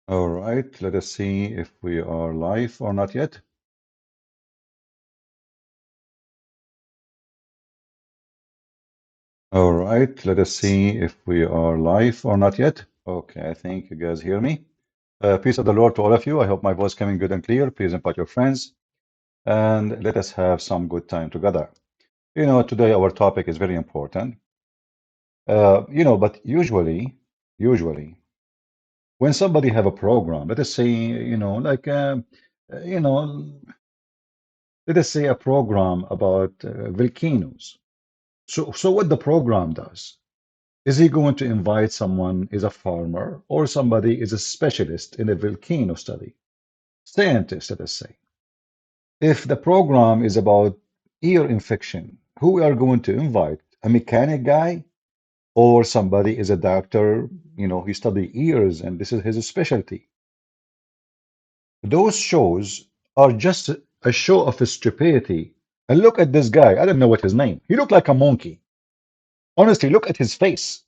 All right, let us see if we are live or not yet. All right, let us see if we are live or not yet. Okay, I think you guys hear me. Peace of the Lord to all of you. I hope my voice coming good and clear. Please invite your friends and let us have some good time together. Today our topic is very important. But usually, when somebody have a program, let us say, you know, let us say a program about volcanoes. So what the program does, is he going to invite someone is a farmer or somebody is a specialist in a volcano study? Scientist, let us say. If the program is about ear infection, who we are going to invite? A mechanic guy or somebody is a doctor, he study ears and this is his specialty. Those shows are just a show of stupidity. And look at this guy. I don't know what his name. He looked like a monkey. Honestly, look at his face.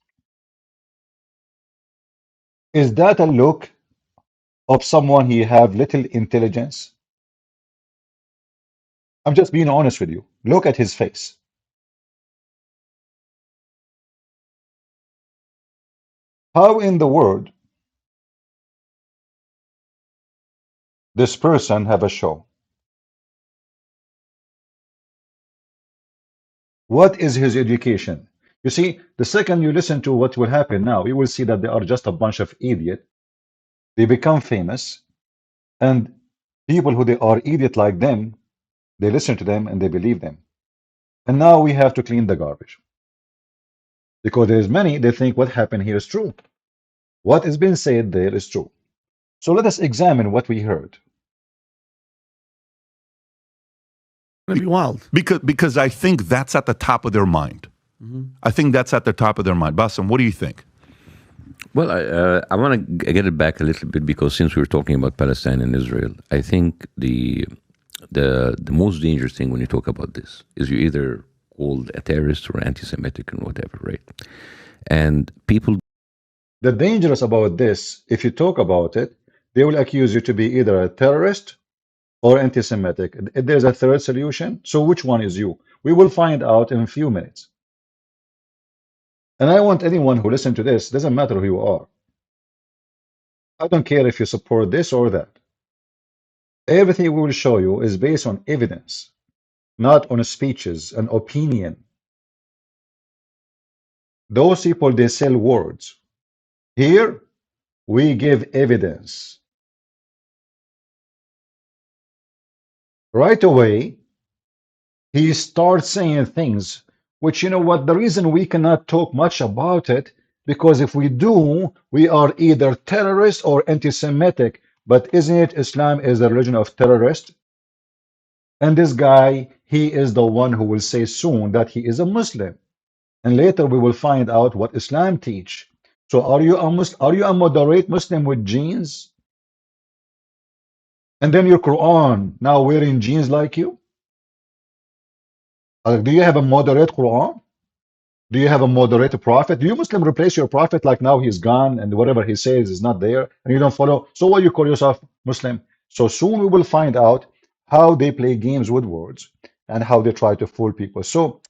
Is that a look of someone he have little intelligence? I'm just being honest with you. Look at his face. How in the world this person have a show? What is his education? You see, the second you listen to what will happen now, you will see that they are just a bunch of idiots. They become famous, and people who they are idiot like them, they listen to them and they believe them. And now we have to clean the garbage because there is many. They think what happened here is true. What is being said there is true. So let us examine what we heard. Gonna be wild. Because I think that's at the top of their mind. I think that's at the top of their mind. Bassem, what do you think? Well, I want to get it back a little bit because since we're talking about Palestine and Israel, I think the most dangerous thing when you talk about this is you're either called a terrorist or anti-Semitic and whatever, right? And people. The dangerous about this, if you talk about it, they will accuse you to be either a terrorist or anti-Semitic. There's a third solution. So which one is you? We will find out in a few minutes. And I want anyone who listen to this, doesn't matter who you are. I don't care if you support this or that. Everything we will show you is based on evidence, not on speeches and opinion. Those people, they sell words. Here, we give evidence. Right away, he starts saying things which, you know what, the reason we cannot talk much about it, because if we do, we are either terrorists or anti-Semitic. But isn't it Islam is the religion of terrorists? And this guy, he is the one who will say soon that he is a Muslim. And later we will find out what Islam teach. So are you a Muslim? Are you a moderate Muslim with jeans? And then your Quran now wearing jeans like you? Do you have a moderate Quran? Do you have a moderate prophet? Do you Muslim replace your prophet like now he's gone and whatever he says is not there and you don't follow? So why you call yourself Muslim? So soon we will find out how they play games with words and how they try to fool people. So,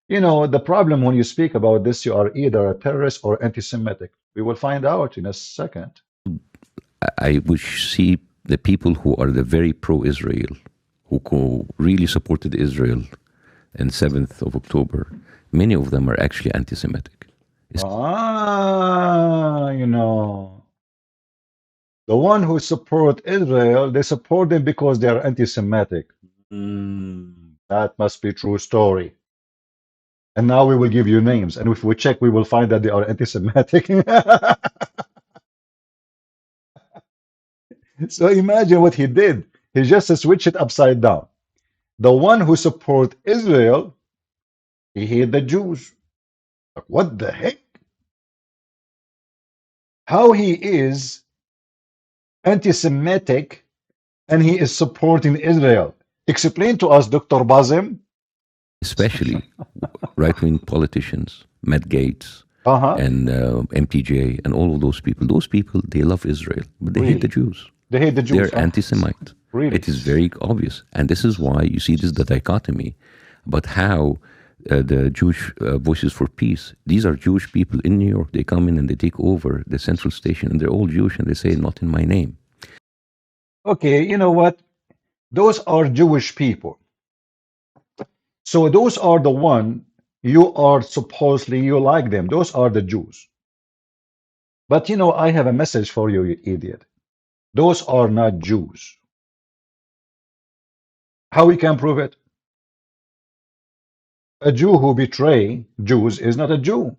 the problem when you speak about this, you are either a terrorist or anti-Semitic. We will find out in a second. I would see the people who are the very pro-Israel, who really supported Israel in 7th of October, many of them are actually anti-Semitic. The one who support Israel, they support them because they are anti-Semitic. That must be true story. And now we will give you names. And if we check, we will find that they are anti-Semitic. So imagine what he did. He just switched it upside down. The one who support Israel, he hate the Jews. Like, what the heck? How he is anti-Semitic and he is supporting Israel? Explain to us, Dr. Bassem. Especially right-wing politicians, Matt Gaetz, Uh-huh. and MTJ and all of those people. Those people, they love Israel, but they hate the Really? Jews. They hate the Jews, They're huh? anti-Semite. Really? It is very obvious, and this is why you see this the dichotomy about how the Jewish Voices for Peace. These are Jewish people in New York. They come in and they take over the central station, and they're all Jewish, and they say, "Not in my name." Okay, you know what? Those are Jewish people. So those are the one you are supposedly you like them. Those are the Jews. But you know, I have a message for you, you idiot. Those are not Jews. How we can prove it? A Jew who betray Jews is not a Jew.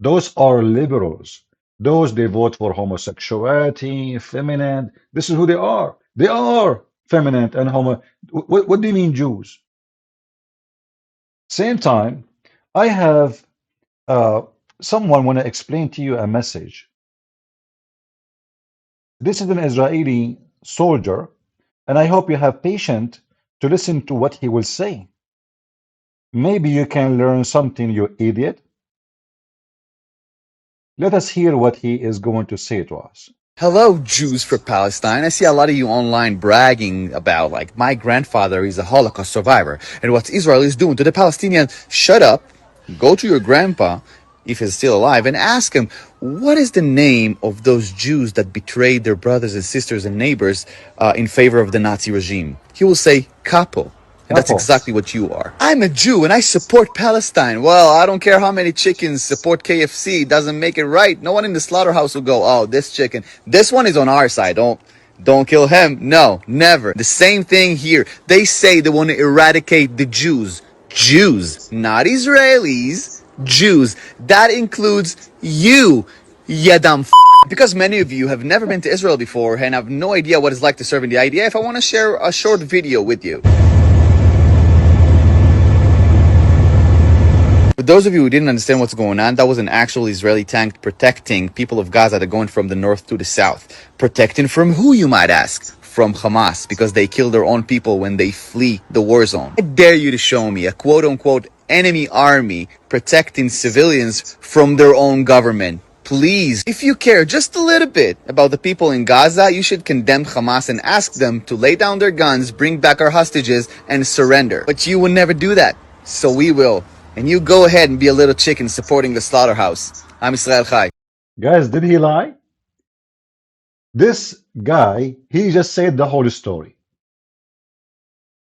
Those are liberals. Those they vote for homosexuality, feminine. This is who they are. They are feminine and homo. What do you mean Jews? Same time, I have uh, someone want to explain to you a message. This is an Israeli soldier, and I hope you have patience to listen to what he will say. Maybe you can learn something, you idiot. Let us hear what he is going to say to us. Hello, Jews for Palestine. I see a lot of you online bragging about, like, my grandfather is a Holocaust survivor and what Israel is doing to the Palestinians. Shut up, go to your grandpa, if he's still alive, and ask him, what is the name of those Jews that betrayed their brothers and sisters and neighbors in favor of the Nazi regime? He will say, capo. And that's Capo. exactly what you are. I'm a Jew and I support Palestine. Well, I don't care how many chickens support KFC. It doesn't make it right. No one in the slaughterhouse will go, oh, this chicken, this one is on our side. Don't kill him. No, never. The same thing here. They say they want to eradicate the Jews. Jews, not Israelis. Jews. That includes you, dumb because many of you have never been to Israel before and have no idea what it's like to serve in the IDF, I want to share a short video with you. For those of you who didn't understand what's going on, that was an actual Israeli tank protecting people of Gaza that are going from the north to the south. Protecting from who, you might ask? From Hamas, because they kill their own people when they flee the war zone. I dare you to show me a quote-unquote enemy army protecting civilians from their own government. Please, if you care just a little bit about the people in Gaza, you should condemn Hamas and ask them to lay down their guns, bring back our hostages, and surrender. But you will never do that, so we will. And you go ahead and be a little chicken supporting the slaughterhouse. I'm Israel Chai. Guys, did he lie? This guy, he just said the whole story.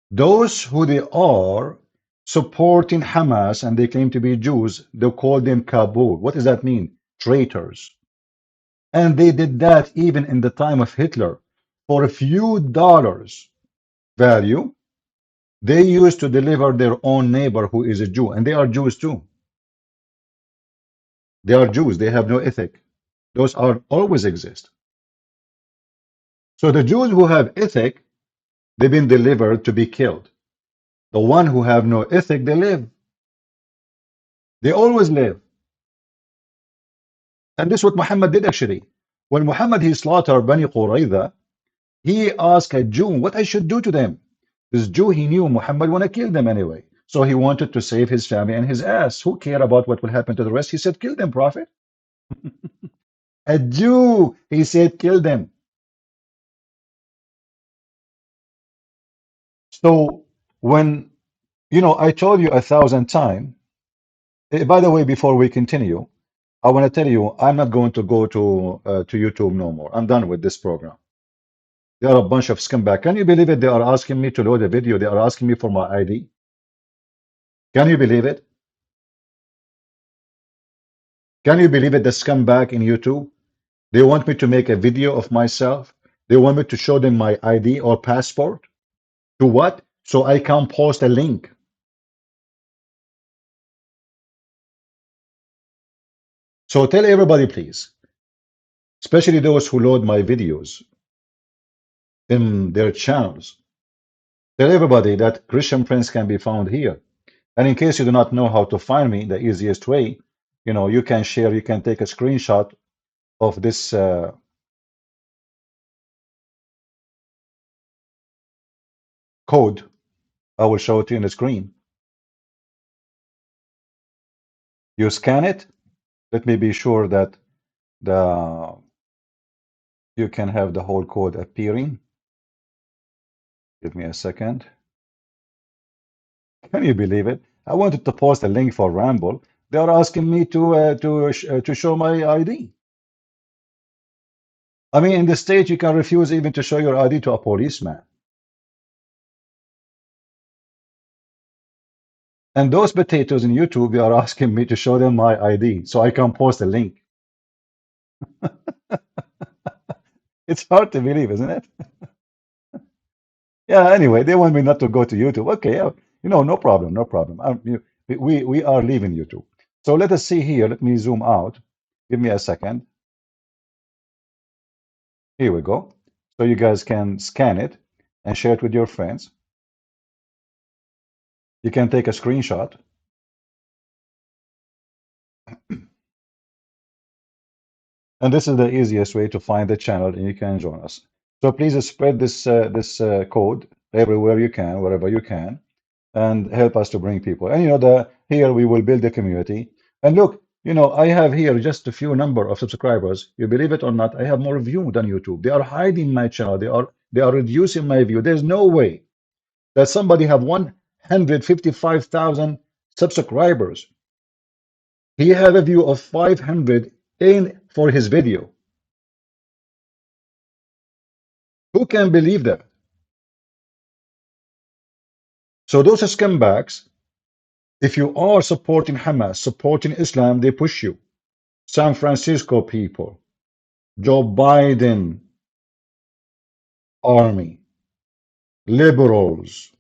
Those who they are supporting Hamas and they claim to be Jews, they call them Kabul. What does that mean? Traitors. And they did that even in the time of Hitler. For a few dollars value, they used to deliver their own neighbor who is a Jew. And they are Jews too. They are Jews. They have no ethic. Those are always exist. So the Jews who have ethic, they've been delivered to be killed. The one who have no ethic, they live. They always live. And this is what Muhammad did actually. When Muhammad he slaughtered Bani Qurayza, he asked a Jew what I should do to them. This Jew, he knew Muhammad want to kill them anyway. So he wanted to save his family and his ass. Who care about what will happen to the rest? He said, kill them, Prophet. A Jew, he said, kill them. So when, you know, I told you 1,000 times, by the way, before we continue, I want to tell you, I'm not going to go to YouTube no more. I'm done with this program. They are a bunch of scumbag. Can you believe it? They are asking me to load a video. They are asking me for my ID. Can you believe it? Can you believe it? The scumbag in YouTube. They want me to make a video of myself. They want me to show them my ID or passport. To what? So I can post a link. So tell everybody, please, especially those who load my videos in their channels. Tell everybody that Christian Prince can be found here. And in case you do not know how to find me, the easiest way, you know, you can share, you can take a screenshot of this code. I will show it to you on the screen. You scan it, Let me be sure that the you can have the whole code appearing. Give me a second. Can you believe it? I wanted to post a link for Ramble. They are asking me to show my ID. I mean, in the state, you can refuse even to show your ID to a policeman. And those potatoes in YouTube, they are asking me to show them my ID so I can post a link. It's hard to believe, isn't it? Yeah, anyway, they want me not to go to YouTube. Okay, yeah, no problem, no problem. We are leaving YouTube. So let us see here. Let me zoom out. Give me a second. Here we go. So you guys can scan it and share it with your friends. You can take a screenshot. And this is the easiest way to find the channel, and you can join us. So please spread this code everywhere you can, wherever you can, and help us to bring people. And here we will build a community. And look, I have here just a few number of subscribers. You believe it or not, I have more view than YouTube. They are hiding my channel. They are reducing my view. There's no way that somebody have 155,000 subscribers. He have a view of 500 in for his video. Who can believe that? So those scumbags, if you are supporting Hamas, supporting Islam, they push you. San Francisco people, Joe Biden army, liberals.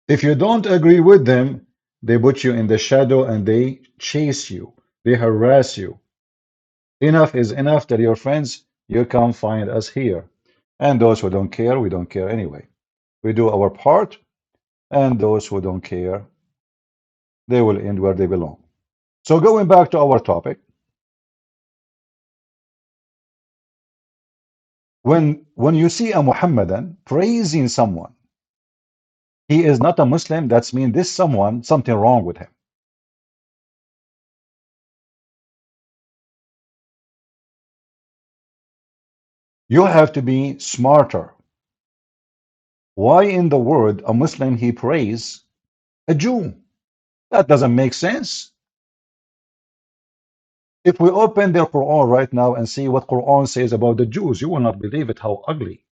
If you don't agree with them, they put you in the shadow and they chase you. They harass you. Enough is enough. Tell your friends, you come find us here. And those who don't care, we don't care anyway. We do our part, and those who don't care, they will end where they belong. So going back to our topic, when you see a Muhammadan praising someone, he is not a Muslim, that's mean this someone, something wrong with him. You have to be smarter. Why in the world a Muslim he praise a Jew? That doesn't make sense. If we open the Quran right now and see what Quran says about the Jews, you will not believe it how ugly.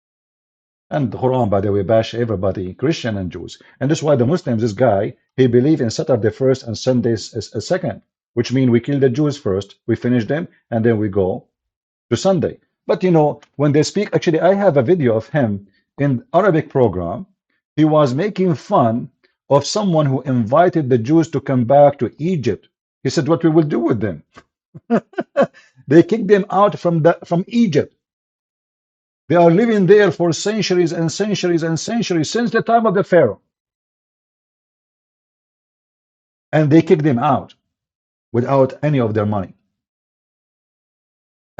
And the Quran, by the way, bash everybody, Christian and Jews. And that's why the Muslims, this guy, he believe in Saturday first and Sunday second, which means we kill the Jews first, we finish them, and then we go to Sunday. But when they speak, actually, I have a video of him in Arabic program. He was making fun of someone who invited the Jews to come back to Egypt. He said, what we will do with them? They kicked them out from Egypt. They are living there for centuries and centuries and centuries since the time of the Pharaoh. And they kicked them out without any of their money.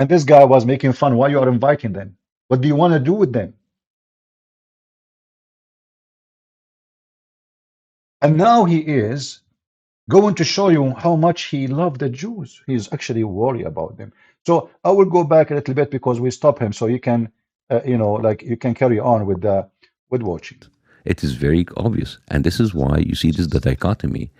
And this guy was making fun. Why you are inviting them? What do you want to do with them? And now he is going to show you how much he loved the Jews. He's actually worried about them. So I will go back a little bit because we stop him so you can, like you can carry on with watching. It is very obvious. And this is why you see this the dichotomy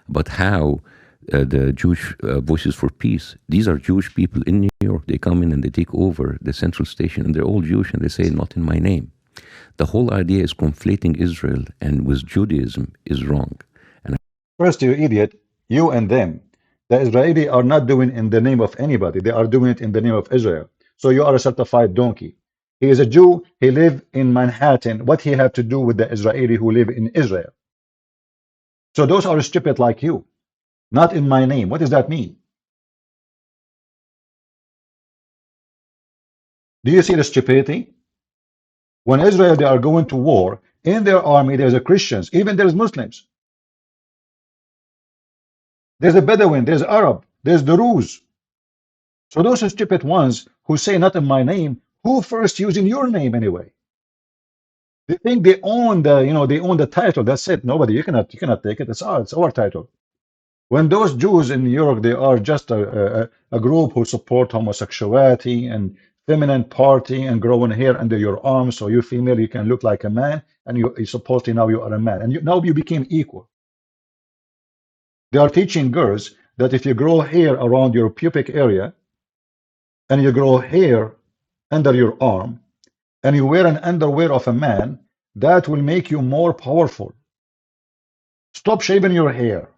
about how the Jewish Voices for Peace, these are Jewish people in New York. They come in and they take over the central station and they're all Jewish and they say, not in my name. The whole idea is conflating Israel and with Judaism is wrong. And first, you idiot, you and them. The Israeli are not doing it in the name of anybody. They are doing it in the name of Israel. So you are a certified donkey. He is a Jew. He live in Manhattan. What he have to do with the Israeli who live in Israel? So those are stupid like you. Not in my name. What does that mean? Do you see the stupidity? When Israel, they are going to war, in their army, there's a Christians, even there's Muslims. There's a Bedouin, there's Arab, there's the Druze. So those are stupid ones who say not in my name, who first using your name anyway? They think they own the, they own the title. That's it. Nobody, you cannot take it. It's our title. When those Jews in New York, they are just a group who support homosexuality and feminine party and growing hair under your arms, so you female, you can look like a man, and you supposedly now you are a man, and now you became equal. They are teaching girls that if you grow hair around your pubic area and you grow hair under your arm and you wear an underwear of a man, that will make you more powerful. Stop shaving your hair.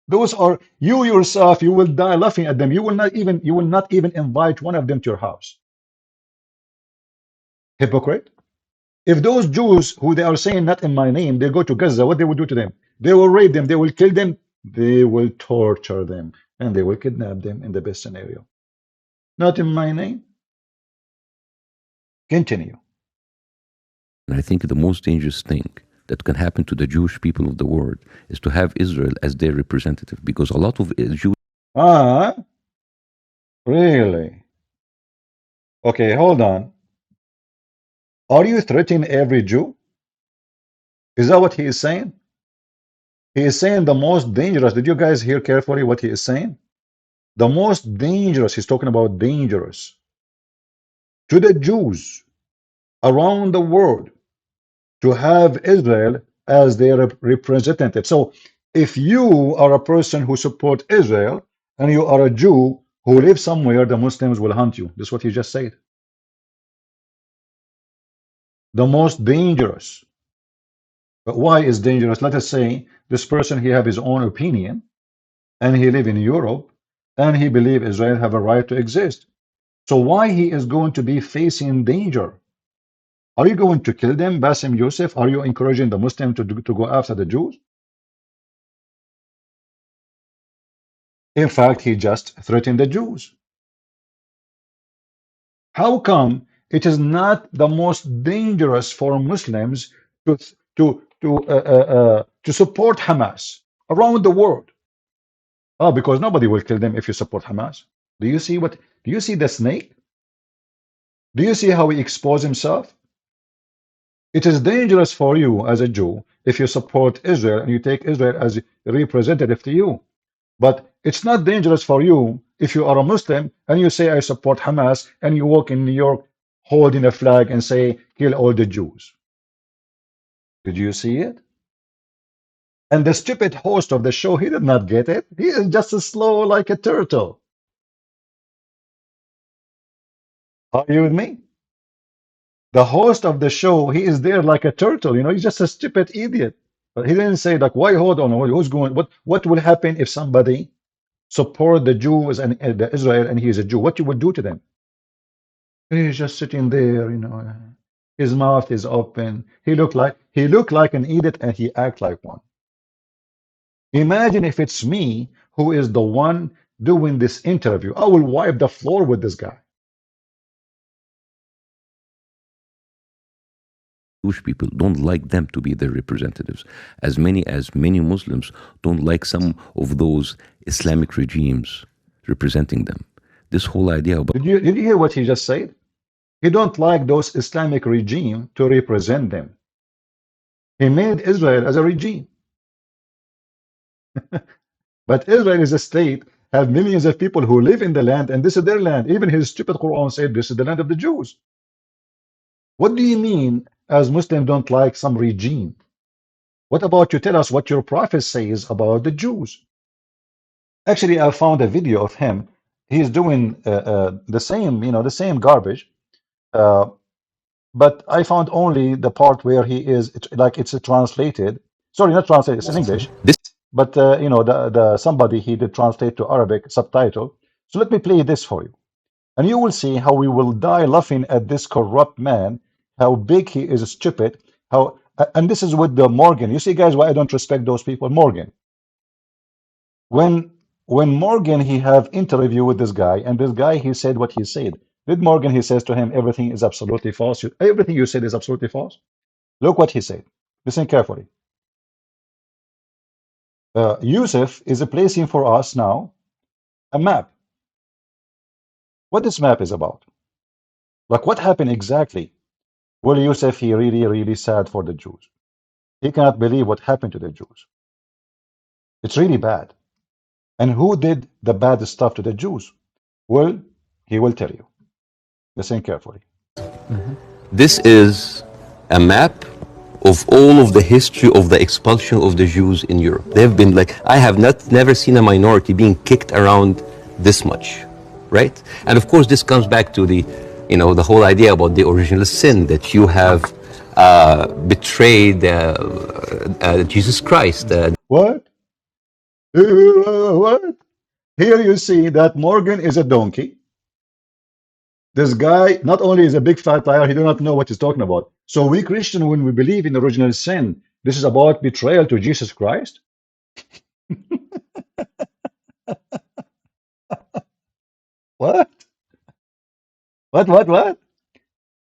Those are you yourself. You will die laughing at them. You will not even invite one of them to your house. Hypocrite. If those Jews who they are saying not in my name, they go to Gaza, what they will do to them? They will rape them. They will kill them. They will torture them, and they will kidnap them in the best scenario. Not in my name. Continue. And I think the most dangerous thing that can happen to the Jewish people of the world is to have Israel as their representative, because a lot of Jews. Ah, really? Okay, hold on. Are you threatening every Jew? Is that what he is saying? He is saying the most dangerous. Did you guys hear carefully what he is saying? The most dangerous, he's talking about dangerous to the Jews around the world to have Israel as their representative. So if you are a person who support Israel and you are a Jew who lives somewhere, the Muslims will hunt you. This is what he just said. The most dangerous. But why is dangerous? Let us say this person, he have his own opinion and he live in Europe and he believe Israel have a right to exist. So why he is going to be facing danger? Are you going to kill them, Bassem Youssef? Are you encouraging the Muslim to go after the Jews? In fact, he just threatened the Jews. How come it is not the most dangerous for Muslims to support Hamas around the world? Oh, because nobody will kill them if you support Hamas. Do you see what? Do you see the snake? Do you see how he exposed himself? It is dangerous for you as a Jew if you support Israel and you take Israel as a representative to you. But it's not dangerous for you if you are a Muslim and you say, I support Hamas, and you walk in New York holding a flag and say, kill all the Jews. Did you see it? And the stupid host of the show, he did not get it. He is just as slow like a turtle. Are you with me? The host of the show, he is there like a turtle. You know, he's just a stupid idiot. But he didn't say, like, why hold on? Who's going? What will happen if somebody support the Jews and the Israel and he is a Jew? What you would do to them? He's just sitting there, you know. His mouth is open. He looked like an idiot and he act like one. Imagine if it's me who is the one doing this interview. I will wipe the floor with this guy. Jewish people don't like them to be their representatives, as many Muslims don't like some of those Islamic regimes representing them. This whole idea about Did you hear what he just said? He don't like those Islamic regime to represent them. He made Israel as a regime. But Israel is a state, have millions of people who live in the land, and this is their land. Even his stupid Quran said this is the land of the Jews. What do you mean as Muslims don't like some regime? What about you tell us what your prophet says about the Jews? Actually, I found a video of him. He's doing the same, the same garbage. Uh, but I found only the part where he is it's translated. Sorry, not translated. It's in English. this. But the somebody he did translate to Arabic subtitle. So let me play this for you, and you will see how we will die laughing at this corrupt man. How big he is, stupid. How and this is with the Morgan. You see, guys, why I don't respect those people. Morgan. When Morgan he have interview with this guy, and this guy he said what he said. Did Morgan he says to him everything is absolutely false? Everything you said is absolutely false. Look what he said. Listen carefully. Youssef is placing for us now a map. What this map is about? Like what happened exactly? Well, Youssef he really sad for the Jews. He cannot believe what happened to the Jews. It's really bad. And who did the bad stuff to the Jews? Well, he will tell you. Listen carefully. This is a map of all of the history of the expulsion of the Jews in Europe. They've been like, I have never seen a minority being kicked around this much, right? And of course, this comes back to the, the whole idea about the original sin, that you have betrayed Jesus Christ. What? What? Here you see that Morgan is a donkey. This guy not only is a big fat liar, he do not know what he's talking about. So we Christian, when we believe in original sin, this is about betrayal to Jesus Christ? What? What?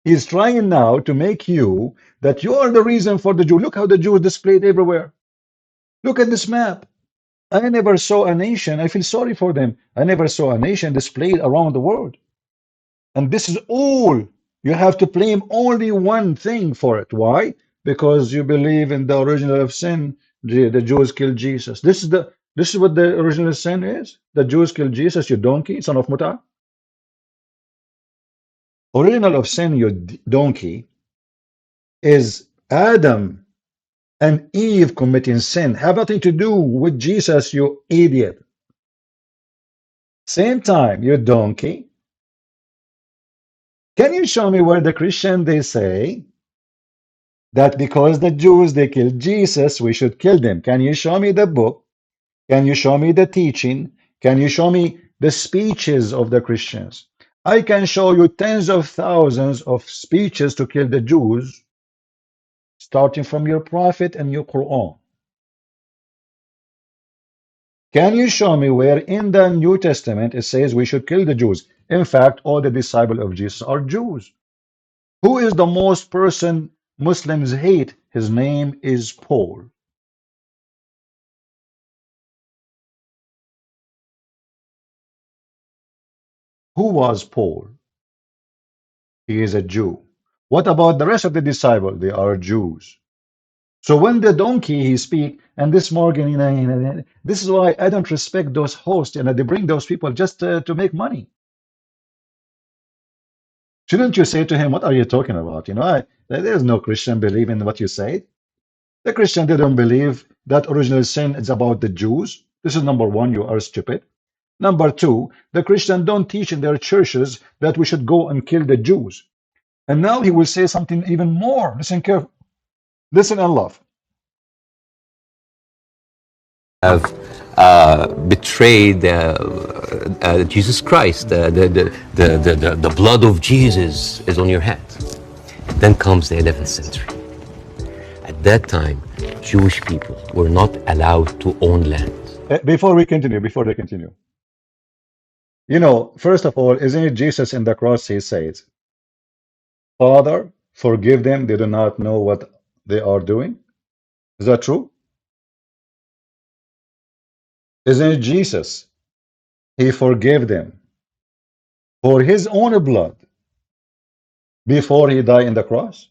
He's trying now to make you that you are the reason for the Jew. Look how the Jew is displayed everywhere. Look at this map. I never saw a nation, I feel sorry for them. I never saw a nation displayed around the world. And this is all. You have to blame only one thing for it. Why? Because you believe in the original of sin. The Jews killed Jesus. This is what the original sin is. The Jews killed Jesus, you donkey, son of Muta. Original of sin, you donkey, is Adam and Eve committing sin. Have nothing to do with Jesus, you idiot. Same time, you donkey. Can you show me where the Christian they say that because the Jews they killed Jesus, we should kill them? Can you show me the book? Can you show me the teaching? Can you show me the speeches of the Christians? I can show you tens of thousands of speeches to kill the Jews, starting from your prophet and your Quran. Can you show me where in the New Testament it says we should kill the Jews? In fact, all the disciples of Jesus are Jews. Who is the most person Muslims hate? His name is Paul. Who was Paul? He is a Jew. What about the rest of the disciples? They are Jews. So when the donkey he speak, and this Morgan, this is why I don't respect those hosts, and they bring those people just to make money. Shouldn't you say to him, what are you talking about? There's no Christian believe in what you say. The Christian, they don't believe that original sin is about the Jews. This is number one, you are stupid. Number two, the Christian don't teach in their churches that we should go and kill the Jews. And now he will say something even more. Listen carefully. Listen and love. Have betrayed Jesus Christ. The blood of Jesus is on your hands. Then comes the 11th century. At that time, Jewish people were not allowed to own land. Before they continue, first of all, isn't it Jesus in the cross? He says, Father, forgive them. They do not know what they are doing. Is that true? Isn't it Jesus? He forgave them for his own blood before he died in the cross.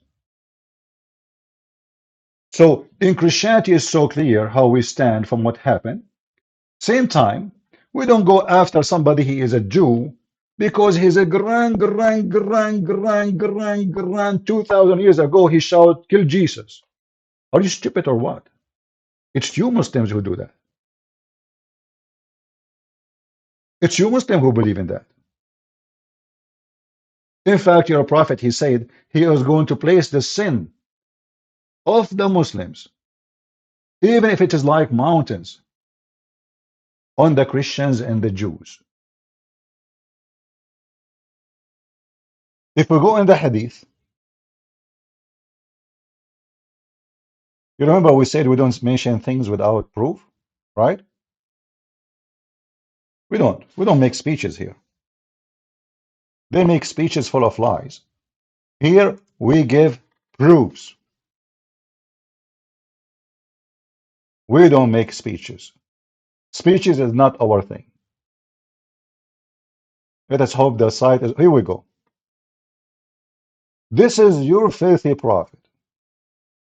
So in Christianity, it's so clear how we stand from what happened. Same time, we don't go after somebody he is a Jew because he's a grand 2,000 years ago he shouted, kill Jesus. Are you stupid or what? It's you Muslims who do that. It's you Muslims who believe in that. In fact, your prophet, he said he was going to place the sin of the Muslims, even if it is like mountains, on the Christians and the Jews. If we go in the hadith, you remember we said we don't mention things without proof, right? We don't make speeches here. They make speeches full of lies. Here we give proofs. We don't make speeches. Speeches is not our thing. Let us hope the site is. Here we go. This is your filthy prophet.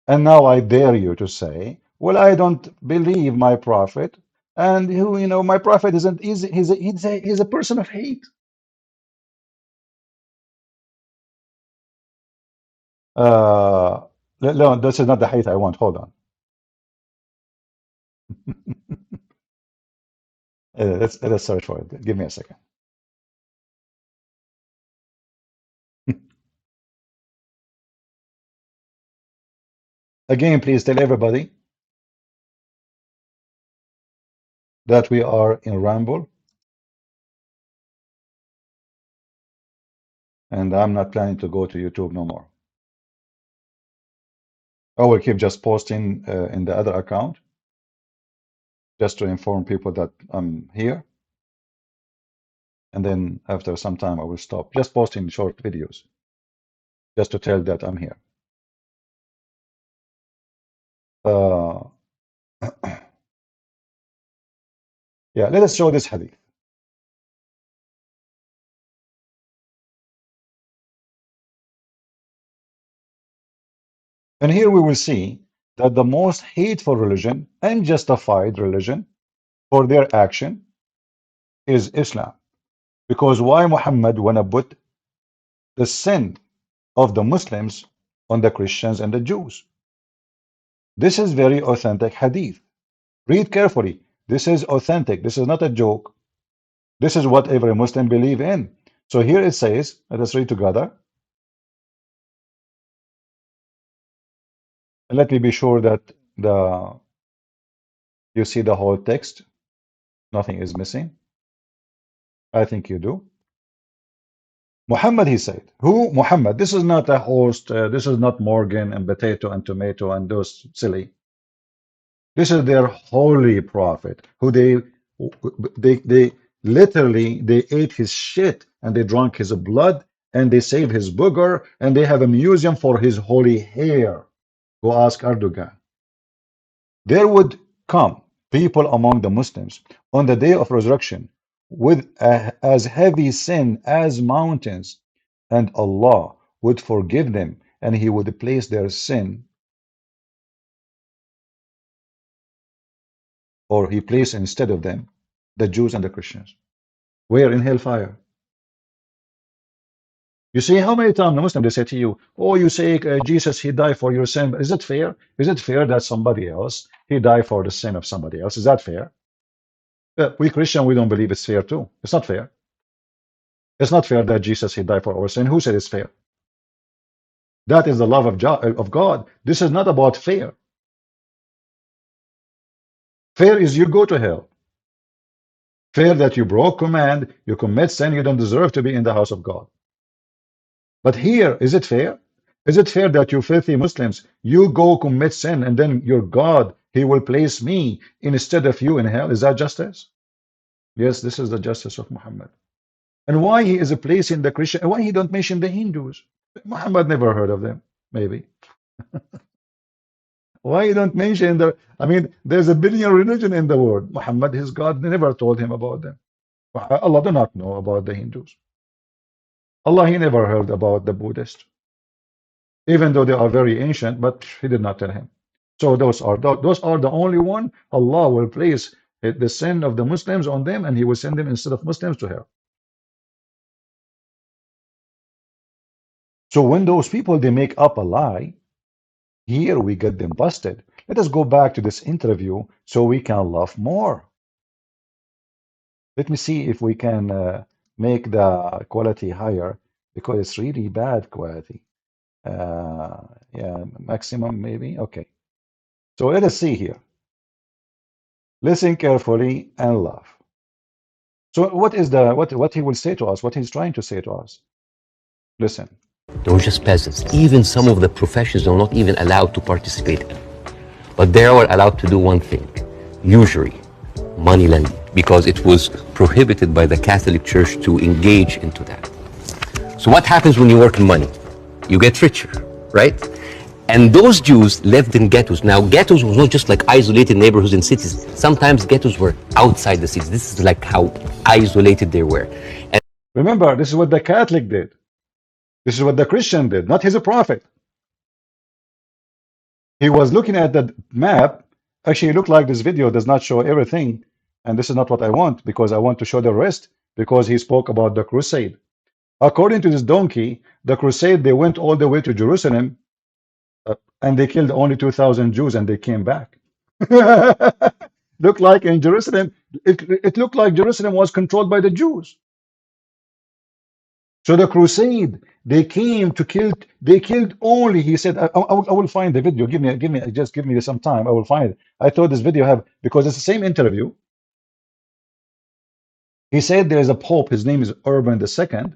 And now I dare you to say, well, I don't believe my prophet And who, my prophet isn't easy. He's a person of hate. No, this is not the hate I want. Hold on. Let's search for it. Give me a second. Again, please tell everybody that we are in Ramble, and I'm not planning to go to YouTube no more. I will keep just posting in the other account, just to inform people that I'm here. And then after some time, I will stop just posting short videos, just to tell that I'm here. Uh, yeah, let us show this hadith. And here we will see that the most hateful religion and justified religion for their action is Islam. Because why Muhammad wanna put the sin of the Muslims on the Christians and the Jews? This is very authentic hadith. Read carefully. This is authentic. This is not a joke. This is what every Muslim believe in. So here it says, let us read together. And let me be sure that you see the whole text. Nothing is missing. I think you do. Muhammad, he said. Who? Muhammad. This is not a host. This is not Morgan and Potato and Tomato and those silly. This is their holy prophet, who they literally they ate his shit and they drank his blood and they saved his booger and they have a museum for his holy hair. Go ask Erdogan. There would come people among the Muslims on the day of resurrection with as heavy sin as mountains, and Allah would forgive them and he would place their sin, or he placed instead of them the Jews and the Christians. Where? In hellfire. You see how many times the Muslim they say to you, oh, you say Jesus, he died for your sin. Is it fair? Is it fair that somebody else, he died for the sin of somebody else? Is that fair? We Christian, we don't believe it's fair too. It's not fair. It's not fair that Jesus, he died for our sin. Who said it's fair? That is the love of God. This is not about fair. Fair is you go to hell. Fair that you broke command, you commit sin, you don't deserve to be in the house of God. But here, is it fair? Is it fair that you filthy Muslims, you go commit sin and then your God, he will place me instead of you in hell? Is that justice? Yes, this is the justice of Muhammad. And why he is placing the Christian, why he don't mention the Hindus? Muhammad never heard of them, maybe. Why you don't mention I mean, there's a billion religion in the world. Muhammad, his God, never told him about them. Allah do not know about the Hindus. Allah, he never heard about the Buddhists, even though they are very ancient, but he did not tell him. So those are the only one Allah will place the sin of the Muslims on them, and he will send them instead of Muslims to hell. So when those people they make up a lie, here we get them busted. Let us go back to this interview so we can laugh more. Let me see if we can make the quality higher, because it's really bad quality. Yeah, maximum maybe. Okay. So let us see here. Listen carefully and laugh. So what is what he will say to us? What he's trying to say to us? Listen. They were just peasants. Even some of the professions are not even allowed to participate in. But they were allowed to do one thing, usury, money lending, because it was prohibited by the Catholic Church to engage into that. So what happens when you work in money? You get richer, right? And those Jews lived in ghettos. Now, ghettos was not just like isolated neighborhoods in cities. Sometimes ghettos were outside the cities. This is like how isolated they were. And remember, this is what the Catholic did. This is what the Christian did, not his prophet. He was looking at the map. Actually, it looked like this video does not show everything, And this is not what I want, because I want to show the rest, because he spoke about the crusade. According to this donkey, the crusade, they went all the way to Jerusalem, and they killed only 2,000 Jews, and they came back. Looked like in Jerusalem, it looked like Jerusalem was controlled by the Jews. So the crusade, they came to kill, they killed only, he said, I will find the video. Just give me some time. I will find it. I thought this video have, because it's the same interview. He said there is a pope, his name is Urban II.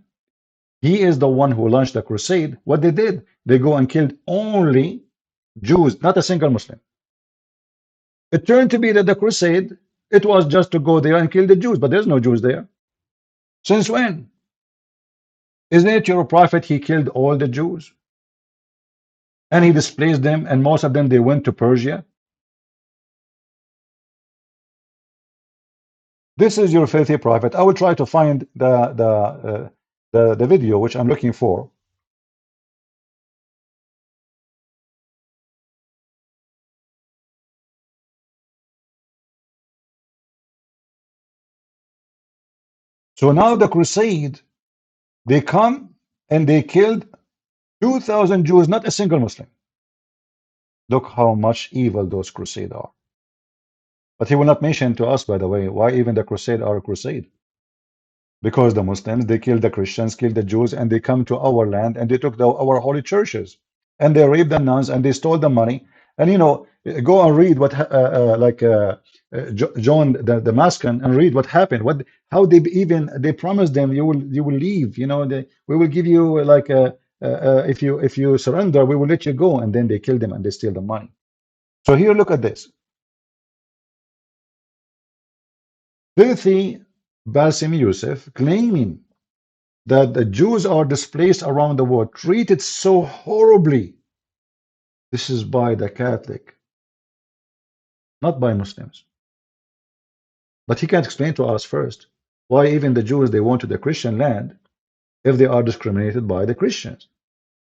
He is the one who launched the crusade. What they did, they go and killed only Jews, not a single Muslim. It turned to be that the crusade, it was just to go there and kill the Jews, but there's no Jews there. Since when? Isn't it your prophet? He killed all the Jews and he displaced them, and most of them they went to Persia. This is your filthy prophet. I will try to find the video which I'm looking for. So now the crusade, they come and they killed 2,000 Jews, not a single Muslim. Look how much evil those crusades are. But he will not mention to us, by the way, why even the crusade are a crusade. Because the Muslims, they killed the Christians, killed the Jews, and they come to our land and they took our holy churches and they raped the nuns and they stole the money. And you know, go and read what John the Damascus, and read what happened. How they promised them you will leave. You know, we will give you if you surrender, we will let you go. And then they kill them and they steal the money. So here, look at this. Filthy Bassem Youssef claiming that the Jews are displaced around the world, treated so horribly. This is by the Catholic, not by Muslims. But he can't explain to us first why even the Jews, they want to the Christian land if they are discriminated by the Christians.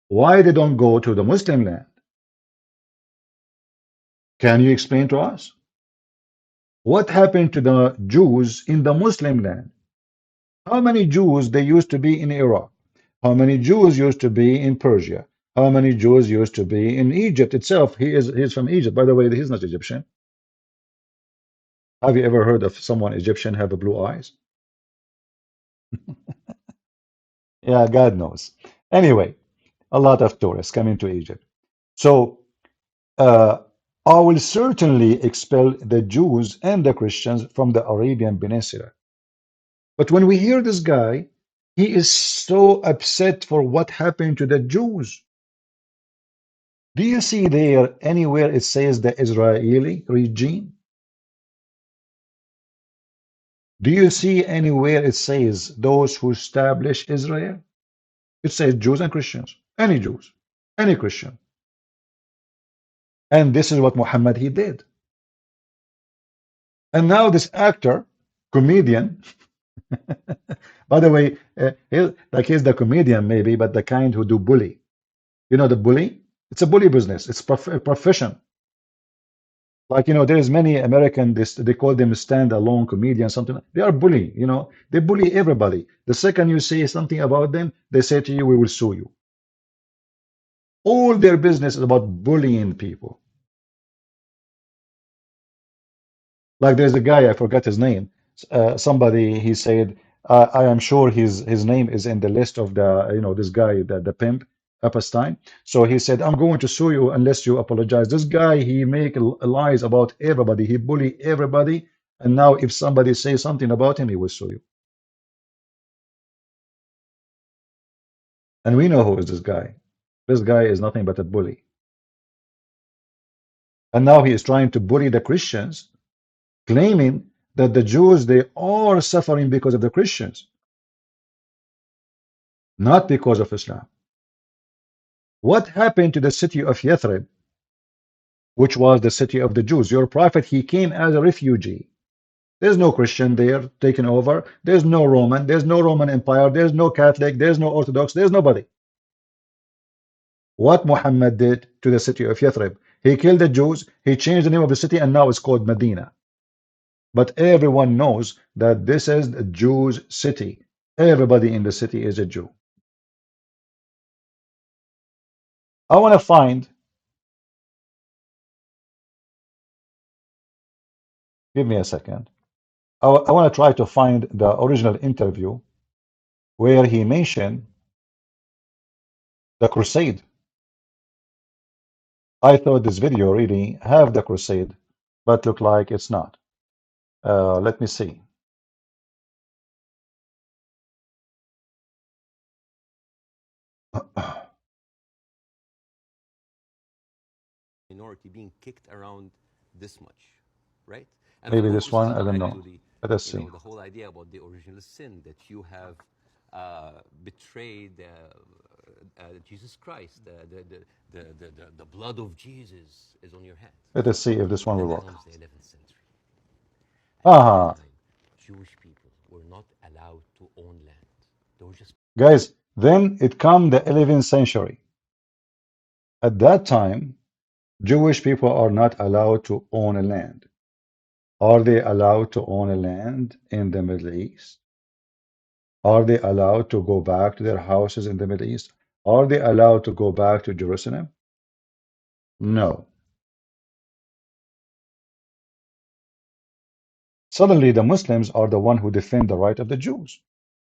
Why they don't go to the Muslim land? Can you explain to us? What happened to the Jews in the Muslim land? How many Jews they used to be in Iraq? How many Jews used to be in Persia? How many Jews used to be in Egypt itself? He's from Egypt. By the way, he's not Egyptian. Have you ever heard of someone Egyptian have blue eyes? Yeah, God knows. Anyway, a lot of tourists coming to Egypt. So I will certainly expel the Jews and the Christians from the Arabian Peninsula. But when we hear this guy, he is so upset for what happened to the Jews. Do you see there anywhere it says the Israeli regime? Do you see anywhere it says those who establish Israel? It says Jews and Christians, any Jews, any Christian. And this is what Muhammad he did. And now this actor, comedian, by the way, he's the comedian maybe, but the kind who do bully. You know the bully? It's a bully business. It's a profession. Like, you know, there's many American, they call them stand-alone comedians, something. They are bully, you know. They bully everybody. The second you say something about them, they say to you, we will sue you. All their business is about bullying people. Like there's a guy, I forgot his name. Somebody, he said, I am sure his name is in the list of the, you know, this guy, the pimp, Epstein. So he said, I'm going to sue you unless you apologize. This guy, he make lies about everybody. He bully everybody. And now if somebody says something about him, he will sue you. And we know who is this guy. This guy is nothing but a bully. And now he is trying to bully the Christians, claiming that the Jews, they are suffering because of the Christians, not because of Islam. What happened to the city of Yathrib, which was the city of the Jews? Your prophet, he came as a refugee. There's no Christian there taken over. There's no Roman. There's no Roman Empire. There's no Catholic. There's no Orthodox. There's nobody. What Muhammad did to the city of Yathrib? He killed the Jews. He changed the name of the city, and now it's called Medina. But everyone knows that this is a Jews' city. Everybody in the city is a Jew. I want to find, give me a second. I want to try to find the original interview where he mentioned the crusade. I thought this video really have the crusade, but look like it's not. Let me see. Minority being kicked around this much, right? And of Maybe this course, to one, I go don't back know. to the, Let us you see. know, the whole idea about the original sin that you have betrayed Jesus Christ, the blood of Jesus is on your hands. Let us see if this one will Then work. comes the 11th century. At Aha, that time, Jewish people were not allowed to own land. They were just guys, then it come the 11th century. At that time, Jewish people are not allowed to own a land. Are they allowed to own a land in the Middle East? Are they allowed to go back to their houses in the Middle East? Are they allowed to go back to Jerusalem? No. Suddenly, the Muslims are the one who defend the right of the Jews.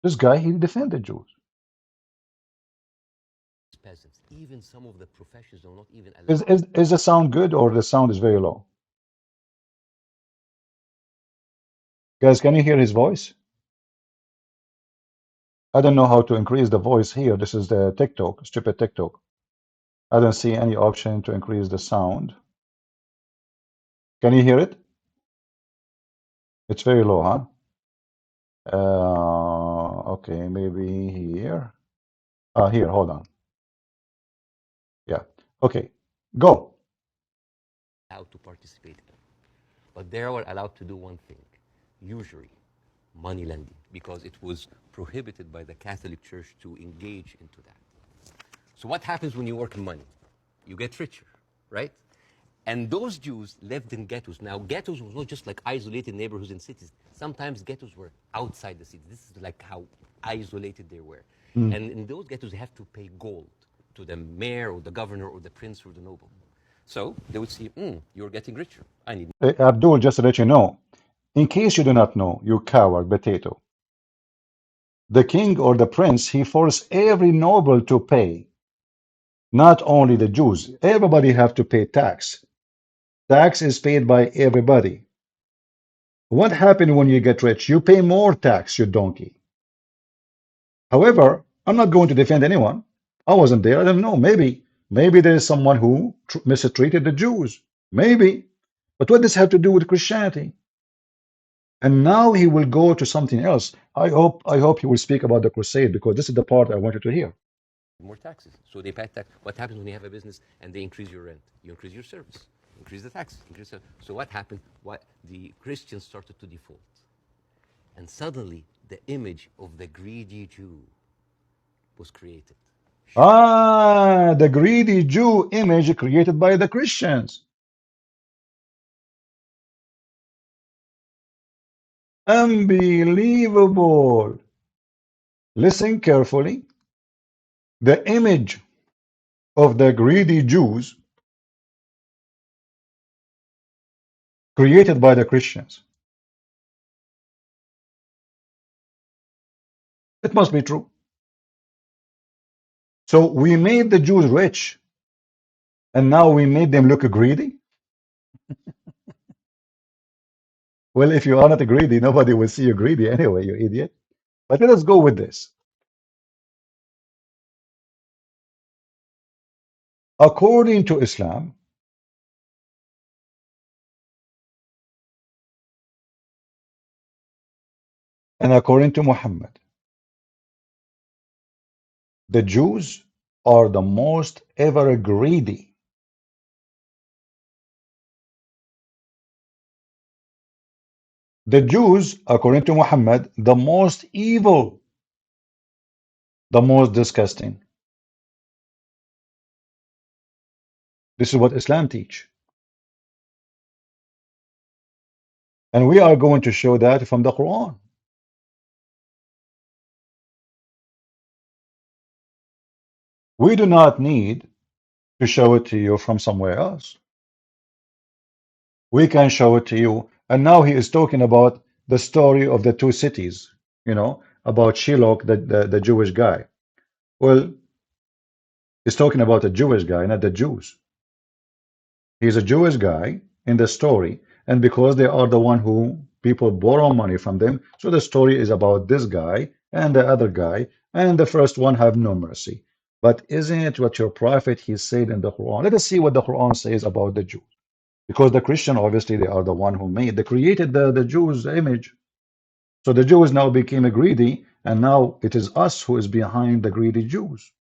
This guy, he defended Jews. peasants. Even some of the professions are not even Is, allowed. is, is the sound good or the sound is very low? Guys, can you hear his voice? I don't know how to increase the voice here. This is the TikTok, stupid TikTok. I don't see any option to increase the sound. Can you hear it? It's very low, huh? Okay, maybe here. Here, hold on. Yeah. Okay, go. Allowed to participate in. But they were allowed to do one thing, usury, money lending, because it was prohibited by the Catholic Church to engage into that. So what happens when you work in money? You get richer, right? And those Jews lived in ghettos. Now, ghettos was not just like isolated neighborhoods in cities. Sometimes ghettos were outside the city. This is like how isolated they were. Mm. And in those ghettos, they have to pay gold to the mayor or the governor or the prince or the noble. So they would see, you're getting richer. I need. Hey, Abdul, just to let you know, in case you do not know, you coward potato, the king or the prince, he forced every noble to pay, not only the Jews. Everybody have to pay tax. Tax is paid by everybody. What happened when you get rich? You pay more tax, you donkey. However, I'm not going to defend anyone. I wasn't there. I don't know. Maybe there is someone who mistreated the Jews. Maybe. But what does this have to do with Christianity? And now he will go to something else. I hope he will speak about the crusade because this is the part I wanted to hear. More taxes. So they pay tax. What happens when you have a business and they increase your rent? You increase your service, increase the taxes, increase the, so what happened? What the Christians started to default. And suddenly the image of the greedy Jew was created. Ah, the greedy Jew image created by the Christians. Unbelievable. Listen carefully. The image of the greedy Jews created by the Christians. It must be true. So we made the Jews rich, and now we made them look greedy? Well, if you are not greedy, nobody will see you greedy anyway, you idiot. But let us go with this. According to Islam, and according to Muhammad, the Jews are the most ever greedy. The Jews, according to Muhammad, the most evil, the most disgusting. This is what Islam teach. And we are going to show that from the Quran. We do not need to show it to you from somewhere else. We can show it to you. And now he is talking about the story of the two cities, about Shiloh, the Jewish guy. Well, he's talking about a Jewish guy, not the Jews. He's a Jewish guy in the story, and because they are the one who people borrow money from them, so the story is about this guy and the other guy, and the first one have no mercy. But isn't it what your prophet he said in the Quran? Let us see what the Quran says about the Jews. Because the Christian, obviously, they are the one who they created the Jews' image. So the Jews now became greedy, and now it is us who is behind the greedy Jews.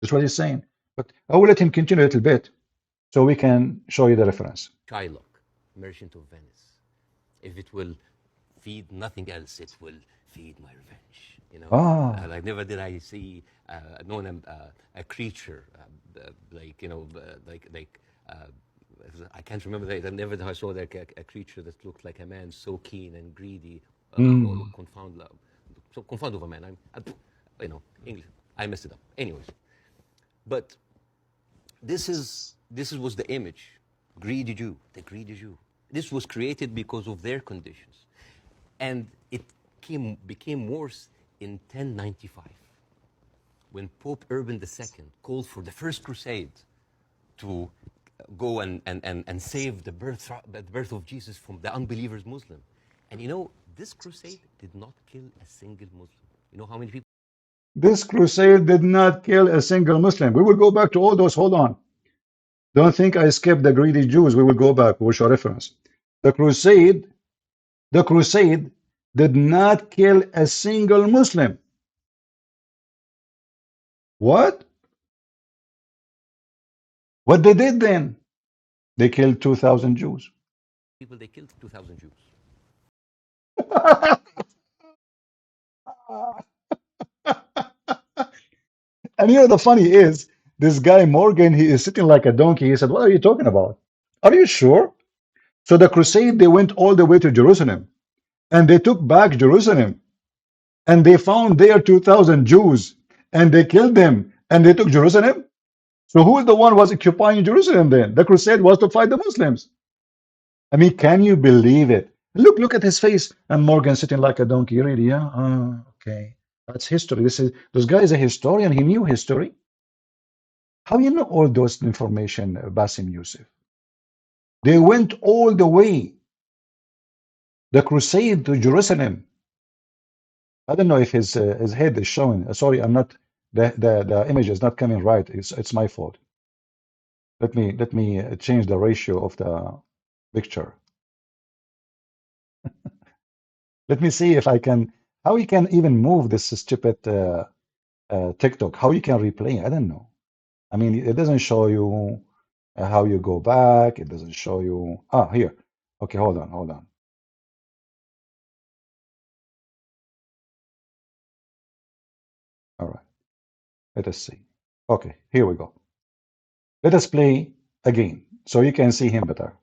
That's what he's saying. But I will let him continue a little bit so we can show you the reference. Shylock, merchant of Venice. If it will feed nothing else, it will feed my revenge. Ah, Like never did I see known a creature like I can't remember that. Never did I saw like a creature that looked like a man, so keen and greedy, so confound of a man. English. I messed it up. Anyways, but this was the image, greedy Jew, the greedy Jew. This was created because of their conditions, and it became worse in 1095 when Pope Urban II called for the first crusade to go and save the birth of Jesus from the unbelievers Muslim. And this crusade did not kill a single Muslim. You know how many people? this crusade did not kill a single Muslim. We will go back to all those. Hold on. Don't think I skipped the greedy Jews. We will go back. We will show reference. The crusade did not kill a single Muslim. What? What they did then? They killed 2,000 Jews. They killed 2,000 Jews. And the funny is, this guy Morgan, he is sitting like a donkey. He said, what are you talking about? Are you sure? So the crusade, they went all the way to Jerusalem, and they took back Jerusalem, and they found there 2,000 Jews, and they killed them, and they took Jerusalem. So who is the one who was occupying Jerusalem then? The crusade was to fight the Muslims. I mean, can you believe it? Look at his face. And Morgan sitting like a donkey. Really? Yeah. Okay. That's history. This guy is a historian. He knew history. How you know all those information, Bassem Youssef? They went all the way, the crusade to Jerusalem. I don't know if his head is showing. Sorry, I'm not. The image is not coming right. It's my fault. Let me change the ratio of the picture. Let me see if I can. How you can even move this stupid TikTok? How you can replay? I don't know. I mean, it doesn't show you how you go back. It doesn't show you. Ah, here. Okay, hold on. All right. Let us see. Okay, here we go. Let us play again so you can see him better.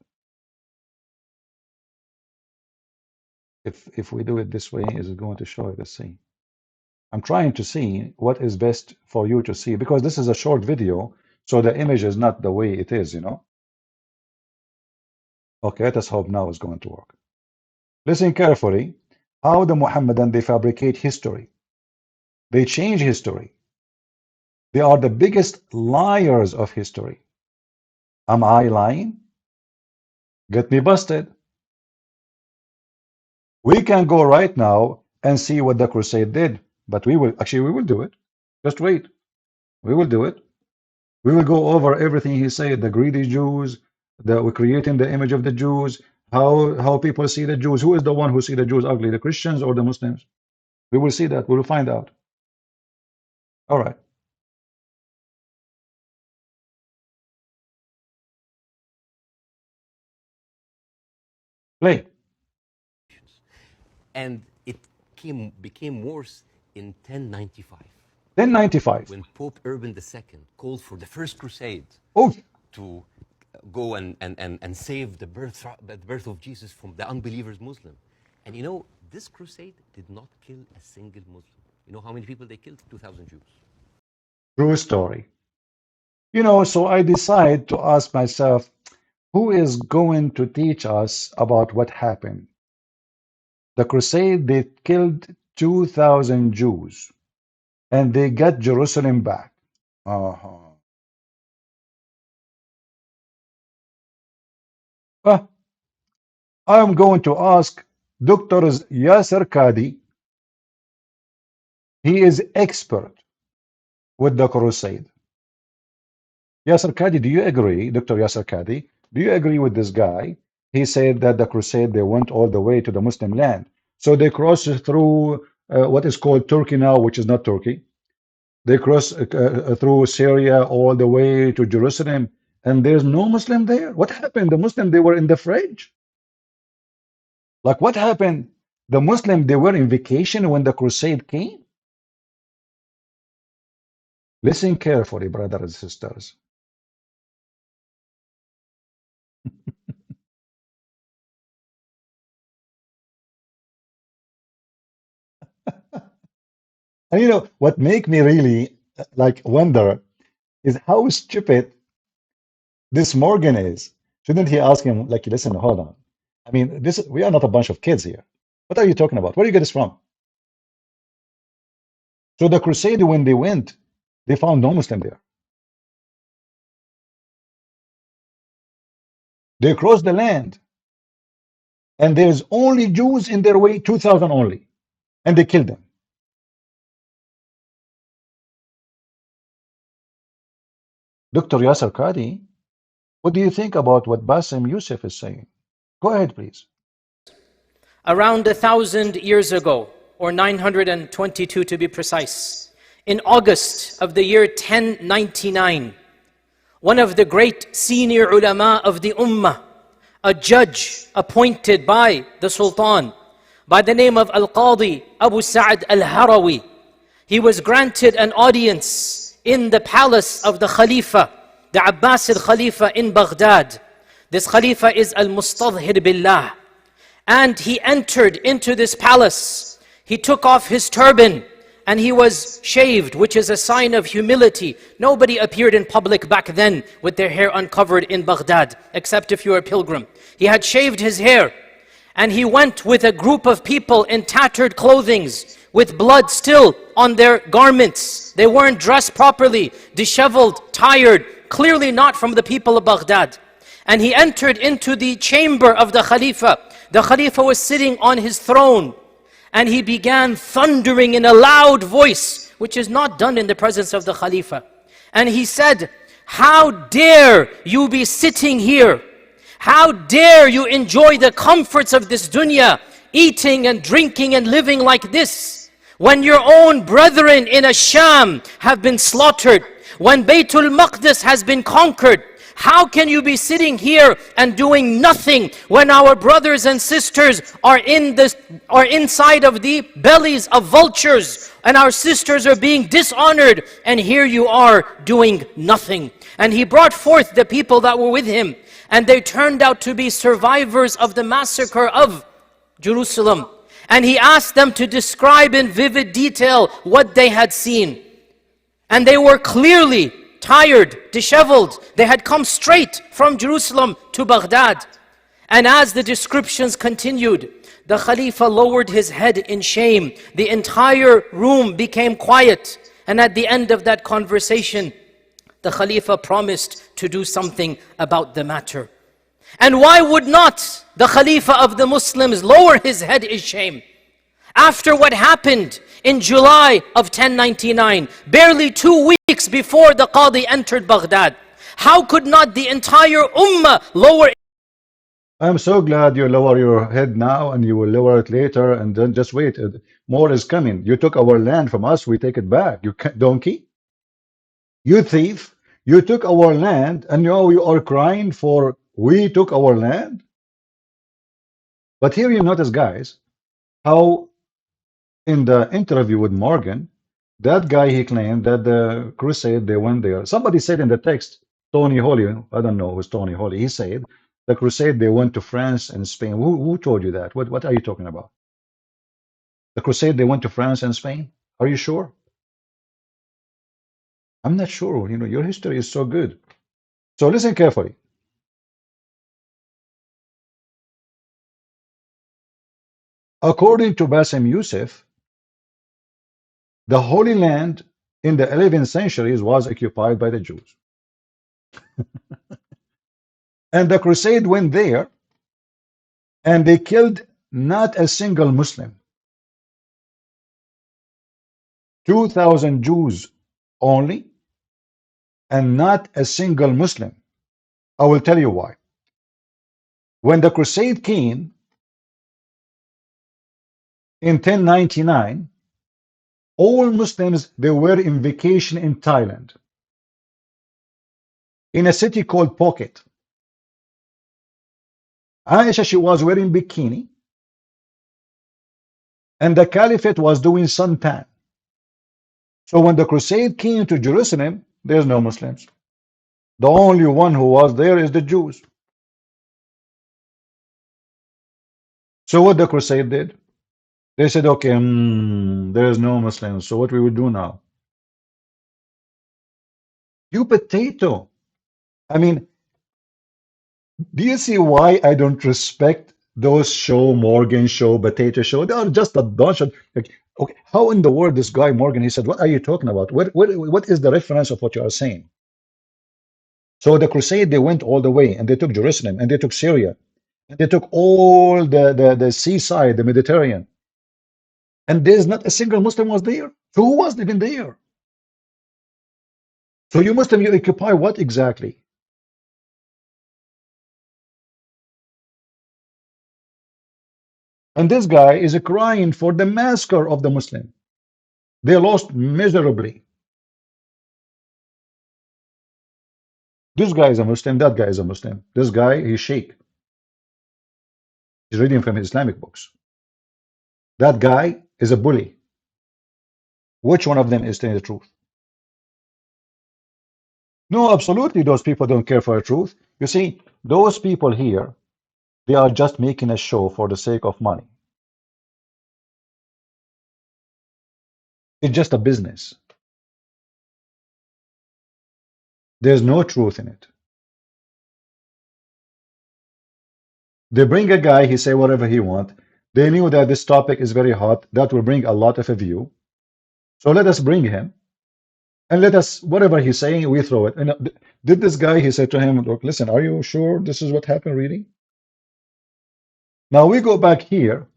If we do it this way, is it going to show it? Let's see. I'm trying to see what is best for you to see because this is a short video, so the image is not the way it is, Okay, let us hope now it's going to work. Listen carefully. How the Muhammadan, they fabricate history. They change history. They are the biggest liars of history. Am I lying? Get me busted. We can go right now and see what the crusade did, but we will do it. Just wait. We will do it. We will go over everything he said, the greedy Jews, we're creating the image of the Jews, how people see the Jews. Who is the one who see the Jews ugly, the Christians or the Muslims? We will see that. We will find out. All right. Play. And it became worse in 1095. 1095. When Pope Urban II called for the first crusade Oh, to go and save the birth of Jesus from the unbelievers Muslim. And you know, this crusade did not kill a single Muslim. You know how many people they killed? 2,000 Jews. True story. You know, so I decide to ask myself, who is going to teach us about what happened? The crusade, they killed 2,000 Jews and they got Jerusalem back. Uh-huh. Well, I'm going to ask Dr. Yasser Qadi. He is expert with the crusade. Yasser Qadi, do you agree, Dr. Yasser Qadi? Do you agree with this guy? He said that the crusade, they went all the way to the Muslim land. So they crossed through what is called Turkey now, which is not Turkey. They crossed through Syria all the way to Jerusalem, and there's no Muslim there. What happened? The Muslim, they were in the fridge. Like what happened? The Muslim, they were in vacation when the crusade came. Listen carefully, brothers and sisters. And you know what make me really like wonder is how stupid this Morgan is. Shouldn't he ask him, like, listen, hold on. I mean, this we are not a bunch of kids here. What are you talking about? Where do you get this from? So the crusade, when they went, they found no Muslim there. They crossed the land, and there's only Jews in their way, 2,000 only, and they killed them. Dr. Yasser Qadi, what do you think about what Bassem Youssef is saying? Go ahead, please. Around 1,000 years ago, or 922 to be precise, in August of the year 1099, one of the great senior ulama of the ummah, a judge appointed by the Sultan, by the name of Al-Qadi Abu Sa'd Al-Harawi, he was granted an audience in the palace of the Khalifa, the Abbasid Khalifa in Baghdad. This Khalifa is Al-Mustadhhir Billah. And he entered into this palace. He took off his turban and he was shaved, which is a sign of humility. Nobody appeared in public back then with their hair uncovered in Baghdad, except if you were a pilgrim. He had shaved his hair and he went with a group of people in tattered clothings, with blood still on their garments. They weren't dressed properly, disheveled, tired, clearly not from the people of Baghdad. And he entered into the chamber of the Khalifa. The Khalifa was sitting on his throne, and he began thundering in a loud voice, which is not done in the presence of the Khalifa. And he said, "How dare you be sitting here? How dare you enjoy the comforts of this dunya, eating and drinking and living like this, when your own brethren in Asham have been slaughtered, when Baytul Maqdis has been conquered? How can you be sitting here and doing nothing when our brothers and sisters are inside of the bellies of vultures, and our sisters are being dishonored, and here you are doing nothing?" And he brought forth the people that were with him, and they turned out to be survivors of the massacre of Jerusalem. And he asked them to describe in vivid detail what they had seen. And they were clearly tired, disheveled. They had come straight from Jerusalem to Baghdad. And as the descriptions continued, the Khalifa lowered his head in shame. The entire room became quiet. And at the end of that conversation, the Khalifa promised to do something about the matter. And why would not the Khalifa of the Muslims lower his head in shame? After what happened in July of 1099, barely 2 weeks before the Qadi entered Baghdad, how could not the entire Ummah lower? I'm so glad you lower your head now and you will lower it later, and then just wait. More is coming. You took our land from us, we take it back. You donkey. You thief. You took our land and now you are crying for we took our land. But here you notice, guys, how in the interview with Morgan, that guy, he claimed that the crusade, they went there. Somebody said in the text, Tony Holy, I don't know who's Tony Holy. He said the crusade they went to France and Spain. Who told you that? What are you talking about? The crusade they went to France and Spain? Are you sure? I'm not sure. You know, your history is so good. So listen carefully. According to Bassem Youssef, the Holy Land in the 11th centuries was occupied by the Jews. And the crusade went there and they killed not a single Muslim. 2,000 Jews only, and not a single Muslim. I will tell you why. When the crusade came in 1099, all Muslims, they were in vacation in Thailand, in a city called Phuket. Aisha, she was wearing bikini, and the caliphate was doing suntan. So when the crusade came to Jerusalem, there's no Muslims. The only one who was there is the Jews. So what the crusade did? They said, okay, there's no Muslims. So what we will do now? You potato. I mean, do you see why I don't respect those show, Morgan show, potato show? They are just a bunch of, like, okay, how in the world this guy Morgan, he said, what are you talking about? What is the reference of what you are saying? So the crusade, they went all the way and they took Jerusalem and they took Syria and they took all the seaside, the Mediterranean. And there's not a single Muslim was there. So who was living there? So you Muslim, you occupy what exactly? And this guy is crying for the massacre of the Muslim. They lost miserably. This guy is a Muslim, that guy is a Muslim. This guy, he's Sheikh. He's reading from Islamic books. That guy is a bully. Which one of them is telling the truth? No, absolutely, those people don't care for the truth. You see, those people here, they are just making a show for the sake of money. It's just a business. There's no truth in it. They bring a guy, he say whatever he want. They knew that this topic is very hot. That will bring a lot of a view. So let us bring him. And let us, whatever he's saying, we throw it. And did this guy, he said to him, look, listen, are you sure this is what happened really? Now we go back here,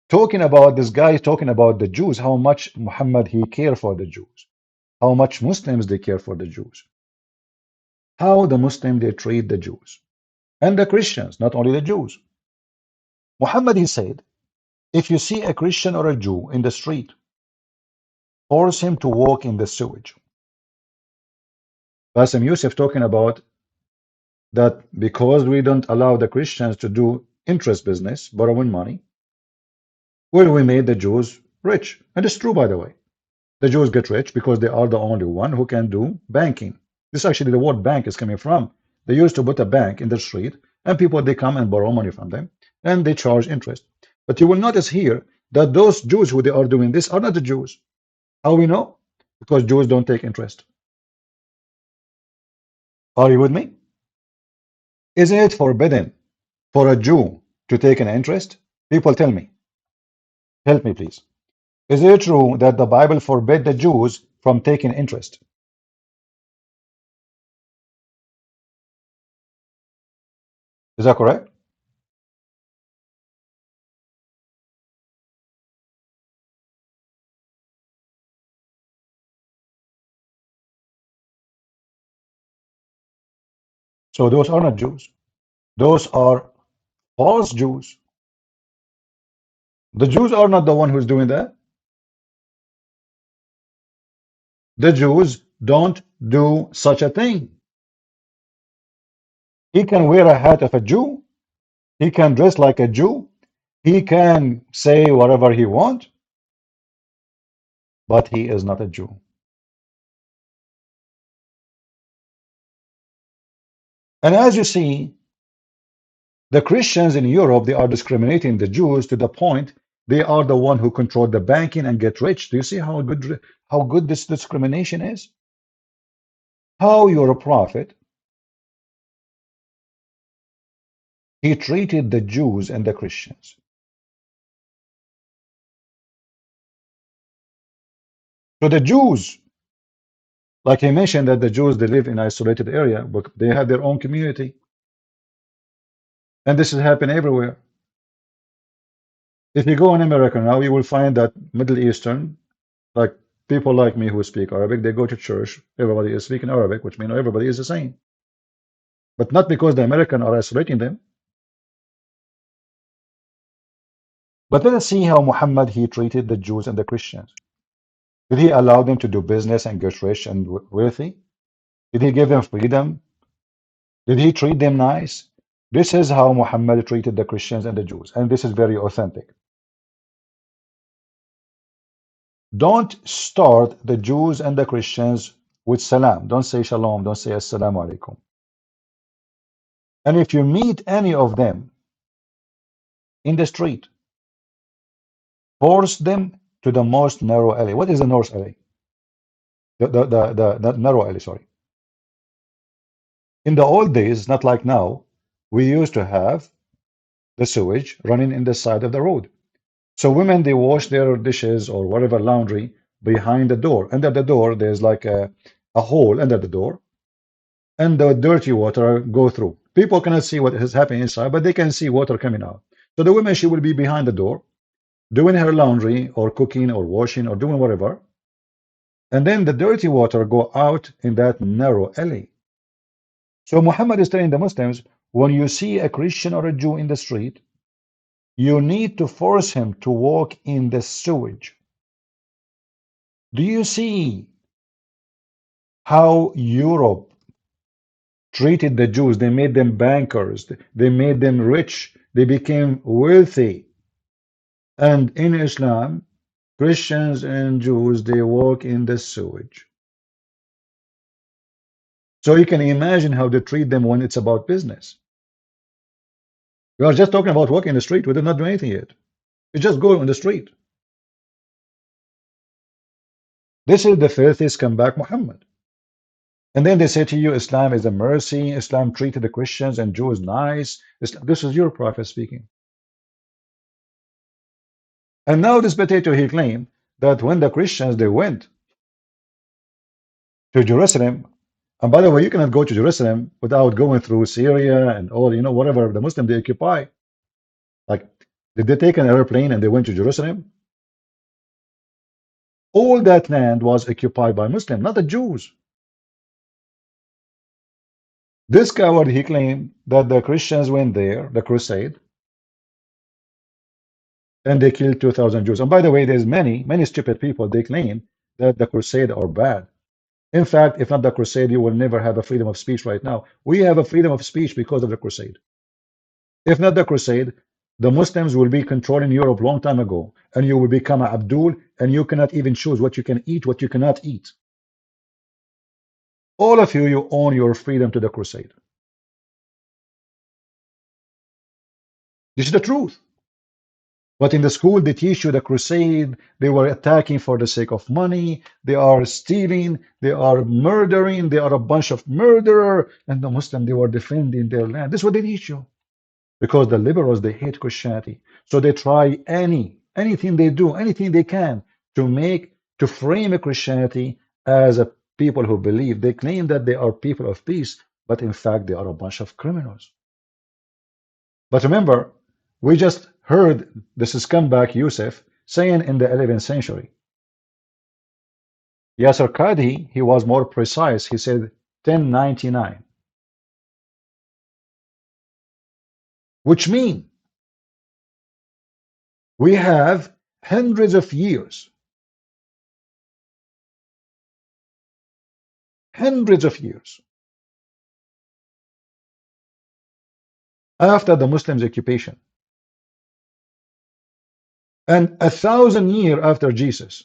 talking about this guy, talking about the Jews, how much Muhammad, he cared for the Jews. How much Muslims, they care for the Jews. How the Muslims, they treat the Jews. And the Christians, not only the Jews. Muhammad, he said, if you see a Christian or a Jew in the street, force him to walk in the sewage. Bassem Youssef talking about that because we don't allow the Christians to do interest business, borrowing money, well, we made the Jews rich. And it's true, by the way. The Jews get rich because they are the only one who can do banking. This actually the word bank is coming from. They used to put a bank in the street and people, they come and borrow money from them and they charge interest. But you will notice here that those Jews who they are doing this are not the Jews. How we know? Because Jews don't take interest. Are you with me? Isn't it forbidden for a Jew to take an interest? People tell me. Help me, please. Is it true that the Bible forbid the Jews from taking interest? Is that correct? So those are not Jews. Those are false Jews. The Jews are not the one who's doing that. The Jews don't do such a thing. He can wear a hat of a Jew. He can dress like a Jew. He can say whatever he wants, but he is not a Jew. And as you see, the Christians in Europe, they are discriminating the Jews to the point they are the one who control the banking and get rich. Do you see how good this discrimination is? How your prophet, he treated the Jews and the Christians. So the Jews, like he mentioned that the Jews, they live in isolated area, but they have their own community. And this is happening everywhere. If you go in America now, you will find that Middle Eastern, like people like me who speak Arabic, they go to church. Everybody is speaking Arabic, which means everybody is the same. But not because the Americans are isolating them. But let us see how Muhammad he treated the Jews and the Christians. Did he allow them to do business and get rich and wealthy? Did he give them freedom? Did he treat them nice? This is how Muhammad treated the Christians and the Jews, and this is very authentic. Don't start the Jews and the Christians with salam. Don't say shalom. Don't say assalamu alaikum. And if you meet any of them in the street, force them to the most narrow alley. What is the north alley? The narrow alley, sorry. In the old days, not like now, we used to have the sewage running in the side of the road. So women, they wash their dishes or whatever laundry behind the door. Under the door, there's like a hole under the door, and the dirty water go through. People cannot see what is happening inside, but they can see water coming out. So the woman, she will be behind the door, doing her laundry or cooking or washing or doing whatever. And then the dirty water go out in that narrow alley. So Muhammad is telling the Muslims, when you see a Christian or a Jew in the street, you need to force him to walk in the sewage. Do you see how Europe treated the Jews? They made them bankers. They made them rich. They became wealthy. And in Islam, Christians and Jews, they walk in the sewage. So you can imagine how they treat them when it's about business. We are just talking about walking in the street. We did not do anything yet. You just go on the street. This is the filthy scumbag Muhammad. And then they say to you, Islam is a mercy. Islam treated the Christians and Jews nice. This is your prophet speaking. And now this potato, he claimed that when the Christians, they went to Jerusalem, and by the way, you cannot go to Jerusalem without going through Syria and all, you know, whatever the Muslim they occupy. Like, did they take an airplane and they went to Jerusalem? All that land was occupied by Muslims, not the Jews. This coward, he claimed that the Christians went there, the crusade, and they killed 2,000 Jews. And by the way, there's many stupid people, they claim that the crusade are bad. In fact, if not the crusade, you will never have a freedom of speech right now. We have a freedom of speech because of the crusade. If not the crusade, the Muslims will be controlling Europe long time ago, and you will become a Abdul, and you cannot even choose what you can eat, what you cannot eat. All of you, you own your freedom to the crusade. This is the truth. But in the school, they teach you the crusade, they were attacking for the sake of money, they are stealing, they are murdering, they are a bunch of murderer, and the Muslim, they were defending their land. This is what they teach you. Because the liberals, they hate Christianity. So they try anything they do, anything they can to frame a Christianity as a people who believe. They claim that they are people of peace, but in fact, they are a bunch of criminals. But remember, we just heard this scumbag Youssef saying in the 11th century. Yasser Qadhi, he was more precise. He said 1099, which means we have hundreds of years after the Muslims' occupation, and 1,000 years after Jesus.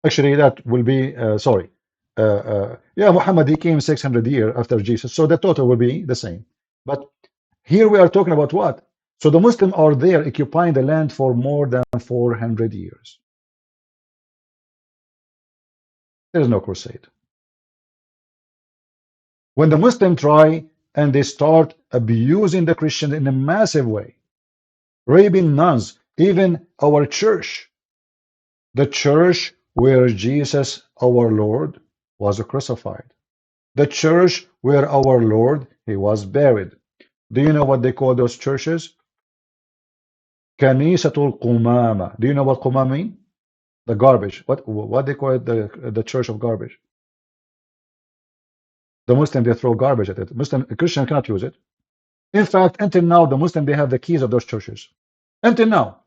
Actually, that will be, sorry. Yeah, Muhammad, he came 600 years after Jesus, so the total will be the same. But here we are talking about what? So the Muslims are there occupying the land for more than 400 years. There is no crusade. When the Muslims try and they start abusing the Christians in a massive way, raping nuns, even our church, the church where Jesus, our Lord, was crucified, the church where our Lord, he was buried. Do you know what they call those churches? Kanisatul Qumama. Do you know what Qumama mean? The garbage. What they call it? The church of garbage. The Muslim, they throw garbage at it. Muslim, a Christian cannot use it. In fact, until now, the Muslim, they have the keys of those churches. Until now.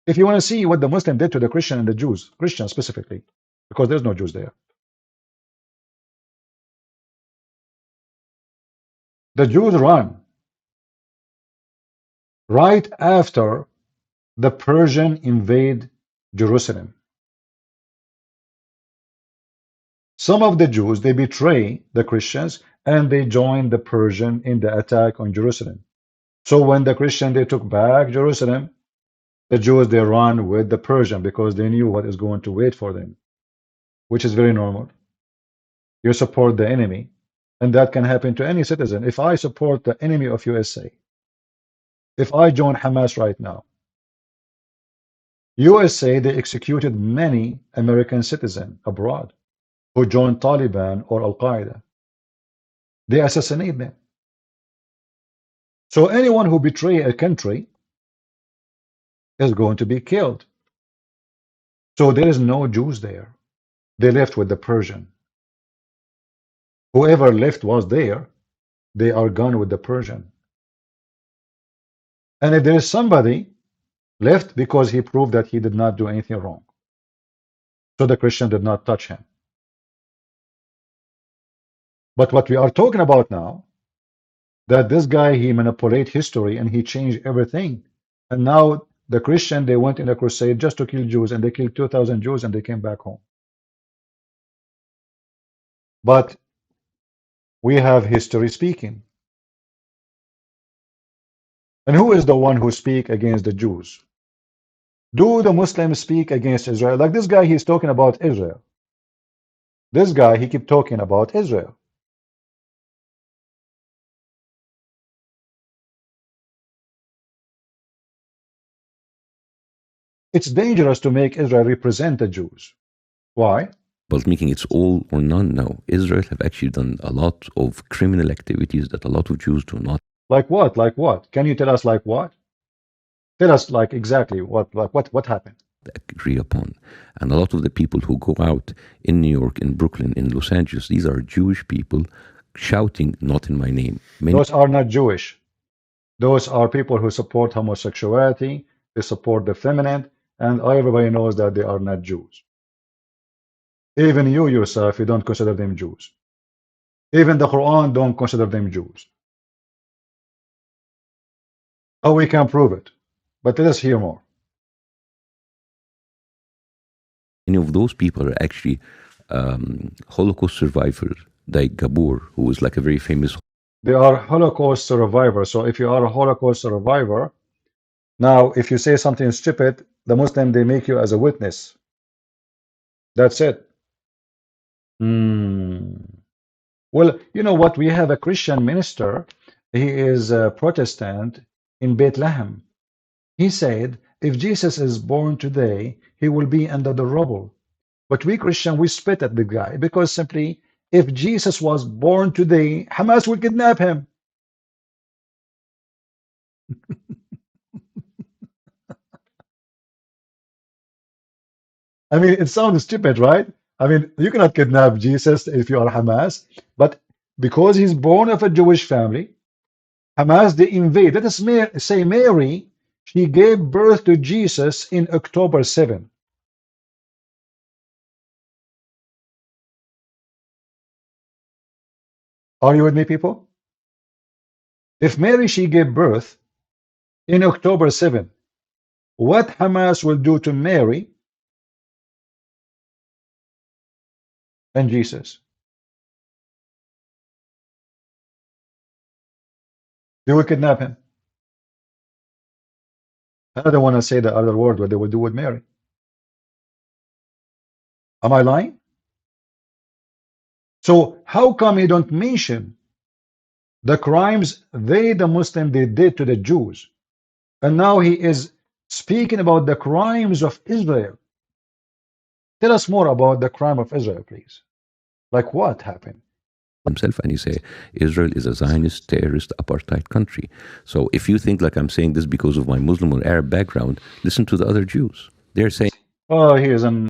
If you want to see what the Muslim did to the Christian and the Jews, Christians specifically, because there's no Jews there. The Jews run right after the Persian invade Jerusalem. Some of the Jews, they betray the Christians and they join the Persian in the attack on Jerusalem. So when the Christian, they took back Jerusalem, the Jews, they run with the Persian because they knew what is going to wait for them, which is very normal. You support the enemy, and that can happen to any citizen. If I support the enemy of USA, if I join Hamas right now, USA, they executed many American citizens abroad who joined Taliban or Al-Qaeda. They assassinate them. So anyone who betray a country is going to be killed. So there is no Jews there. They left with the Persian. Whoever left was there, they are gone with the Persian. And if there is somebody left because he proved that he did not do anything wrong, so the Christian did not touch him. But what we are talking about now, that this guy, he manipulated history and he changed everything. And now the Christian, they went in a crusade just to kill Jews, and they killed 2,000 Jews and they came back home. But we have history speaking. And who is the one who speak against the Jews? Do the Muslims speak against Israel? Like this guy, he's talking about Israel. This guy, he keep talking about Israel. It's dangerous to make Israel represent the Jews. Why? But making it's all or none now. Israel have actually done a lot of criminal activities that a lot of Jews do not Like what? Like what? Can you tell us like what? Tell us like exactly what happened. agree upon. And a lot of the people who go out in New York, in Brooklyn, in Los Angeles, these are Jewish people shouting, "Not in my name." Those are not Jewish. Those are people who support homosexuality, they support the feminine, and everybody knows that they are not Jews. Even you yourself, you don't consider them Jews. Even the Quran don't consider them Jews. Oh, we can prove it. But let us hear more. Many of those people are actually Holocaust survivors, like Gabor, who was like a very famous. They are Holocaust survivors. So if you are a Holocaust survivor, now if you say something stupid, the Muslim, they make you as a witness. That's it. Well, you know what? We have a Christian minister. He is a Protestant in Bethlehem. He said, if Jesus is born today, he will be under the rubble. But we Christian, we spit at the guy because simply, if Jesus was born today, Hamas will kidnap him. I mean, it sounds stupid, right? I mean, you cannot kidnap Jesus if you are Hamas, but because he's born of a Jewish family, Hamas, they invade. Let us say Mary, she gave birth to Jesus in October 7. Are you with me, people? If Mary, she gave birth in October 7, what Hamas will do to Mary and Jesus. They will kidnap him. I don't want to say the other word what they will do with Mary. Am I lying? So how come you don't mention the crimes the Muslim, they did to the Jews? And now he is speaking about the crimes of Israel. Tell us more about the crime of Israel, please. Like what happened? himself and you say Israel is a Zionist terrorist apartheid country. So if you think like I'm saying this because of my Muslim or Arab background, listen to the other Jews. They're saying Oh, he is an.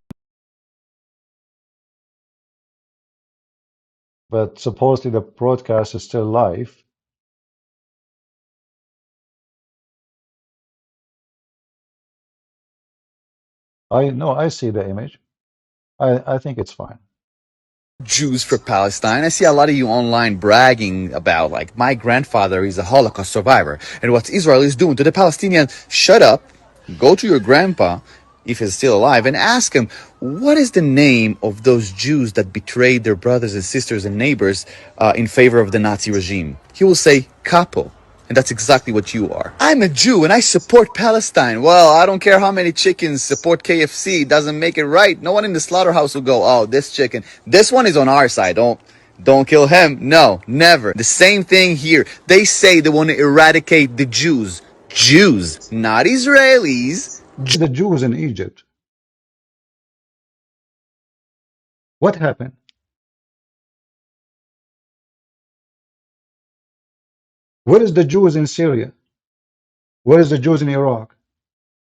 But supposedly the broadcast is still live. I know, I see the image. I think it's fine. Jews for Palestine. I see a lot of you online bragging about, like, my grandfather is a Holocaust survivor, and what Israel is doing to the Palestinians. Shut up, go to your grandpa, if he's still alive, and ask him, what is the name of those Jews that betrayed their brothers and sisters and neighbors in favor of the Nazi regime? He will say, capo. And that's exactly what you are. I'm a Jew and I support Palestine. Well, I don't care how many chickens support KFC. It doesn't make it right. No one in the slaughterhouse will go, oh, this chicken, this one is on our side. Don't kill him. No, never. The same thing here. They say they want to eradicate the Jews. Jews, not Israelis. The Jews in Egypt, what happened? Where is the Jews in Syria? Where is the Jews in Iraq?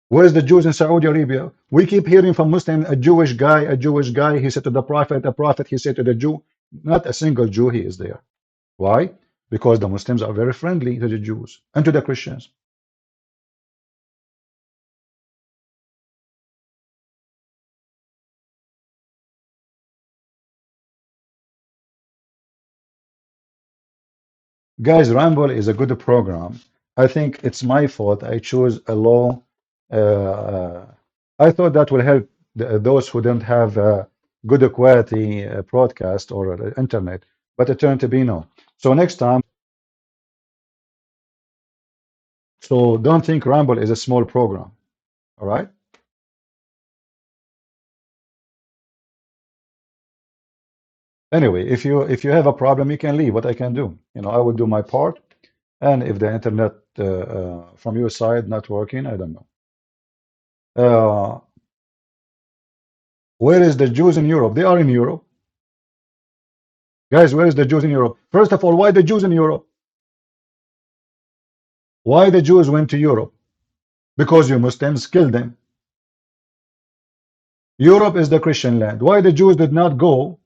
Where is the Jews in Saudi Arabia? We keep hearing from Muslim, a Jewish guy, he said to the Prophet, a Prophet, he said to the Jew. Not a single Jew he is there. Why? Because the Muslims are very friendly to the Jews and to the Christians. Guys, Ramble is a good program. I think it's my fault. I chose a low. I thought that will help those who don't have good quality broadcast or internet, but it turned to be no. So next time, so don't think Ramble is a small program. All right. Anyway, if you have a problem, you can leave. What I can do, I will do my part. And if the internet from your side not working, I don't know. Where is the Jews in Europe? They are in Europe. Guys, where is the Jews in Europe? First of all, why the Jews in Europe? Why the Jews went to Europe? Because you Muslims killed them. Europe is the Christian land. Why the Jews did not go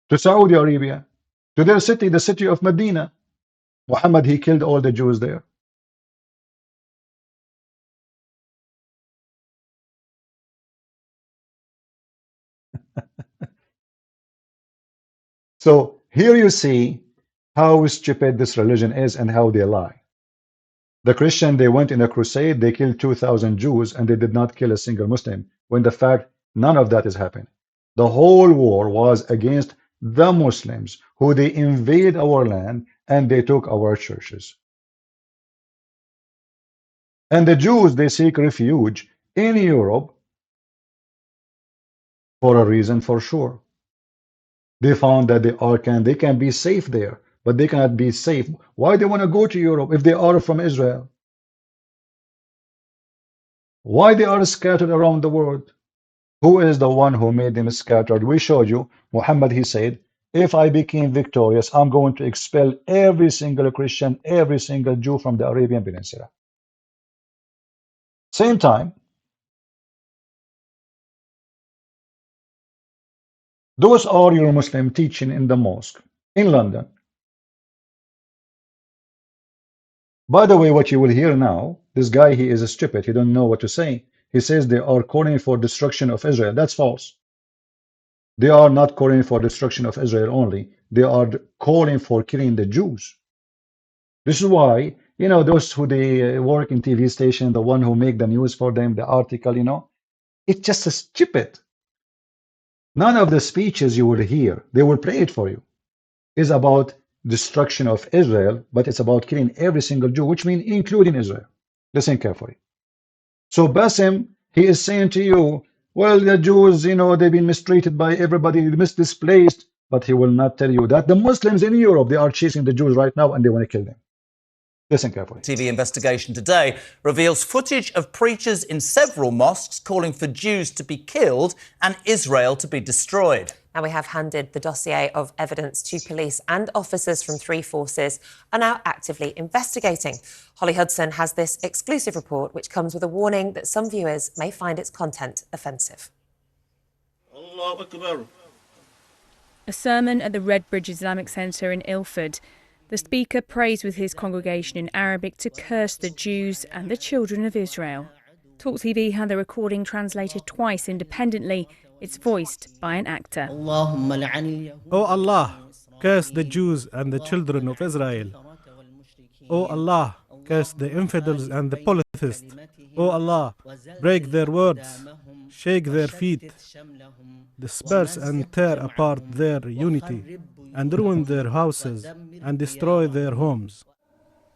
to Saudi Arabia, to their city, the city of Medina? Muhammad, he killed all the Jews there. So here you see how stupid this religion is and how they lie. The Christian, they went in a crusade, they killed 2,000 Jews, and they did not kill a single Muslim, when the fact none of that is happening. The whole war was against the Muslims, who they invade our land and they took our churches. And the Jews, they seek refuge in Europe for a reason for sure. They found that they can be safe there, but they cannot be safe. Why they want to go to Europe if they are from Israel? Why they are scattered around the world? Who is the one who made them scattered? We showed you. Muhammad, he said, if I became victorious, I'm going to expel every single Christian, every single Jew from the Arabian Peninsula. Same time, those are your Muslim teaching in the mosque in London. By the way, what you will hear now, this guy, he is stupid. He don't know what to say. He says they are calling for destruction of Israel. That's false. They are not calling for destruction of Israel only. They are calling for killing the Jews. This is why, those who they work in TV station, the one who make the news for them, the article, it's just stupid. None of the speeches you will hear, they will play it for you, is about destruction of Israel, but it's about killing every single Jew, which means including Israel. Listen carefully. So Bassem, he is saying to you, well, the Jews, they've been mistreated by everybody, misdisplaced, but he will not tell you that the Muslims in Europe, they are chasing the Jews right now and they want to kill them. Listen carefully. TV investigation today reveals footage of preachers in several mosques calling for Jews to be killed and Israel to be destroyed. Now, we have handed the dossier of evidence to police, and officers from three forces are now actively investigating. Holly Hudson has this exclusive report, which comes with a warning that some viewers may find its content offensive. Allahu Akbar. A sermon at the Redbridge Islamic Centre in Ilford. The speaker prays with his congregation in Arabic to curse the Jews and the children of Israel. Talk TV had the recording translated twice independently. It's voiced by an actor. O Allah, curse the Jews and the children of Israel. O Allah, curse the infidels and the polytheists. O Allah, break their words, shake their feet, disperse and tear apart their unity, and ruin their houses and destroy their homes.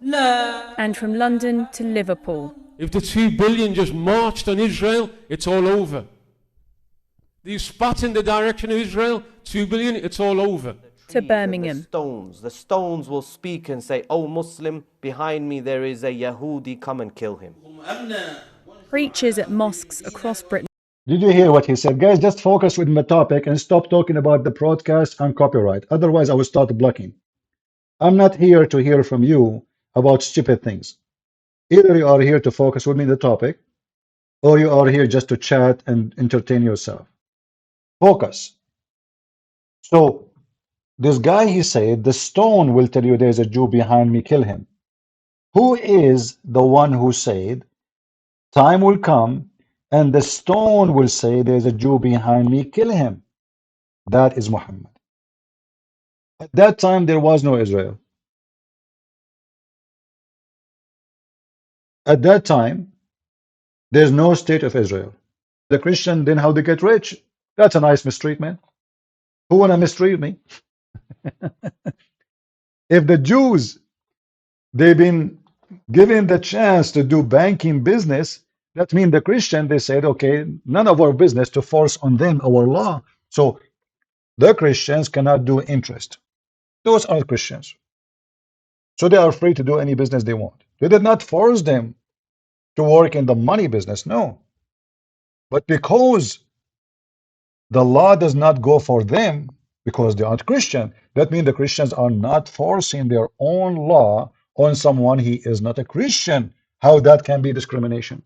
And from London to Liverpool. If the 2 billion just marched on Israel, it's all over. These spat in the direction of Israel, 2 billion, it's all over. To Birmingham. The stones will speak and say, "Oh Muslim, behind me there is a Yahudi, come and kill him." Preachers at mosques across Britain. Did you hear what he said? Guys, just focus with my topic and stop talking about the broadcast and copyright. Otherwise, I will start blocking. I'm not here to hear from you about stupid things. Either you are here to focus with me on the topic, or you are here just to chat and entertain yourself. Focus. So, this guy, he said, the stone will tell you there's a Jew behind me, kill him. Who is the one who said, time will come and the stone will say there's a Jew behind me, kill him? That is Muhammad. At that time, there was no Israel. At that time, there's no state of Israel. The Christian, then how they get rich? That's a nice mistreatment. Who wanna mistreat me? If the Jews, they've been given the chance to do banking business, that means the Christian, they said, okay, none of our business to force on them our law. So the Christians cannot do interest. Those are Christians. So they are free to do any business they want. They did not force them to work in the money business, no. But because the law does not go for them, because they aren't Christian, that means the Christians are not forcing their own law on someone he is not a Christian. How that can be discrimination?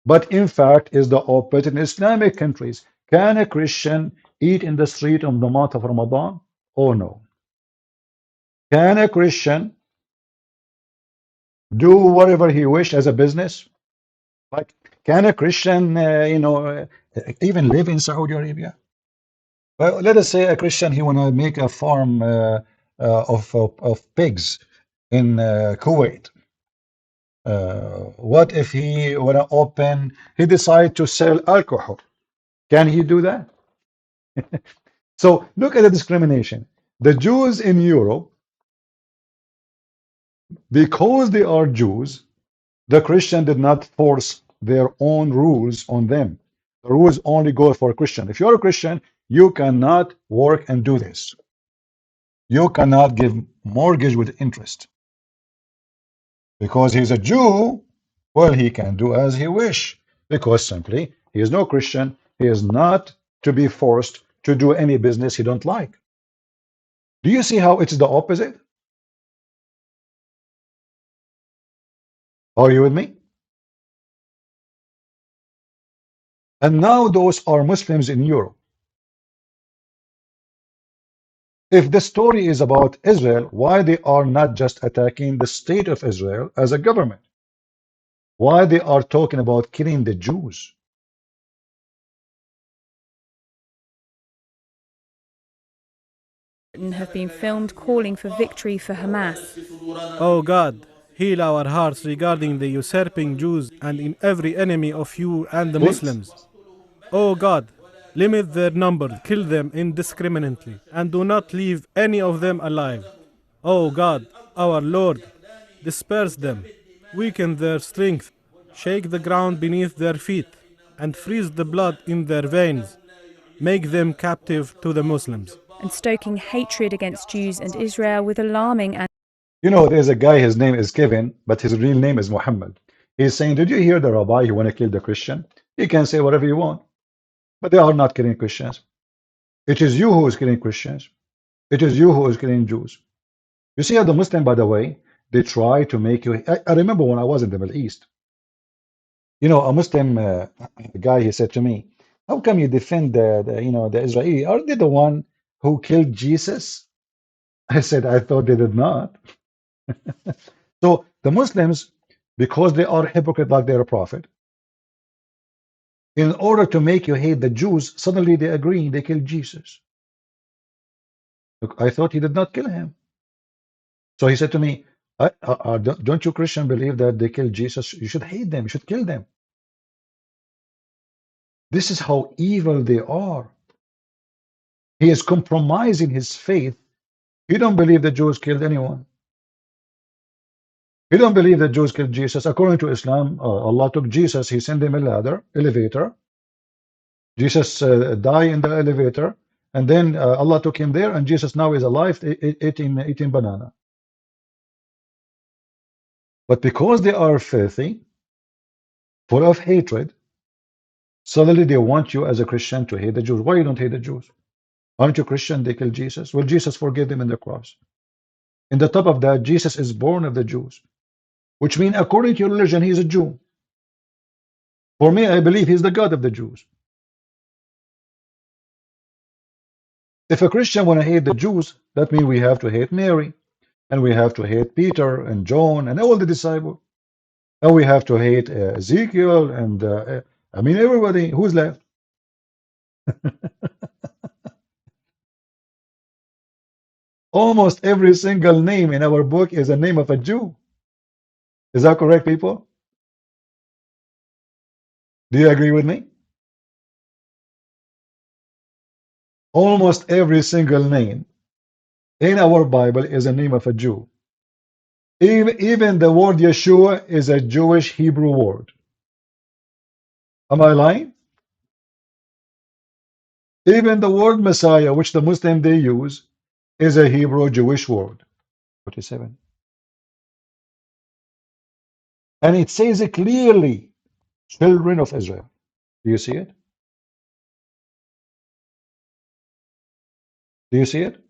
But in fact, is the opposite in Islamic countries. Can a Christian eat in the street on the month of Ramadan? Oh no. Can a Christian do whatever he wishes as a business? Like, can a Christian, even live in Saudi Arabia? Well, let us say a Christian, he want to make a farm of pigs in Kuwait. What if he want to open, he decide to sell alcohol? Can he do that? So look at the discrimination. The Jews in Europe, because they are Jews, the Christian did not force their own rules on them. The rules only go for Christian. If you're a Christian, you cannot work and do this. You cannot give mortgage with interest. Because he's a Jew, well, he can do as he wish. Because simply, he is no Christian. He is not to be forced to do any business he don't like. Do you see how it's the opposite? Are you with me? And now those are Muslims in Europe. If the story is about Israel, why they are not just attacking the state of Israel as a government? Why they are talking about killing the Jews? Have been filmed calling for victory for Hamas. O God, heal our hearts regarding the usurping Jews and in every enemy of you and the Please. Muslims. O God, Limit their numbers, kill them indiscriminately, and do not leave any of them alive. O God, our Lord, disperse them, weaken their strength, shake the ground beneath their feet, and freeze the blood in their veins. Make them captive to the Muslims. And stoking hatred against Jews and Israel with alarming and You know, there's a guy, his name is Kevin, but his real name is Muhammad. He's saying, did you hear the rabbi who want to kill the Christian? You can say whatever you want, but they are not killing Christians. It is you who is killing Christians. It is you who is killing Jews. You see how the Muslim, by the way, they try to make you. I remember when I was in the Middle East, you know, a Muslim guy, he said to me, how come you defend the Israeli? Are they the one who killed Jesus? I said, I thought they did not. So the Muslims, because they are hypocrite like their prophet, in order to make you hate the Jews, suddenly they agree, they kill Jesus. Look, I thought he did not kill him. So he said to me, don't you Christian believe that they killed Jesus? You should hate them, you should kill them. This is how evil they are. He is compromising his faith. He don't believe the Jews killed anyone. He don't believe that Jews killed Jesus. According to Islam, Allah took Jesus, he sent him a ladder, elevator. Jesus died in the elevator, and then Allah took him there, and Jesus now is alive, eating banana. But because they are filthy, full of hatred, suddenly they want you as a Christian to hate the Jews. Why you don't hate the Jews? Aren't you Christian? They killed Jesus. Well, Jesus forgave them in the cross. In the top of that, Jesus is born of the Jews, which means according to your religion, he is a Jew. For me, I believe he's the God of the Jews. If a Christian want to hate the Jews, that means we have to hate Mary, and we have to hate Peter and John and all the disciples, and we have to hate Ezekiel and I mean everybody. Who's left? Almost every single name in our book is a name of a Jew. Is that correct, people? Do you agree with me? Almost every single name in our Bible is a name of a Jew. Even the word Yeshua is a Jewish Hebrew word. Am I lying? Even the word Messiah, which the Muslim they use, is a Hebrew Jewish word. 47. And it says it clearly, children of Israel. Do you see it? Do you see it?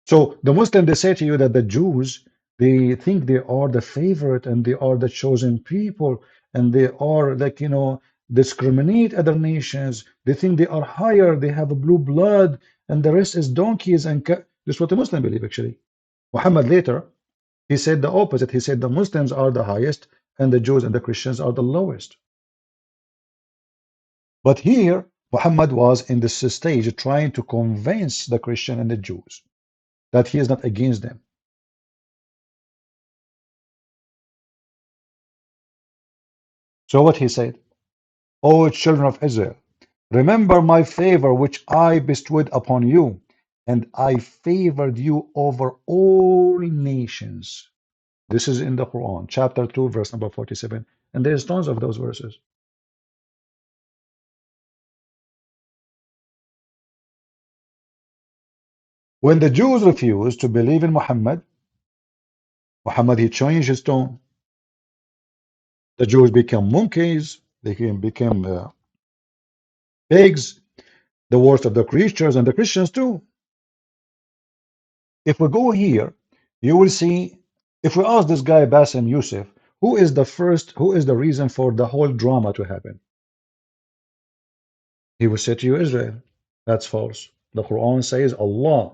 So the Muslim, they say to you that the Jews, they think they are the favorite and they are the chosen people and they are like, you know, discriminate other nations. They think they are higher, they have a blue blood, and the rest is donkeys and this is what the Muslim believe actually. Muhammad later, he said the opposite. He said the Muslims are the highest and the Jews and the Christians are the lowest. But here, Muhammad was in this stage trying to convince the Christian and the Jews that he is not against them. So what he said, O children of Israel, remember my favor which I bestowed upon you, and I favored you over all nations. This is in the Quran, chapter 2, verse number 47. And there's tons of those verses. When the Jews refused to believe in Muhammad, he changed his tone. The Jews became monkeys, they became pigs, the worst of the creatures, and the Christians too. If we go here, you will see, if we ask this guy Bassem Youssef, who is the reason for the whole drama to happen? He will say to you, Israel. That's false. The Quran says Allah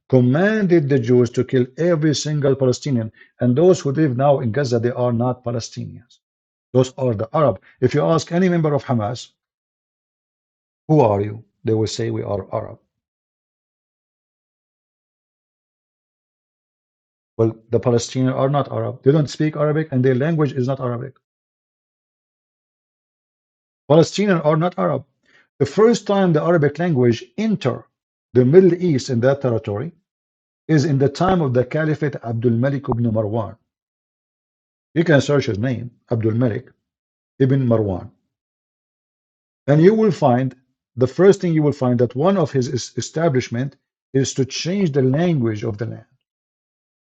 commanded the Jews to kill every single Palestinian, and those who live now in Gaza, they are not Palestinians. Those are the Arab. If you ask any member of Hamas, who are you? They will say we are Arab. Well, the Palestinians are not Arab. They don't speak Arabic, and their language is not Arabic. Palestinians are not Arab. The first time the Arabic language enter the Middle East in that territory is in the time of the Caliphate Abdul Malik ibn Marwan. You can search his name, Abdul Malik ibn Marwan, and you will find the first thing you will find that one of his establishment is to change the language of the land.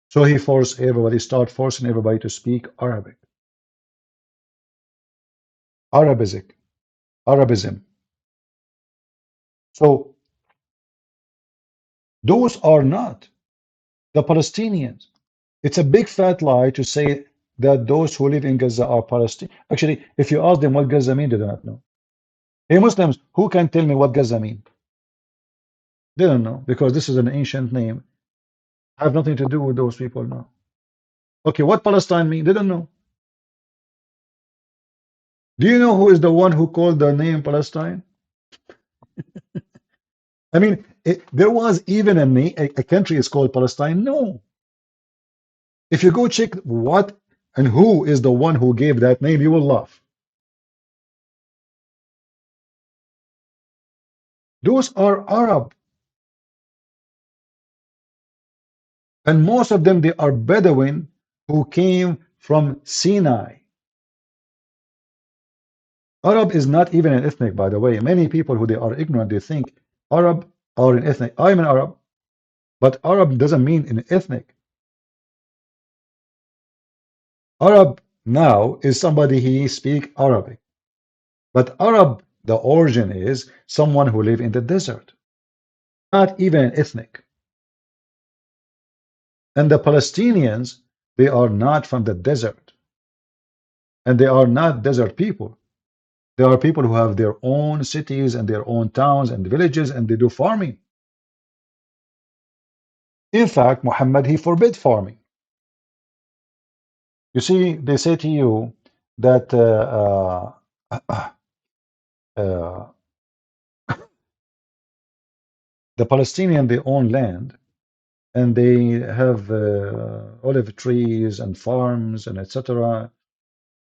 So he start forcing everybody to speak Arabic, Arabic, Arabism. So those are not the Palestinians. It's a big fat lie to say that those who live in Gaza are Palestinians. Actually, if you ask them what Gaza means, they do not know. Hey, Muslims, who can tell me what Gaza means? They don't know because this is an ancient name. Have nothing to do with those people now. Okay, what Palestine mean? They don't know. Do you know who is the one who called the name Palestine? I mean, there was even a country is called Palestine. No. If you go check what and who is the one who gave that name, you will laugh. Those are Arab, and most of them they are Bedouin who came from Sinai. Arab is not even an ethnic, by the way. Many people who they are ignorant, they think Arab are an ethnic. I'm an Arab, but Arab doesn't mean an ethnic. Arab now is somebody he speak Arabic, but Arab, the origin is someone who live in the desert, not even an ethnic. And the Palestinians, they are not from the desert, and they are not desert people. They are people who have their own cities and their own towns and villages, and they do farming. In fact, Muhammad, he forbid farming. You see, they say to you that uh, the Palestinian, they own land, and they have olive trees and farms and etc.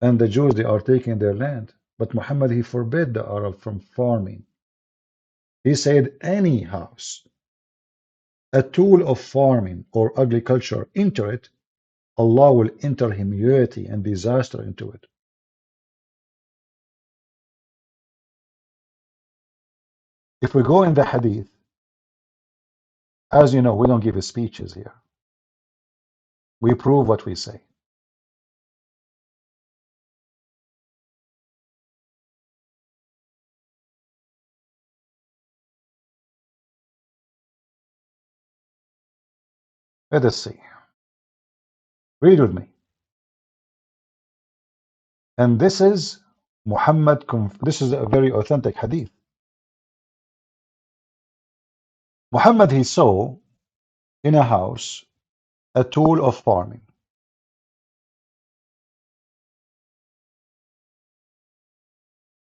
And the Jews, they are taking their land. But Muhammad, he forbid the Arab from farming. He said any house, a tool of farming or agriculture, enter it, Allah will enter humility and disaster into it. If we go in the hadith, as you know, we don't give speeches here. We prove what we say. Let us see. Read with me. And this is Muhammad, this is a very authentic hadith. Muhammad, he saw in a house a tool of farming.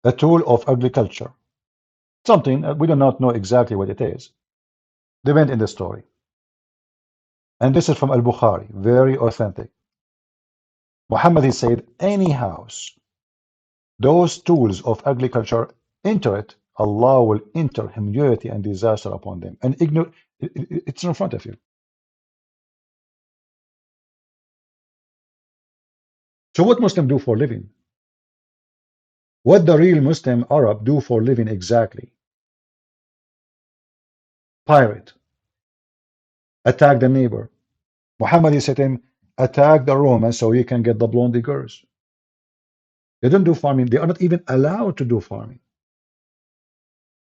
A tool of agriculture. Something we do not know exactly what it is. They went in the story. And this is from Al-Bukhari, very authentic. Muhammad, he said, any house, those tools of agriculture, enter it, Allah will enter humility and disaster upon them. And ignore, it's in front of you. So what Muslim do for living? What the real Muslim Arab do for living exactly? Pirate. Attack the neighbor. Muhammad, he said to him, attack the Romans so you can get the blondie girls. They don't do farming. They are not even allowed to do farming.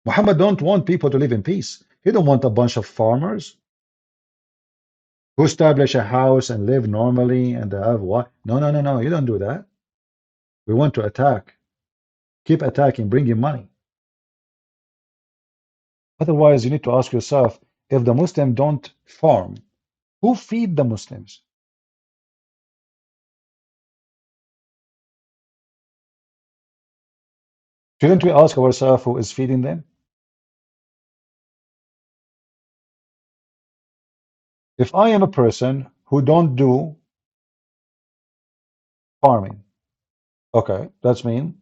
Muhammad don't want people to live in peace. He don't want a bunch of farmers who establish a house and live normally and have what? No, no, no, no. You don't do that. We want to attack. Keep attacking, bring in money. Otherwise, you need to ask yourself, if the Muslims don't farm, who feed the Muslims? Shouldn't we ask ourselves who is feeding them? If I am a person who don't do farming, okay, that's mean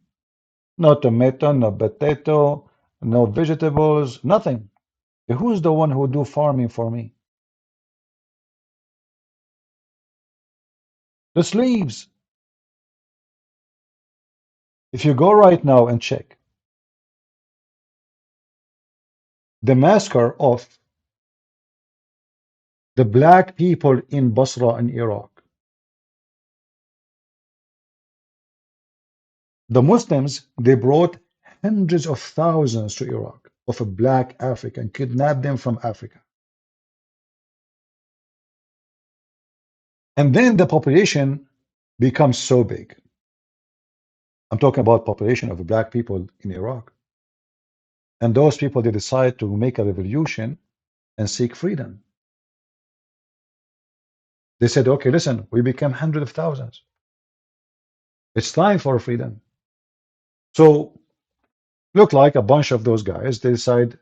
no tomato, no potato, no vegetables, nothing. Who's the one who do farming for me? The slaves. If you go right now and check the massacre of the black people in Basra in Iraq, the Muslims, they brought hundreds of thousands to Iraq of a black African, kidnapped them from Africa. And then the population becomes so big. I'm talking about population of black people in Iraq. And those people, they decide to make a revolution and seek freedom. They said, okay, listen, we became hundreds of thousands. It's time for freedom. So look like a bunch of those guys, they decide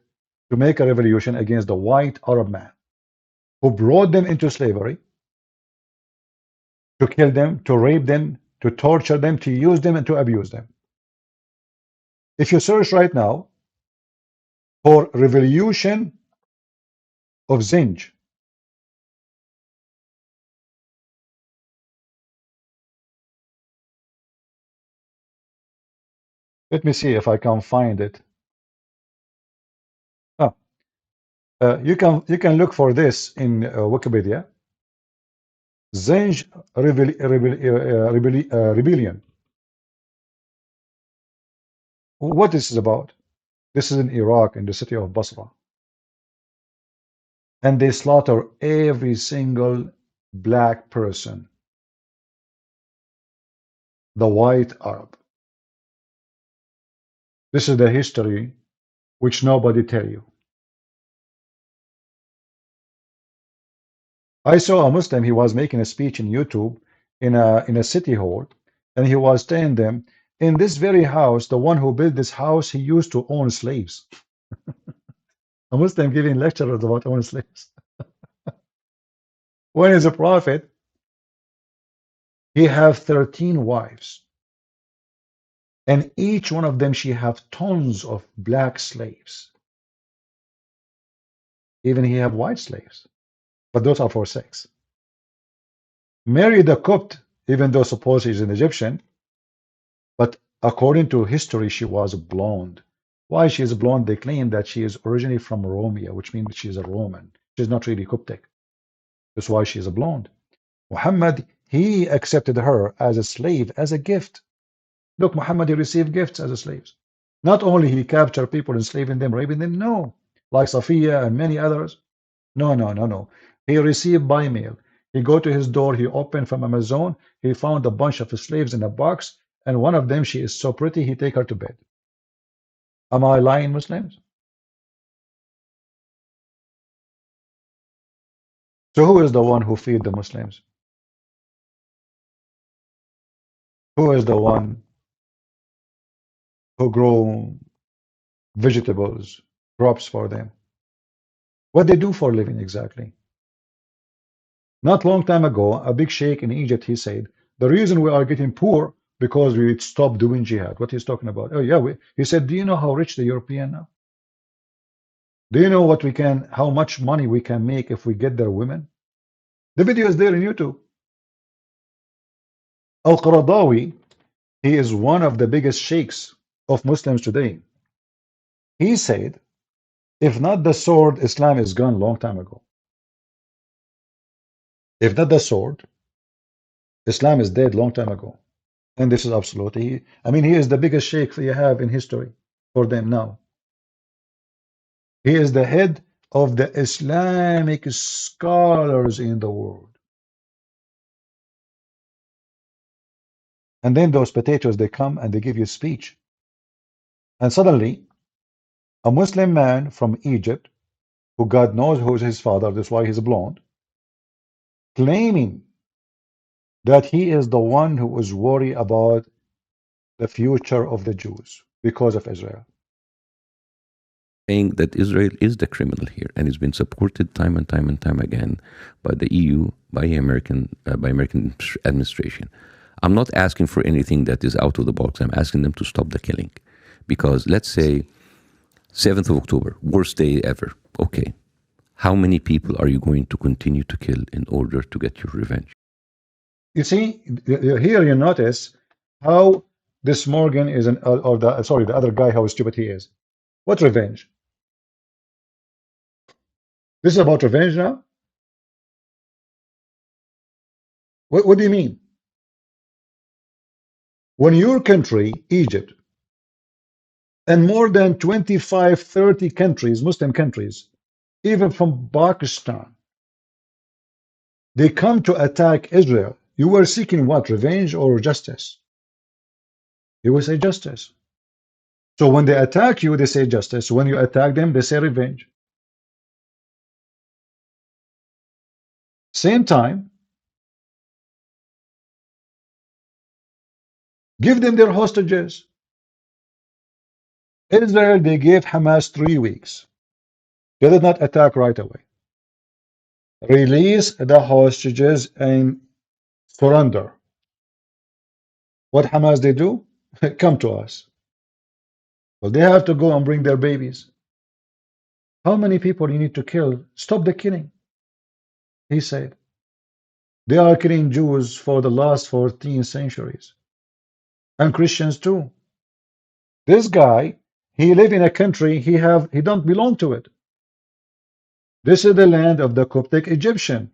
to make a revolution against the white Arab man who brought them into slavery, to kill them, to rape them, to torture them, to use them, and to abuse them. If you search right now for revolution of Zinj, let me see if I can find it. Ah, you can look for this in Wikipedia. Zinj rebellion. What this is about? This is in Iraq, in the city of Basra. And they slaughter every single black person, the white Arab. This is the history which nobody tell you. I saw a Muslim, he was making a speech in YouTube in a city hall, and he was telling them, in this very house, the one who built this house, he used to own slaves. A Muslim giving lectures about owning slaves. When he's a prophet, he have 13 wives, and each one of them, she have tons of black slaves. Even he have white slaves, but those are for sex. Married a Copt, even though suppose he's an Egyptian, but according to history, she was blonde. Why she is blonde? They claim that she is originally from Romania, which means she is a Roman. She's not really Coptic. That's why she is a blonde. Muhammad, he accepted her as a slave, as a gift. Look, Muhammad, he received gifts as a slaves. Not only he captured people, enslaving them, raping them, no. Like Safiya and many others. No, no, no, no. He received by mail. He go to his door, he opened from Amazon, he found a bunch of slaves in a box, and one of them, she is so pretty, he take her to bed. Am I lying, Muslims? So who is the one who feed the Muslims? Who is the one who grow vegetables, crops for them? What they do for a living exactly? Not long time ago, a big sheikh in Egypt, he said, the reason we are getting poor because we stopped doing jihad. What he's talking about? Oh yeah, he said, do you know how rich the European now? Do you know what we can, how much money we can make if we get their women? The video is there in YouTube. Al-Qaradawi, he is one of the biggest sheikhs of Muslims today. He said, if not the sword, Islam is gone long time ago. If not the sword, Islam is dead long time ago. And this is absolutely, I mean, he is the biggest sheikh you have in history for them now. He is the head of the Islamic scholars in the world. And then those potatoes, they come and they give you a speech. And suddenly, a Muslim man from Egypt, who God knows who is his father, that's why he's blonde, claiming that he is the one who is worried about the future of the Jews because of Israel. Saying that Israel is the criminal here, and it's been supported time and time and time again by the EU, by American administration. I'm not asking for anything that is out of the box. I'm asking them to stop the killing, because let's say 7th of October, worst day ever. Okay. How many people are you going to continue to kill in order to get your revenge? You see, here you notice how this Morgan is the other guy, how stupid he is. What revenge? This is about revenge now? What do you mean? When your country, Egypt, and more than 25, 30 countries, Muslim countries, even from Pakistan, they come to attack Israel, you were seeking what? Revenge or justice? You will say justice. So when they attack you, they say justice. When you attack them, they say revenge. Same time, give them their hostages. Israel, they gave Hamas 3 weeks. They did not attack right away. Release the hostages and surrender. What Hamas they do? Come to us. Well, they have to go and bring their babies. How many people you need to kill? Stop the killing. He said. They are killing Jews for the last 14 centuries. And Christians too. This guy, he live in a country he don't belong to it. This is the land of the Coptic Egyptian.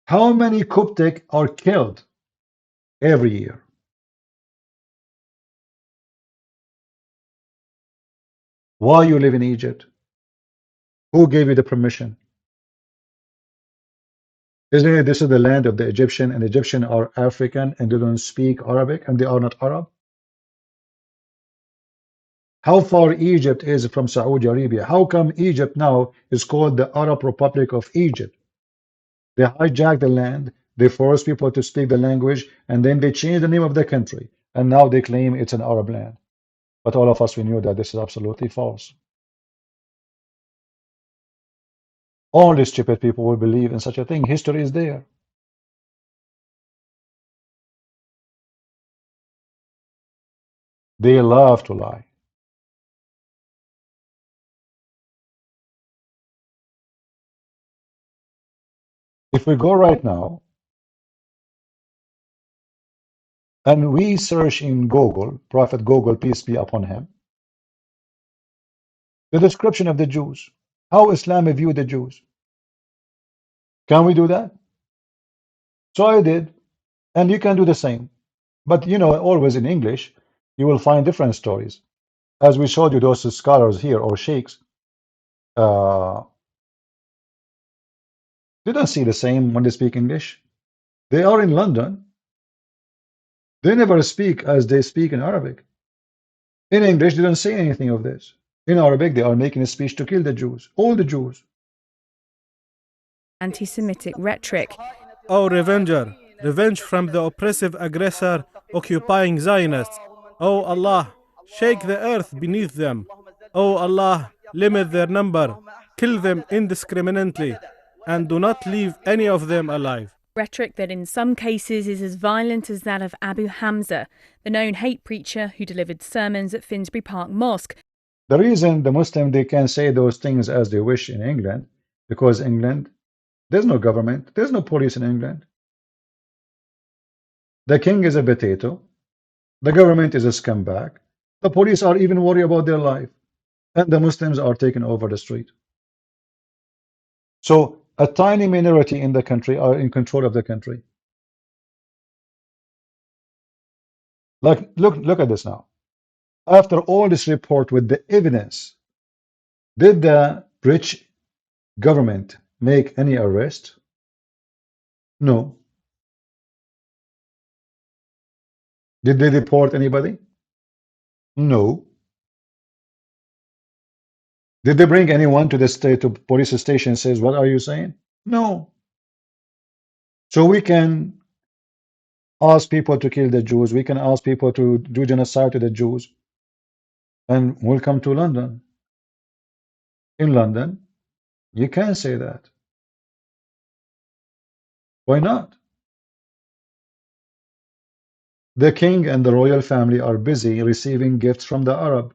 How many Coptic are killed every year? Why you live in Egypt? Who gave you the permission? Isn't it this is the land of the Egyptian, and Egyptian are African and they don't speak Arabic and they are not Arab? How far Egypt is from Saudi Arabia? How come Egypt now is called the Arab Republic of Egypt? They hijack the land, they force people to speak the language, and then they change the name of the country, and now they claim it's an Arab land. But all of us, we knew that this is absolutely false. Only stupid people will believe in such a thing. History is there. They love to lie. If we go right now and we search in Google, Prophet Google, peace be upon him, the description of the Jews, how Islam view the Jews. Can we do that? So I did, and you can do the same. But you know, always in English, you will find different stories. As we showed you, those scholars here or sheikhs, uh, they don't see the same when they speak English. They are in London. They never speak as they speak in Arabic. In English, they don't say anything of this. In Arabic, they are making a speech to kill the Jews, all the Jews. Anti-Semitic rhetoric. Oh, revenger, revenge from the oppressive aggressor occupying Zionists. Oh Allah, shake the earth beneath them. Oh Allah, limit their number, kill them indiscriminately, and do not leave any of them alive. Rhetoric that in some cases is as violent as that of Abu Hamza, the known hate preacher who delivered sermons at Finsbury Park Mosque. The reason the Muslim, they can say those things as they wish in England, because England, there's no government, there's no police in England. The king is a potato, the government is a scumbag, the police are even worried about their life, and the Muslims are taking over the street. So a tiny minority in the country are in control of the country. Like, look at this now. After all this report with the evidence, did the British government make any arrest? No. Did they deport anybody? No. Did they bring anyone to the state to police station and says, what are you saying? No. So we can ask people to kill the Jews. We can ask people to do genocide to the Jews. And we'll come to London. In London, you can say that. Why not? The king and the royal family are busy receiving gifts from the Arab.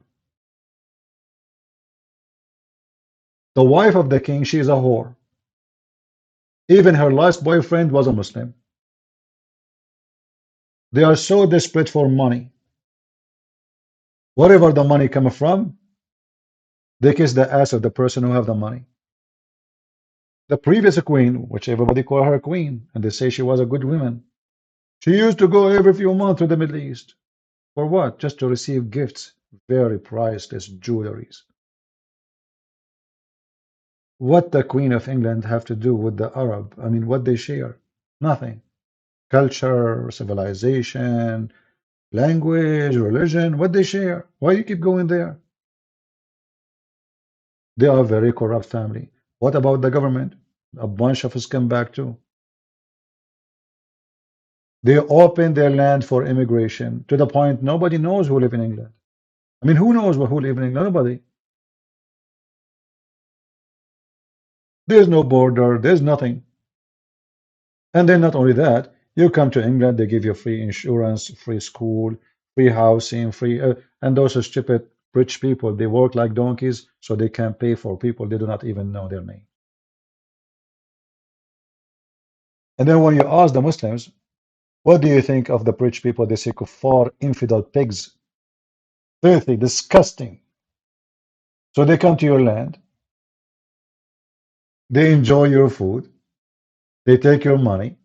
The wife of the king, she is a whore. Even her last boyfriend was a Muslim. They are so desperate for money. Wherever the money comes from, they kiss the ass of the person who have the money. The previous queen, which everybody call her queen, and they say she was a good woman, she used to go every few months to the Middle East. For what? Just to receive gifts, very priceless jewelries. What the Queen of England have to do with the Arab? I mean, what they share? Nothing. Culture, civilization, language, religion, what they share? Why you keep going there? They are a very corrupt family. What about the government? A bunch of scumbag too. They open their land for immigration to the point nobody knows who live in England. I mean, who knows who live in England? Nobody. There's no border. There's nothing. And then not only that, you come to England, they give you free insurance, free school, free housing, free, and those are stupid rich people. They work like donkeys, so they can pay for people they do not even know their name. And then when you ask the Muslims, what do you think of the rich people? They say kuffar, infidel pigs, filthy, disgusting. So they come to your land, they enjoy your food, they take your money,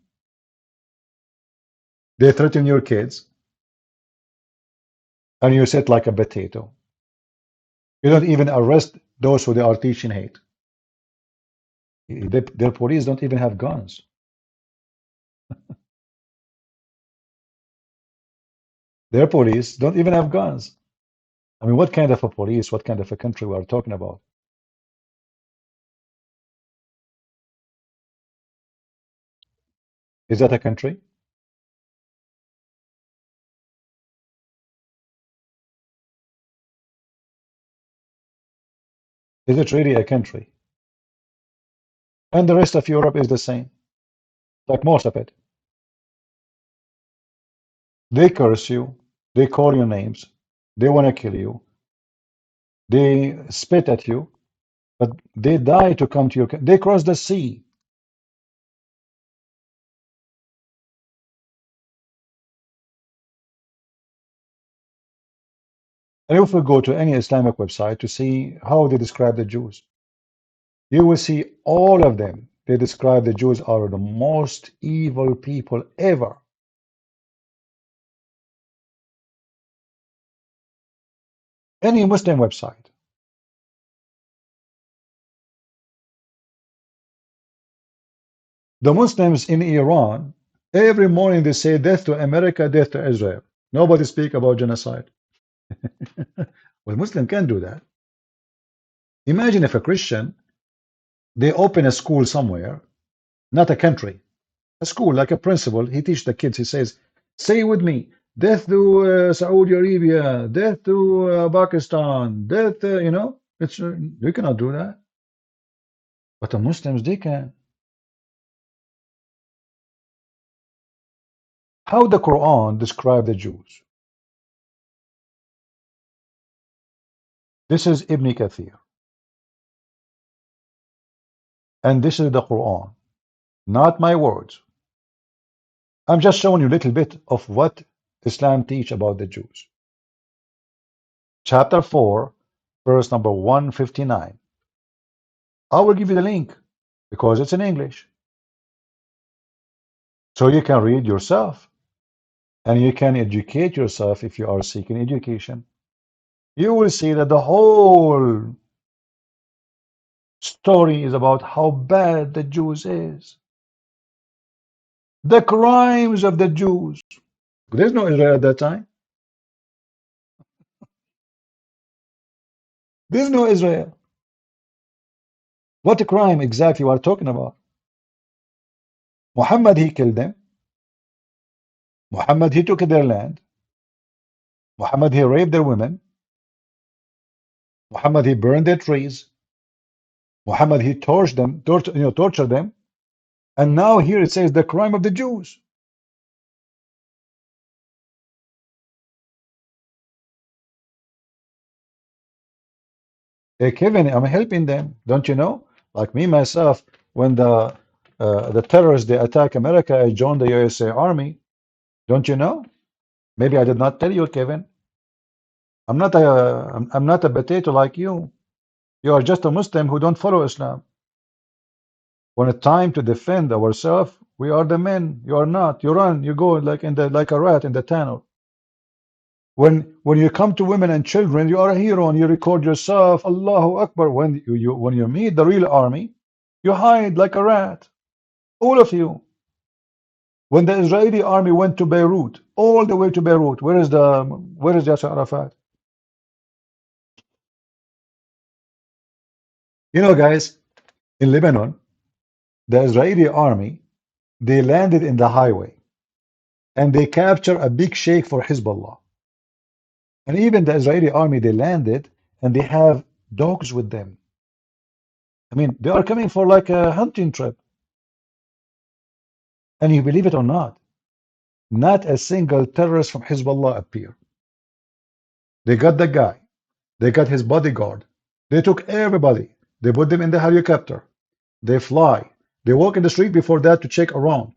they threaten your kids, and you sit like a potato. You don't even arrest those who they are teaching hate. Their police don't even have guns. Their police don't even have guns. I mean, what kind of a police, what kind of a country we are talking about? Is that a country? Is it really a country? And the rest of Europe is the same, like most of it. They curse you, they call you names, they want to kill you, they spit at you, but they die to come to your. They cross the sea. And if we go to any Islamic website to see how they describe the Jews, you will see all of them. They describe the Jews are the most evil people ever. Any Muslim website. The Muslims in Iran, every morning they say death to America, death to Israel. Nobody speak about genocide. Well, Muslim can't do that. Imagine if a Christian, they open a school somewhere, not a country, a school, like a principal, he teach the kids, he says, say with me, death to Saudi Arabia, death to Pakistan, death, you know, it's you cannot do that. But the Muslims, they can. How the Quran describe the Jews? This is Ibn Kathir, and this is the Quran, not my words. I'm just showing you a little bit of what Islam teach about the Jews. Chapter 4, verse number 159. I will give you the link because it's in English. So you can read yourself and you can educate yourself if you are seeking education. You will see that the whole story is about how bad the Jews is. The crimes of the Jews. There's no Israel at that time. There's no Israel. What crime exactly we are talking about? Muhammad, he killed them. Muhammad, he took their land. Muhammad, he raped their women. Muhammad, he burned their trees. Muhammad, he tortured them, tortured them. And now here it says the crime of the Jews. Hey, Kevin, I'm helping them. Don't you know? Like me, myself, when the terrorists, they attack America, I joined the USA Army. Don't you know? Maybe I did not tell you, Kevin. I'm not a potato like you. You are just a Muslim who don't follow Islam. When it's time to defend ourselves, we are the men. You are not. You run. You go like a rat in the tunnel. When you come to women and children, you are a hero and you record yourself. Allahu Akbar. When you meet the real army, you hide like a rat. All of you. When the Israeli army went to Beirut, all the way to Beirut, where is Yasser Arafat? You know, guys, in Lebanon, the Israeli army, they landed in the highway and they captured a big sheikh for Hezbollah. And even the Israeli army, they landed and they have dogs with them. I mean, they are coming for like a hunting trip. And you believe it or not a single terrorist from Hezbollah appeared. They got the guy. They got his bodyguard. They took everybody. They put them in the helicopter. They fly. They walk in the street before that to check around.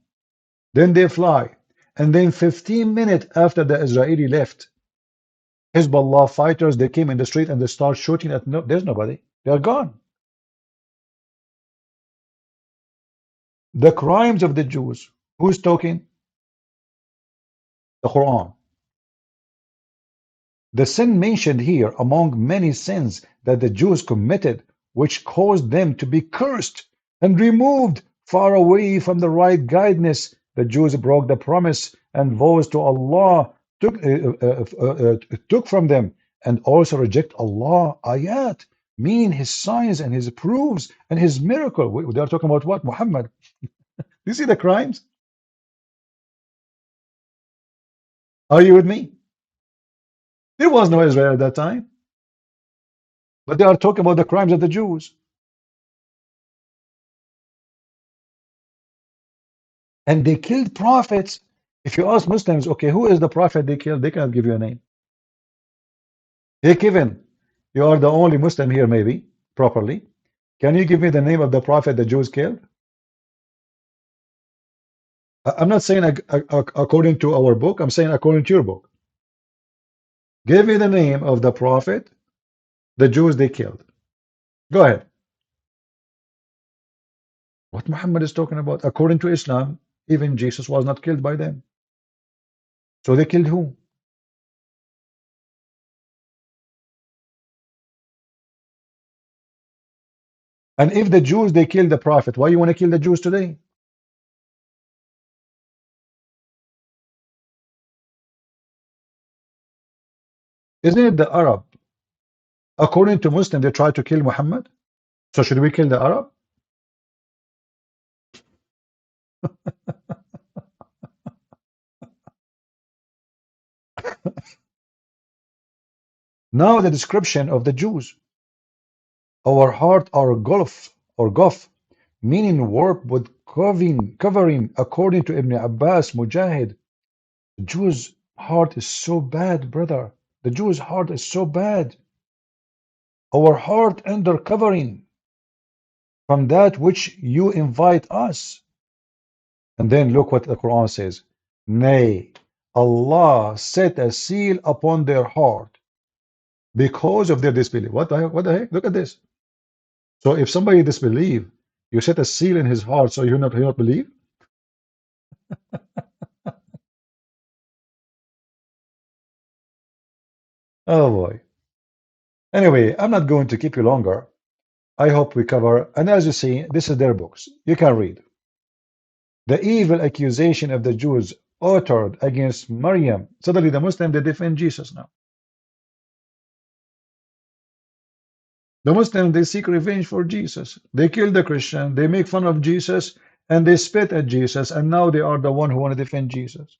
Then they fly. And then 15 minutes after the Israeli left, Hezbollah fighters, they came in the street and they start shooting at there's nobody. They are gone. The crimes of the Jews. Who's talking? The Quran. The sin mentioned here among many sins that the Jews committed, which caused them to be cursed and removed far away from the right guidance. The Jews broke the promise and vows to Allah took from them, and also reject Allah ayat, meaning his signs and his proofs and his miracle. They are talking about what? Muhammad. You see the crimes? Are you with me? There was no Israel at that time, but they are talking about the crimes of the Jews. And they killed prophets. If you ask Muslims, okay, who is the prophet they killed? They cannot give you a name. Hey, Kevin, you are the only Muslim here, maybe, properly. Can you give me the name of the prophet the Jews killed? I'm not saying according to our book. I'm saying according to your book. Give me the name of the prophet the Jews they killed. Go ahead. What Muhammad is talking about? According to Islam, even Jesus was not killed by them. So they killed who? And if the Jews they killed the prophet, why you want to kill the Jews today? Isn't it the Arab? According to Muslim, they tried to kill Muhammad. So should we kill the Arab? Now the description of the Jews. Our heart are gulf, meaning warp with covering. According to Ibn Abbas, Mujahid, the Jews' heart is so bad, brother. The Jews' heart is so bad. Our heart under covering from that which you invite us. And then look what the Quran says. Nay, Allah set a seal upon their heart because of their disbelief. What the heck? What the heck? Look at this. So if somebody disbelieve, you set a seal in his heart so he not believe? Oh boy. Anyway, I'm not going to keep you longer. I hope we cover, and as you see, this is their books. You can read. The evil accusation of the Jews uttered against Maryam. Suddenly the Muslim, they defend Jesus now. The Muslims, they seek revenge for Jesus. They kill the Christian, they make fun of Jesus, and they spit at Jesus, and now they are the one who want to defend Jesus.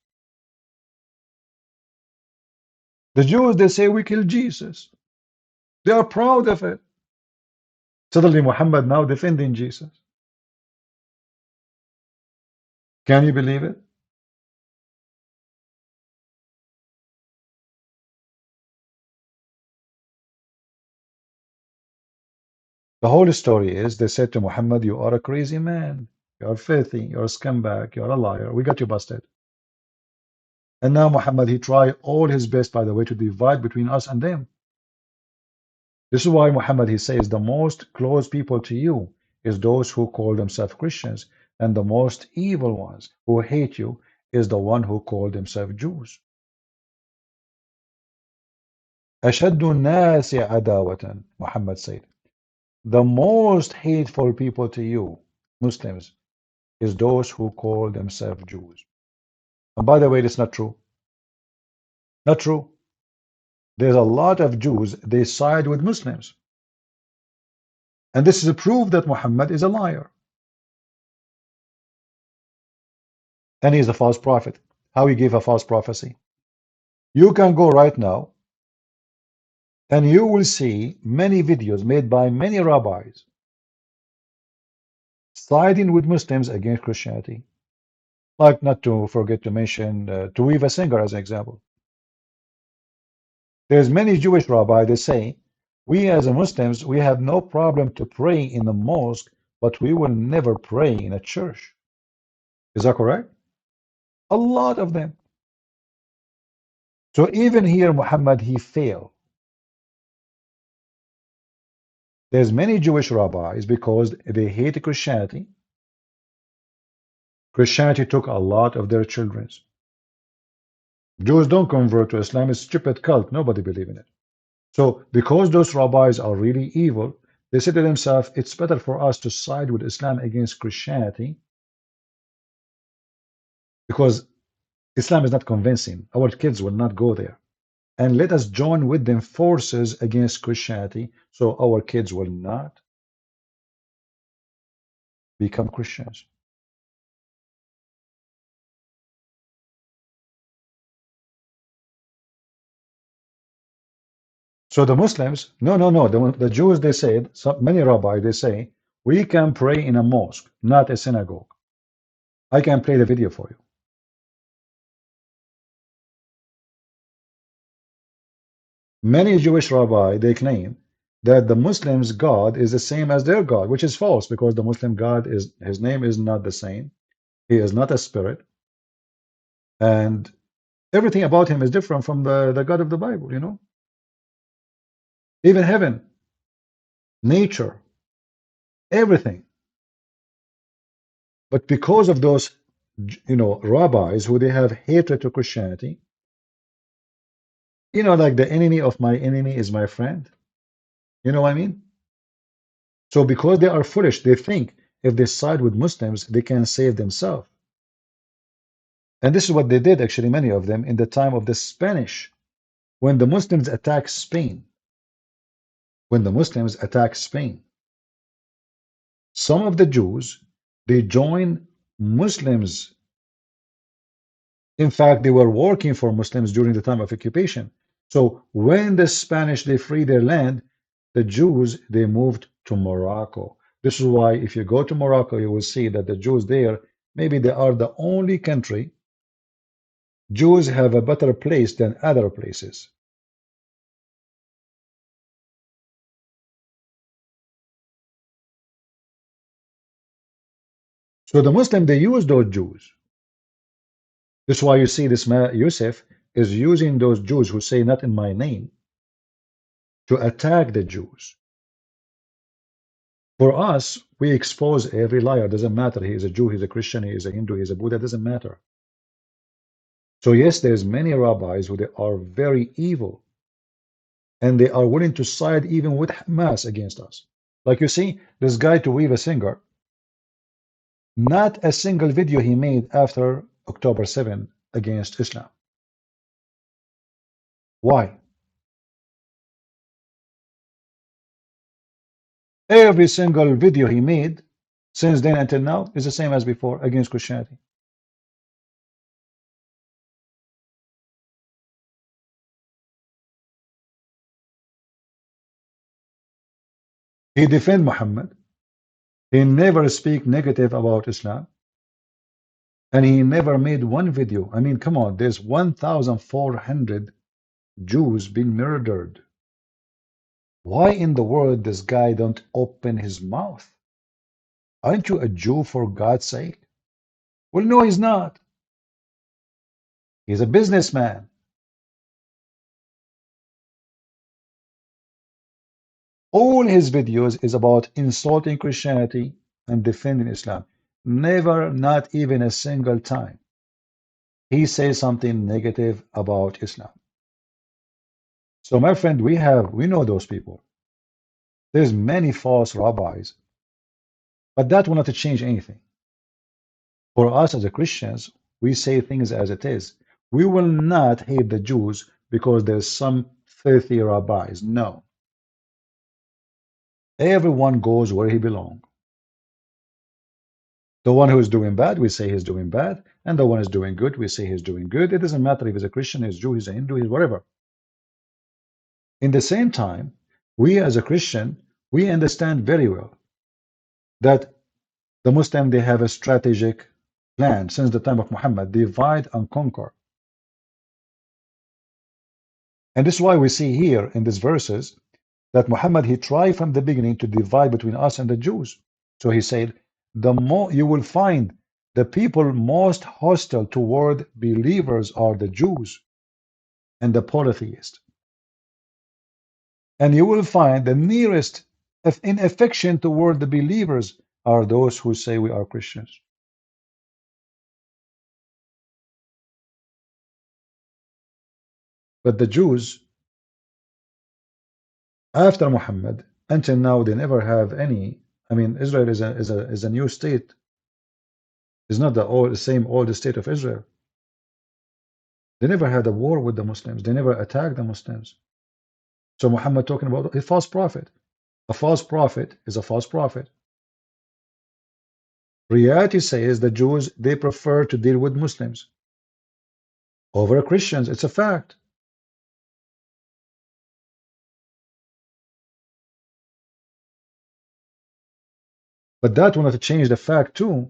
The Jews, they say we killed Jesus. They are proud of it. Suddenly Muhammad now defending Jesus. Can you believe it? The whole story is they said to Muhammad, you are a crazy man. You are filthy. You're a scumbag. You're a liar. We got you busted. And now Muhammad, he tried all his best, by the way, to divide between us and them. This is why Muhammad, he says, the most close people to you is those who call themselves Christians, and the most evil ones who hate you is the one who call themselves Jews. أشد الناس عداوة, Muhammad said. The most hateful people to you, Muslims, is those who call themselves Jews. And by the way, it's not true. Not true. There's a lot of Jews, they side with Muslims. And this is a proof that Muhammad is a liar. And he's a false prophet. How he gave a false prophecy. You can go right now and you will see many videos made by many rabbis siding with Muslims against Christianity. Like, not to forget to mention Tuiva Singer as an example. There's many Jewish rabbis that say, we as a Muslims, we have no problem to pray in the mosque, but we will never pray in a church. Is that correct? A lot of them. So even here, Muhammad, he failed. There's many Jewish rabbis because they hate Christianity. Christianity took a lot of their children. Jews don't convert to Islam. It's a stupid cult. Nobody believes in it. So because those rabbis are really evil, they say to themselves, it's better for us to side with Islam against Christianity because Islam is not convincing. Our kids will not go there. And let us join with them forces against Christianity so our kids will not become Christians. So the Muslims, no. The Jews, they said, many rabbis, they say, we can pray in a mosque, not a synagogue. I can play the video for you. Many Jewish rabbis, they claim that the Muslims' God is the same as their God, which is false because the Muslim God is, his name is not the same. He is not a spirit. And everything about him is different from the God of the Bible, you know? Even heaven, nature, everything. But because of those, rabbis who they have hatred to Christianity, like the enemy of my enemy is my friend. You know what I mean? So because they are foolish, they think if they side with Muslims, they can save themselves. And this is what they did, actually, many of them, in the time of the Spanish, when the Muslims attacked Spain. When the Muslims attacked Spain, some of the Jews, they joined Muslims. In fact, they were working for Muslims during the time of occupation. So when the Spanish, they freed their land, the Jews, they moved to Morocco. This is why if you go to Morocco, you will see that the Jews there, maybe they are the only country, Jews have a better place than other places. So the Muslim, they use those Jews. This is why you see this man, Youssef, is using those Jews who say not in my name to attack the Jews. For us, we expose every liar. Doesn't matter. He is a Jew, he's a Christian, he is a Hindu, he's a Buddha. Doesn't matter. So yes, there's many rabbis who they are very evil, and they are willing to side even with Hamas against us. Like you see, this guy Tuiva Singer, not a single video he made after October 7 against Islam. Why? Every single video he made since then until now is the same as before against Christianity. He defend Muhammad. He never speak negative about Islam. And he never made one video. I mean, come on, there's 1,400 Jews being murdered. Why in the world this guy don't open his mouth? Aren't you a Jew for God's sake? Well, no, he's not. He's a businessman. All his videos is about insulting Christianity and defending Islam. Never, not even a single time, he says something negative about Islam. So, my friend, we know those people. There's many false rabbis, but that will not change anything. For us as a Christians, we say things as it is. We will not hate the Jews because there's some filthy rabbis. No. Everyone goes where he belongs. The one who is doing bad, we say he's doing bad, and the one who is doing good, we say he's doing good. It doesn't matter if he's a Christian, he's a Jew, he's a Hindu, he's whatever. In the same time, we as a Christian, we understand very well that the Muslim, they have a strategic plan since the time of Muhammad, divide and conquer. And this is why we see here in these verses that Muhammad, he tried from the beginning to divide between us and the Jews. So he said, the more you will find the people most hostile toward believers are the Jews and the polytheists. And you will find the nearest in affection toward the believers are those who say we are Christians. But the Jews, after Muhammad, until now, they never have any. I mean, Israel is a new state. It's not the same old state of Israel. They never had a war with the Muslims. They never attacked the Muslims. So Muhammad talking about a false prophet. A false prophet is a false prophet. Reality says the Jews, they prefer to deal with Muslims over Christians. It's a fact. But that will not change the fact too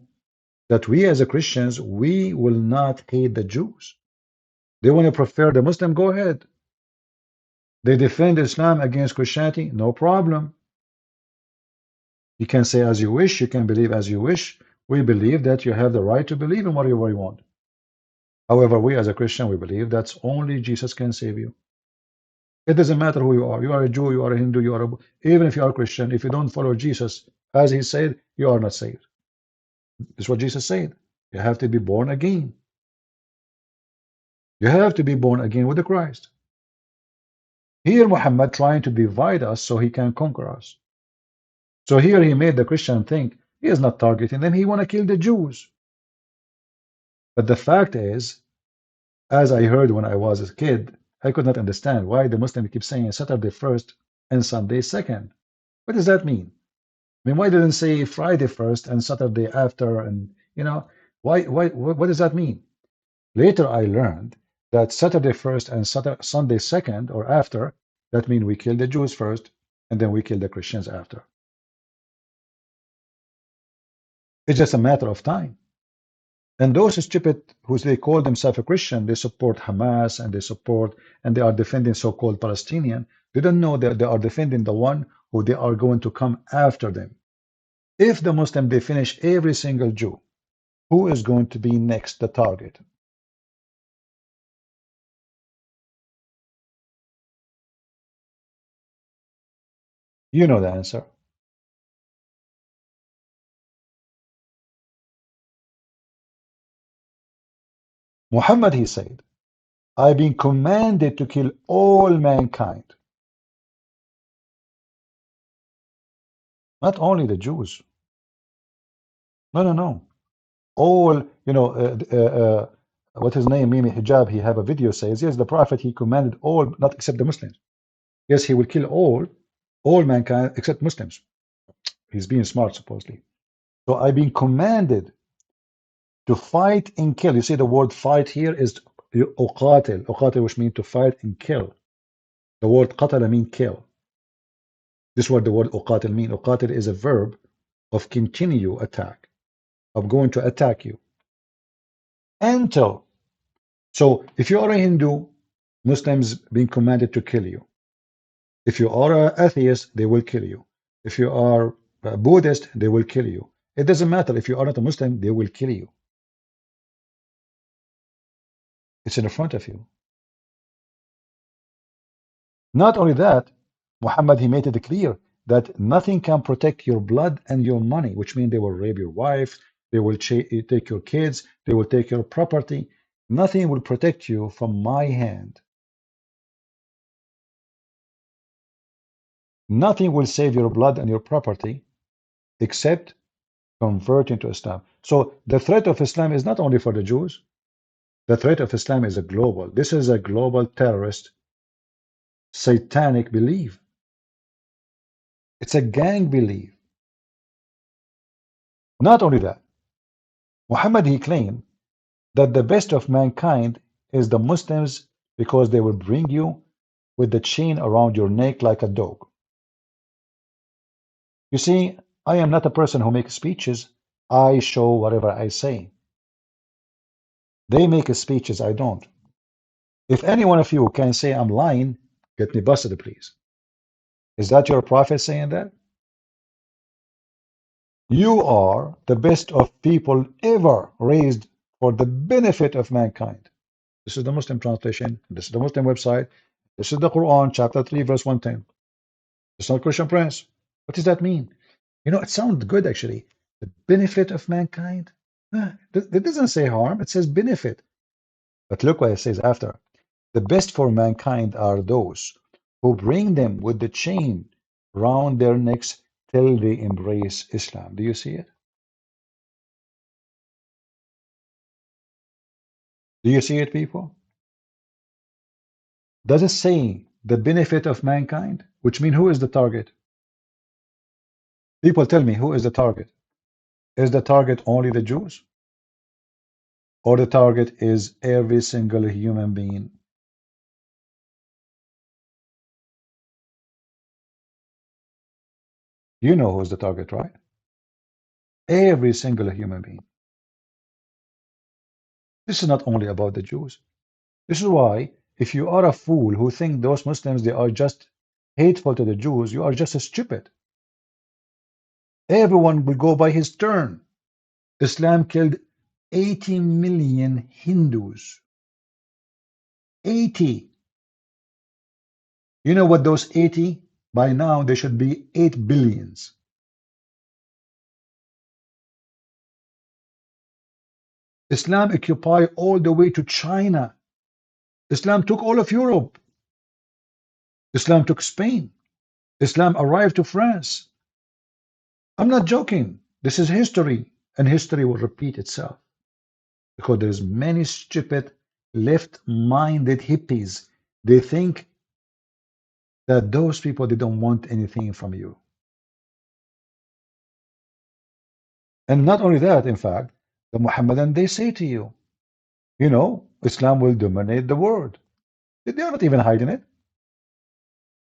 that we as a Christians, we will not hate the Jews. They want to prefer the Muslim, go ahead. They defend Islam against Christianity, no problem. You can say as you wish, you can believe as you wish. We believe that you have the right to believe in whatever you want. However, we as a Christian, we believe that only Jesus can save you. It doesn't matter who you are. You are a Jew, you are a Hindu, you are even if you are a Christian, if you don't follow Jesus, as he said, you are not saved. This is what Jesus said. You have to be born again. You have to be born again with the Christ. Here, Muhammad trying to divide us so he can conquer us. So here he made the Christian think he is not targeting them. He want to kill the Jews. But the fact is, as I heard when I was a kid, I could not understand why the Muslims keep saying Saturday first and Sunday second. What does that mean? I mean, why didn't say Friday first and Saturday after? And why? What does that mean? Later, I learned that Saturday first and Sunday second or after, that means we kill the Jews first and then we kill the Christians after. It's just a matter of time. And those stupid who they call themselves a Christian, they support Hamas and they are defending so-called Palestinian. They don't know that they are defending the one who they are going to come after them. If the Muslim, they finish every single Jew, who is going to be next the target? You know the answer. Muhammad, he said, I've been commanded to kill all mankind. Not only the Jews. No, no, no. All, what his name, Mimi Hijab, he have a video says, yes, the Prophet, he commanded all, not except the Muslims. Yes, he will kill all mankind except Muslims. He's being smart, supposedly. So I've been commanded to fight and kill. You see, the word fight here is uqatil. Uqatil, which means to fight and kill. The word qatala means kill. This is what the word uqatil means. Uqatil is a verb of continue attack. I'm going to attack you. Until. So if you are a Hindu, Muslims being commanded to kill you. If you are an atheist, they will kill you. If you are a Buddhist, they will kill you. It doesn't matter. If you are not a Muslim, they will kill you. It's in front of you. Not only that, Muhammad, he made it clear that nothing can protect your blood and your money, which means they will rape your wife, they will take your kids, they will take your property. Nothing will protect you from my hand. Nothing will save your blood and your property except converting to Islam. So the threat of Islam is not only for the Jews. The threat of Islam is a global. This is a global terrorist, satanic belief. It's a gang belief. Not only that, Muhammad, he claimed that the best of mankind is the Muslims because they will bring you with the chain around your neck like a dog. You see, I am not a person who makes speeches. I show whatever I say. They make speeches, I don't. If any one of you can say I'm lying, get me busted, please. Is that your prophet saying that? You are the best of people ever raised for the benefit of mankind. This is the Muslim translation. This is the Muslim website. This is the Quran, chapter 3, verse 110. It's not Christian Prince. What does that mean? You know, it sounds good actually. The benefit of mankind? It doesn't say harm, it says benefit. But look what it says after. The best for mankind are those who bring them with the chain round their necks till they embrace Islam. Do you see it? Do you see it, people? Does it say the benefit of mankind? Which means who is the target? People tell me, who is the target? Is the target only the Jews? Or the target is every single human being? You know who's the target, right? Every single human being. This is not only about the Jews. This is why, if you are a fool who think those Muslims, they are just hateful to the Jews, you are just stupid. Everyone will go by his turn. Islam killed 80 million Hindus. 80. You know what those 80? By now, they should be 8 billions. Islam occupied all the way to China. Islam took all of Europe. Islam took Spain. Islam arrived to France. I'm not joking. This is history, and history will repeat itself because there's many stupid, left-minded hippies. They think that those people, they don't want anything from you. And not only that, in fact, the Muhammadan, they say to you, you know, Islam will dominate the world. They are not even hiding it.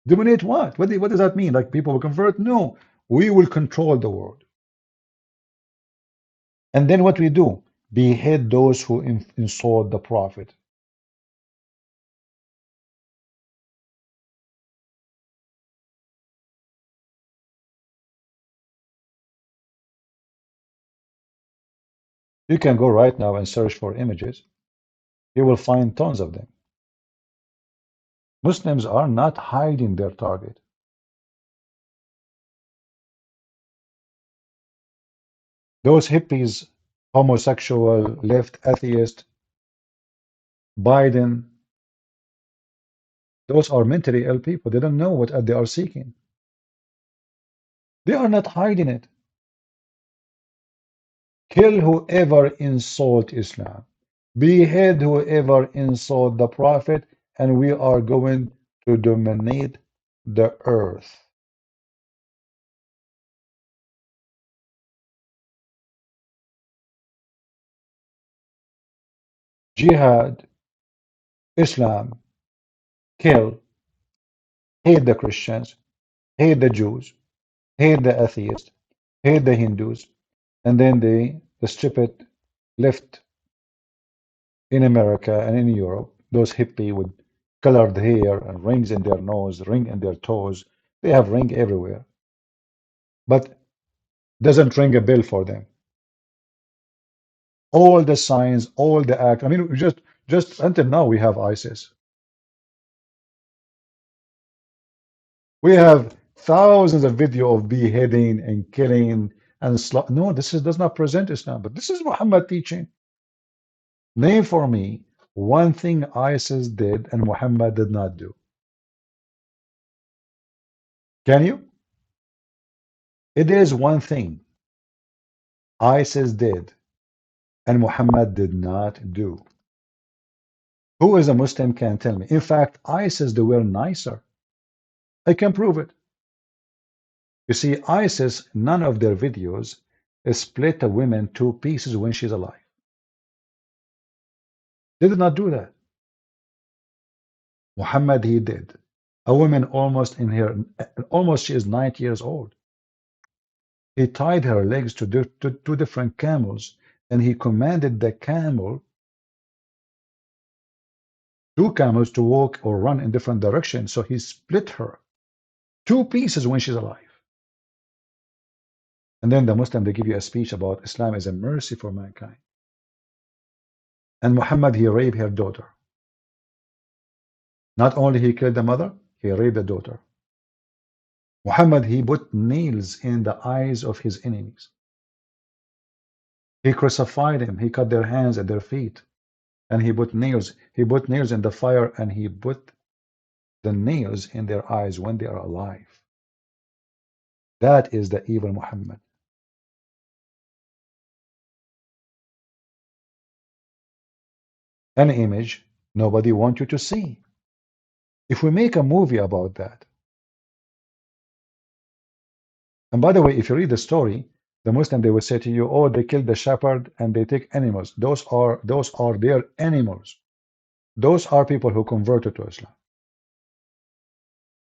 Dominate what? What does that mean? Like people will convert? No, we will control the world. And then what we do? Behead those who insult the Prophet. You can go right now and search for images. You will find tons of them. Muslims are not hiding their target. Those hippies, homosexual, left, atheist, Biden, those are mentally ill people. They don't know what they are seeking. They are not hiding it. Kill whoever insult Islam. Behead whoever insult the Prophet, and we are going to dominate the earth. Jihad, Islam, kill, hate the Christians, hate the Jews, hate the atheists, hate the Hindus, and then the stupid left in America and in Europe, those hippie with colored hair and rings in their nose, ring in their toes. They have ring everywhere, but doesn't ring a bell for them. All the signs, all the act. I mean, just until now we have ISIS. We have thousands of video of beheading and killing and no, does not present Islam, but this is Muhammad teaching. Name for me one thing ISIS did and Muhammad did not do. Can you? It is one thing ISIS did and Muhammad did not do. Who is a Muslim can tell me? In fact, ISIS, they were nicer. I can prove it. You see, ISIS, none of their videos split a woman two pieces when she's alive. They did not do that. Muhammad, he did. A woman almost in her, almost she is 90 years old. He tied her legs to two different camels, and he commanded the two camels to walk or run in different directions. So he split her two pieces when she's alive. And then the Muslim, they give you a speech about Islam is a mercy for mankind. And Muhammad, he raped her daughter. Not only he killed the mother, he raped the daughter. Muhammad, he put nails in the eyes of his enemies. He crucified him. He cut their hands and their feet. And he put nails. He put nails in the fire, and he put the nails in their eyes when they are alive. That is the evil Muhammad. An image nobody wants you to see. If we make a movie about that, and by the way, if you read the story, the Muslim, they will say to you, oh, they killed the shepherd and they take animals. Those are their animals. Those are people who converted to Islam.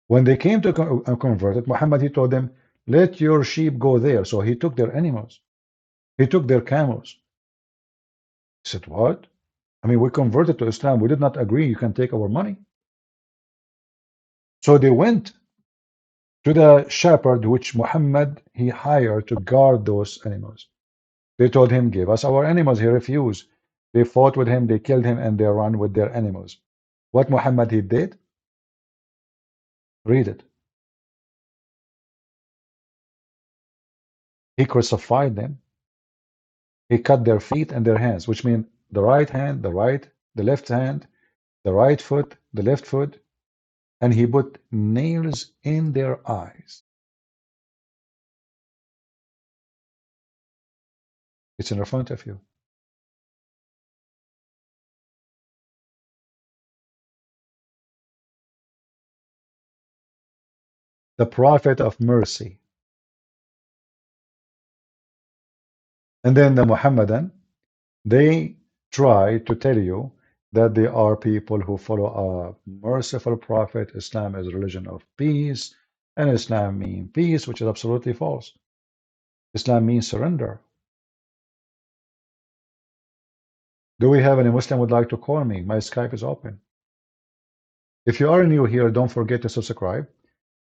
When they came to converted, Muhammad, he told them, let your sheep go there. So he took their animals. He took their camels. He said, what? I mean, we converted to Islam. We did not agree you can take our money. So they went to the shepherd, which Muhammad, he hired to guard those animals. They told him, give us our animals. He refused. They fought with him, they killed him, and they ran with their animals. What Muhammad, he did? Read it. He crucified them. He cut their feet and their hands, which means the right hand, the left hand, the right foot, the left foot, and he put nails in their eyes. It's in front of you. The prophet of mercy. And then the Muhammadan, they try to tell you that they are people who follow a merciful prophet. Islam is a religion of peace, and Islam means peace, which is absolutely false. Islam means surrender. Do we have any Muslim would like to call me? My Skype is open. If you are new here, don't forget to subscribe.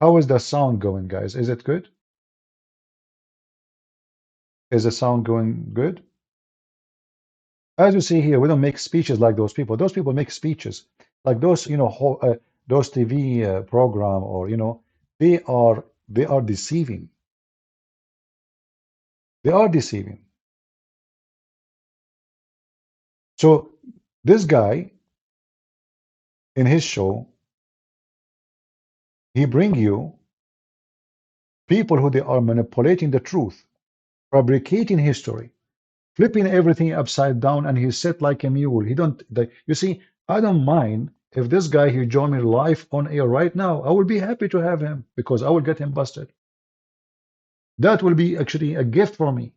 How is the sound going, guys? Is it good? Is the sound going good? As you see here, we don't make speeches like those people. Those people make speeches like those, those TV program, or they are deceiving. They are deceiving. So this guy in his show, he bring you people who they are manipulating the truth, fabricating history, flipping everything upside down, and he's set like a mule. He don't. You see, I don't mind if this guy he join me live on air right now. I will be happy to have him because I will get him busted. That will be actually a gift for me.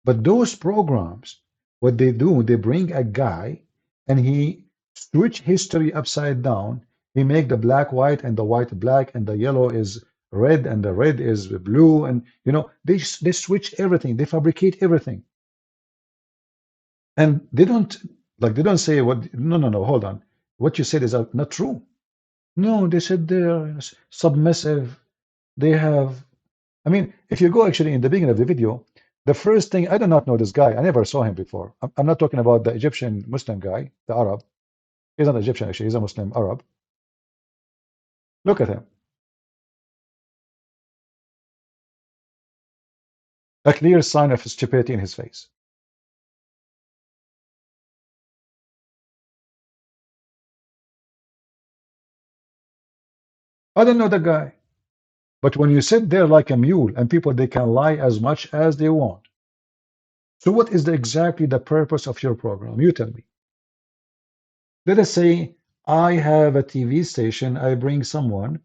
But those programs, what they do, they bring a guy and he switch history upside down. He make the black white and the white black and the yellow is red and the red is blue, and they switch everything. They fabricate everything, and they don't say what. No, hold on. what you said is not true. No, they said they're submissive. They have, I mean, if you go actually in the beginning of the video, the first thing, I do not know this guy. I never saw him before. I'm not talking about the Egyptian Muslim guy, the Arab. He's not Egyptian, actually. He's a Muslim Arab. Look at him. A clear sign of stupidity in his face. I don't know the guy. But when you sit there like a mule and people, they can lie as much as they want. So what is exactly the purpose of your program? You tell me. Let us say I have a TV station. I bring someone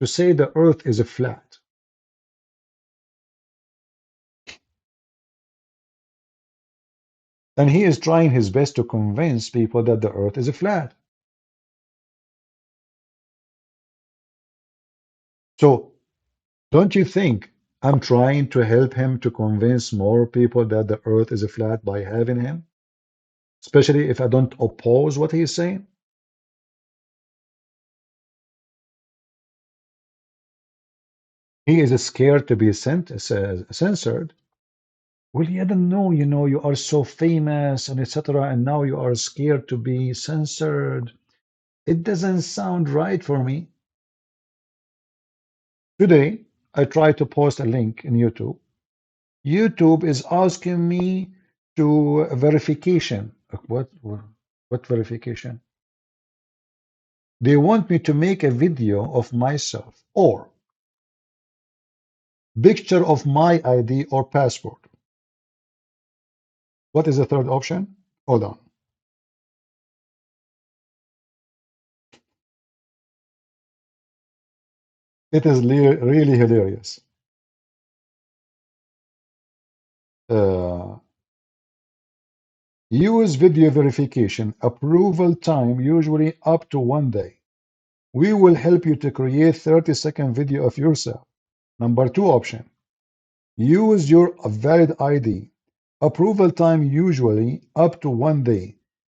to say the earth is a flat. And he is trying his best to convince people that the earth is a flat. So don't you think I'm trying to help him to convince more people that the earth is a flat by having him? Especially if I don't oppose what he's saying? He is scared to be censored. Well, you don't know, you are so famous and etc. And now you are scared to be censored. It doesn't sound right for me. Today, I tried to post a link in YouTube. YouTube is asking me to verification. What verification? They want me to make a video of myself or picture of my ID or passport. What is the third option? Hold on. It is really hilarious. Use video verification. Approval time usually up to 1 day. We will help you to create 30-second video of yourself. Number 2 option. Use your valid ID. Approval time usually up to 1 day.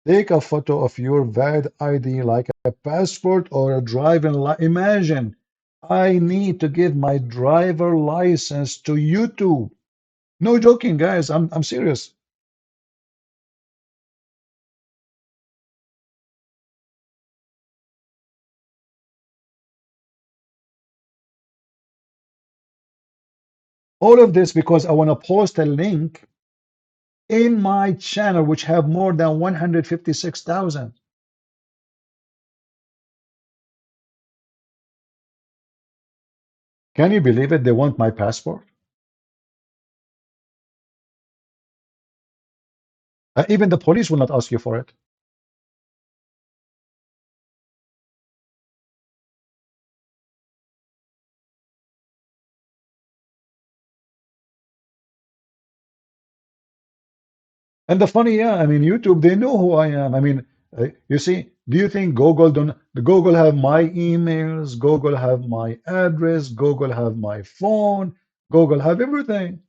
Take a photo of your valid ID like a passport or a driving license. Imagine, I need to give my driver license to YouTube. No joking, guys. I'm serious. All of this because I want to post a link in my channel, which have more than 156,000. Can you believe it? They want my passport. Even the police will not ask you for it. And the funny, yeah, I mean, YouTube, they know who I am. I mean, you see, do you think Google don't? Google have my emails, Google have my address, Google have my phone, Google have everything.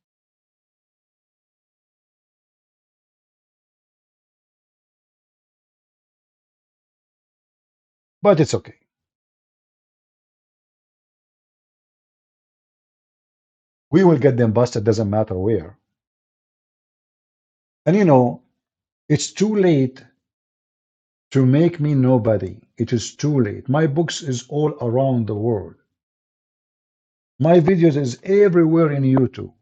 But it's okay. We will get them busted, doesn't matter where. And it's too late to make me nobody. It is too late. My books is all around the world. My videos is everywhere in YouTube.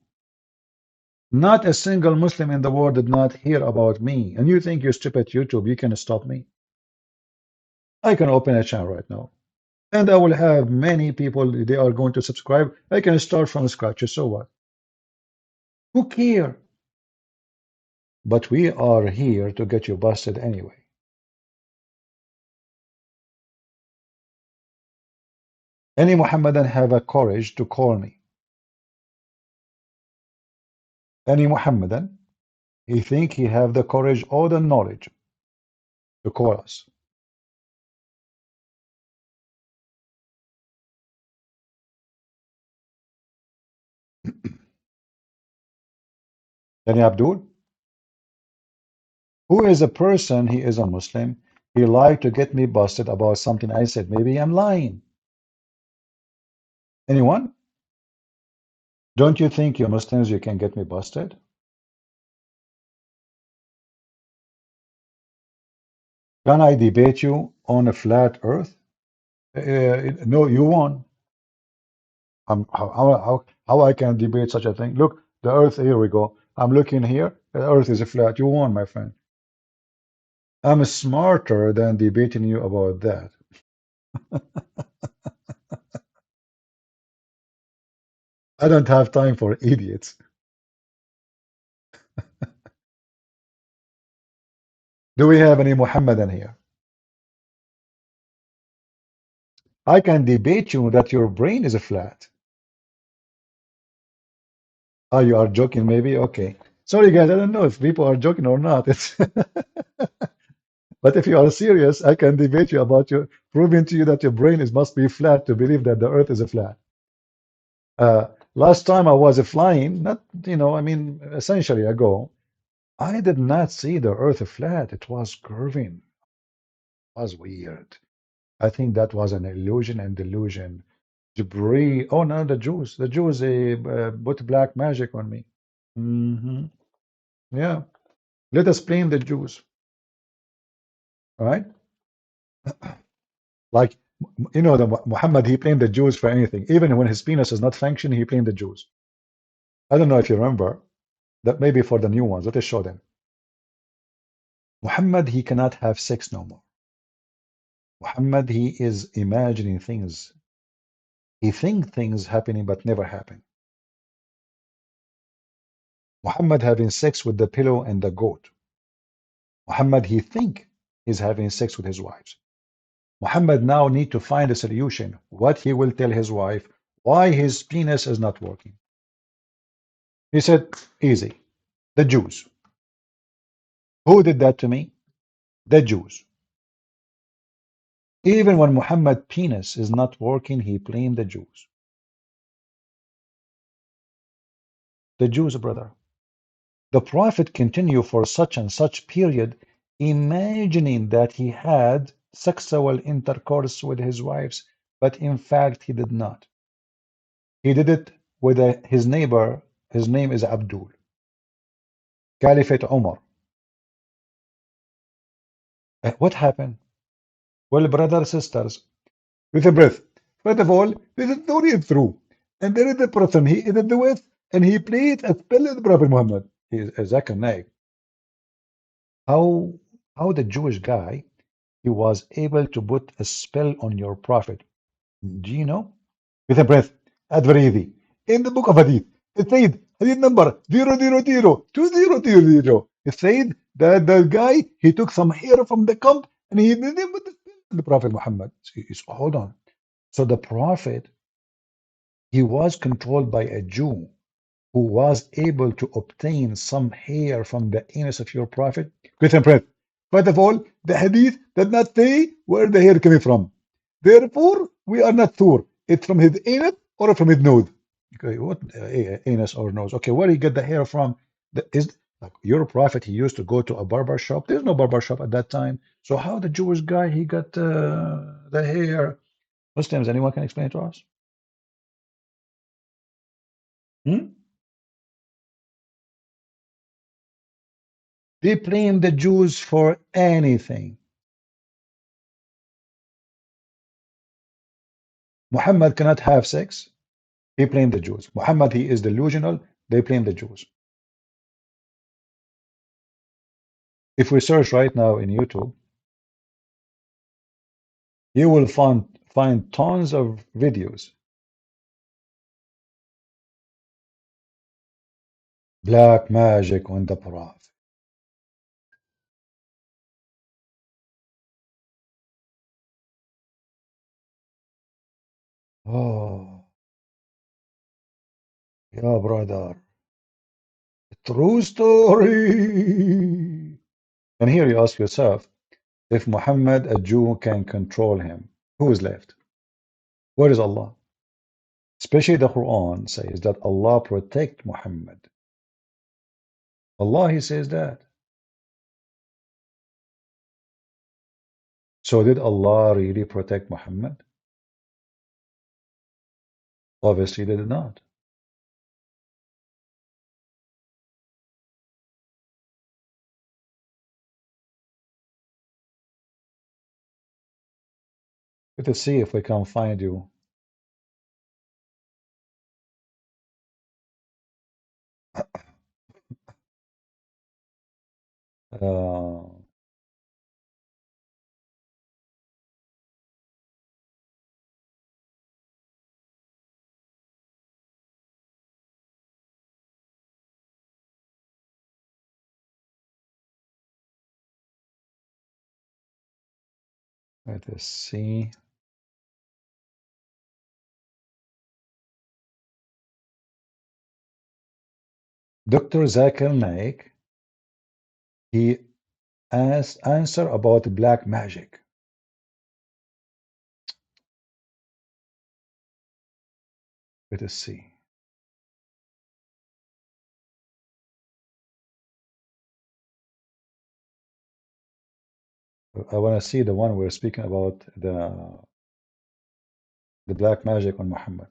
Not a single Muslim in the world did not hear about me. And you think you stupid YouTube, you can stop me? I can open a channel right now. And I will have many people, they are going to subscribe. I can start from scratch. So what? Who care? But we are here to get you busted anyway. Any Muhammadan have a courage to call me? Any Muhammadan, he think he have the courage or the knowledge to call us? Any Abdul? Who is a person, he is a Muslim, He lied to get me busted about something I said. Maybe I'm lying. Anyone? Don't you think you Muslims you can get me busted? Can I debate you on a flat earth? No, you won. How I can debate such a thing? Look, the earth, here we go. I'm looking here. The earth is flat. You won, my friend. I'm smarter than debating you about that. I don't have time for idiots. Do we have any Muhammadan here? I can debate you that your brain is flat. Oh, you are joking, maybe? Okay. Sorry, guys. I don't know if people are joking or not. It's but if you are serious, I can debate you about your proving to you that your brain is must be flat to believe that the earth is a flat. Last time I was flying, not, I mean, essentially ago, I did not see the earth flat. It was curving. It was weird. I think that was an illusion and delusion. Debris. Oh no, the Jews. The Jews, they put black magic on me. Hmm. Yeah. Let us blame the Jews. All right? Like, the Muhammad, he blamed the Jews for anything. Even when his penis is not functioning, he blamed the Jews. I don't know if you remember that. Maybe for the new ones, let us show them. Muhammad, he cannot have sex no more. Muhammad, he is imagining things. He think things happening but never happen. Muhammad having sex with the pillow and the goat. Muhammad, he think he's having sex with his wives. Muhammad now need to find a solution. What he will tell his wife, why his penis is not working. He said, easy. The Jews. Who did that to me? The Jews. Even when Muhammad's penis is not working, he blamed the Jews. The Jews, brother. The Prophet continued for such and such period, imagining that he had sexual intercourse with his wives, but in fact he did not. He did it with his neighbor. His name is Abdul. Caliphate Omar. What happened? Well, brothers, sisters, with a breath. First of all, there is no read through. And there is the person, he did the with, and he played a spell of the Prophet Muhammad. He is a Zakanai. How the Jewish guy, he was able to put a spell on your Prophet. Do you know? With a breath. That's very easy. In the book of Hadith, it said, Hadith number 0002000. It said that the guy, he took some hair from the camp and he did it with the Prophet Muhammad. So, hold on. So the Prophet, he was controlled by a Jew who was able to obtain some hair from the anus of your Prophet. Question breath. First of all, the hadith did not say where the hair coming from. Therefore, we are not sure. It's from his anus or from his nose. Okay, what anus or nose? Okay, where he get the hair from? Is like your Prophet, he used to go to a barber shop. There's no barber shop at that time. So how the Jewish guy, he got the hair? Muslims, anyone can explain it to us? Hmm? They blame the Jews for anything. Muhammad cannot have sex. They blame the Jews. Muhammad, he is delusional. They blame the Jews. If we search right now in YouTube, you will find tons of videos. Black magic on the Prophet. Oh, yeah, brother. True story. And here you ask yourself, if Muhammad, a Jew, can control him, who is left? Where is Allah? Especially the Quran says that Allah protect Muhammad. Allah, he says that. So did Allah really protect Muhammad? Obviously they did not. Let's see if we can find you. Uh, let us see. Dr. Zakir Naik, he asked answer about black magic. Let us see. I want to see the one we're speaking about, the black magic on Muhammad.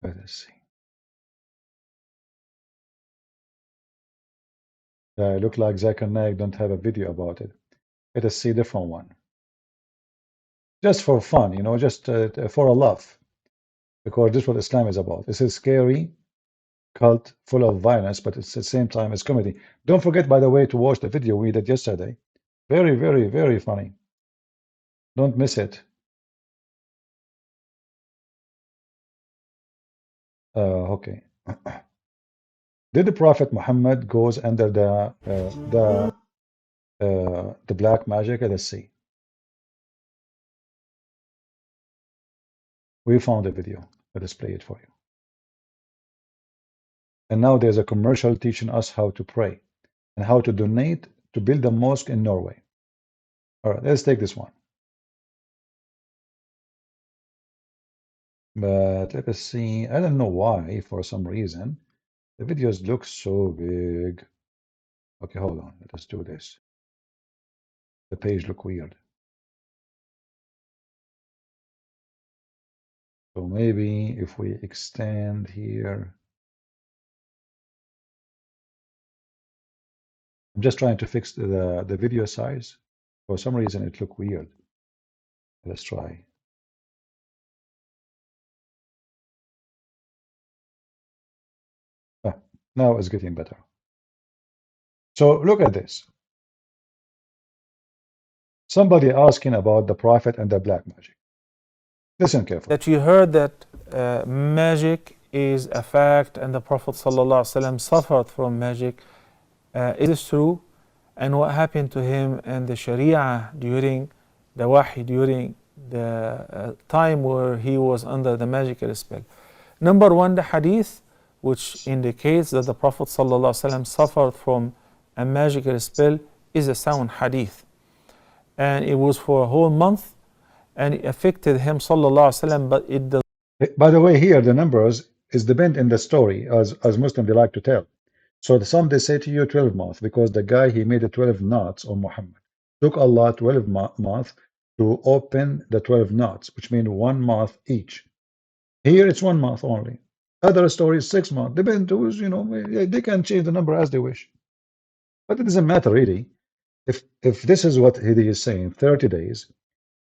Let us see. It look like Zakir Naik don't have a video about it. Let us see a different one. Just for fun, you know, just for a laugh. Because this is what Islam is about. It's a scary cult full of violence, but it's at the same time it's comedy. Don't forget, by the way, to watch the video we did yesterday. Very, very, very funny. Don't miss it. Okay. Did the Prophet Muhammad goes under the black magic? Let's see. We found a video. Let us play it for you. And now there's a commercial teaching us how to pray and how to donate to build a mosque in Norway. All right, let's take this one. But let us see. I don't know why, for some reason, the videos look so big. Okay, hold on. Let us do this. The page look weird. So maybe if we extend here. I'm just trying to fix the video size. For some reason, it look weird. Let's try. Ah, now it's getting better. So look at this. Somebody asking about the prophet and the black magic. Listen carefully. That you heard that magic is a fact and the Prophet ﷺ suffered from magic. Is this true? And what happened to him and the Sharia during the Wahy, during the time where he was under the magical spell? Number one, the hadith, which indicates that the Prophet ﷺ suffered from a magical spell, is a sound hadith. And it was for a whole month, and it affected him, ﷺ, but it does. By the way, here the numbers is depend in the story, as Muslims they like to tell. So some they say to you 12 months because the guy he made the 12 knots on Muhammad. Took Allah 12 months to open the 12 knots, which mean 1 month each. Here it's 1 month only. Other stories 6 months. Depend who's, you know, they can change the number as they wish. But it doesn't matter really. If this is what he is saying, 30 days,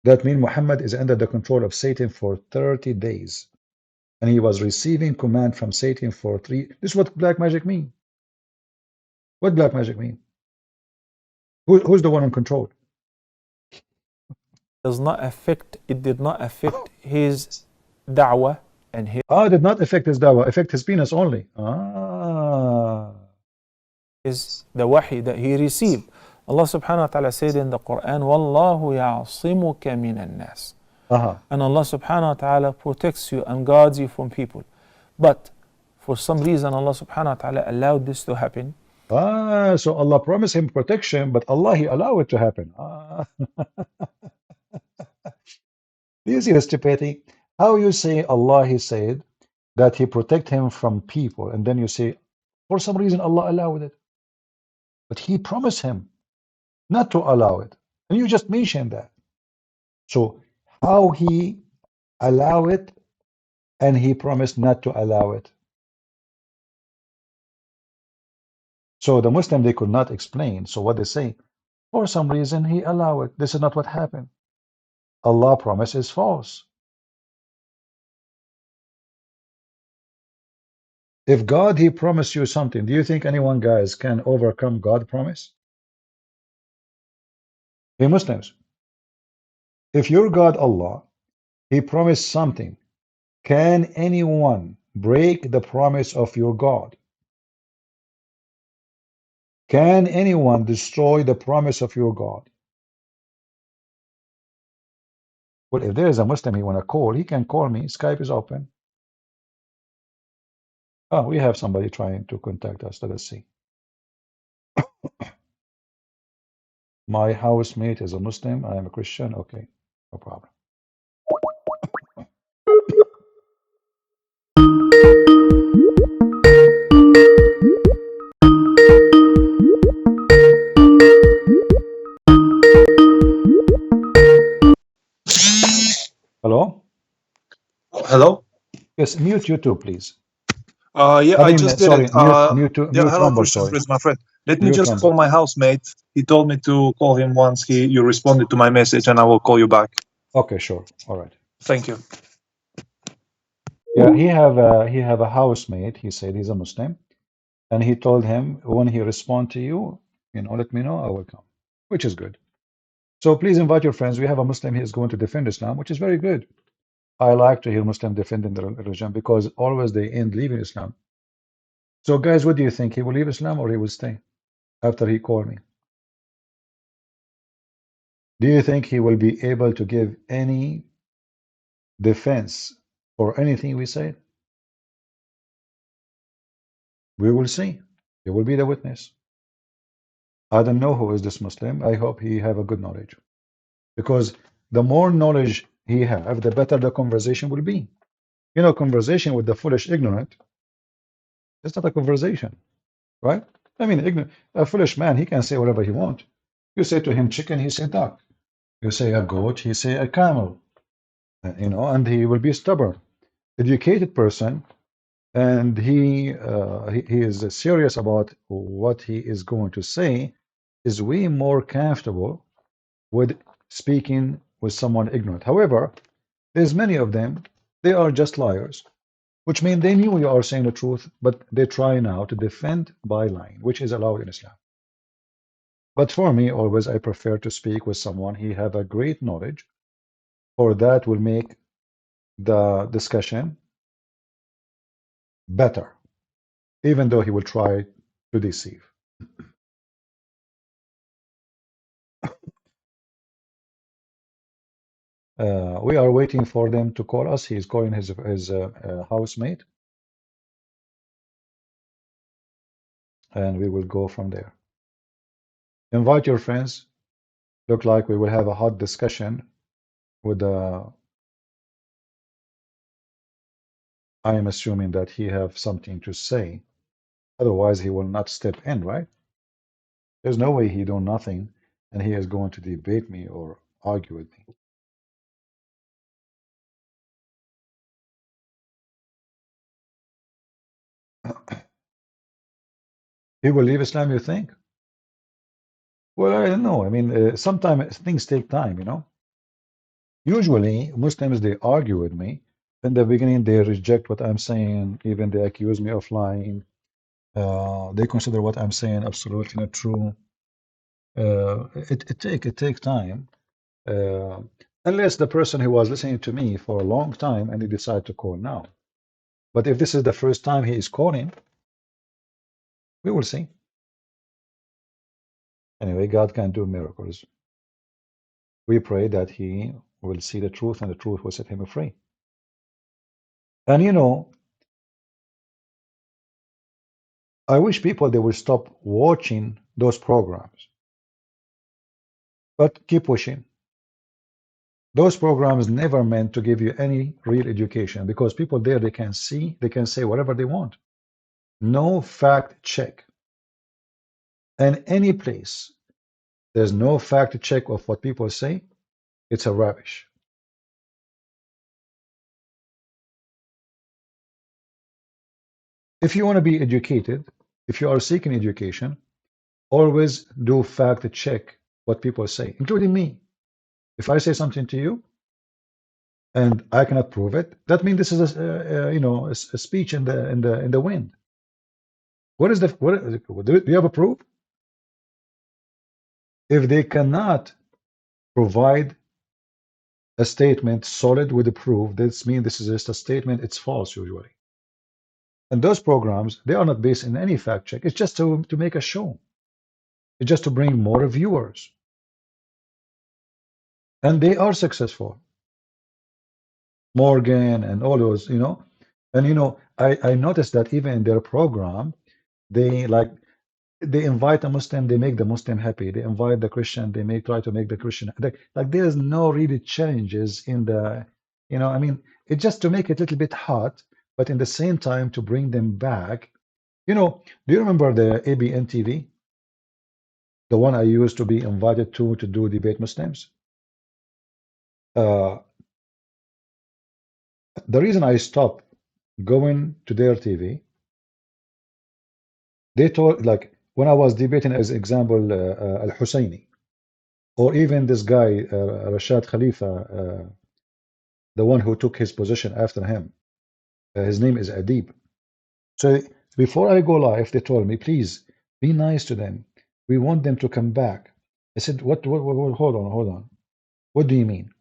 that means Muhammad is under the control of Satan for 30 days. And he was receiving command from Satan for 3. This is what black magic mean. What black magic mean? Who's the one in control? Does not affect, it did not affect his da'wah and his. Ah, did not affect his da'wah, affect his penis only. Is the wahi that he received. Allah subhanahu wa ta'ala said in the Quran, Wallahu ya'asimuka minan nas. And Allah subhanahu wa ta'ala protects you and guards you from people. But for some reason, Allah subhanahu wa ta'ala allowed this to happen. So Allah promised him protection, but Allah, He allowed it to happen. Do you see the stupidity? How you say Allah, he said that he protect him from people, and then you say, for some reason Allah allowed it. But he promised him not to allow it. And you just mentioned that. So how he allow it and he promised not to allow it. So the Muslim, they could not explain. So what they say, for some reason he allowed it. This is not what happened. Allah promise is false. If God, he promised you something, do you think anyone, guys, can overcome God promise? Hey, Muslims, if your God, Allah, he promised something, can anyone break the promise of your God? Can anyone destroy the promise of your God? Well, if there is a Muslim he want to call, he can call me. Skype is open. Oh, we have somebody trying to contact us. Let us see. My housemate is a Muslim. I am a Christian. Okay, no problem. Hello? Hello? Yes, mute YouTube, please. Yeah, I I mean, just did it. sorry, Yeah, mute hello, Rumble, Christian sorry. Chris, my friend. Let me Mute just Rumble. call my housemate. He told me to call him once you responded to my message, and I will call you back. Okay, sure. All right. Thank you. Yeah, he have a housemate. He said he's a Muslim, and he told him when he respond to you, let me know. I will come, which is good. So please invite your friends. We have a Muslim. He is going to defend Islam, which is very good. I like to hear Muslim defending the religion because always they end leaving Islam. So guys, what do you think? He will leave Islam or he will stay after he called me? Do you think he will be able to give any defense for anything we say? We will see. He will be the witness. I don't know who is this Muslim. I hope he have a good knowledge. Because the more knowledge he have, the better the conversation will be. Conversation with the foolish ignorant, it's not a conversation, right? I mean, a foolish man, he can say whatever he wants. You say to him chicken, he say duck. You say a goat, he say a camel. And he will be stubborn. Educated person, and he is serious about what he is going to say, is way more comfortable with speaking with someone ignorant. However, there's many of them, they are just liars, which means they knew you are saying the truth, but they try now to defend by lying, which is allowed in Islam. But for me, always I prefer to speak with someone he have a great knowledge, for that will make the discussion better, even though he will try to deceive. We are waiting for them to call us. He is calling his housemate, and we will go from there. Invite your friends. Look like we will have a hot discussion with I am assuming that he have something to say. Otherwise, he will not step in, right? There's no way he do nothing and he is going to debate me or argue with me. He will leave Islam, you think? Well, I don't know. I mean, sometimes things take time. Usually, Muslims, they argue with me. In the beginning, they reject what I'm saying. Even they accuse me of lying. They consider what I'm saying absolutely not true. It takes time. Uh, unless the person who was listening to me for a long time and he decide to call now. But if this is the first time he is calling, we will see. Anyway, God can do miracles. We pray that he will see the truth and the truth will set him free. And I wish people they will stop watching those programs, but keep pushing. Those programs never meant to give you any real education because people there, they can see, they can say whatever they want. No fact check. And any place there's no fact check of what people say, it's a rubbish. If you want to be educated, if you are seeking education, always do fact check what people say, including me. If I say something to you and I cannot prove it, that means this is a speech in the wind. What is do you have a proof? If they cannot provide a statement solid with a proof, this means this is just a statement, it's false usually. And those programs, they are not based in any fact check. It's just to make a show. It's just to bring more viewers. And they are successful. Morgan and all those, And I noticed that even in their program, they invite a Muslim, they make the Muslim happy. They invite the Christian, they try to make the Christian like there's no really challenges in the, it's just to make it a little bit hot, but in the same time to bring them back. Do you remember the ABN TV? The one I used to be invited to do debate Muslims. The reason I stopped going to their TV, they told, like when I was debating, as example, Al Husseini, or even this guy Rashad Khalifa, the one who took his position after him. His name is Adib. So before I go live, they told me, please be nice to them. We want them to come back. I said, what hold on. What do you mean?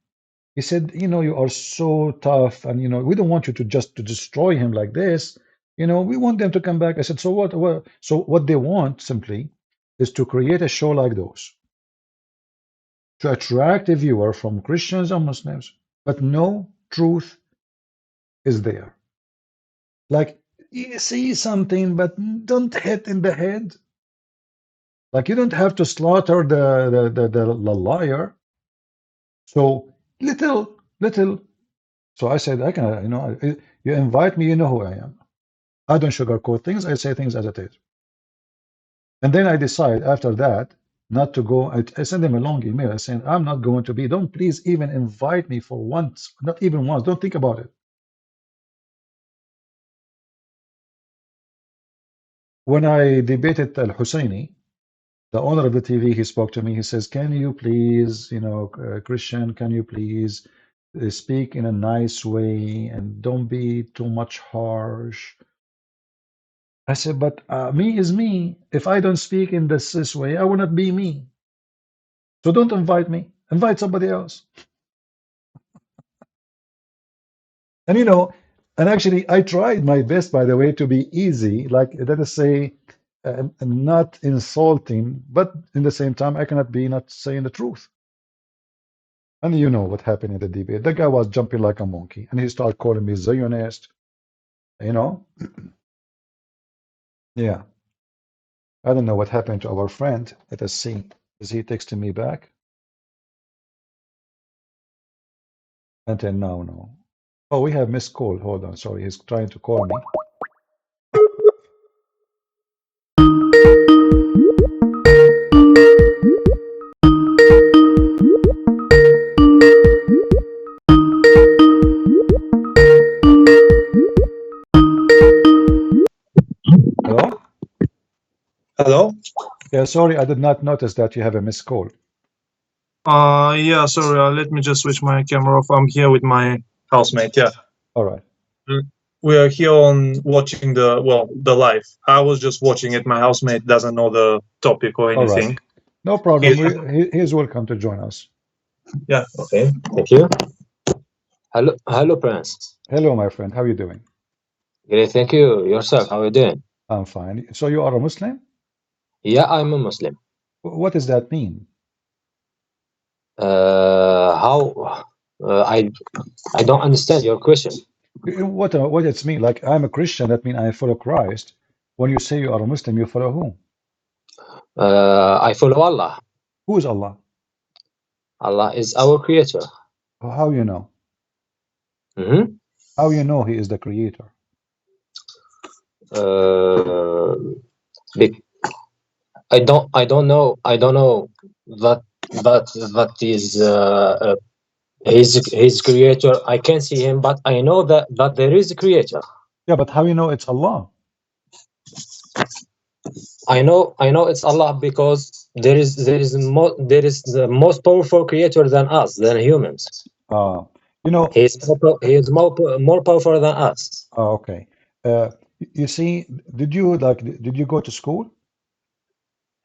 He said, you are so tough, and we don't want you to just to destroy him like this. We want them to come back. I said, so what? So what they want simply is to create a show like those to attract a viewer from Christians and Muslims, but no truth is there. Like you see something, but don't hit in the head. Like you don't have to slaughter the liar. So little. So I said, I can, you invite me, you know who I am. I don't sugarcoat things. I say things as it is. And then I decide after that not to go. I send them a long email saying, I'm not going to be. Don't please even invite me for once. Not even once. Don't think about it. When I debated Al Husseini, the owner of the TV, he spoke to me. He says, can you please, Christian, can you please speak in a nice way and don't be too much harsh? I said, but me is me. If I don't speak in this way, I will not be me. So don't invite me. Invite somebody else. And and actually, I tried my best, by the way, to be easy, like let us say, not insulting, but in the same time, I cannot be not saying the truth. And you know what happened in the debate. The guy was jumping like a monkey, and he started calling me Zionist. Yeah. I don't know what happened to our friend. Let us see. Is he texting me back? Until now, no. Oh, we have missed call. Hold on. Sorry, he's trying to call me. Hello? Hello? Yeah, sorry, I did not notice that you have a missed call. Yeah, sorry, let me just switch my camera off. I'm here with my housemate, yeah. All right. We are here on watching the live. I was just watching it. My housemate doesn't know the topic or All anything. right. No problem. He's welcome to join us. Yeah. Okay, thank you. Hello, Prince. Hello, my friend. How are you doing? Great, thank you. Yourself, how are you doing? I'm fine. So you are a Muslim? Yeah, I'm a Muslim. What does that mean? How? I don't understand your question. What it's mean? Like I'm a Christian, that means I follow Christ. When you say you are a Muslim, you follow whom? I follow Allah. Who is Allah? Allah is our creator. How you know? Mhm. How you know he is the creator? Uh, be- I don't know that that is his creator. I can see him, but I know that there is a creator. Yeah, but how you know it's Allah? I know it's Allah because there is the most powerful creator than us, than humans. You know, He is more powerful than us. okay. You see, did you go to school?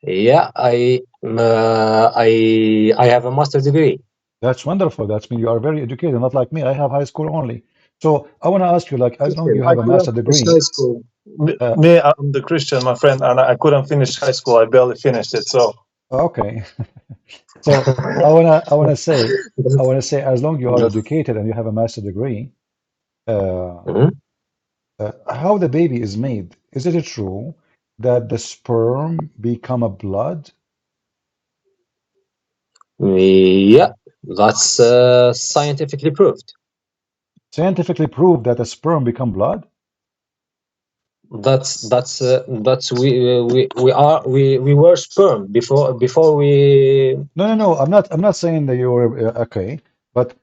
Yeah, I have a master degree. That's wonderful. That means you are very educated, not like me. I have high school only. So I want to ask you, like, as long as you I have a couldn't master finish degree, high school. Me, I'm the Christian, my friend, and I couldn't finish high school. I barely finished it. So okay. So I wanna say, as long as you are educated and you have a master degree, uh, Mhm. how the baby is made? Is it true that the sperm become a blood? Yeah, that's scientifically proved. Scientifically proved that a sperm become blood? That's we were sperm before we. No. I'm not saying that you're okay, but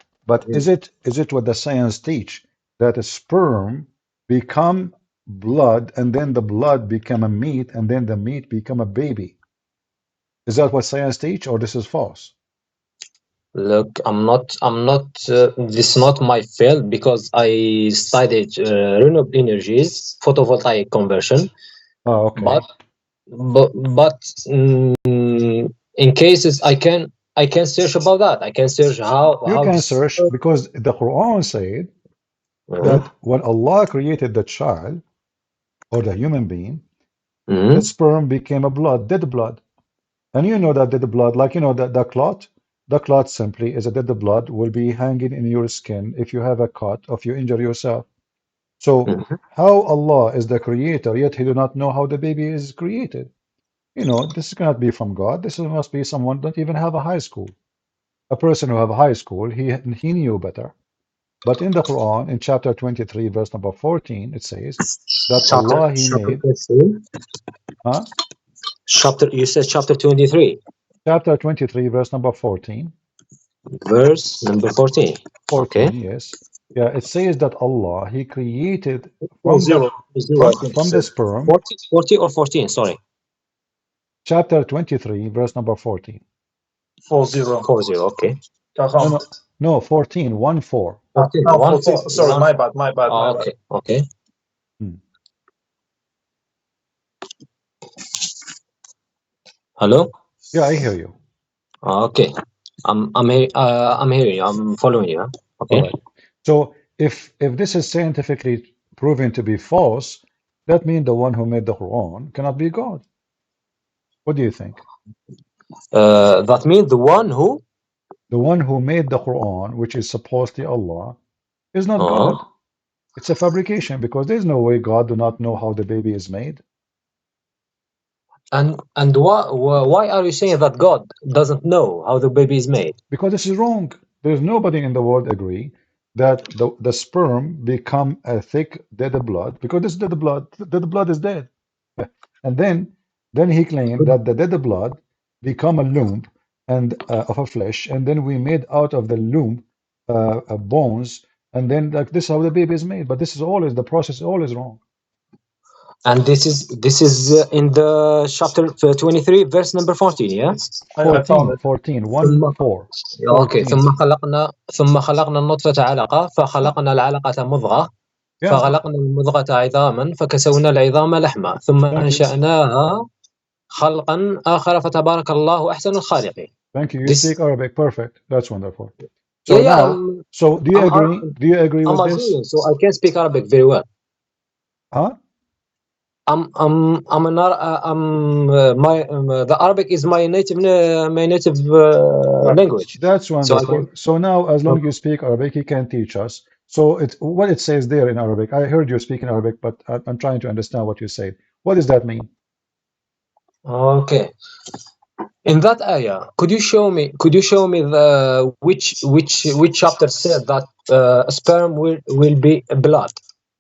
is it what the science teach that a sperm become blood and then the blood become a meat and then the meat become a baby? Is that what science teach or this is false? Look, I'm not. This is not my field because I studied renewable energies, photovoltaic conversion. Oh, okay. But in cases I can search about that. I can search You how can this. search because the Quran said that when Allah created the child or the human being, the sperm became a blood, dead blood. And you know that dead blood, like you know that the clot simply is a dead blood will be hanging in your skin if you have a cut or if you injure yourself. So how Allah is the creator, yet he do not know how the baby is created? You know, this cannot be from God. This must be someone don't even have a high school. A person who have a high school, he knew better. But in the Quran, in chapter 23, verse number 14, it says that Chapter Allah he chapter made, 23. huh? Chapter you said chapter 23, Chapter 23, verse number 14. verse number 14. Okay. 14, yes. Yeah, it says that Allah, He created oh, from the zero, I think you from the said. sperm, 40 or 14, sorry. chapter 23, verse number 14. 40. 40, okay. No, 14, 1 4. 14, No, 1 14. 4. Sorry, One. my bad, my bad, my bad. Okay, okay. Hmm. Hello? Yeah, I hear you. Okay. I'm hearing you. I'm following you. Huh? All Okay. right. So if this is scientifically proven to be false, that means the one who made the Quran cannot be God. What do you think? That means the one who. The one who made the Quran, which is supposedly Allah, is not Uh, God. It's a fabrication because there's no way God do not know how the baby is made. and why are you saying that God doesn't know how the baby is made? Because this is wrong. There's nobody in the world agree that the sperm become a thick dead blood because this dead blood, the blood is dead. And then he claimed that the dead blood become a lump and of a flesh, and then we made out of the lump bones, and then like this is how the baby is made. But this is always the process is always wrong. And this is in the chapter 23, verse number 14, yeah? I found 14, it. 14, 1 4. اوكي 14. ثم خلقنا النطفة علقة فخلقنا العلقة مضغة Yeah, فخلقنا المضغة عظاما فكسونا العظام لحما ثم thank you. أنشأناها خلقا آخر فتبارك الله أحسن الخالقين. Thank you. You This speak Arabic. Perfect. That's wonderful. yeah So yeah now, so do you agree? Do you agree I'm with this? Algerian, so I can speak Arabic very well. Huh? I'm an the Arabic is my native language. That's So I wonderful. can. So now, as long as you speak Arabic, he can teach us. So it's what it says there in Arabic. I heard you speak in Arabic, but I'm trying to understand what you said. What does that mean? Okay. In that ayah, could you show me? Could you show me the which chapter said that sperm will be blood,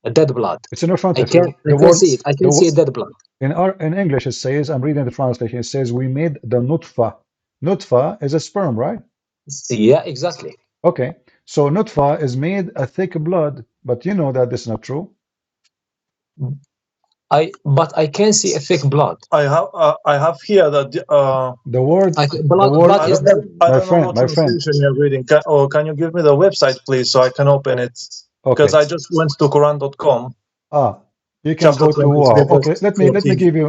a dead blood? It's in front I of can you. I The can word, see it. I can see a dead blood. in English it says, I'm reading the translation, it says we made the nutfa. Nutfa is a sperm, right? Yeah, exactly. Okay, so nutfa is made a thick blood, but you know that this is not true. But I can see a thick blood. I have here that The word, blood is dead. I my don't know friend, what translation you're reading. Can you give me the website, please, so I can open it? Because Okay. I just went to Quran.com. You can Chapter go to 23, wow. Okay, verse 14.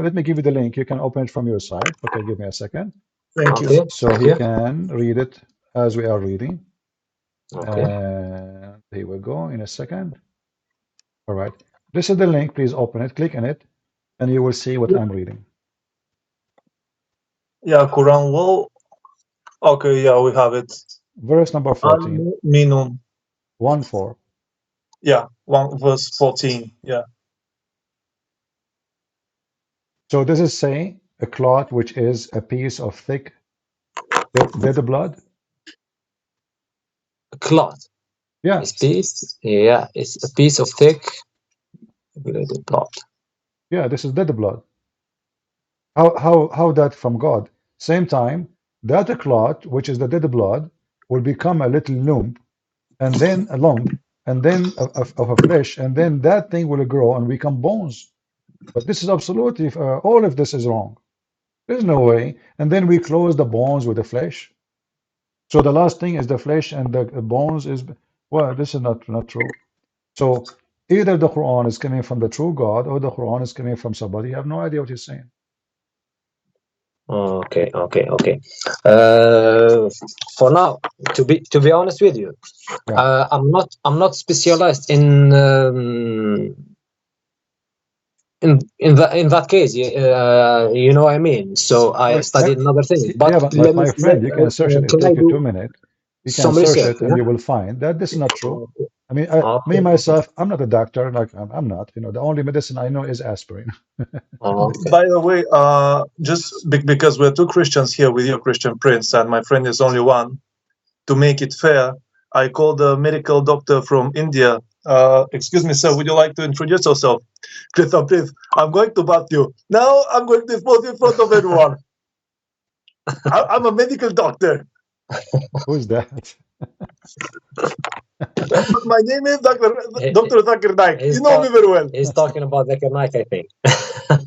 let me give you the link. You can open it from your side. Okay, give me a second. Thank you. So he can read it as we are reading. Okay. And here we go in a second. All right. This is the link. Please open it, click on it, and you will see what I'm reading. Yeah, Quran law. Okay, yeah, we have it. Verse number 14. Minun. 1-4. Yeah, verse 14. Yeah. So this is saying a cloth which is a piece of thick dead blood. A cloth. Yeah. It's piece. Yeah, it's a piece of thick blood. Yeah, this is dead blood. How that from God? Same time, that clot, which is the dead blood, will become a little lump, and then a lump, and then of a flesh, and then that thing will grow and become bones. But this is absolutely, all of this is wrong. There's no way. And then we close the bones with the flesh. So the last thing is the flesh and the bones is, well, this is not true. So either the Quran is coming from the true God or the Quran is coming from somebody. You have no idea what he's saying. Okay. For now, to be honest with you, I'm not specialized in that case. You know what I mean. So I studied another thing. But But my friend, you can search it. It'll can I take you do 2 minutes. You can some search research? it and you will find that this is not true. I mean, me Okay. myself, I'm not a doctor. Like I'm not. You know, the only medicine I know is aspirin. By the way, just because we're two Christians here with you, Christian Prince, and my friend is only one, to make it fair, I called a medical doctor from India. Excuse me, sir, would you like to introduce yourself? Christian Prince, I'm going to bath you. Now I'm going to expose you in front of everyone. I'm a medical doctor. Who's that? My name is Dr. Zakir Naik. You know me very well. He's talking about Zakir Naik, I think.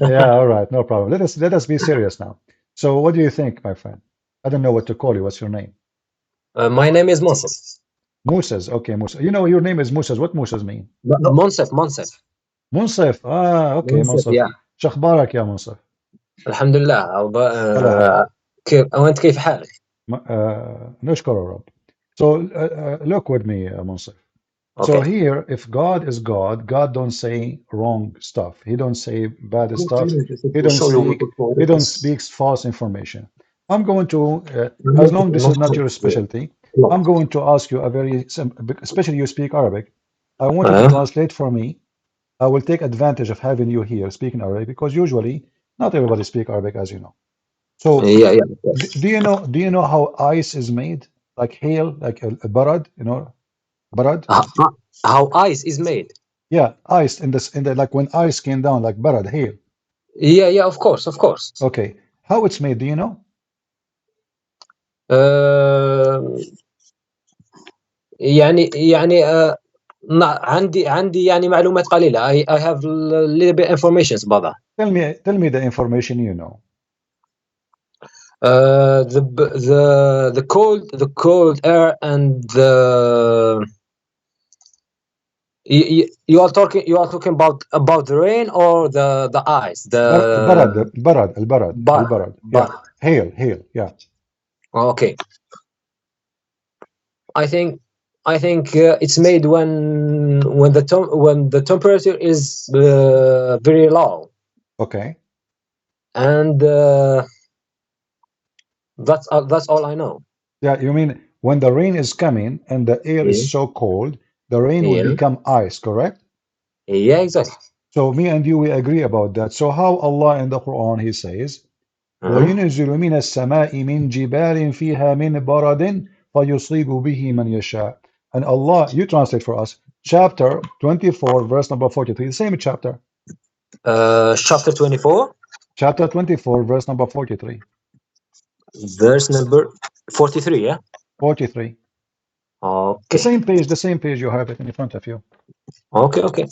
Yeah, all right, no problem. Let us be serious now. So, what do you think, my friend? I don't know what to call you. What's your name? My name is Monsef. Moses. Okay, Moses. You know your name is Moses. What Moses mean? Monsef. Monsef. Okay, Monsef, Monsef. yeah. شخبارك يا منصف؟ الحمد لله. وانت كيف حالك؟ نشكر الرب. So look with me, Monsef. So here, if God is God, God don't say wrong stuff. He don't say bad stuff. He don't speak false information. I'm going to, as long this is not your specialty, I'm going to ask you a very simple, especially you speak Arabic. I want you to translate for me. I will take advantage of having you here speaking Arabic because usually not everybody speak Arabic, as you know. So do you know how ice is made? Like hail, like a barad, you know, barad? How ice is made? Yeah, ice in the like when ice came down, like barad, hail. Yeah, of course. Okay, how it's made? Do you know? يعني عندي يعني معلومات قليلة. I have a little bit information about that. Tell me the information you know. The cold air and the you are talking about the rain or the ice. البرد. Yeah, hail. Yeah. Okay. I think it's made when the temperature is very low. Okay. And that's all I know. Yeah, you mean when the rain is coming and the air is so cold, the rain will become ice, correct? Yeah, exactly. So me and you, we agree about that. So how Allah in the Quran, he says, وينزل من السماء من جبال فيها من برد فيصيب به من يشاء. And Allah, you translate for us, chapter 24, verse number 43, the same chapter. Chapter 24, Chapter 24, verse number 43. verse number 43, yeah? 43. Okay. The same page you have it in front of you. Okay.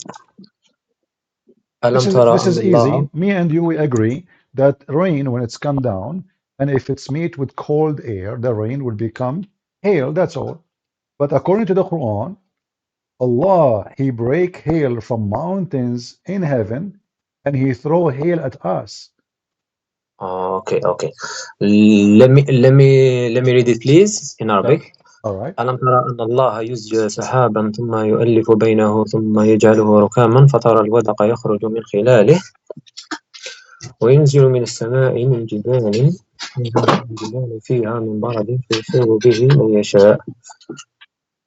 This ألم is ترى this أن is الله easy. Me and you, we agree that rain, when it's come down, and if it's meet with cold air, the rain will become hail. That's all. But according to the Quran, Allah, He break hail from mountains in heaven, and He throw hail at us. Okay. Let me read it, please, in Arabic. All right. ألم ترى أن الله يزجي سحابا ثم يؤلف بينه ثم يجعله ركاما فترى الودق يخرج من خلاله وينزل من السماء من جبال فيها من برد فيصيب به من يشاء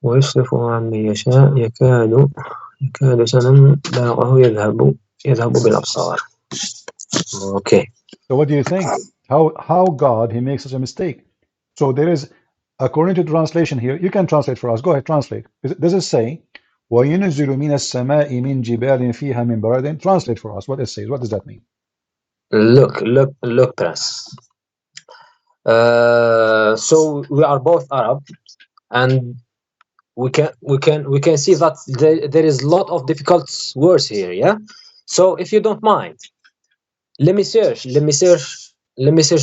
ويصرفه عن من يشاء يكاد سنا برقه يذهب بالأبصار. Okay. So what do you think? How God He makes such a mistake? So there is, according to the translation here, you can translate for us. Go ahead, translate. Does it say, وَيُنزِلُ مِنَ السَّمَاءِ مِن جِبَالٍ فِيهَا مِن بَرَدٍ? Translate for us what it says. What does that mean? Look, Prince. So we are both Arab, and we can see that there is a lot of difficult words here. Yeah. So if you don't mind, let me search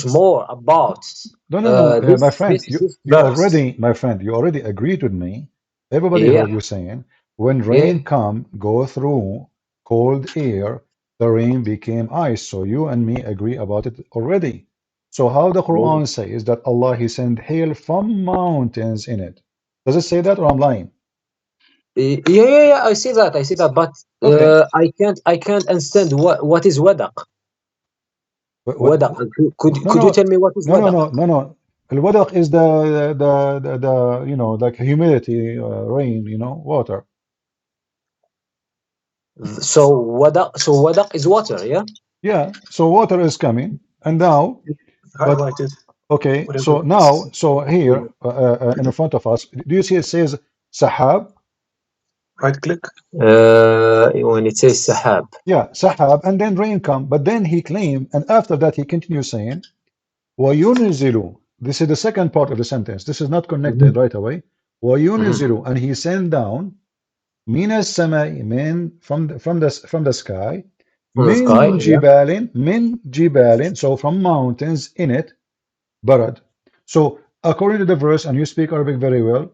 more about No, my friend, this you verse. already, my friend, you already agreed with me. Everybody Yeah. heard you saying, when Yeah. rain come, go through cold air, the rain became ice. So you and me agree about it already. So how the Quran says that Allah He sent hail from mountains in it? Does it say that or I'm lying? Yeah. I see that, but Okay. I can't understand what is wadaq. What? Wadaq. No, Could you tell me what is wadaq? no. Al-wadaq is the you know, like humidity, rain, you know, water. So wadaq is water, yeah? Yeah, so water is coming, and now, but Highlighted. okay, so Whatever. now, so here in front of us, do you see it says Sahab? Right click. When it says sahab. Yeah, Sahab, and then rain come, but then he claimed, and after that he continues saying, وَيُنْزِلُ. This is the second part of the sentence. This is not connected right away. وَيُنْزِلُ, and he sent down مِنَ السَّمَاءِ, from the sky, From the sky, yeah. min jibalin, so from mountains in it, barad. So according to the verse, and you speak Arabic very well,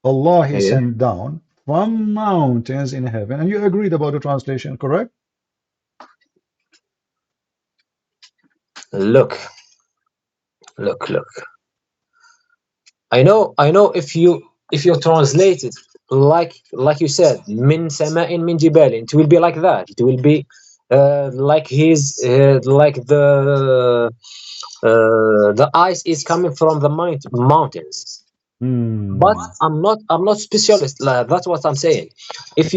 Allah He Yeah. sent down from mountains in heaven, and you agreed about the translation, correct? Look. I know if you translate it like you said, min sama'in min jibalin, it will be like that. It will be like the ice is coming from the mountains. But I'm not specialist. That's what I'm saying. If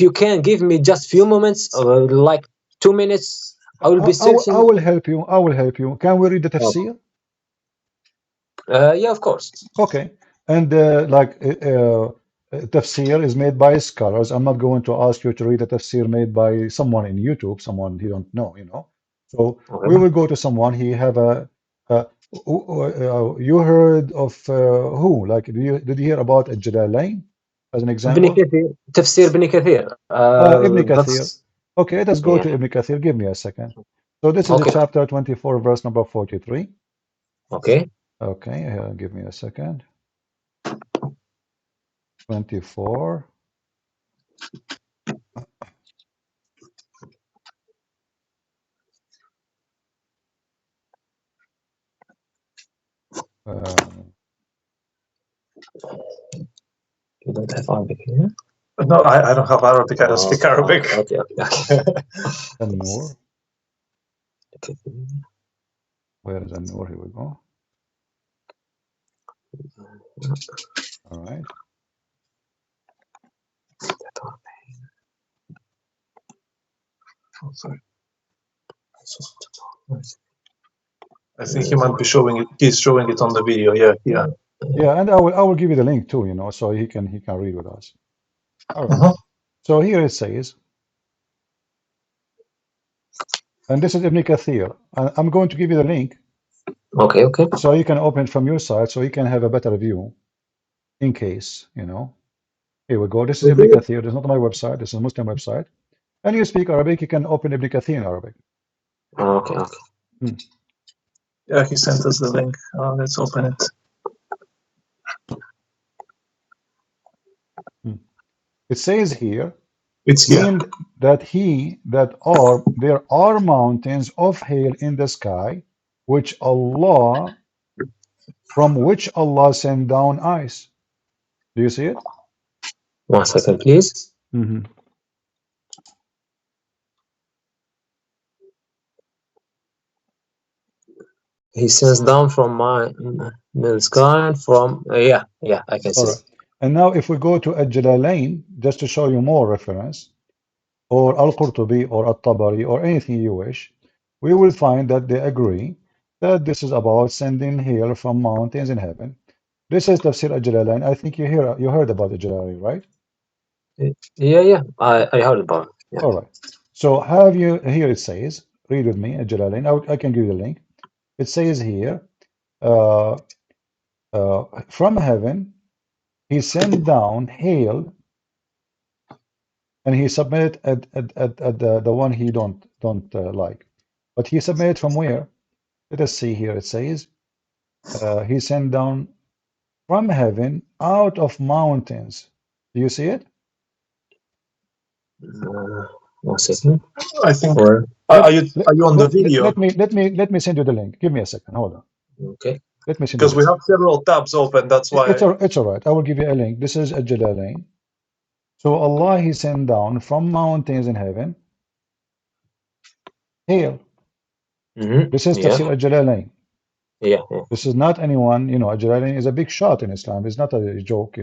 you can give me just few moments, like 2 minutes, I will be I searching. will help you. I will help you. Can we read the tafsir? Yeah, of course. Okay. And tafsir is made by scholars. I'm not going to ask you to read a tafsir made by someone in YouTube, someone he don't know, you know. So Okay. we will go to someone. He have you heard of who? Like, did you hear about Jalalain as an Ibn example? Kathir, Tafsir Ibn Kathir. Ibn Kathir. That's Okay, let's go yeah. to Ibn Kathir. Give me a second. So this is the Okay. chapter 24, verse number 43. Okay. Okay, give me a second. 24. You don't have Arabic here? No, I don't have Arabic. I don't speak Arabic. Okay. An-Nur. Where is An-Nur? Here we go. All right. Oh, sorry. I think he might be showing it. He's showing it on the video. Yeah, yeah. Yeah, and I will give you the link too, so he can read with us. All right. So here it says, and this is Ibn Kathir. I'm going to give you the link. Okay, okay. So you can open it from your side, so you can have a better view, in case, Here we go. This is Ibn Kathir. This is not my website. This is a Muslim website. And you speak Arabic, you can open Ibn Kathir in Arabic. Okay, okay. Yeah, he sent us the link. Let's open it. It says here, it's here. that there are mountains of hail in the sky, from which Allah sent down ice. Do you see it? 1 second, please. He sends down from the sky from yeah, I can see. All right. And now if we go to Al-Jalalain, just to show you more reference, or Al-Qurtubi or At-Tabari or anything you wish, we will find that they agree that this is about sending hail from mountains in heaven. This is Tafsir Al-Jalalain. I think you heard about Al-Jalalain, right? Yeah, I heard about it. Yeah. All right. So here it says, read with me, Al-Jalalain. I can give you the link. It says here, from heaven, he sent down hail, and he submitted at the one he don't like. But he submitted from where? Let us see here. It says, he sent down from heaven out of mountains. Do you see it? 1 second. I think. Are you on the video? Let me send you the link. Give me a second. Hold on. Okay. Let me send you. Because we have several tabs open. That's why. It's all right. I will give you a link. This is Al-Jalalain. So Allah, he sent down from mountains in heaven hail. This is Tafsir Al-Jalalain. Yeah. This is not anyone, Al-Jalalain is a big shot in Islam. It's not a joke,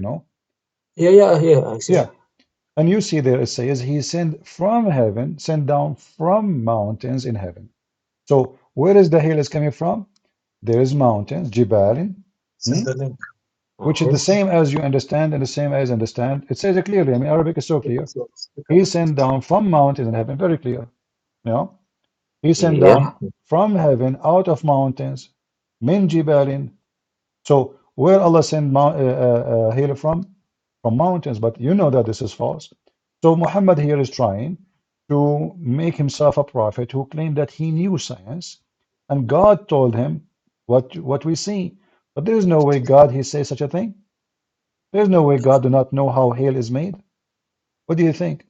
Yeah, I see. Yeah. And you see there it says he sent from heaven, sent down from mountains in heaven. So where is the hail is coming from? There is mountains, Jibalin, Send the link. which is the same as you understand and the same as understand. It says it clearly. I mean, Arabic is so clear. He sent down from mountains in heaven, very clear. He sent down from heaven out of mountains, min jibalin. So where Allah sent hail from? From mountains, but you know that this is false. So Muhammad here is trying to make himself a prophet who claimed that he knew science, and God told him what we see. But there is no way God he says such a thing. There is no way God do not know how hail is made. What do you think?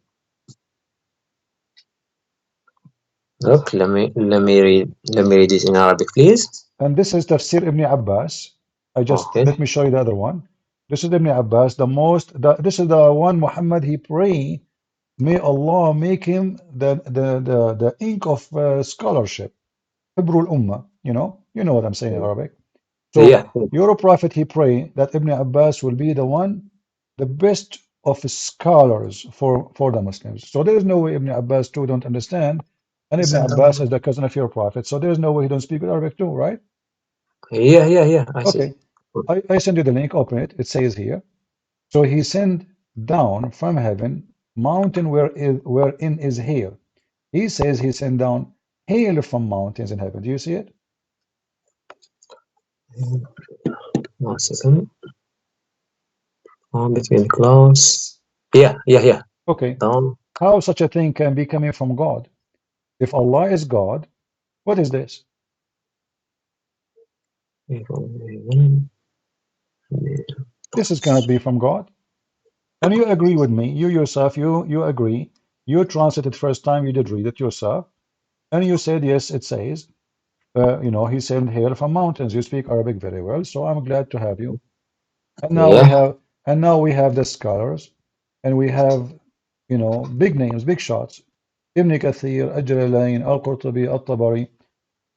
Look, let me read it in Arabic, please. And this is Tafsir Ibn Abbas. Let me show you the other one. This is Ibn Abbas, this is the one Muhammad he prayed, may Allah make him the ink of scholarship. Hibrul Ummah, you know what I'm saying in Arabic. So your prophet he prayed that Ibn Abbas will be the best of scholars for the Muslims. So there is no way Ibn Abbas too don't understand. And Ibn Abbas is the cousin of your prophet. So there is no way he don't speak Arabic too, right? Yeah. I see. Okay. I send you the link, open it. It says here. So he sent down from heaven mountain wherein is hail. He says he sent down hail from mountains in heaven. Do you see it? 1 second. Between clouds. Yeah. Okay. Down. How such a thing can be coming from God? If Allah is God, what is this? This cannot be from God. And you agree with me, you yourself, you agree, you translated first time, you did read it yourself, and you said, yes, it says, he sent hail from mountains. You speak Arabic very well, so I'm glad to have you. And now we have the scholars, and we have, big names, big shots. Ibn Kathir, Al-Jalalain, Al-Qurtubi, Al-Tabari,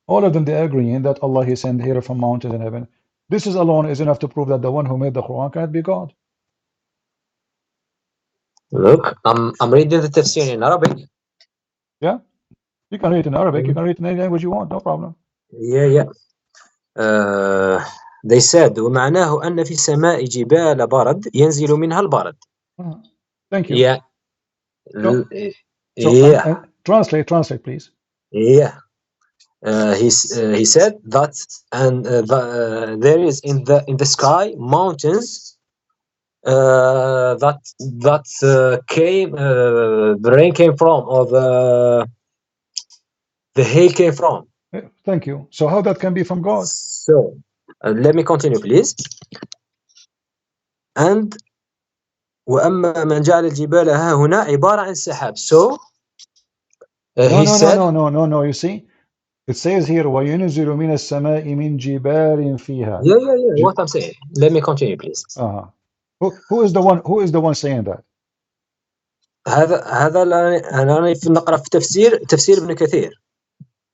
all of them, they agreeing that Allah, he sent hail from mountains in heaven. This is alone is enough to prove that the one who made the Quran cannot be God. Look, I'm reading the tafsir in Arabic. Yeah, You can read it in Arabic. You can read it in any language you want. No problem. Yeah. They said ومعناه أن في السماء جبال برد ينزل منها البرد. Thank you. Yeah. So, Yeah. and translate, please. Yeah. He said that, and there is in the sky mountains that came the rain came from, or the hail came from. Thank you. So how that can be from God? So let me continue, please. And وأما من جعل الجبال ها هنا عبارة عن سحاب. So he said, no. You see, it says here وَيُنْزِلُ مِنَ السَّمَاءِ مِنْ جِبَالٍ فِيهَا. Yeah. What I'm saying. Let me continue, please. Who is the one saying that? هذا أنا نقرأ في تفسير ابن كثير.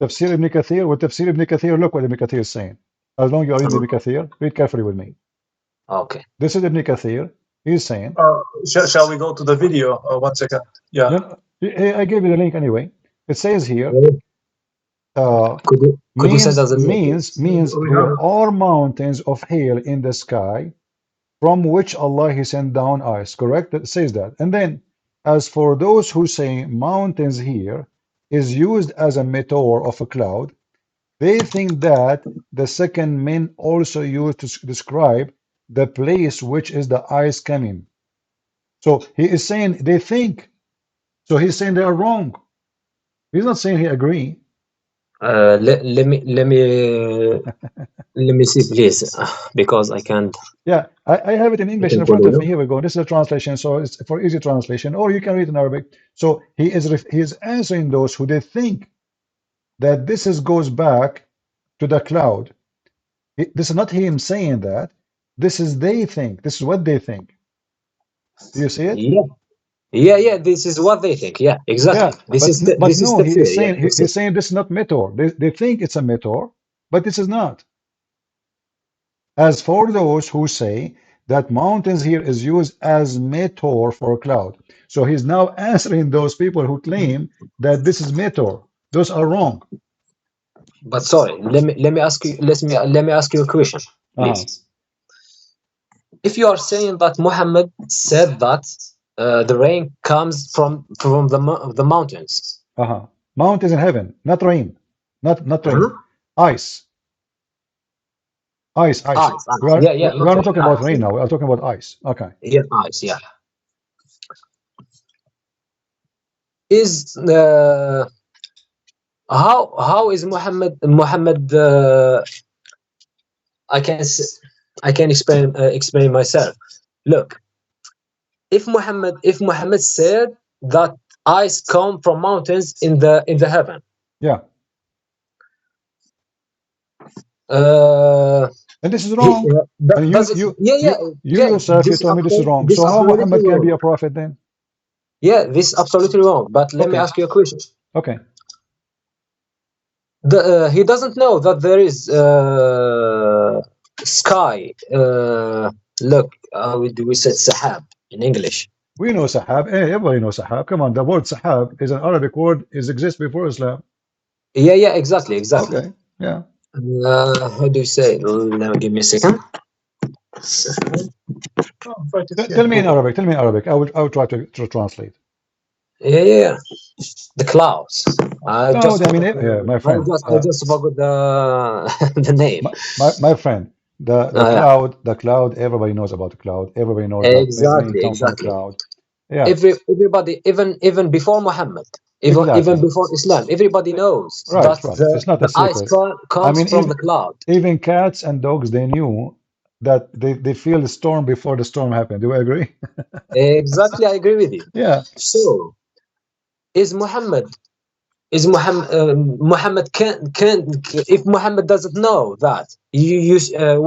تفسير ابن كثير. وتفسير ابن كثير, look what Ibn Kathir is saying. As long as you are reading Ibn Kathir, read carefully with me. Okay. This is Ibn Kathir. He's saying. Shall we go to the video? 1 second. Yeah. No, I gave you the link anyway. It says here. Means there are mountains of hail in the sky, from which Allah He sent down ice. Correct? It says that. And then, as for those who say mountains here is used as a metaphor of a cloud, they think that the second men also used to describe the place which is the ice coming. So he is saying they think. So he's saying they are wrong. He's not saying he agree. Let me see, please, because I can't. Yeah, I have it in English in front of me. Here we go. This is a translation, so it's for easy translation, or you can read in Arabic. So he is answering those who they think that this goes back to the cloud. This is not him saying that. This is they think. This is what they think. Do you see it? Yeah. This is what they think. Yeah, exactly. Yeah, but no, he's saying this is not metaphor. They think it's a metaphor, but this is not. As for those who say that mountains here is used as metaphor for a cloud. So he's now answering those people who claim that this is metaphor. Those are wrong. But sorry, let me ask you a question, please. If you are saying that Muhammad said that the rain comes from the mountains. Mountains in heaven, not rain. Not rain. Ice. Ice. We're not talking about rain now. We're talking about ice. Okay. Yeah, ice. Yeah. Is how is Muhammad? I can explain myself. Look, if Muhammad said that ice come from mountains in the heaven. Yeah. And this is wrong. Yourself, you told me this is wrong. So how Muhammad can be a prophet then? Yeah, this is absolutely wrong. But let me ask you a question. Okay. He doesn't know that there is sky. Look, we said sahab in English. We know sahab. Everybody knows sahab. Come on, the word sahab is an Arabic word. It exists before Islam. Yeah, exactly. Okay. Yeah. How do you say? Now, give me a second. Tell me in Arabic. I will try to translate. Yeah. The clouds. My friend. I just forgot the name. My friend. The cloud. Everybody knows about the cloud. Everybody knows exactly. From cloud. Yeah. Everybody, even before Muhammad, even before Islam, everybody knows that it's not a secret. ice comes from the cloud. Even cats and dogs, they knew that they feel the storm before the storm happened. Do you agree? Exactly, I agree with you. Yeah. So, Muhammad can if Muhammad doesn't know that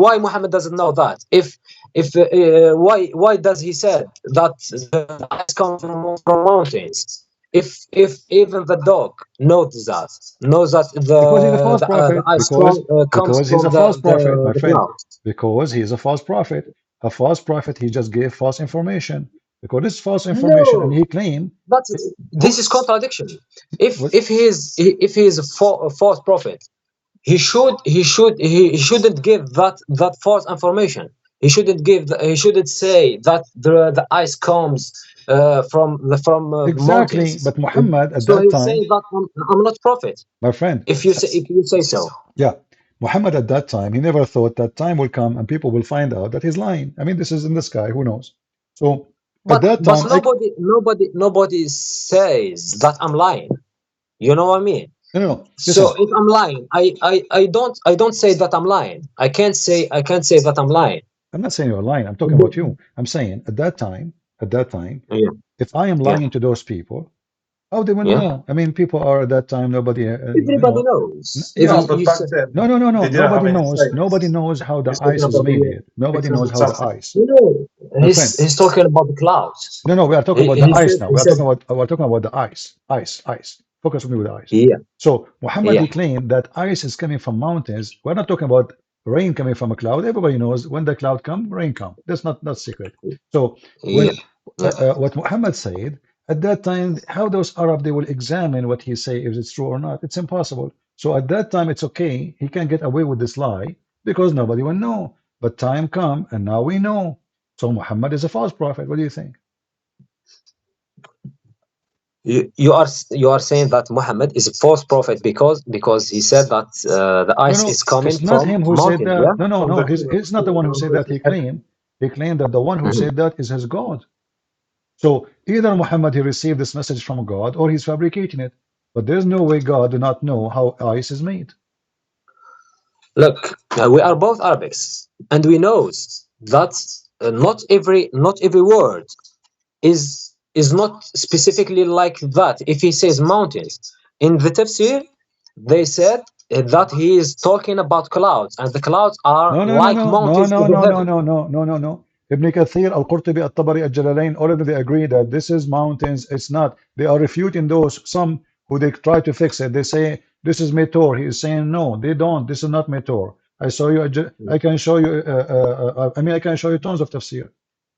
why Muhammad doesn't know that if why does he said that the ice comes from mountains if even the dog knows that because he's a false prophet because he's a false prophet, my friend. Cloud. Because he's a false prophet. A false prophet, he just gave false information. because this is false information, and No, he claimed. but this is contradiction. If he is a false prophet, he shouldn't give that false information. He shouldn't say that the ice comes from Exactly, mountains. but Muhammad at So that he's time, saying that I'm not prophet. my friend, If you say so. yeah, Muhammad at that time, he never thought that time will come and people will find out that he's lying. I mean, this is in the sky, who knows? So at that But time, nobody says that I'm lying. You know what I mean? no, no, no, So listen, if I'm lying, I don't say that I'm lying. I can't say that I'm lying. I'm not saying you're lying. I'm talking about you. I'm saying at that time, Yeah, if I am yeah, lying to those people, how they will yeah. know? I mean, people are at that time, nobody, Everybody knows. yeah, No, but back then no, no, no, they no. didn't have Nobody any knows. Nobody science. knows how the He's talking ice is about the made year yet. Nobody knows 600 how the something. ice. No, My friend, he's talking about the clouds. no, no, we are talking about the He ice said now. he said We're talking about the ice, ice. Focus on me with the ice. yeah, So Muhammad, yeah, he claimed that ice is coming from mountains. We're not talking about rain coming from a cloud. Everybody knows when the cloud come, rain come. That's not secret. So when yeah, yeah. what Muhammad said at that time, how those Arab they will examine what he say if it's true or not. It's impossible. So at that time, it's okay. He can get away with this lie because nobody will know. But time come, and now we know. So Muhammad is a false prophet. What do you think? You are saying that Muhammad is a false prophet because he said that the No, ice no, is coming it's not from him who said mountains. Yeah. that. No, no, From no. the He's not the one who said that. He claimed that the one who Mhm. said that is his God. So either Muhammad he received this message from God or he's fabricating it. But there's no way God do not know how ice is made. Look, we are both Arabics, and we knows that not every word is not specifically like that. If he says mountains in the tafsir, they said that he is talking about clouds, and the clouds are No, no, no, like no, no, mountains to no, the no, no, heaven. no, no, no, no, no. Ibn Kathir, Al-Qurtubi, At-Tabari, Al-Jalalain, all of them they agree that this is mountains. It's not. They are refuting those, some who they try to fix it. They say this is Meteor. He is saying no, they don't. This is not Meteor. I saw you. I can show you. I mean, I can show you tons of tafsir.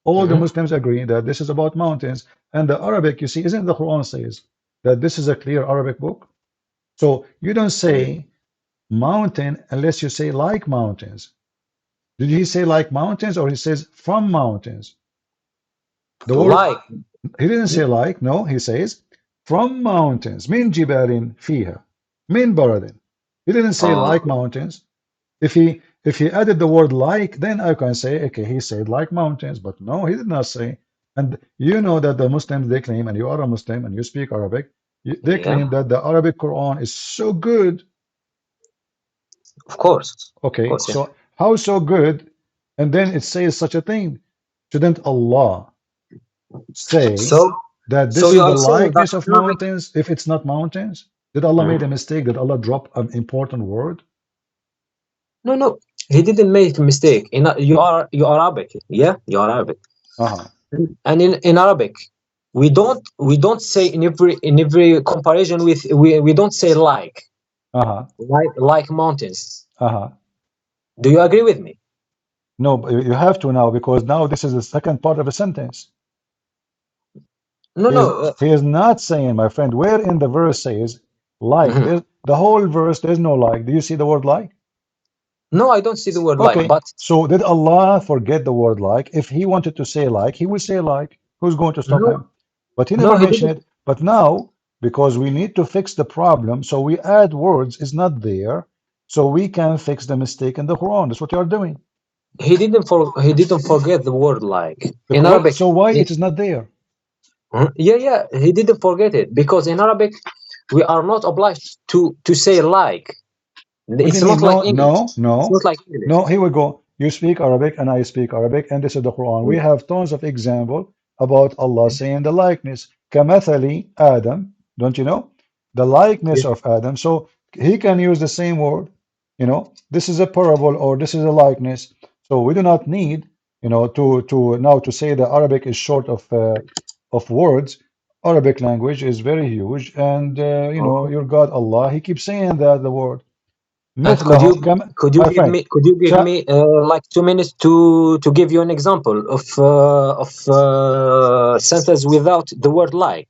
All the Mhm. Muslims agree that this is about mountains. And the Arabic, you see, isn't the Quran says that this is a clear Arabic book? So you don't say mountain unless you say like mountains. Did he say like mountains or he says from mountains? The word, Like he didn't say like, no, he says from mountains. Min jibalin fiha. Min baradin. He didn't say like mountains. If he added the word like, then I can say, okay, he said like mountains, but no, he did not say. And you know that the Muslims they claim, and you are a Muslim and you speak Arabic, they yeah, claim that the Arabic Quran is so good. of course, Okay, yeah. so how so good? And then it says such a thing. Shouldn't Allah say So that so this you is the are saying that likeness of Arabic. mountains if it's not mountains? Did Allah made a Mhm. mistake? Did Allah drop an important word? No, no, he didn't make a mistake. You are Arabic, yeah, you are Arabic, Uh-huh. and in Arabic, we don't say in every comparison with we don't say Uh-huh. like mountains. Uh-huh. Do you agree with me? No, but you have to now because now this is the second part of a sentence. No, He is, no, he is not saying, my friend, where in the verse says like? mhm. There's the whole verse, there's no like. Do you see the word like? No, I don't see the word like, Okay, but so did Allah forget the word like? If he wanted to say like, he would say like. Who's going to stop no, him? But he no, never he mentioned didn't. it. But now, because we need to fix the problem, so we add words is not there, so we can fix the mistake in the Quran. That's what you are doing. He didn't forget the word like in Because Arabic. so why it is not there? Yeah, yeah, he didn't forget it because in Arabic we are not obliged to say like. What do you It's mean? not like No, English. no, It's no, not like English. no. Here we go. You speak Arabic and I speak Arabic, and this is the Quran. We have tons of example about Allah saying the likeness. Kamathali Adam, don't you know? The Yeah. likeness of Adam. So he can use the same word. This is a parable or this is a likeness. So we do not need, to now to say that Arabic is short of words. Arabic language is very huge, and Okay. your God Allah, He keeps saying that the word. مثله كما my friend could you give me like 2 minutes to give you an example of sentence without the word like,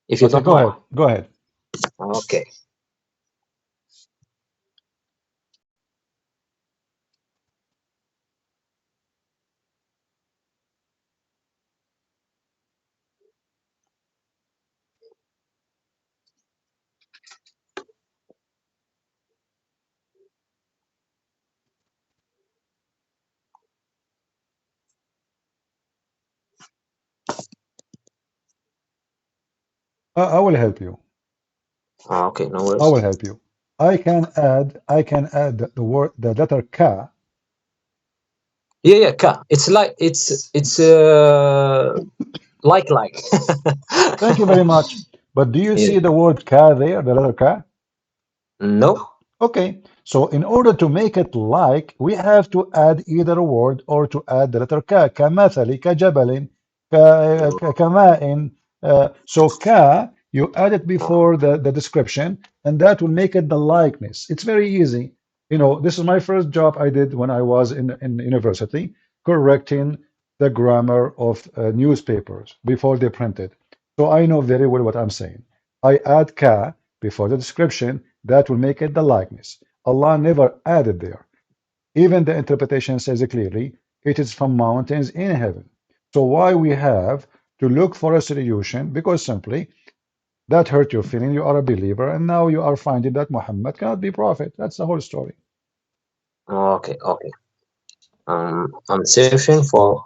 if you okay, don't mind. go ahead. Okay. I will help you. Okay, no I will worries. help you. I can add the word, the letter Ka. Yeah, ka. It's like like. Thank you very much. But do you Yeah. see the word Ka there, the letter Ka? No. Okay, so in order to make it like, we have to add either a word or to add the letter Ka. كمثل كجبل كماء. So Ka, you add it before the description, and that will make it the likeness. It's very easy. You know, this is my first job I did when I was in university, correcting the grammar of newspapers before they printed. So I know very well what I'm saying. I add Ka before the description, that will make it the likeness. Allah never added there. Even the interpretation says it clearly, it is from mountains in heaven. So why we have to look for a solution? Because simply that hurt your feeling, you are a believer, and now you are finding that Muhammad cannot be prophet. That's the whole story. Okay. I'm searching for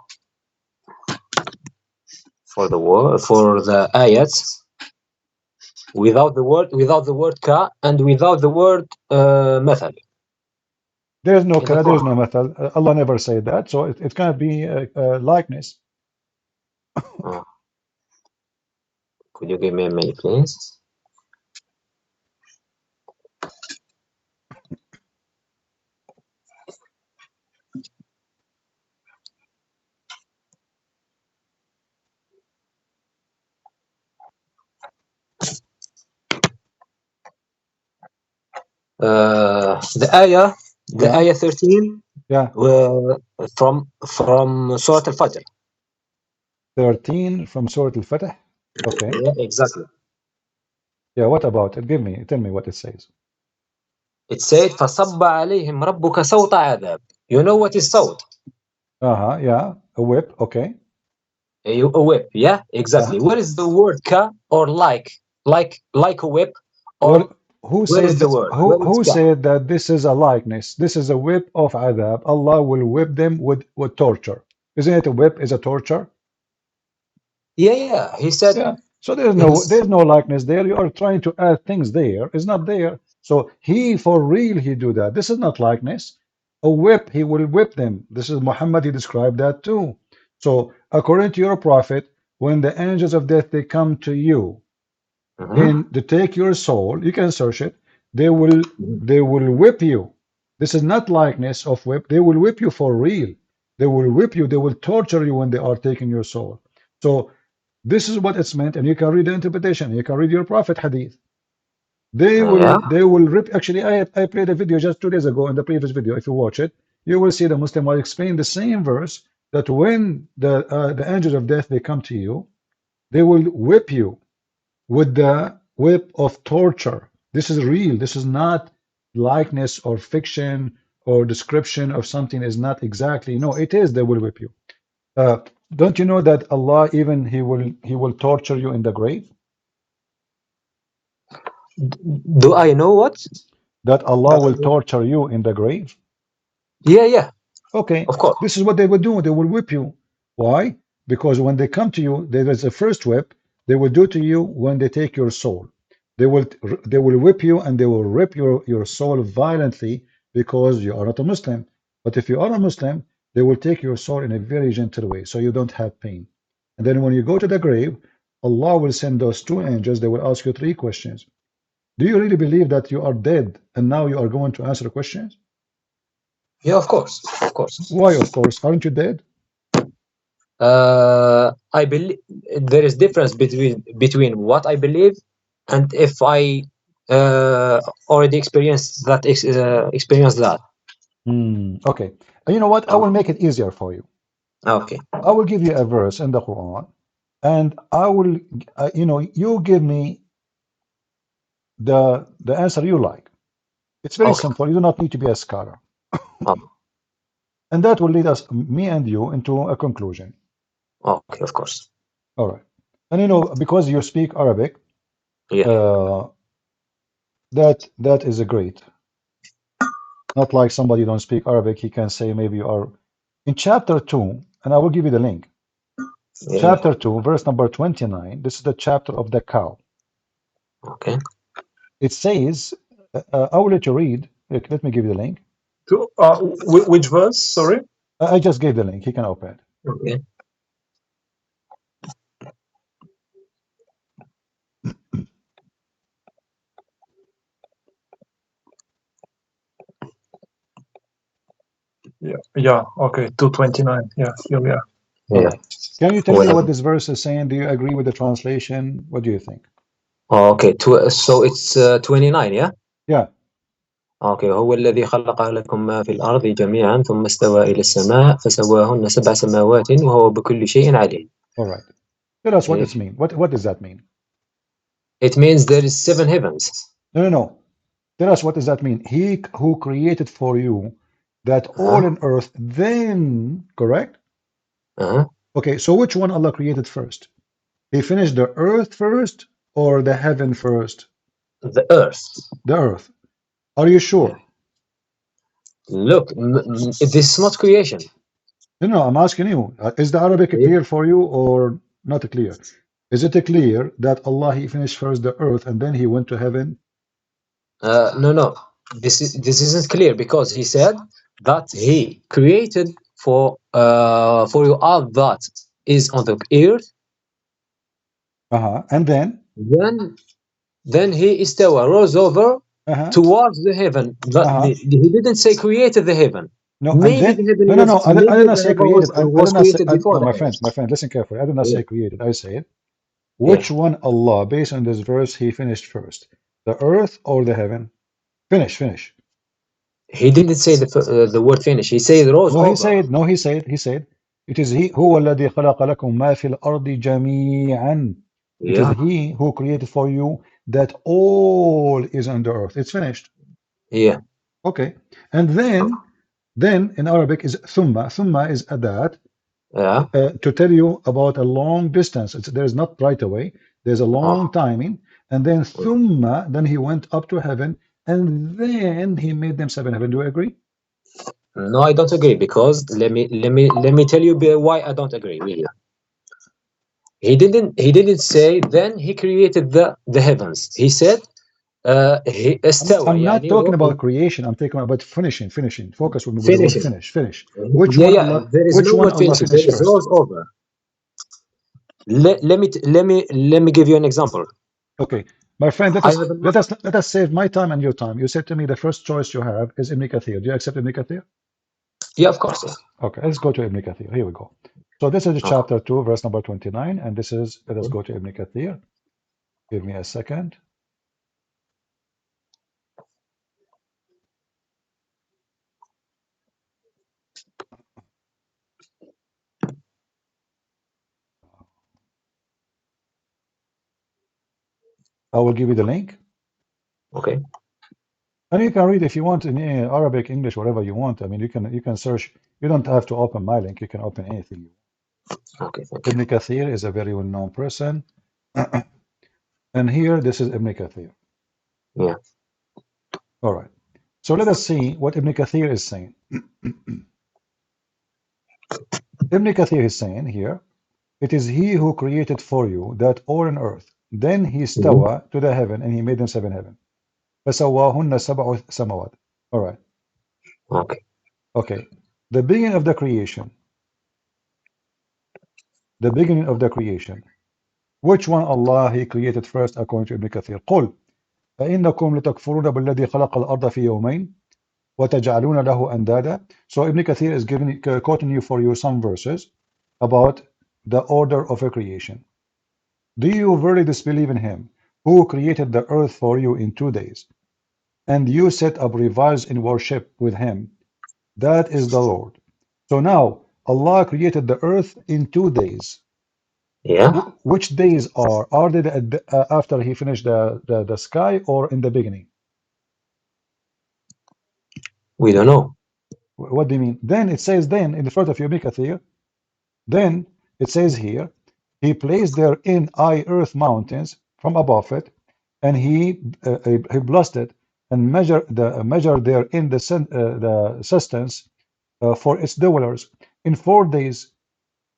the word for the ayats without the word ka and without the word مثل There's no in the kala, there's no Quran. method. Allah never said that, so it cannot be a likeness. Oh, could you give me a minute, please? The Yeah, ayah 13 yeah. from Surah Al-Fajr. 13 from Surah Al-Fatih. Okay. Yeah, exactly. Yeah, what about it? Tell me what it says. It said فَصَبَّ عَلَيْهِمْ رَبُّكَ صَوْتَ عَذَابٍ. You know what is sawt? Yeah, a whip. Okay. A whip, yeah, Yeah. exactly. What is the word ka or like a whip, or What? Who where is said the word? who Where is who ka? said that this is a likeness? This is a whip of adab. Allah will whip them with torture. Isn't it a whip? Is a torture? Yeah. He said Yeah. So there's no likeness there. You are trying to add things there. It's not there. So he for real he do that. This is not likeness. A whip, he will whip them. This is Muhammad, he described that too. So according to your prophet, when the angels of death they come to you and to take your soul, you can search it, they will whip you. This is not likeness of whip. They will whip you for real. They will whip you, they will torture you when they are taking your soul. So this is what it's meant, and you can read the interpretation. You can read your prophet hadith. They yeah. will rip. Actually, I played a video just 2 days ago in the previous video. If you watch it, you will see the Muslim will explain the same verse that when the angels of death they come to you, they will whip you with the whip of torture. This is real. This is not likeness or fiction or description of something is not exactly. No, it is. They will whip you. Uh, don't you know that Allah even he will torture you in the grave? Do I know what? That Allah will torture you in the grave? Yeah. Okay, Of course. this is what they will do. They will whip you. Why? Because when they come to you, there is a first whip. They will do to you when they take your soul. They will whip you and they will rip your soul violently because you are not a Muslim. But if you are a Muslim, they will take your soul in a very gentle way, so you don't have pain. And then when you go to the grave, Allah will send those two angels. They will ask you three questions. Do you really believe that you are dead and now you are going to answer questions? Yeah, of course. Why, of course? Aren't you dead? I believe there is difference between what I believe and if I already experienced that. Okay. And you know what? I will make it easier for you. Okay. I will give you a verse in the Quran, and I will, you give me the answer you like. It's very simple. You do not need to be a scholar. And that will lead us, me and you, into a conclusion. Okay, of course. All right. And because you speak Arabic, that is a great. Not like somebody don't speak Arabic, he can say maybe you are in chapter 2, and I will give you the link. Chapter 2, verse number 29. This is the chapter of the cow. Okay. It says, I will let you read. Let me give you the link. Which verse? Sorry. I just gave the link. He can open it. Okay. Yeah. Okay. 229. Yeah. Here we are. All right. Can you tell me what this verse is saying? Do you agree with the translation? What do you think? Okay. So it's 29, yeah? Yeah. Okay. هو الذي خلق لكم ما في الأرض جميعا ثم استوى إلى السماء فسواهن سبع سماوات وهو بكل شيء عليم. All right. Tell us what it means. What does that mean? It means there is 7 heavens. No. Tell us what does that mean? He who created for you that all in earth, then, correct? Okay, so which one Allah created first? He finished the earth first or the heaven first? The earth. The earth. Are you sure? Look, this is not creation. No, I'm asking you. Is the Arabic clear for you or not clear? Is it clear that Allah, He finished first the earth and then He went to heaven? No. This isn't clear because He said that He created for you all that is on the earth. And then? Then He istawa, rose over towards the heaven. But He didn't say created the heaven. No, maybe and then, the heaven I did not say created. was created before no, the my friend, listen carefully. I did not say created. I said, Yeah. which one Allah, based on this verse, He finished first, the earth or the heaven? Finish. He didn't say the word finish. He said rose over. He said, it is He هو الذي خلق لكم ما في الأرض جميعا. It is He who created for you that all is on the earth. It's finished. Yeah. Okay. And then in Arabic is thumma. Thumma is adat. To tell you about a long distance. There is not right away. There's a long timing. And then thumma, then He went up to heaven, and then He made them 7 heaven. Do you agree? No, I don't agree because let me tell you why I don't agree with you. He didn't say then He created the heavens. He said he استوى. I'm not talking about creation. I'm talking about finishing. Focus with the word finish. Which one Allah? There is Which no one word Allah finish. There finished is first? rose over. Let me give you an example. Okay, my friend, let us save my time and your time. You said to me the first choice you have is Ibn Kathir. Do you accept Ibn Kathir? Yeah, of course. Okay, let's go to Ibn Kathir. Here we go. So this is chapter 2, verse number 29, and this is, let us go to Ibn Kathir. Give me a second. I will give you the link. Okay. And you can read if you want in Arabic, English, whatever you want. I mean, you can search. You don't have to open my link. You can open anything. Okay. Ibn Kathir is a very well-known person. And here, this is Ibn Kathir. Yeah. All right. So let us see what Ibn Kathir is saying. Ibn Kathir is saying here, it is He who created for you that all on earth. Then He stawa to the heaven, and He made them 7 heaven. فَسَوَّاهُنَّ سَبْعُ سَمَوَاتٍ. All right. Okay. The beginning of the creation. The beginning of the creation. Which one Allah He created first according to Ibn Kathir? قُلْ فَإِنَّكُمْ لِتَكْفُرُونَ بِالَّذِي خَلَقَ الْأَرْضَ فِي يَوْمَيْنِ وَتَجْعَلُونَ لَهُ أَنْدَادًا. So Ibn Kathir is quoting you for you some verses about the order of a creation. Do you really disbelieve in Him who created the earth for you in 2 days, and you set up rivals in worship with him. That is the Lord. So now Allah created the earth in 2 days. Yeah, Which days are they after he finished the sky or in the beginning? we don't know. What do you mean? Then it says then in the front of Ibn Kathir, then it says here, he placed therein high earth mountains from above it, and he blessed it and measured therein the sustenance for its dwellers in 4 days,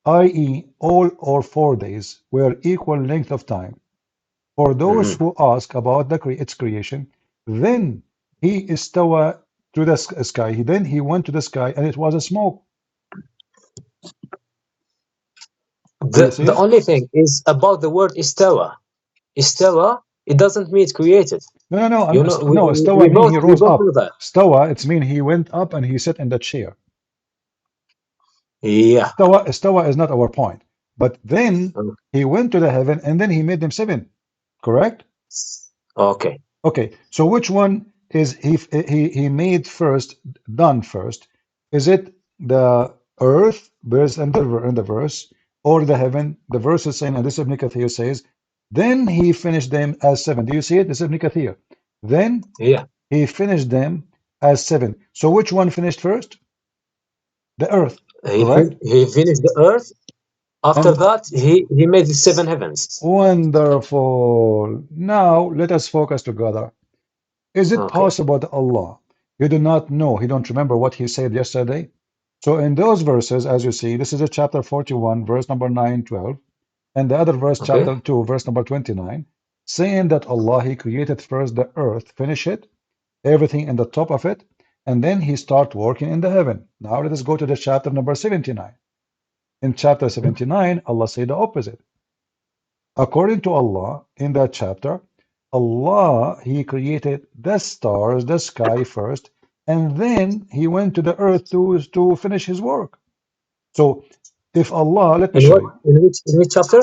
i.e., all or 4 days were equal length of time. For those Mhm. who ask about its creation, then he istawa to the sky. Then he went to the sky, and it was a smoke. Do you see The it? only thing is about the word istawa. Istawa, it doesn't mean it's created. No, no, no. You know, No, istawa mean he we rose both know up. that. Stawa, it's mean he went up and he sat in the chair. Yeah. Istawa is not our point. But then he went to the heaven, and then he made them seven. Correct? Okay. Okay. So which one is he made first, done first? Is it the earth, verse and the verse, or the heaven? The verse is saying, and this Ibn Kathir says, then he finished them as seven. Do you see it? This is Ibn Kathir. Then Yeah. he finished them as seven. So which one finished first? The earth, correct? He finished the earth. After And that, he made the seven heavens. wonderful. Now let us focus together. Is it Okay. possible that Allah, you do not know, he don't remember what he said yesterday? So in those verses, as you see, this is a chapter 41, verse number 9, 12, and the other verse, Okay. chapter 2, verse number 29, saying that Allah, he created first the earth, finish it, everything in the top of it, and then he start working in the heaven. Now let us go to the chapter number 79. In chapter 79, Allah say the opposite. According to Allah, in that chapter, Allah, he created the stars, the sky first, and then he went to the earth to finish his work. So if Allah, let me In show what? you. In which chapter?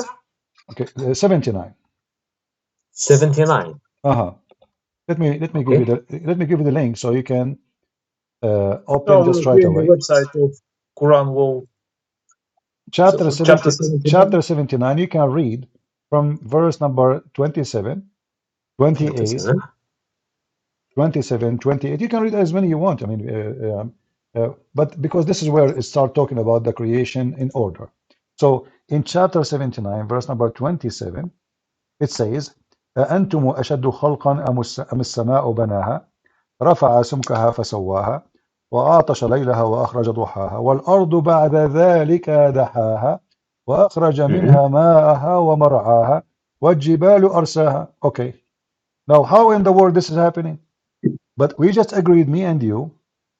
Okay, 79. 79. Uh-huh. Let me give Okay. you the link so you can open No, just we're right here in the away. website of Quran Wall. So Chapter chapter 70, 79. chapter 79, you can read from verse number 27, 28, 27. 27, 28. You can read as many you want. I mean, but because this is where it starts talking about the creation in order. So in chapter 79, verse number 27, it says, أأنتم أشد خلقا أم السماء بناها رفع سمكها فسواها وأعطش ليلها وأخرج ضحاها والأرض بعد ذلك دحاها وأخرج Mhm. منها ماءها ومرعاها والجبال أرساها. Okay, now how in the world this is happening? But we just agreed, me and you,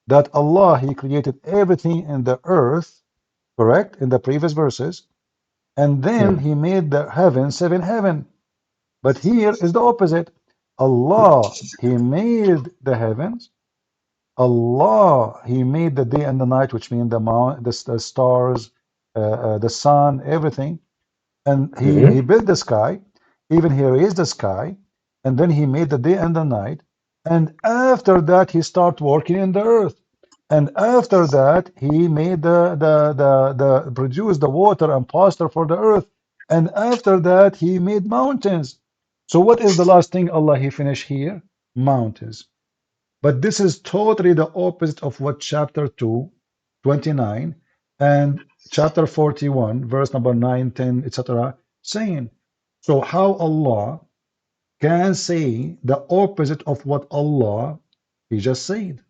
that Allah, he created everything in the earth, correct, in the previous verses, and then he made the heaven seven heaven. But here is the opposite. Allah, he made the heavens. Allah, he made the day and the night, which mean the stars, the sun, everything. And he Mhm. built the sky, even he raised the sky, and then he made the day and the night. And after that, he started working in the earth. And after that, he made the produced the water and pasture for the earth. And after that, he made mountains. So what is the last thing Allah he finished here? Mountains. But this is totally the opposite of what chapter 2, 29, and chapter 41, verse number 9, 10, etc. saying. So how Allah can say the opposite of what Allah he just said?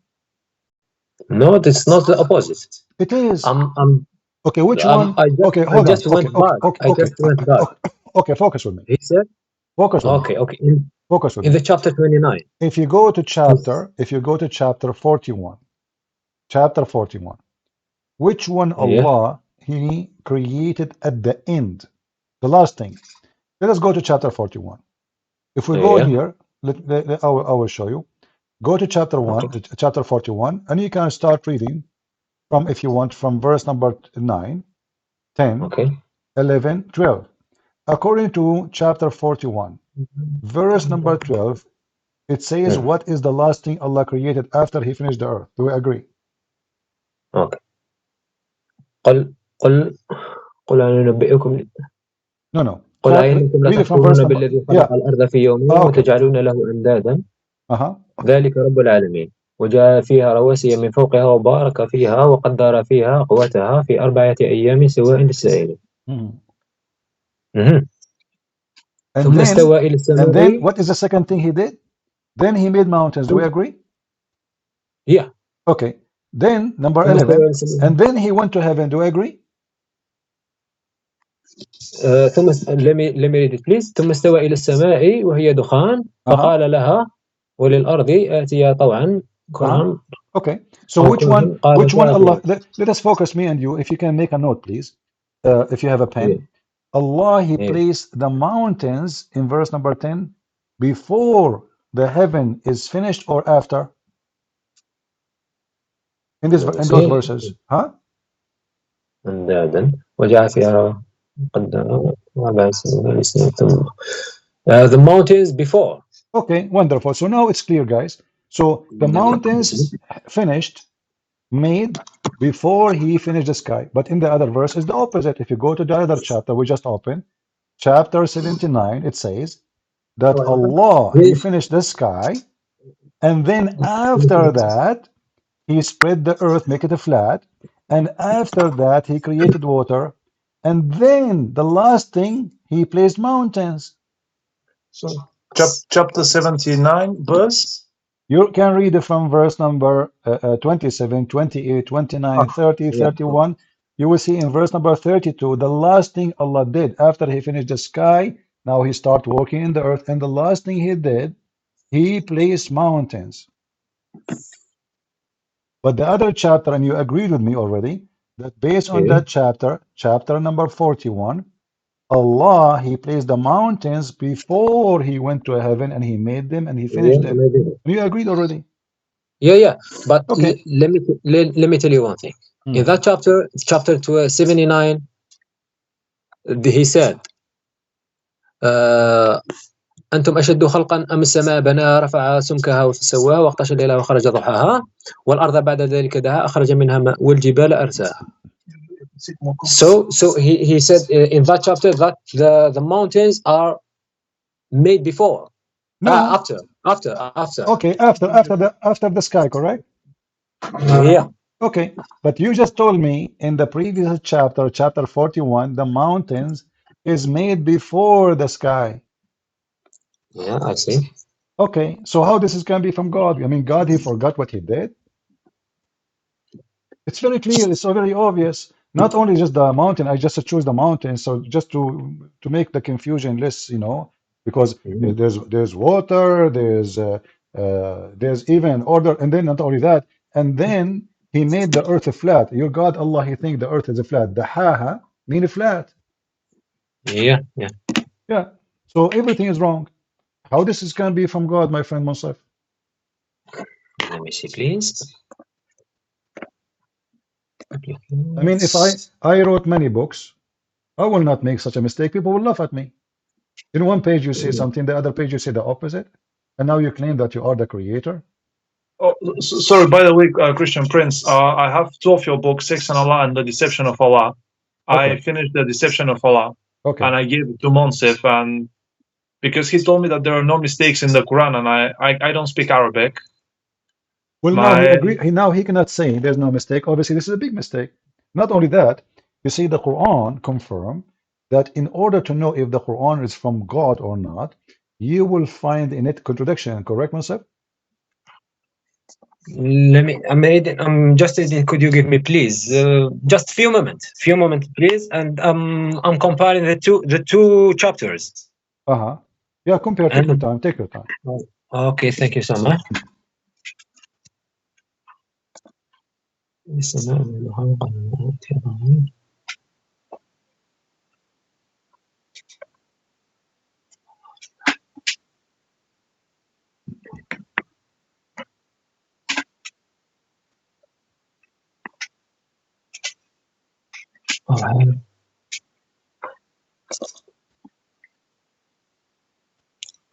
No, it's not the opposite. It is. I'm, Okay, which one? Okay, I hold on. just Okay, went okay, back. okay, I okay, just went back. okay, okay, focus with me. He said, Focus with me. okay, okay. Focus with In me. the chapter 29. If you go to chapter 41, chapter 41, which one Yeah. Allah he created at the end, the last thing. Let us go to chapter 41. If we go Yeah. here, I will show you. Go to chapter Okay. 1, chapter 41, and you can start reading from, if you want, from verse number 9, 10, Okay. 11, 12. According to chapter 41, Verse number 12, it says, what is the last thing Allah created after He finished the earth? Do we agree? Okay. قل قل قل هل ننبئكم No. قل أئنكم Read it from verse لتكفرون number. بالذي Yeah. خلق الأرض في يومين Okay. وتجعلون له أندادا Okay. ذلك رب العالمين وجعل فيها رواسي من فوقها وبارك فيها وقدر فيها قوتها في 4 أيام سواء للسائلين. And ثم then, استوى إلى السماء. what is the second thing He did? Then He made mountains. Do we agree? Yeah. Okay. Then number ثم استوى 11, إلى السماء. and then He went to heaven. Do we agree? ثم let me read it please. ثم استوى إلى السماء وهي دخان فقال لها وللأرض آتيا طوعا كرها. Okay. So which one Allah, let us focus, me and you, if you can make a note, please. If you have a pen. Allah, He placed the mountains in verse number 10 before the heaven is finished or after? In those verses. Huh? أندادا وجعل فيها قدر 4 سنين ثم the mountains before. Okay, wonderful. So now it's clear, guys. So the mountains finished, made before He finished the sky. But in the other verse is the opposite. If you go to the other chapter we just opened, chapter 79, it says that Allah, He finished the sky, and then after that He spread the earth, make it flat, and after that He created water, and then the last thing He placed mountains. So chapter 79 verse. You can read it from verse number 27, 28, 29, 30, 31. You will see in verse number 32, the last thing Allah did after He finished the sky, now He started working in the earth, and the last thing He did, He placed mountains. But the other chapter, and you agreed with me already, that based on that chapter, chapter number 41, Allah, He placed the mountains before He went to heaven, and He made them, and He finished them. And you agreed already. Yeah. But okay. let me tell you one thing. In that chapter 79, He said, أنتم أشد خلقا أم السماء بناها رفع سمكها وسواها واغطش الليل وخرج ضحاها والأرض بعد ذلك دها أخرج منها ماء والجبال أرساها. So he said in that chapter that the mountains are made before. No. After. Okay, after the sky, correct? Yeah. Okay, but you just told me in the previous chapter, chapter 41, the mountains is made before the sky. Yeah, I see. Okay, so how this is going to be from God? I mean, God, He forgot what He did? It's very clear. It's so very obvious. Not only just the mountain, I just choose the mountain. So just to make the confusion less, because there's water, there's even order, and then not only that, and then He made the earth flat. Your God, Allah, He think the earth is flat. The ha mean flat. Yeah. Yeah. So everything is wrong. How this is going to be from God, my friend Monsef? Let me see, please. I mean, if I wrote many books, I will not make such a mistake. People will laugh at me. In one page you say something, the other page you say the opposite, and now you claim that you are the creator. Oh, sorry. By the way, Christian Prince, I have 2 of your books, Sex and Allah and The Deception of Allah. Okay. I finished The Deception of Allah, okay. and I gave it to Monsef, and because he told me that there are no mistakes in the Quran, and I don't speak Arabic. Well, now he agree. Now he cannot say there's no mistake. Obviously, this is a big mistake. Not only that, you see, the Quran confirm that in order to know if the Quran is from God or not, you will find in it contradiction. Correct, Monsef? I'm just reading. Could you give me, please, just few moments, please, and I'm comparing the two chapters. Yeah, compare. Take your time. Take your time. Okay, thank you so much.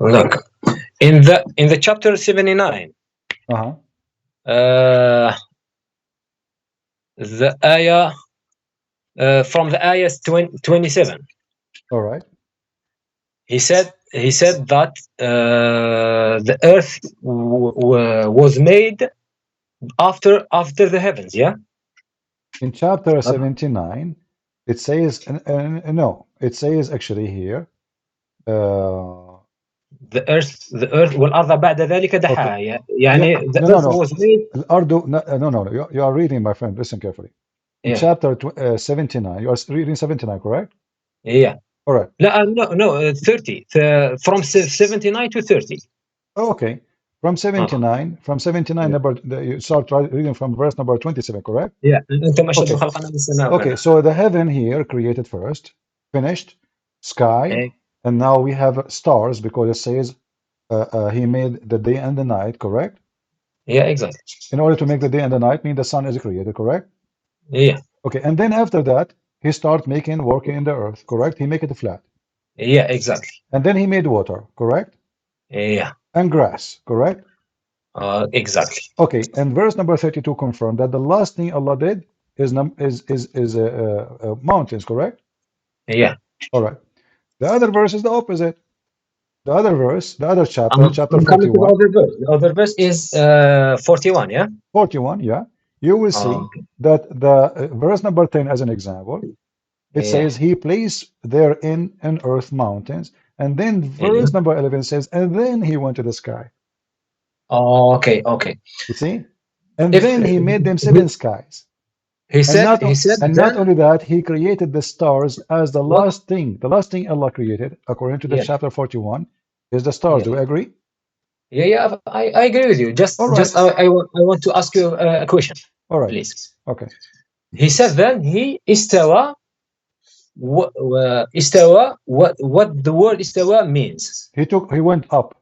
Look, in the chapter 79, the ayah from the ayah 27. All right. He said that the earth was made after the heavens. Yeah. In chapter 79, it says no. It says actually here. The earth والأرض بعد ذلك دحاها. يعني the earth was made. الأرض no. You are reading, my friend. Listen carefully. In chapter 79, you are reading 79, correct? Yeah. All right. No, 30. From 79 to 30. Okay. From 79, number, you start reading from verse number 27, correct? Yeah. Okay, so the heaven here created first, finished, sky, and now we have stars because it says he made the day and the night, correct? Yeah, exactly. In order to make the day and the night, mean the sun is created, correct? Yeah. Okay, and then after that, he start working in the earth, correct? He make it flat. Yeah, exactly. And then he made water, correct? Yeah. And grass, correct? Exactly. Okay, and verse number 32 confirmed that the last thing Allah did is mountains, correct? Yeah. All right. The other verse is the opposite. The other verse, the other chapter, chapter I'm coming to 41. the other verse is 41, yeah? 41, yeah. You will see that the verse number 10 as an example, it says he placed therein in earth mountains, and then verse number 11 says, and then he went to the sky. Okay. You see? And then he made them 7 skies. He said, not only that, he created the stars as the last thing. The last thing Allah created, according to the chapter 41, is the stars. Do we agree? Yeah, I agree with you. Just I want to ask you a question. All right. Please. Okay. He said then he istawa. What the word istawa means? He went up.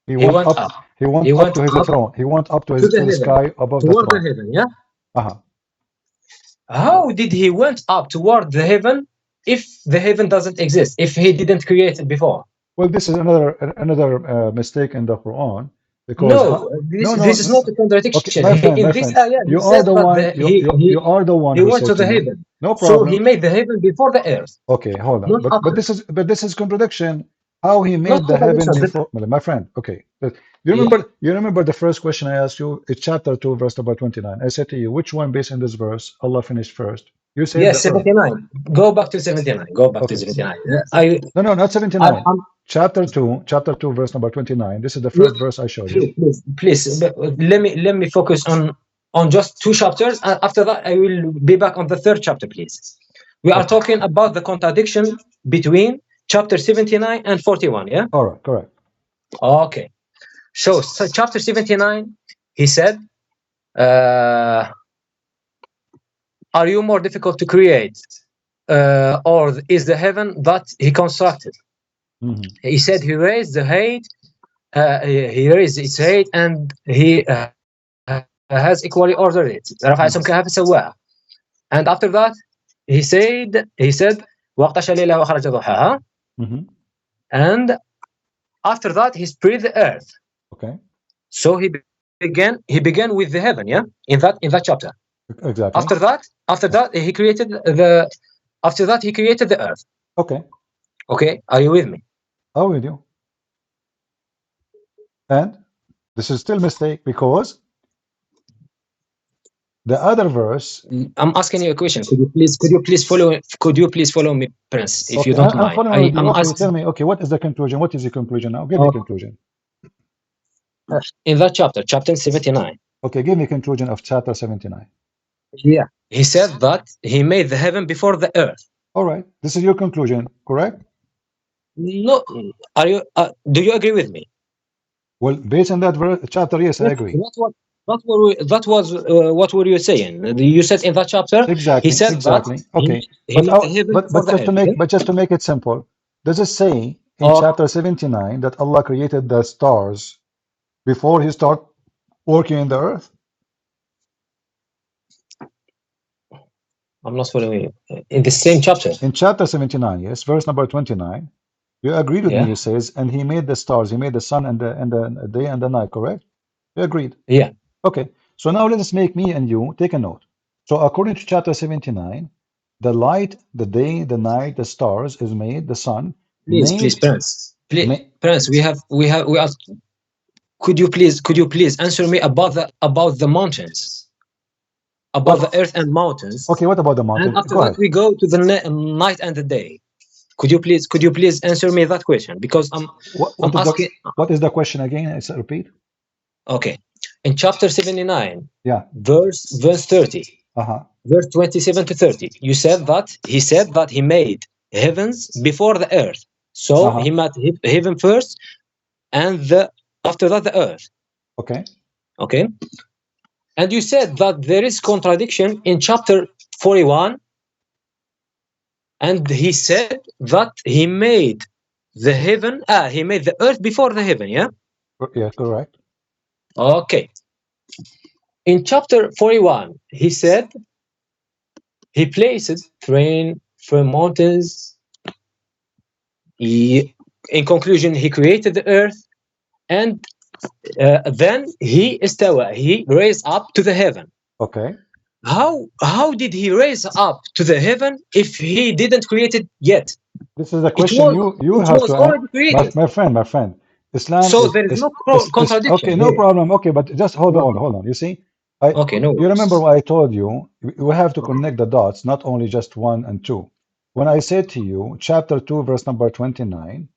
He went up. He went up to his throne. He went up to the sky above the throne. The heaven, yeah. How did he went up toward the heaven if the heaven doesn't exist? If he didn't create it before? Well, this is another mistake in the Quran. Because this is not a contradiction. Okay, in this ayah, you are the one. You are the one who went to said the me, heaven. no problem. So he made the heaven before the earth. Okay, hold on. But this is contradiction. How he made the heaven before, my friend. Okay, but you remember the first question I asked you? It's chapter 2, verse number 29. I said to you, which one based on this verse Allah finished first? You said yes, 79. Go back to 79. Go back to 79. No, not 79. Chapter 2, verse number 29. This is the first verse I showed you. Please, let me focus on just 2 chapters. After that, I will be back on the 3rd chapter, please. We are talking about the contradiction between chapter 79 and 41, yeah? All right, correct. Okay. So chapter 79, he said, are you more difficult to create? Or is the heaven that he constructed? He said he raised the height, he raised its height, and he has equally ordered it. And after that, he said, and after that, he spread the earth. Okay. So he began with the heaven, yeah, in that chapter. Exactly. After that, he created the earth. Okay. Okay, are you with me? I'm with you. And this is still a mistake because the other verse. I'm asking you a question. Could you please follow me, Prince, if you don't mind? I'm following you. Okay, tell me. Okay, what is the conclusion? What is the conclusion now? Give me conclusion. In that chapter 79. Okay, give me conclusion of chapter 79. Yeah, he said that he made the heaven before the earth. All right, this is your conclusion, correct? No, are you? Do you agree with me? Well, based on that chapter, yes, I agree. That was what were you saying? You said in that chapter. Exactly. He said exactly. That okay, but just to make it simple, does it say in chapter 79 that Allah created the stars before He start working in the earth? I'm not following you. In the same chapter. In chapter 79, yes, verse number 29, You agreed with Yeah. me, he says, and he made the stars, he made the sun and the day and the night, correct? You agreed. Yeah. Okay. So now let us make me and you take a note. So according to chapter 79, the light, the day, the night, the stars is made, the sun Please, made. Prince. Prince, we are. Could you please answer me about the mountains, about the What? earth and mountains, Okay, what about the and mountain? after Go that ahead. we go to the night and the day. Could you please answer me that question? Because I'm asking. What is the question again? Let's repeat. Okay, in chapter 79, Yeah. verse 30, verse 27 to 30, you said that he made heavens before the earth. So he made heaven first, and after that the earth. Okay. Okay. And you said that there is contradiction in chapter 41, and he said that he made he made the earth before the heaven, yeah? Yeah, correct. Okay. In chapter 41, he said he placed rain from mountains. In conclusion, he created the earth, and then he raised up to the heaven. Okay. How did he raise up to the heaven if he didn't create it yet? This is a question you have to answer. my friend. Islam so there is no contradiction. Okay, no problem. Okay, but just hold on. You see, you remember what I told you? We have to connect the dots, not only just 1 and 2. When I said to you, chapter 2, verse number 29,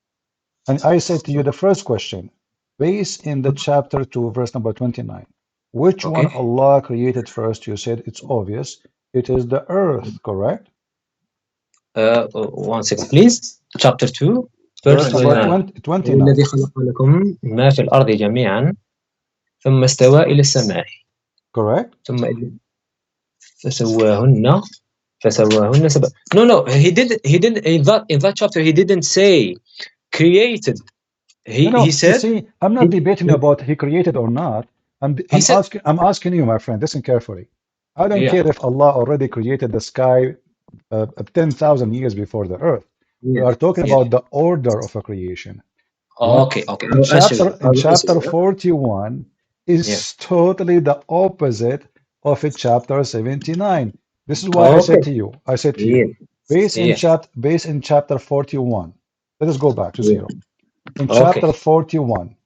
and I said to you the first question, based in the chapter 2, verse number 29, which one Allah created first? You said it's obvious. It is the earth, correct? 1 second, please. Chapter 2, verse number 29. الذي خلق لكم ما في الأرض جميعا ثم استوى إلى السماء. Correct. ثم فسواهن سبع. No, he didn't. In that chapter he didn't say created. He said. You see, I'm not debating about he created or not. I'm asking you, my friend. Listen carefully. I don't care if Allah already created the sky 10,000 years before the earth. We are talking about the order of a creation. Okay. In chapter 41 is totally the opposite of chapter 79. This is why I said to you, based in chapter 41. Let us go back to 0. In chapter 41,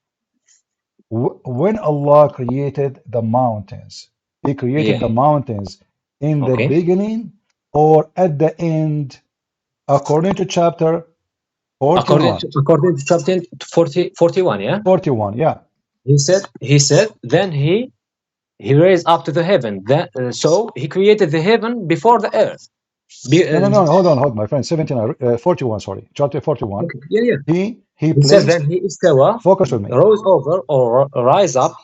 when Allah created the mountains, He created the mountains in the beginning or at the end, according to chapter 41. According to chapter 41, yeah? 41, yeah. He said, then he raised up to the heaven. So he created the heaven before the earth. No, hold on, my friend. 41, sorry. Chapter 41. Okay. Yeah. He said then he focus with me. Rose over or rise up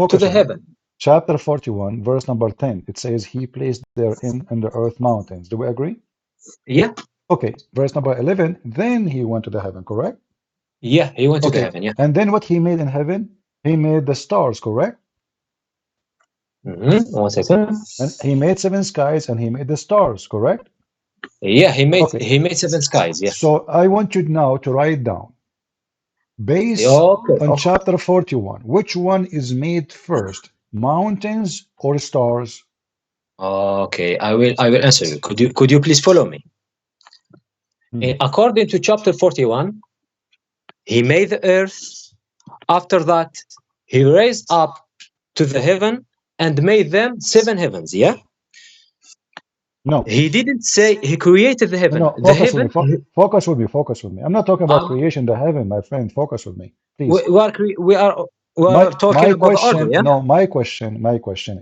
to the heaven. Chapter 41, verse number 10. It says he placed therein in the earth mountains. Do we agree? Yeah. Okay. Verse number 11. Then he went to the heaven, correct? Yeah, he went to the heaven, yeah. And then what he made in heaven? He made the stars, correct? 1 second. And he made 7 skies and he made the stars, correct? Yeah, he made 7 skies, yes. So I want you now to write down, based on chapter 41, which one is made first, mountains or stars? Okay, I will answer you. Could you please follow me? According to chapter 41, he made the earth. After that, he raised up to the heaven and made them 7 heavens, yeah? No. He didn't say he created the heaven. No, focus with me. I'm not talking about creation the heaven, my friend. Focus with me, please. We are talking about the order, yeah? No, my question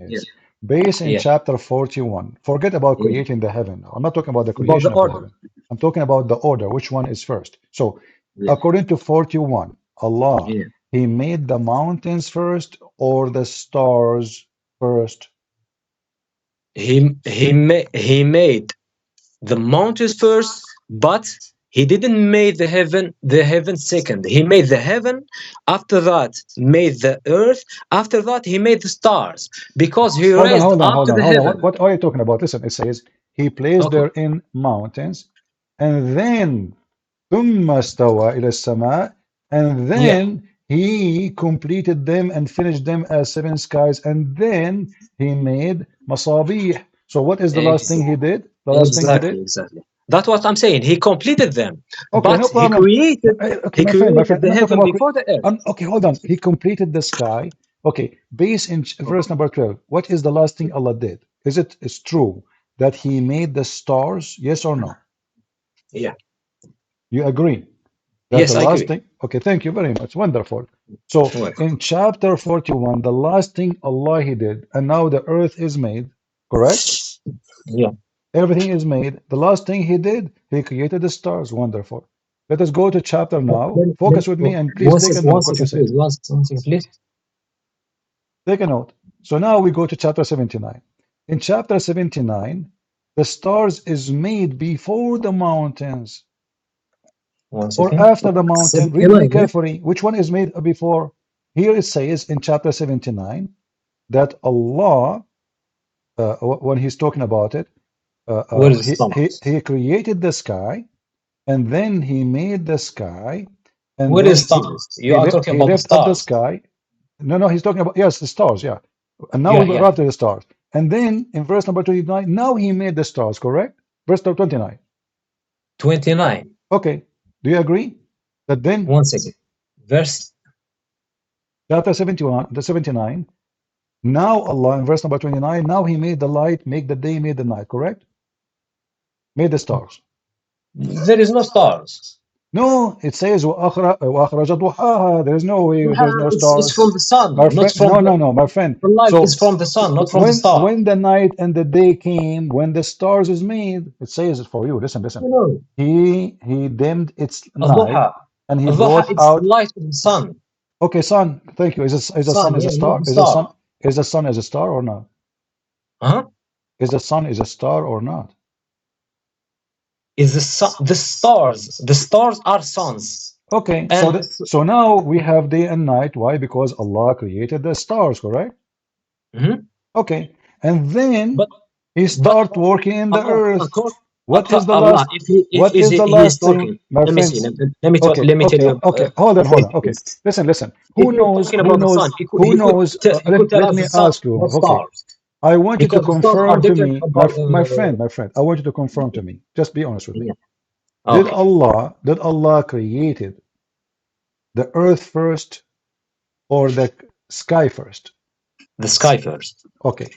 is, based in chapter 41, forget about creating the heaven. I'm not talking about the creation of the heaven. I'm talking about the order, which one is first. So, according to 41, Allah, He made the mountains first or the stars first? He made the mountains first, but he didn't make the heaven second. He made the heaven, after that made the earth, after that he made the stars, because he raised up to the heaven. What are you talking about? Listen, it says he placed therein mountains, and then ثم استوى إلى السماء, and then he completed them and finished them as 7 skies, and then he made مصابيح. So what is the last thing he did? The last thing he did? Exactly. That's what I'm saying. He completed them, Okay, but no he problem. created Okay, my friend, the I'm not talking heaven about. before the earth. Okay, hold on. He completed the sky. Okay, base in verse number 12. What is the last thing Allah did? Is it is true that He made the stars? Yes or no? Yeah. You agree that Yes, the I last agree. thing? Okay, thank you very much. Wonderful. So in chapter 41, the last thing Allah He did, and now the earth is made, correct? Yeah. Everything is made. The last thing He did, He created the stars. Wonderful. Let us go to chapter now. Focus with me and please take a One note what you second, said. please. One second, please. Take a note. So now we go to chapter 79. In chapter 79, the stars is made before the mountains One or second. after the mountain. Read with me 79, yeah? carefully. Which one is made before? Here it says in chapter 79 that Allah, when he's talking about it, Where is the stars? he created the sky, and then he made the sky, and Where then is stars? You he are lift talking he about the lift up the stars. sky. No, he's talking about, yes, the stars, yeah. And now Yeah, we yeah. arrive to the stars. And then in verse number 29, now he made the stars, correct? Verse number 29. 29. Okay. Do you agree that then One second. Verse chapter 71, the 79, now Allah in verse number 29, now he made the light, make the day, made the night, correct? Made the stars. There is no stars. No, it says وَأَخْرَجَ ضُحَاهَا. There is no way, there's no It's stars. from the sun, My not friend, from no, my friend. the light is So from the sun, not from the when star. the night and the day came, when the stars is made, it says it for you. Listen, listen. You know, He dimmed its night الضحى. and he الضحى, brought it's the out. light of the sun. Okay, sun. Thank you. Is the sun Sun, is a yeah, not star? the star. Is the sun is a star or not? Huh? Is the sun is a star or not? Is the sun, the stars are suns. Okay, And so now we have day and night. Why? Because Allah created the stars, correct? Okay, and then He start working in the Allah, earth. What is the Allah, last? if What is the he is last thing, talking, my let me see. friends? Let me tell you Okay. Hold a on, hold thing, on. Okay, please. listen. If he is talking about the sun, Who knows? he could tell Let us me the sun, ask you. not Okay, stars, I want you to because the stars are confirm to different me, about. my friend. I want you to confirm to me. Just be honest with me. Yeah. Did Okay. Allah created the earth first or the sky first? The sky first. Okay.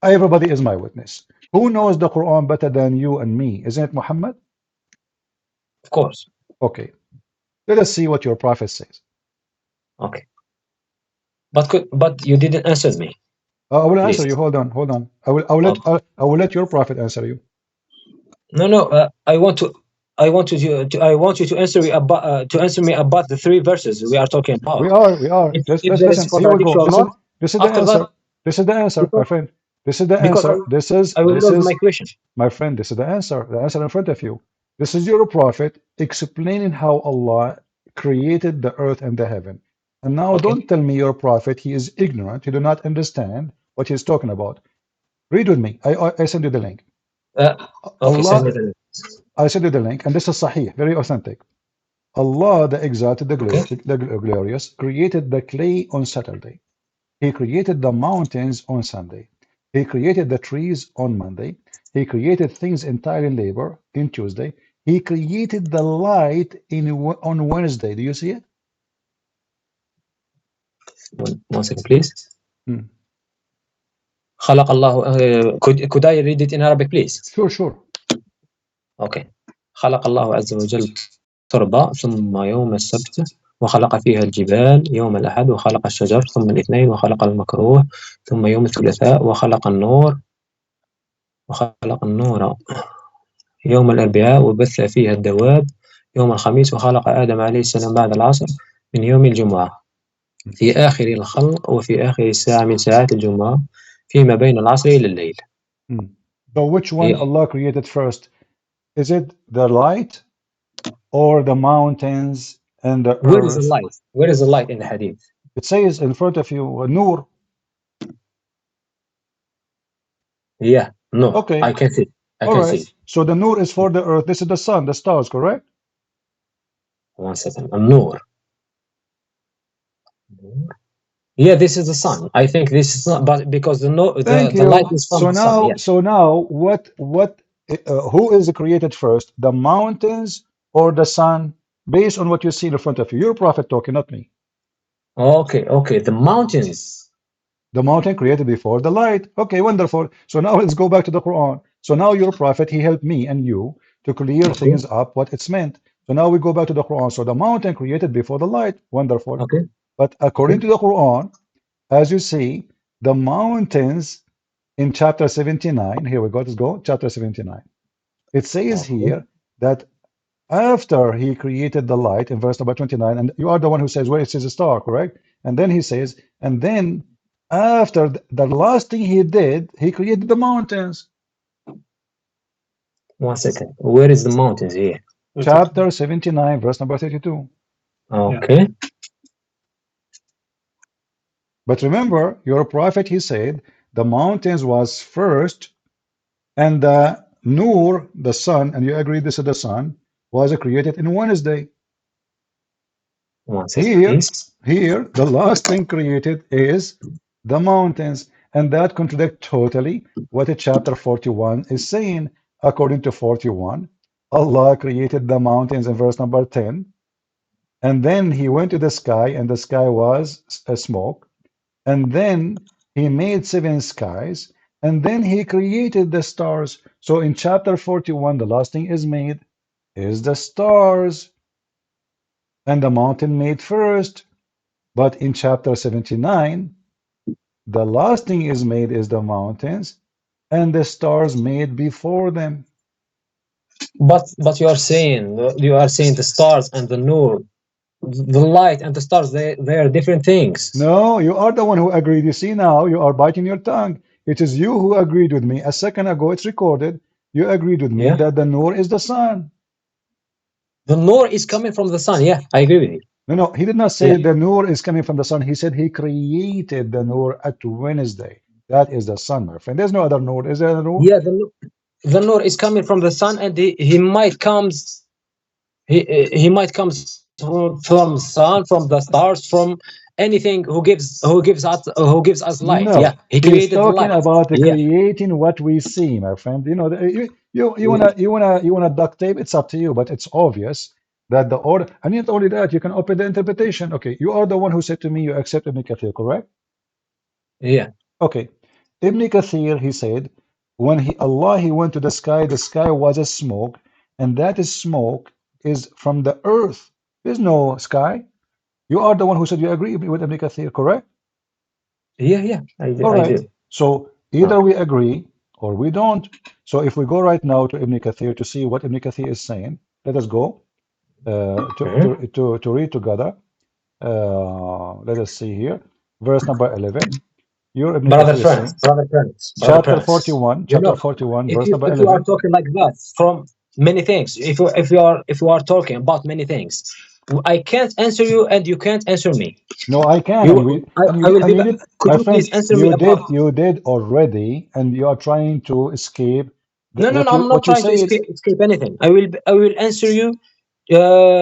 Everybody is my witness. Who knows the Quran better than you and me? Isn't it Muhammad? Of course. Okay. Let us see what your prophet says. Okay. But you didn't answer me. I will answer Please. you. Hold on. I will let your prophet answer you. No. I want you to answer me about the 3 verses we are talking about. We are. If there is Listen. Here we go. contradiction or not. This is the After that, answer. This is the answer, my because, friend. This is the because answer. I will lose my question. My friend. This is the answer. The answer in front of you. This is your prophet explaining how Allah created the earth and the heaven. And now don't tell me your prophet, he is ignorant. He do not understand what he's talking about. Read with me. I send you the link. Okay, send me the link. I send you the link, and this is Sahih, very authentic. Allah, the exalted, the glorious, created the clay on Saturday. He created the mountains on Sunday. He created the trees on Monday. He created things entirely in labor in Tuesday. He created the light on Wednesday. Do you see it? One second, please. Hmm. خلق الله. Could I read it in Arabic, please? Sure. Okay. خلق الله عز وجل التربة ثم يوم السبت وخلق فيها الجبال يوم الأحد وخلق الشجر ثم الاثنين وخلق المكروه ثم يوم الثلاثاء وخلق النور يوم الأربعاء وبث فيها الدواب يوم الخميس وخلق آدم عليه السلام بعد العصر من يوم الجمعة في آخر الخلق وفي آخر ساعة من ساعات الجمعة فيما بين العصر إلى الليل. So which one Allah created first? Is it the light or the mountains and the Where is the earth? light? Where is the light in the hadith? It says in front of you, Nur. Yeah, no. Okay. I can see. I can see. So the Nur is for the earth. This is the sun, the stars, correct? 1 second. An-Nur. Yeah, this is the sun. I think this is not, but because the no, Thank the light you. is from the sun. Yeah. So now, who is created first, the mountains or the sun? Based on what you see in front of you, you're a prophet talking, not me. Okay, okay. The mountains. The mountain created before the light. Okay, wonderful. So now let's go back to the Quran. So now you're a prophet. He helped me and you to clear Okay. things up, what it's meant. So now we go back to the Quran. So the mountain created before the light. Wonderful. Okay. But according to the Quran, as you see, the mountains in chapter 79, here we go, let's go, chapter 79. It says here that after he created the light in verse number 29, and you are the one who says, well, it says a star, correct? And then he says, and then after the last thing he did, he created the mountains. 1 second. Where is the mountains here? Chapter 79, verse number 32. Okay. But remember, your prophet, he said, the mountains was first, and the Nur, the sun, and you agree this is the sun, was created in Wednesday. 1 second, please. Here, the last thing created is the mountains, and that contradicts totally what chapter 41 is saying. According to 41, Allah created the mountains in verse number 10, and then he went to the sky, and the sky was a smoke, and then he made 7 skies, and then he created the stars. So in chapter 41, the last thing is made is the stars, and the mountain made first. But in chapter 79, the last thing is made is the mountains, and the stars made before them. But you are saying the stars and the Nur, the light and the stars, they are different things. No, you are the one who agreed. You see now, you are biting your tongue. It is you who agreed with me. A second ago, it's recorded. You agreed with me that the Nur is the sun. The Nur is coming from the sun. Yeah, I agree with you. No, he did not say the Nur is coming from the sun. He said he created the Nur at Wednesday. That is the sun, my friend. There's no other Nur. Is there a Nur? Yeah, the Nur is coming from the sun, and he might comes he might comes from sun, from the stars, from anything who gives us light. No, Yeah, he he's created talking light. about Yeah. creating what we see, my friend. You know, you wanna duct tape. It's up to you, but it's obvious that the order. And not only that, you can open the interpretation. Okay, you are the one who said to me you accept Ibn Kathir, correct? Yeah. Okay, Ibn Kathir, he said when he went to the sky was a smoke, and that is smoke is from the earth. There's no sky. You are the one who said you agree with Ibn Kathir, correct? Yeah, I All right. do. So either we agree or we don't. So if we go right now to Ibn Kathir to see what Ibn Kathir is saying, let us go to read together. Let us see here, verse number 11. Your Ibn Brother Kathir is saying, friends, chapter 41, chapter 41, verse number if you are 11. talking like that from many things, if you are talking about many things, I can't answer you and you can't answer me. No, I can. I will be back. Could you please answer me about? You did already, and you are trying to escape No, I'm not what you trying to say. escape anything. I will answer you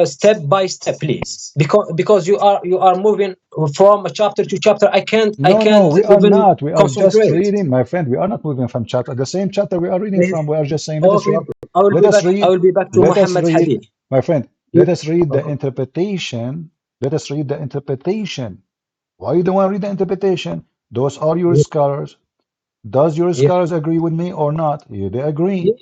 step by step, please, because you are moving from a chapter to chapter. I can't No, we are even not. We are just concentrate. reading, my friend. We are not moving from chapter. The same chapter we are reading from. We are just saying, let us read. I will Let be us back. read. I will be back to Let us Muhammad read, Hadith. my friend. Let us read the interpretation. Let us read the interpretation. Why you don't want to read the interpretation? Those are your scholars. Does your scholars agree with me or not? Yeah, they agree.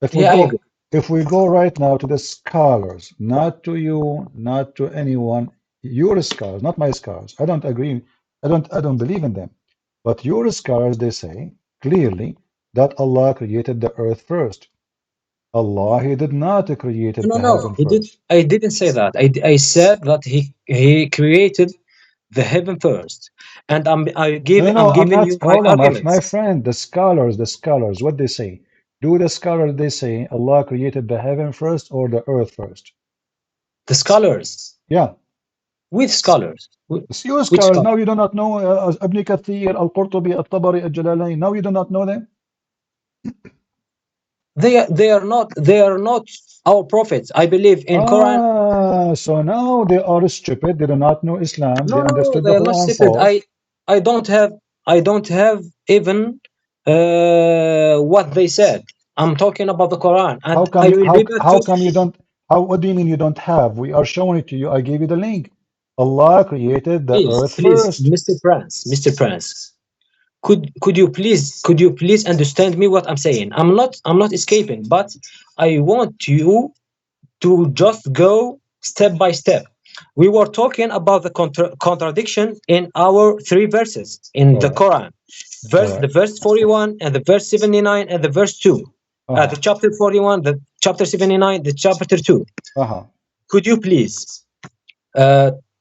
If we go right now to the scholars, not to you, not to anyone, your scholars, not my scholars. I don't agree. I don't believe in them. But your scholars, they say clearly that Allah created the earth first. Allah, He did not create the heaven first. I didn't say that. I said that he created the heaven first, and I'm I'm giving not. you my Hold on, my arguments. friend. The scholars, what they say? Do the scholars they say Allah created the heaven first or the earth first? The scholars. Yeah. With scholars. It's your scholars. Now you do not know Ibn Kathir, Al-Qurtubi, Al-Tabari, Al-Jalalain. Now you do not know them? They are not our prophets. I believe in Quran. So now they are stupid. They do not know Islam. They No, no, understood they the are not Quran stupid. false. I don't have even what they said. I'm talking about the Quran, and How come I you will be back how to. come you don't what do you mean you don't have? We are showing it to you. I gave you the link. Allah created the Please, earth please, first. Mr. Prince, could you please understand me what I'm saying? I'm not escaping, but I want you to just go step by step. We were talking about the contradiction in our three verses in the Correct. Quran, the Correct. verse 41 and the verse 79 and the verse 2, the chapter 41, the chapter 79, the chapter 2. Could you please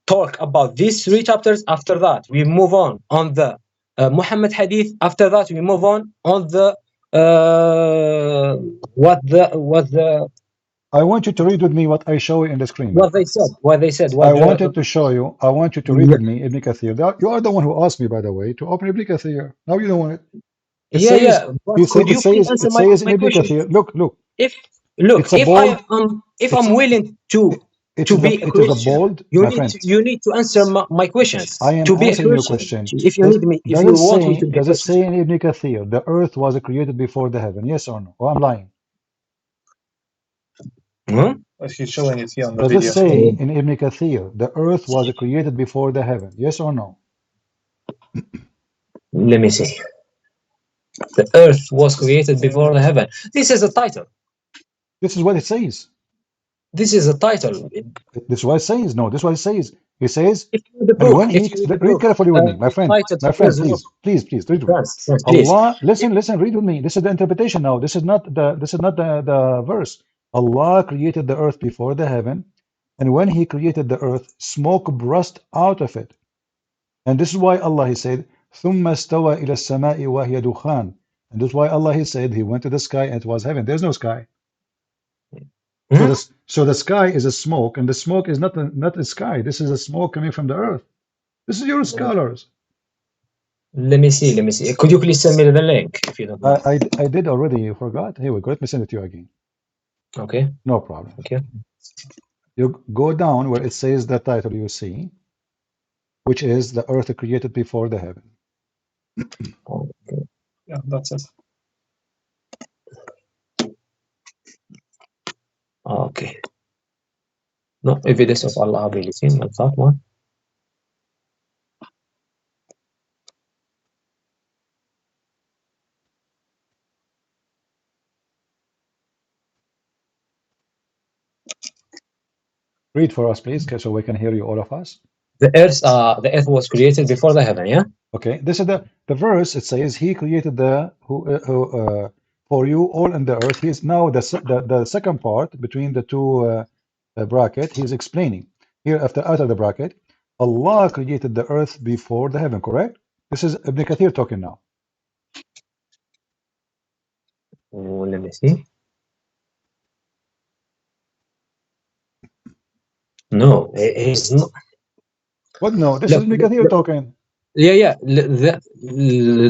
talk about these three chapters? After that, we move on the Muhammad hadith. After that, we move on the what the I want you to read with me what I show you in the screen, my what they friend. said, I wanted to show you, I want you to read with me Ibn Kathir. You are the one who asked me, by the way, to open Ibn Kathir. Now you don't want it. It says, but could you please answer it says in my Ibn question? Kathir, look, If look, it's a bold, if it's, I'm willing to be a it is a Christian, bold, my friend. you need to answer my questions. I am To be a answering your Christian, question. if you need me, if you want me to be a Does it Christian. say in Ibn Kathir, the earth was created before the heaven? Yes or no? Oh, I'm lying. He's showing it here on the Does it video. say in Ibn Kathir, the earth was created before the heaven? Yes or no? Let me see. The earth was created before the heaven. This is a title. This is what it says. This is a title. This is what it says. No, this is what it says. It says, The and book, when he, if you read the read book, carefully with me, my the friend, title was please, read with me. please. Allah, listen, read with me. This is the interpretation now. This is not the verse. Allah created the earth before the heaven, and when He created the earth, smoke burst out of it. And this is why Allah, He said, ثُمَّ اسْتَوَى إِلَى السَّمَاءِ وَهِيَ دُخَانٌ. And this is why Allah, He said, He went to the sky and it was heaven. There's no sky. So the sky is a smoke, and the smoke is not a sky. This is a smoke coming from the earth. This is your scholars. Let me see. Could you please send me the link if you don't mind? I did already. You forgot. Here we go. Let me send it to you again. Okay. No problem. Okay. You go down where it says the title you see, which is the earth created before the heaven. Okay. Yeah, that's it. Okay. No evidence of Allah ability. Not that one. Read for us, please, so we can hear you, all of us. The earth was created before the heaven. Yeah. Okay. This is the verse. It says He created for you all in the earth. He is now the second part between the two bracket. He's explaining here after the bracket. Allah created the earth before the heaven. Correct. This is Ibn Kathir talking now. Oh, let me see. No, he's not. What? No, this is Ibn Kathir talking. Yeah.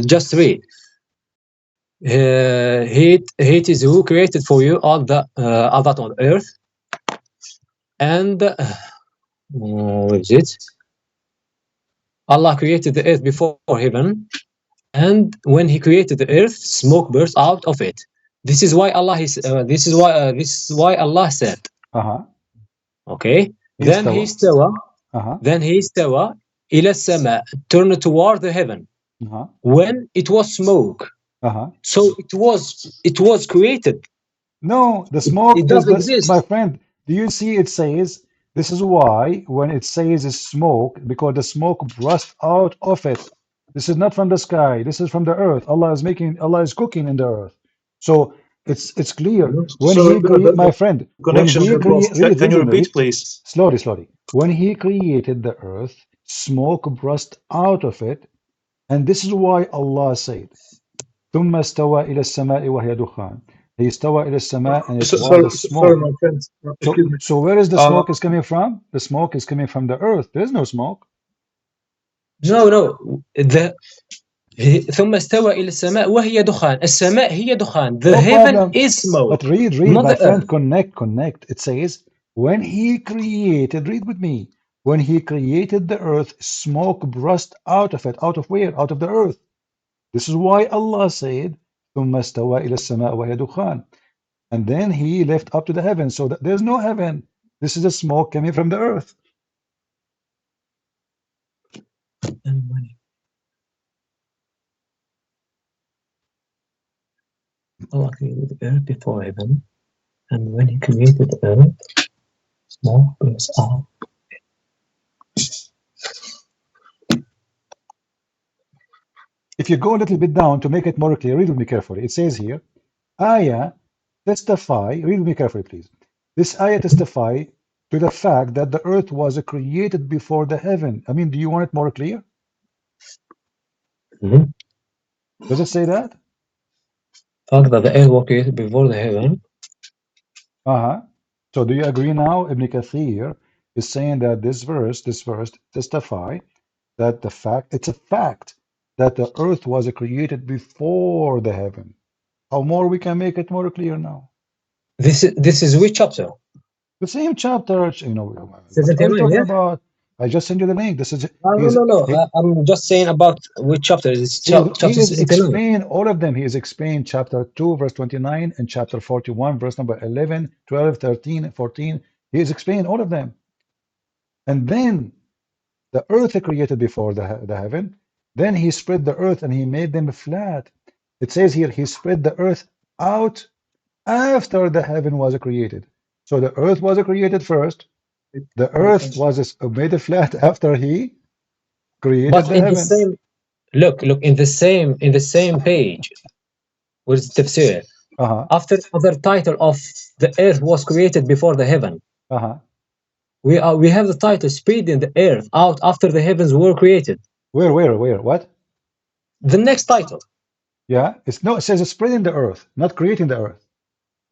Just read. It is who created for you all that on earth, and what is it? Allah created the earth before heaven, and when He created the earth, smoke burst out of it. This is why Allah is. This is why Allah said. Okay. Then He istawa. Then He istawa ila sama, turned toward the heaven. When it was smoke. So it was created. No, the smoke it does exist. My friend. Do you see it says this is why when it says it's smoke, because the smoke burst out of it. This is not from the sky. This is from the earth. Allah is cooking in the earth. So it's clear when He created, my friend. When He created, can you repeat, please? Slowly. When He created the earth, smoke burst out of it, and this is why Allah said, ثم استوى إلى السماء وهي دخان. He استوى إلى السماء and it was a smoke. Sorry, my friends. So where is the smoke is coming from? The smoke is coming from the earth. There is no smoke. No. ثم استوى إلى السماء وهي دخان. السماء هي دخان. The No heaven problem. is smoke. But read, not my the friend, earth. connect. It says, when he created, read with me, when he created the earth, smoke burst out of it. Out of where? Out of the earth. This is why Allah said, ثم استوى إلى السماء وهي دخان. And then he left up to the heavens. So that there's no heaven. This is a smoke coming from the earth. Allah created the earth before heaven, and when he created the earth, smoke burst out. If you go a little bit down to make it more clear, read with me carefully. It says here, ayah testify, read with me carefully, please. This ayah testify to the fact that the earth was created before the heaven. I mean, do you want it more clear? Does it say that? Fact that the earth was created before the heaven. So do you agree now? Ibn Kathir is saying that this verse testify that it's a fact that the earth was created before the heaven. How more we can make it more clear now? This is which chapter? The same chapter, you know. What are you 79, talking yeah? about? I just sent you the link. This is No. I'm just saying about which chapter. It's chapter he is 79. explaining all of them. He is explaining chapter 2, verse 29, and chapter 41, verse number 11, 12, 13, 14. He is explaining all of them. And then the earth created before the heaven. Then he spread the earth and he made them flat. It says here, he spread the earth out after the heaven was created. So the earth was created first. The earth was made flat after he created But the in the heaven. same look in the same page with tafsir. After other title of the earth was created before the heaven. We have the title spreading the earth out after the heavens were created. Where? What? The next title. Yeah, it says spreading the earth, not creating the earth.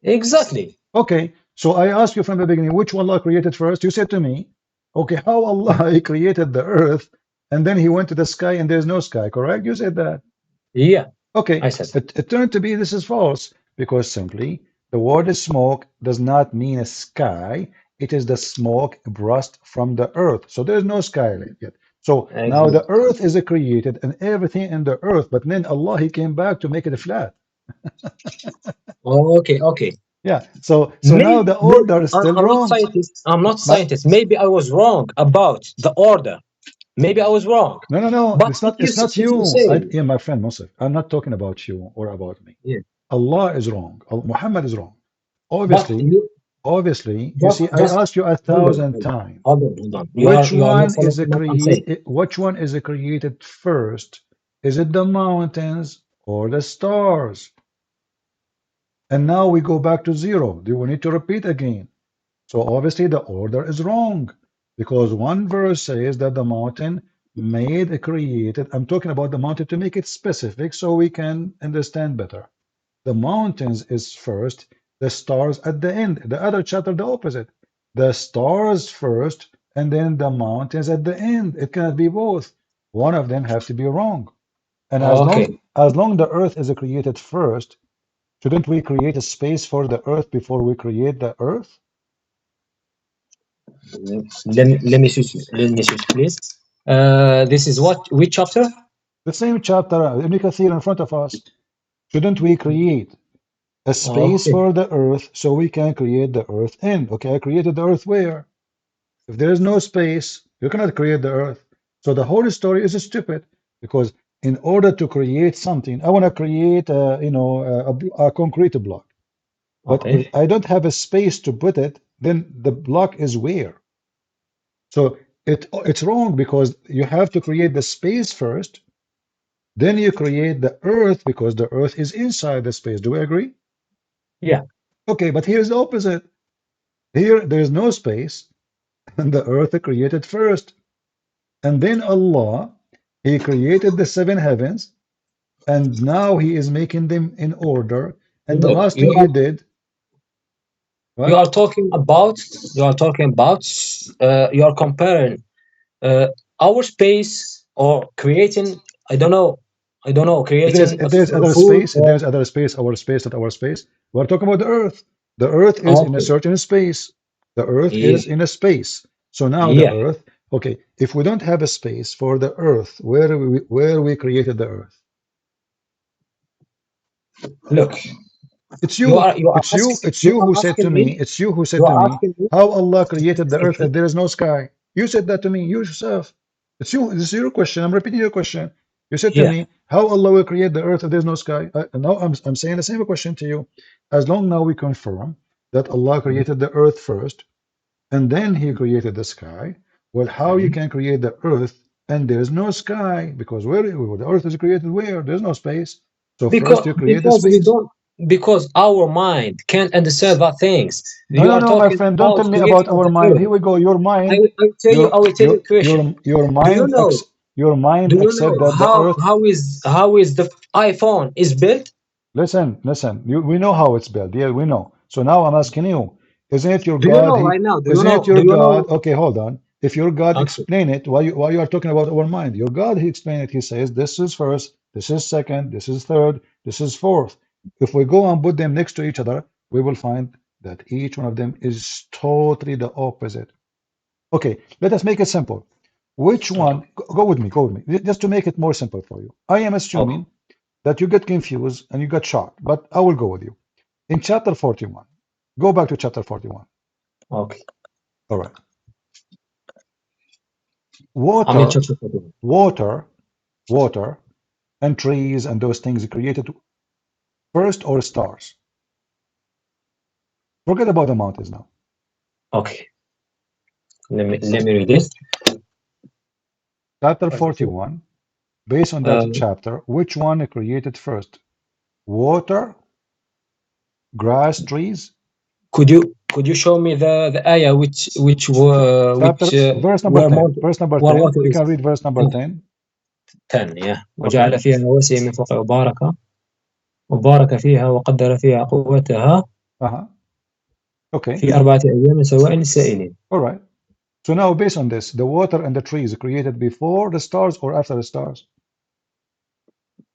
Exactly. Okay, so I asked you from the beginning, which one Allah created first? You said to me, okay, how Allah he created the earth, and then he went to the sky and there's no sky, correct? You said that. Yeah. Okay, I said. it turned to be this is false, because simply the word smoke does not mean a sky. It is the smoke burst from the earth. So there's no sky yet. So now the earth is created and everything in the earth, but then Allah he came back to make it flat. Okay. Yeah. So now the order is still wrong. I'm not scientist. Maybe I was wrong about the order. Maybe I was wrong. No. But It's not you. Yeah, my friend Youssef. I'm not talking about you or about me. Yeah. Allah is wrong. Muhammad is wrong. Obviously, you see, I asked you 1,000 times. Hold on. Which one is created first? Is it the mountains or the stars? And now we go back to zero. Do we need to repeat again? So obviously the order is wrong, because one verse says that the mountain created. I'm talking about the mountain to make it specific so we can understand better. The mountains is first, the stars at the end. The other chapter, the opposite. The stars first, and then the mountains at the end. It cannot be both. One of them have to be wrong. And as long the earth is created first, shouldn't we create a space for the earth before we create the earth? Let me switch, please. This is which chapter? The same chapter, Ibn Kathir in front of us. Shouldn't we create a space for the earth so we can create the earth in? Okay, I created the earth where? If there is no space, you cannot create the earth. So the whole story is stupid, because in order to create something, I want to create a concrete block. But if I don't have a space to put it, then the block is where? So it's wrong, because you have to create the space first, then you create the earth, because the earth is inside the space. Do we agree? Yeah. Okay, but here's the opposite. Here there is no space, and the earth created first. And then Allah, he created the 7 heavens, and now he is making them in order. And the last thing he did. What? You are talking about you are comparing our space or creating, I don't know I don't know, creating If there's other food space, if or there's other space, our space, not our space, we're talking about the Earth. The Earth is in a okay. certain space. The Earth Yeah, is in a space. So now the yeah. Earth, okay, if we don't have a space for the Earth, where we created the Earth? Look, It's you you. are you are It's you. asking It's you who said to asking me. me. It's you who You said to are me asking me. how Allah created the Earth if there is no sky. You said that to me, you yourself. It's you. This is your question. I'm repeating your question. You said to Yeah. me how Allah will create the Earth if there's no sky. Now I'm saying the same question to you. As long now we confirm that Allah created the Earth first and then He created the sky. Well, how you Mhm. can create the Earth and there's no sky? Because where the Earth is created, where there's no space. So first you create the Because we space. don't, because our mind can't understand that things. No, You no, are no, my talking friend. Don't about tell me about creating of our the mind. Here earth. we go. Your mind, I will tell you. I will tell you a question. your Do you mind, know? your mind Do you accept know that the Earth. how is the iPhone is built? Listen, listen. We know how it's built. Yeah, we know. So now I'm asking you, isn't it your Do you God? know right now? Do you Isn't know? it your Do you know? God? Okay, hold on. If your God Okay. explain it, why you are talking about our mind? Your God, He explained it. He says this is first, this is second, this is third, this is fourth. If we go and put them next to each other, we will find that each one of them is totally the opposite. Okay, let us make it simple. Which Okay. one? Go with me, go with me. Just to make it more simple for you. I am Okay. assuming that you get confused and you got shocked, but I will go with you. In chapter 41, go back to chapter 41. Okay. All right. I'm in Water, chapter 41. water, water, and trees and those things created first or stars? Forget about the mountains now. Okay. Let me read this. Chapter 41, based on that Uh, chapter, which one created first? Water, grass, trees? could you show me the ayah which were Chapter verse number where 10. Verse number where 10. water You is can read verse number 10. 10. Yeah. Okay. وجعل فيها رواسي من فوق وبارك فيها وقدر فيها قوتها Uh-huh. Okay. في 4 أيام سواء للسائلين. All right. So now based on this, the water and the trees created before the stars or after the stars?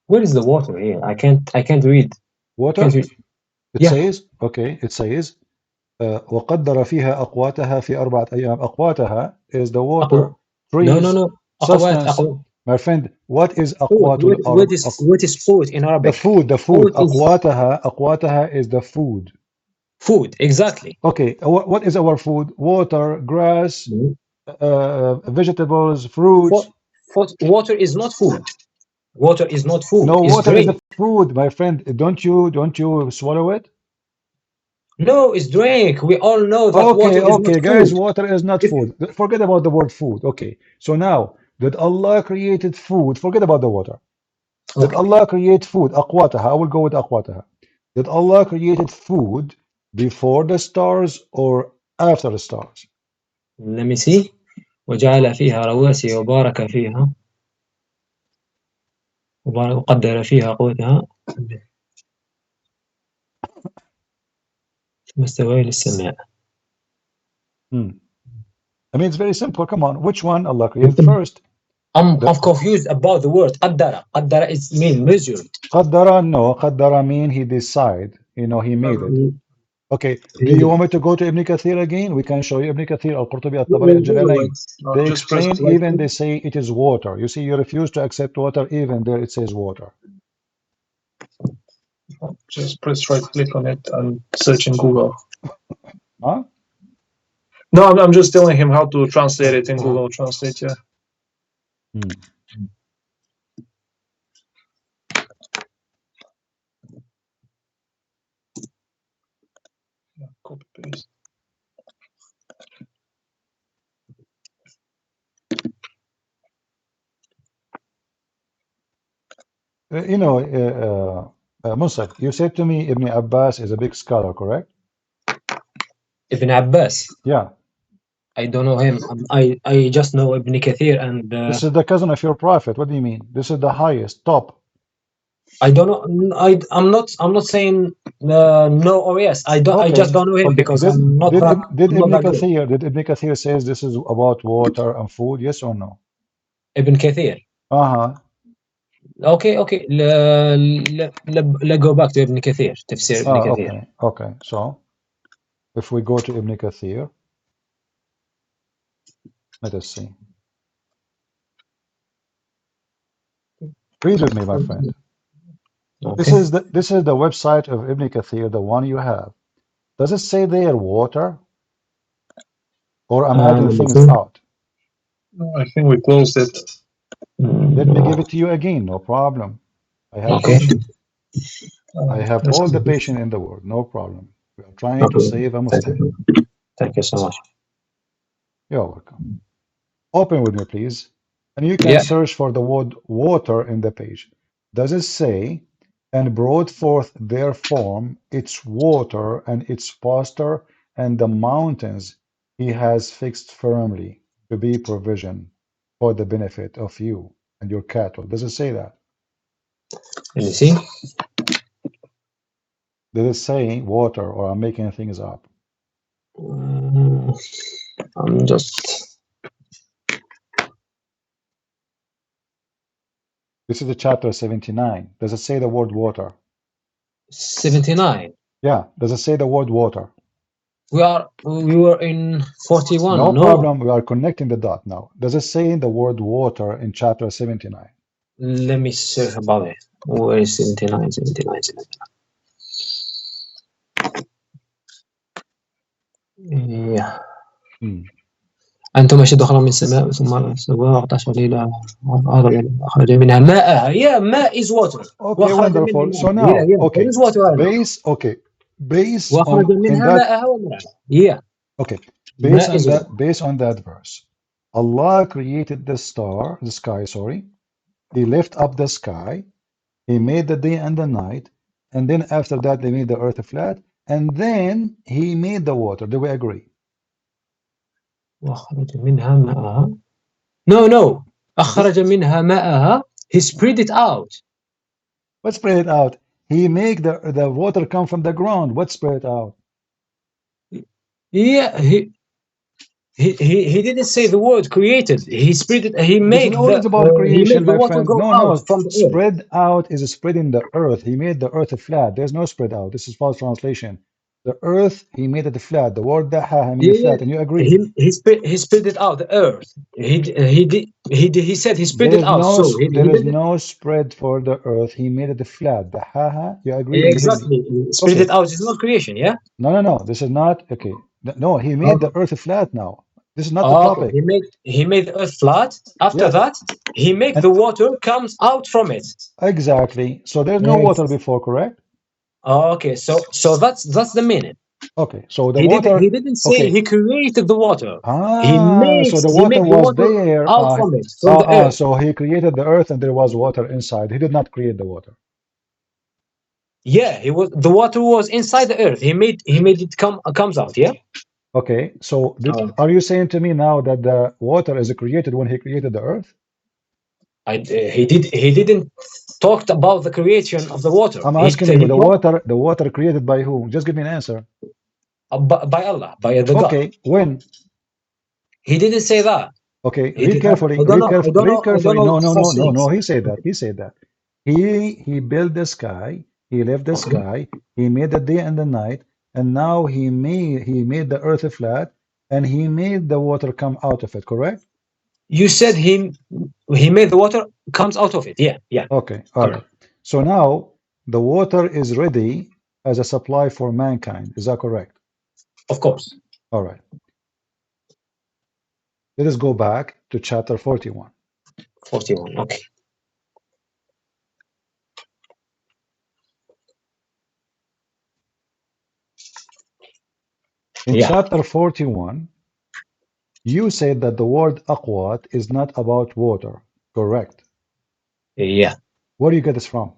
Where is the water here? I can't read. Can't Water? read. It Yeah. says, okay, it says وقدر فيها أقواتها في 4 أيام. أقواتها is the water, trees, No. substance. أقوات. My friend, what is Food. أقوات الأرض? What is food in The Arabic? food, the food. Food is أقواتها is the food. food. Exactly. Okay, what is our food? Water, grass, Mhm. vegetables, fruits. Water is not food. Water is not food. No, It's water is drink. the food, my friend. Don't you swallow it? No, it's drink. We all know that Okay, water is not okay, guys, food. water is not If food. Forget about the word food. Okay, so now that Allah created food, forget about the water. Did okay, Allah create food? أقواتها. I will go with أقواتها. Did Allah created food before the stars or after the stars? let me see. وجعل فيها رواسي وبارك فيها وقدر فيها قوتها ثم استوى إلى السماء. Hmm. I mean, it's very simple. Come on, which one Allah created first? I'm confused about the word قدر. قدر is mean measured. قدر, no. قدر mean he decide. He made it. Okay, do you want me to go to Ibn Kathir again? We can show you Ibn Kathir, Al-Qurtubi, Al-Tabari, Al-Jalalain. They Just press explain, right even click. they say it is water. You see, you refuse to accept water, even there it says water. Just press right click on it and search in Google. Huh? No, I'm just telling him how to translate it in Google Translate. Yeah. Hmm. Copy paste. Musaf, you said to me Ibn Abbas is a big scholar, correct? Ibn Abbas. Yeah. I don't know him. I just know Ibn Kathir and This is the cousin of your prophet. What do you mean? This is the highest, top. I don't know. I'm not saying no or yes. I Okay. just don't know him Okay. because I'm not that good. Did Ibn Kathir says this is about water and food? Yes or no? Ibn Kathir. Uh-huh. Okay. Let's go back to Ibn Kathir, تفسير Ibn Kathir. Okay. So if we go to Ibn Kathir, let us see. Read with me, my friend. Okay. This is the website of Ibn Kathir, the one you have. Does it say there water? Or I'm adding things out? I think we closed it. Let me give it to you again, no problem. I have patience. I have all the patience in the world, no problem. We are trying to save a Muslim. Thank you so much. You're welcome. Open with me, please. And you can Yeah. search for the word water in the page. Does it say, and brought forth their form, its water and its pasture, and the mountains he has fixed firmly to be provision for the benefit of you and your cattle? Does it say that? Let me see. Does it say water, or I'm making things up? I'm just. This is the chapter 79. Does it say the word water? 79. Yeah. Does it say the word water? We were in 41. No No. problem. We are connecting the dot now. Does it say the word water in chapter 79? Let me search about it. Where is 79? 79. Yeah. أنتم أشد خلقا من السماء ثم سواها وأغطش ليلها أخرج منها ماءها. Yeah, ماء is water. Okay, wonderful. So now, okay, there is water. based وأخرج on in منها that, ماءها ومرعاها. Yeah. okay, ماء is water. based on that verse, Allah created the sky, sorry. He lifted up the sky. He made the day and the night, and then after that, they made the earth flat, and then he made the water. Do we agree? وأخرج منها ماءها. No. أخرج منها ماءها. He spread it out. What spread it out? He make the water come from the ground. What spread it out? Yeah, he didn't say the word created. He spread it. He This made is always about he creation, made the my water friend. go No. out from the earth. Spread out is spreading the earth. He made the earth flat. There's no spread out. This is false translation. The earth, he made it flat. The word daha, he made it flat, and you agree. He spread it out. The earth. He said he spread There it is out. no So he didn't. no spread for the earth. He made it flat. The haha, you agree immediately. Exactly. Spread Okay. it out is not creation. Yeah. No. This is not okay. No, he made the earth flat now. This is not the Okay. topic. He made the earth flat. After that, he made the water comes out from it. Exactly. So there's no water before, correct? Okay. So that's the meaning. Okay. So the He water. didn't say he created the water. So the water the was water there. out from it, from the earth. So he created the earth and there was water inside. He did not create the water. Yeah, the water was inside the earth. He made it comes out. Yeah. Okay. So are you saying to me now that the water is created when he created the earth? He didn't talked about the creation of the water. I'm asking you, the water created by who? Just give me an answer. By Allah, by the God. Okay. When? He didn't say that. Okay, read carefully. Read carefully. No. He said that. He built the sky. He left the sky. He made the day and the night. And now he made the earth flat, and he made the water come out of it. Correct? You said he made the water comes out of it. Yeah. Okay. All right. So now the water is ready as a supply for mankind. Is that correct? Of course. All right. Let us go back to chapter 41. 41, okay. In chapter 41, you said that the word aqwat is not about water, correct? Yeah. Where do you get this from?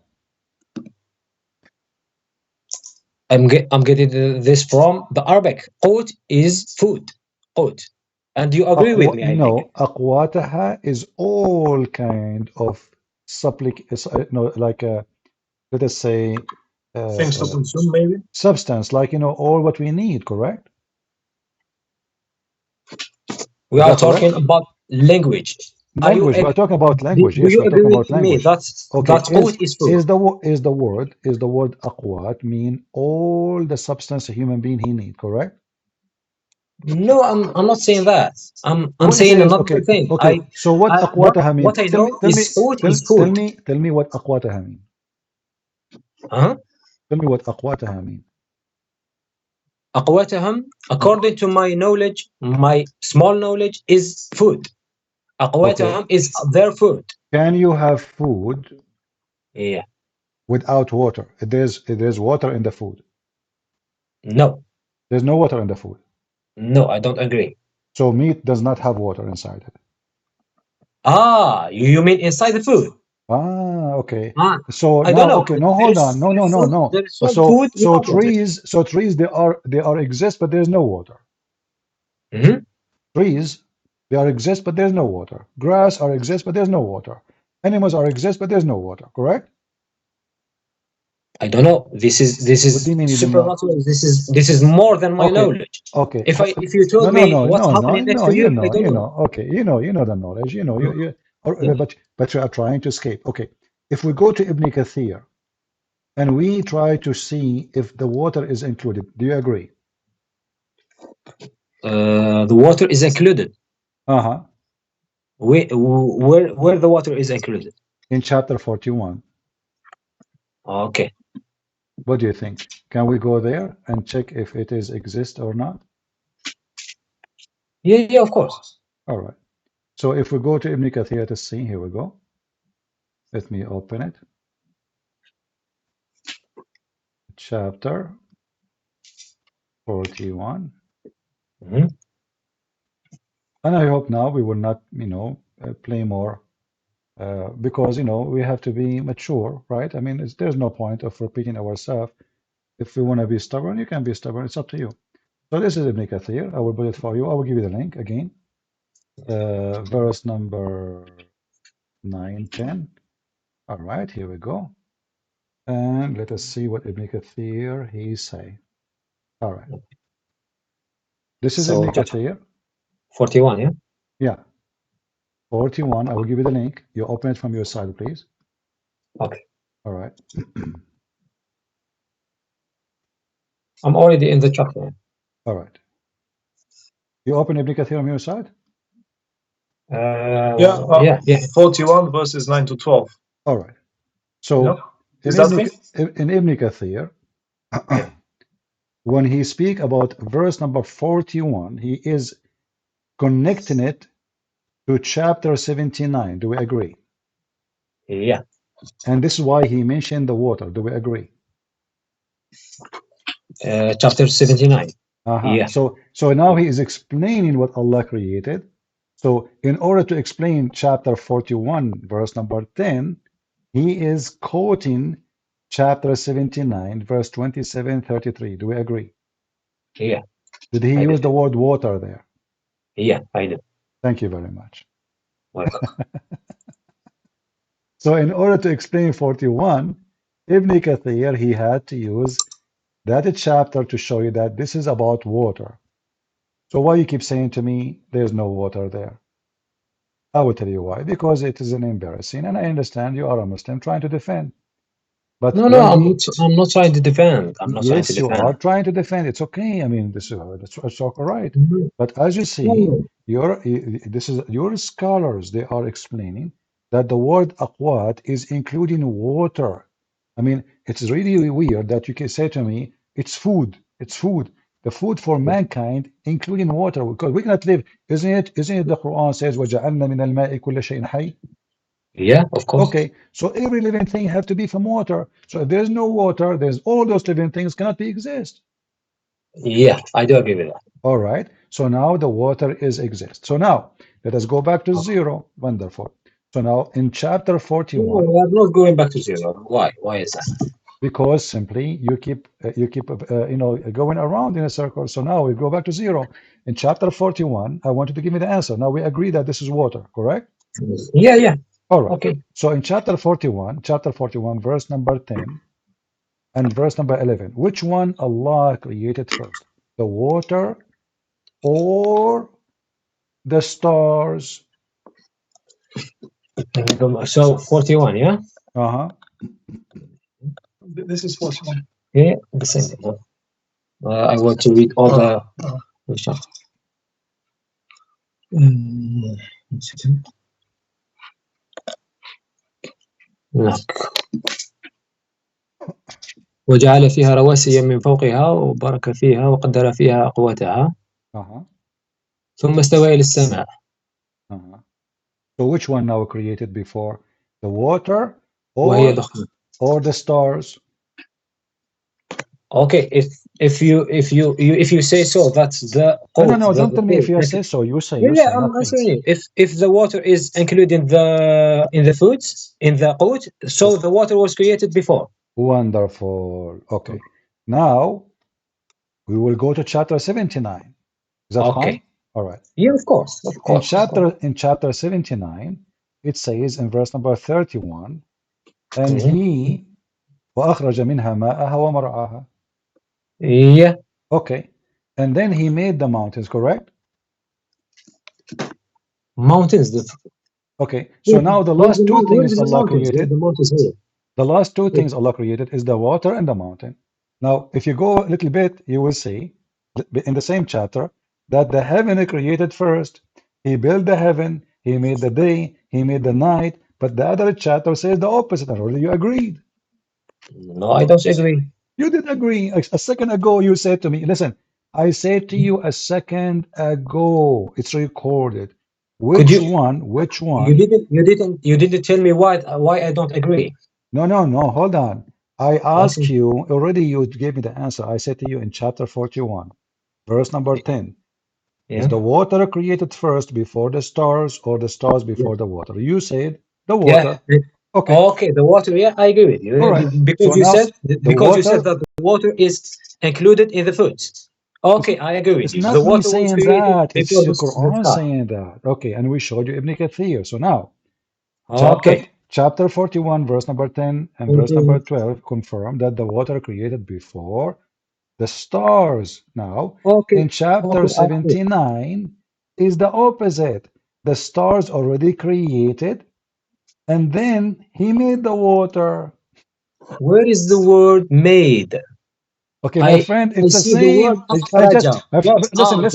I'm getting this from the Arabic. Qut is food. Qut. And you agree with me, I no, think. aqwataha is all kind of let us say things to consume, maybe substance, like all what we need, correct? We are talking about language. language. We're talking about language. Do Yes, you we're talking agree about with me language. Okay, that quote is true? is the word aqwat mean all the substance a human being he need, correct? No, I'm not saying that. I'm What it saying says, another okay, thing. okay. So what aqwataha mean? What I know is food is food. Tell me what aqwataha mean. Huh? Tell me what aqwataha mean. أقواتهم, according to my knowledge, my small knowledge, is food. Okay. أقواتهم is their food. Can you have food Yeah. without water? There's water in the food. No. There's no water in the food. No, I don't agree. So meat does not have water inside it. Ah, you mean inside the food? Ah, okay. Ah, So I don't now, know. okay, no, hold on. No, no, no, no. There is some So food without water. trees they are exist, but there's no water. Mm-hmm. Trees, they are exist, but there's no water. Grass are exist, but there's no water. Animals are exist, but there's no water, correct? I don't know. This is What do you mean you don't know? supernatural. This is more than my Okay, knowledge. okay. If you told me what's happening next to you, I don't You know. know. Okay, you know the knowledge. You know, but you are trying to escape. Okay, if we go to Ibn Kathir and we try to see if the water is included, do you agree? The water is included. Uh-huh. Where the water is included? In chapter 41. Okay. What do you think? Can we go there and check if it is exist or not? Yeah, of course. All right. So if we go to Ibn Kathir to see, here we go. Let me open it. Chapter 41. Mm-hmm. And I hope now we will not, play more because, we have to be mature, right? I mean, there's no point of repeating ourselves. If we want to be stubborn, you can be stubborn. It's up to you. So this is Ibn Kathir. I will put it for you. I will give you the link again. Verse number 9, 10. All right, here we go. And let us see what Ibn Kathir he say. All right. This is So Ibn Kathir. 41, yeah? Yeah. 41. I will give you the link. You open it from your side, please. Okay. All right. I'm already in the chapter. All right. You open Ibn Kathir on your side? Yeah. 41 verses 9 to 12. All right. So Yeah. Is that me? in Ibn Kathir, when he speak about verse number 41, he is connecting it to chapter 79. Do we agree? Yeah. And this is why he mentioned the water. Do we agree? Chapter 79. Yeah. So now he is explaining what Allah created. So in order to explain chapter 41, verse number 10, he is quoting chapter 79, verse 27, 33. Do we agree? Yeah. Did he use the word water there? Yeah, I do. Thank you very much. Welcome. So in order to explain 41, Ibn Kathir, he had to use that chapter to show you that this is about water. So why you keep saying to me, there's no water there? I will tell you why. Because it is an embarrassing, and I understand you are a Muslim trying to defend. But No, when I'm not trying to defend. I'm not trying to yes, you are defend. trying to defend. It's okay. I mean, this is it's all right. Mhm. But as you see, your scholars, they are explaining that the word aqwat is including water. I mean, it's really weird that you can say to me, it's food. It's food. The food for mankind, including water, because we cannot live. Isn't it the Quran says, وَجَعَلْنَا مِنَ الْمَاءِ كُلَّ شَيْءٍ حَيٍّ? Yeah, of course. Okay, so every living thing have to be from water. So if there's no water, there's all those living things cannot be exist. Yeah, I do agree with that. All right. So now the water is exist. So now let us go back to zero. Wonderful. So now in chapter 41. No, we are not going back to zero. Why? Why is that? Because simply you keep going around in a circle. So now we go back to zero. In chapter 41, I want you to give me the answer. Now we agree that this is water, correct? Yeah. All right. Okay. So in chapter 41, verse number 10 and verse number 11, which one Allah created first? The water or the stars? So 41, yeah? Uh-huh. This is 41. Yeah, the same thing. Huh? I want to read all the. لك وجعل فيها رواسي من فوقها وبارك فيها وقدر فيها أقواتها Uh-huh. ثم استوى إلى السماء. Uh-huh. So which one now created before? The water وهي دخان. or the stars? Okay, if you say so, that's the No, don't tell me if you say so. You say, yeah, not I'm me. saying if the water is included in the foods in the qut, so the water was created before. Wonderful. Okay. Now we will go to chapter 79. Is that fine? All right. Yeah, of course. In chapter 79, it says in verse number 31, and he وأخرج منها ماءها ومرعاها. Yeah. Okay. And then he made the mountains, correct? Mountains. Okay. So now the last two things Allah created. The mountains here. The last two things Allah created is the water and the mountain. Now, if you go a little bit, you will see in the same chapter that the heaven is created first. He built the heaven, he made the day, he made the night, but the other chapter says the opposite. Already you agreed. No, I don't agree. You did agree. A second ago, you said to me, listen, I said to you a second ago, it's recorded. Which one? You didn't tell me why I don't agree. No, hold on. I asked you, already you gave me the answer. I said to you in chapter 41, verse number 10, is the water created first before the stars or the stars before the water? You said the water. Yeah. Okay, the water, yeah, I agree with you. All right. Because So you now said the you said that the water is included in the foods. Okay, I agree with It's you. not The me water was saying created that. It's before the the Quran sky. saying that. Okay, and we showed you Ibn Kathir. So now, Okay. chapter 41, verse number 10 and verse number 12 confirm that the water created before the stars. Now, in chapter 79 is the opposite. The stars already created, and then he made the water. Where is the word made? Okay, my friend, it's the see the word same. akhraja.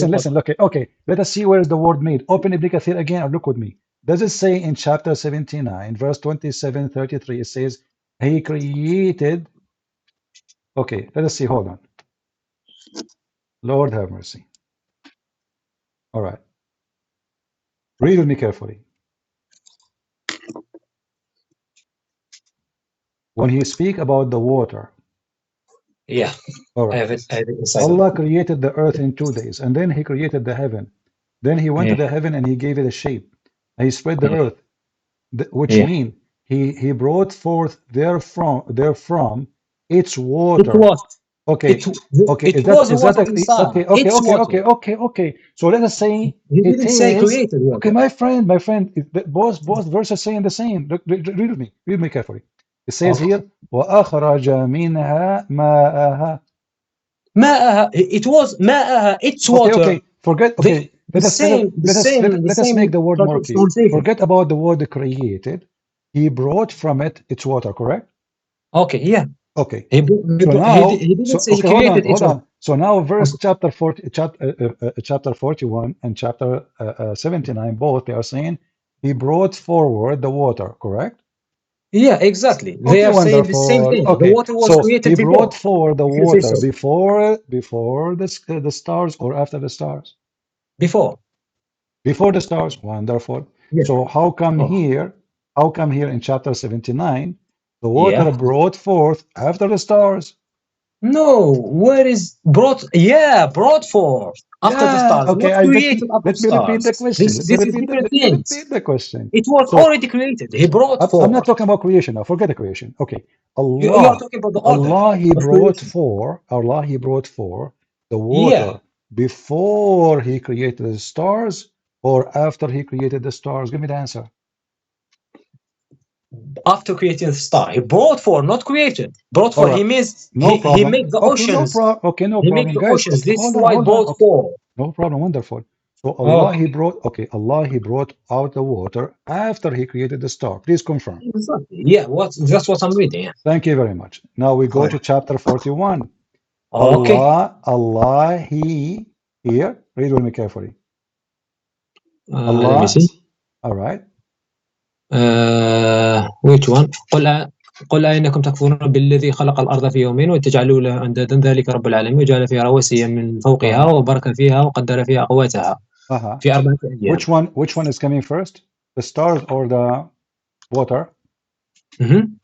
Listen. Okay, let us see where is the word made. Open Ibn Kathir again or look with me. Does it say in chapter 79, verse 27, 33, it says, he created. Okay, let us see. Hold on. Lord have mercy. All right. Read with me carefully. When he speak about the water. Yeah. All right. I have it inside. Allah created the earth in 2 days, and then he created the heaven. Then he went to the heaven and he gave it a shape. And he spread the earth, which mean he brought forth therefrom its water. It was. Okay. Okay. It was water inside. Okay. So let us say He didn't say created water. Okay, my friend, both verses saying the same. Read with me. Read me carefully. It says here, وَأَخْرَجَ مِنْهَا مَاءَهَا. ماءها. It was ماءها. It's water. Okay. Forget. Okay. Let us make the word more clear. Forget about the word created. He brought from it its water. Correct? Okay. Yeah. Okay. He didn't say he created. Hold on. So now, verse chapter 41 and chapter 79, both they are saying he brought forward the water. Correct? Yeah, exactly. They are saying the same thing. Okay. The water was created he before. brought forward the water before the stars or after the stars? Before the stars. Wonderful. Yeah. So how come here in chapter 79 the water brought forth after the stars? No, where is brought? Yeah, brought forth after the stars. Okay, Not created after let me repeat the question. This is different things. Repeat the question. It was already created. He brought forth. I'm not talking about creation now. Forget the creation. Okay, You are talking about the order. Allah He brought forth the water before He created the stars or after He created the stars. Give me the answer. After creating the star, he brought forth, not created. Brought forth. He means he made the oceans. No problem. He made the Guys, oceans. This is hold why on. brought forth. No problem. Wonderful. So Allah, Okay. He brought, okay, Allah, He brought out the water after He created the star. Please confirm. Yeah, that's what I'm reading. Yeah. Thank you very much. Now we go All to right. chapter 41. Okay. Allah, He, here, read with me carefully. Let me Allah, see. all right. Which one? قل أئنكم تكفرون بالذي خلق الأرض في يومين وتجعلوا له أندادا ذلك رب العالمين وجعل فيها رواسي من فوقها وبارك فيها وقدر فيها أقواتها في 4 أيام. Which one is coming first? The stars or the water? In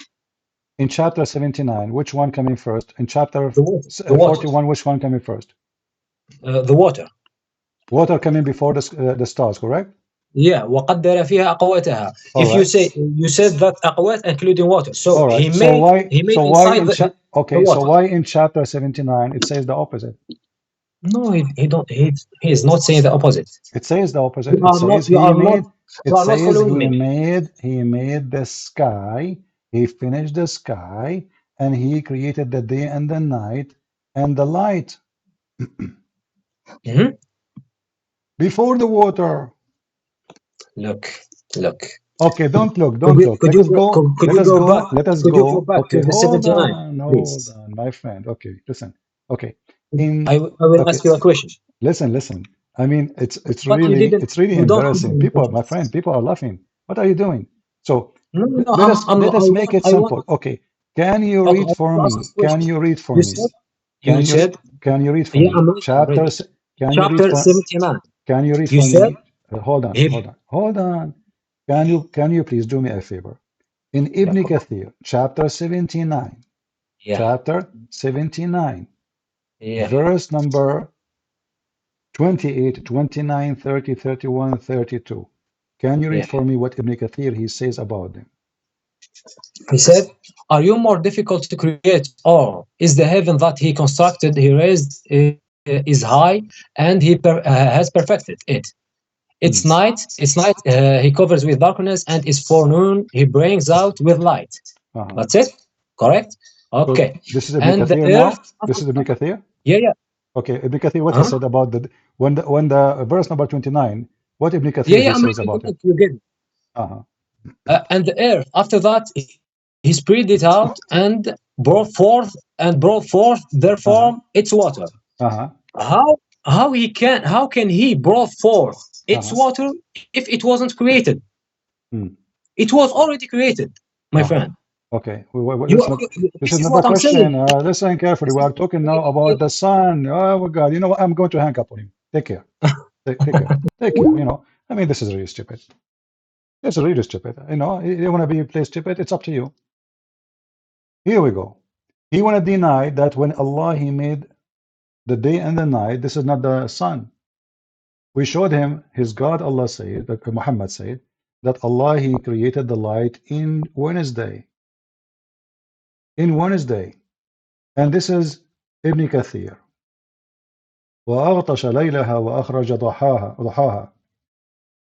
chapter 79, which one coming first? In chapter the 41, which one coming first? The water. Water coming before the stars, correct? Yeah, وقدر فيها أقواتها. If you say you said that أقوات including water, so right. he made inside the okay, water. so why in chapter 79 it says the opposite? No, he is not saying the opposite. It says the opposite. You are not following me. He made the sky, he finished the sky, and he created the day and the night and the light. Before the water. Look. Okay, don't look. Let us go. Let us go. Back Okay, to the hold 79, on, please. my friend. Okay, listen. Okay, I will ask you a question. Listen. I mean, it's But really you don't embarrassing. People, my friend, people are laughing. What are you doing? So No, let us make it simple. Okay, can you read for me? Can you read for me? You said. Can you read for Yeah, me? I'm reading. Chapters. Can you read Chapter for? 79. Can you read You for said. me? Hold on. Can you please do me a favor? In Ibn Kathir, chapter 79, chapter 79, verse number 28, 29, 30, 31, 32. Can you read for me what Ibn Kathir he says about them? He said, "Are you more difficult to create, or is the heaven that he constructed, he raised, is high, and he has perfected it? It's night. He covers with darkness, and it's forenoon. He brings out with light." That's it. Correct. Okay. So this is Ibn And the Kathir earth. now. This is Ibn Kathir. Yeah. Okay, Ibn Kathir, what he said about the when the verse number 29, what Ibn Kathir he says about it. You get it. And the earth after that he spread it out and brought forth their form its water. How can he brought forth its water if it wasn't created? It was already created, my friend. Okay, this is not the question. Listen carefully. We are talking now about the sun. Oh my God! You know what? I'm going to hang up on you. Take care. Take care. Take care. You know, I mean, this is really stupid. It's really stupid. You know, you want to be play stupid? It's up to you. Here we go. He want to deny that when Allah He made the day and the night, this is not the sun. We showed him his God. Allah said that Muhammad said that Allah He created the light in Wednesday. In Wednesday. And this is Ibn Kathir. وَأَغْطَشَ لَيْلَهَا وَأَخْرَجَ ضُحَاهَا.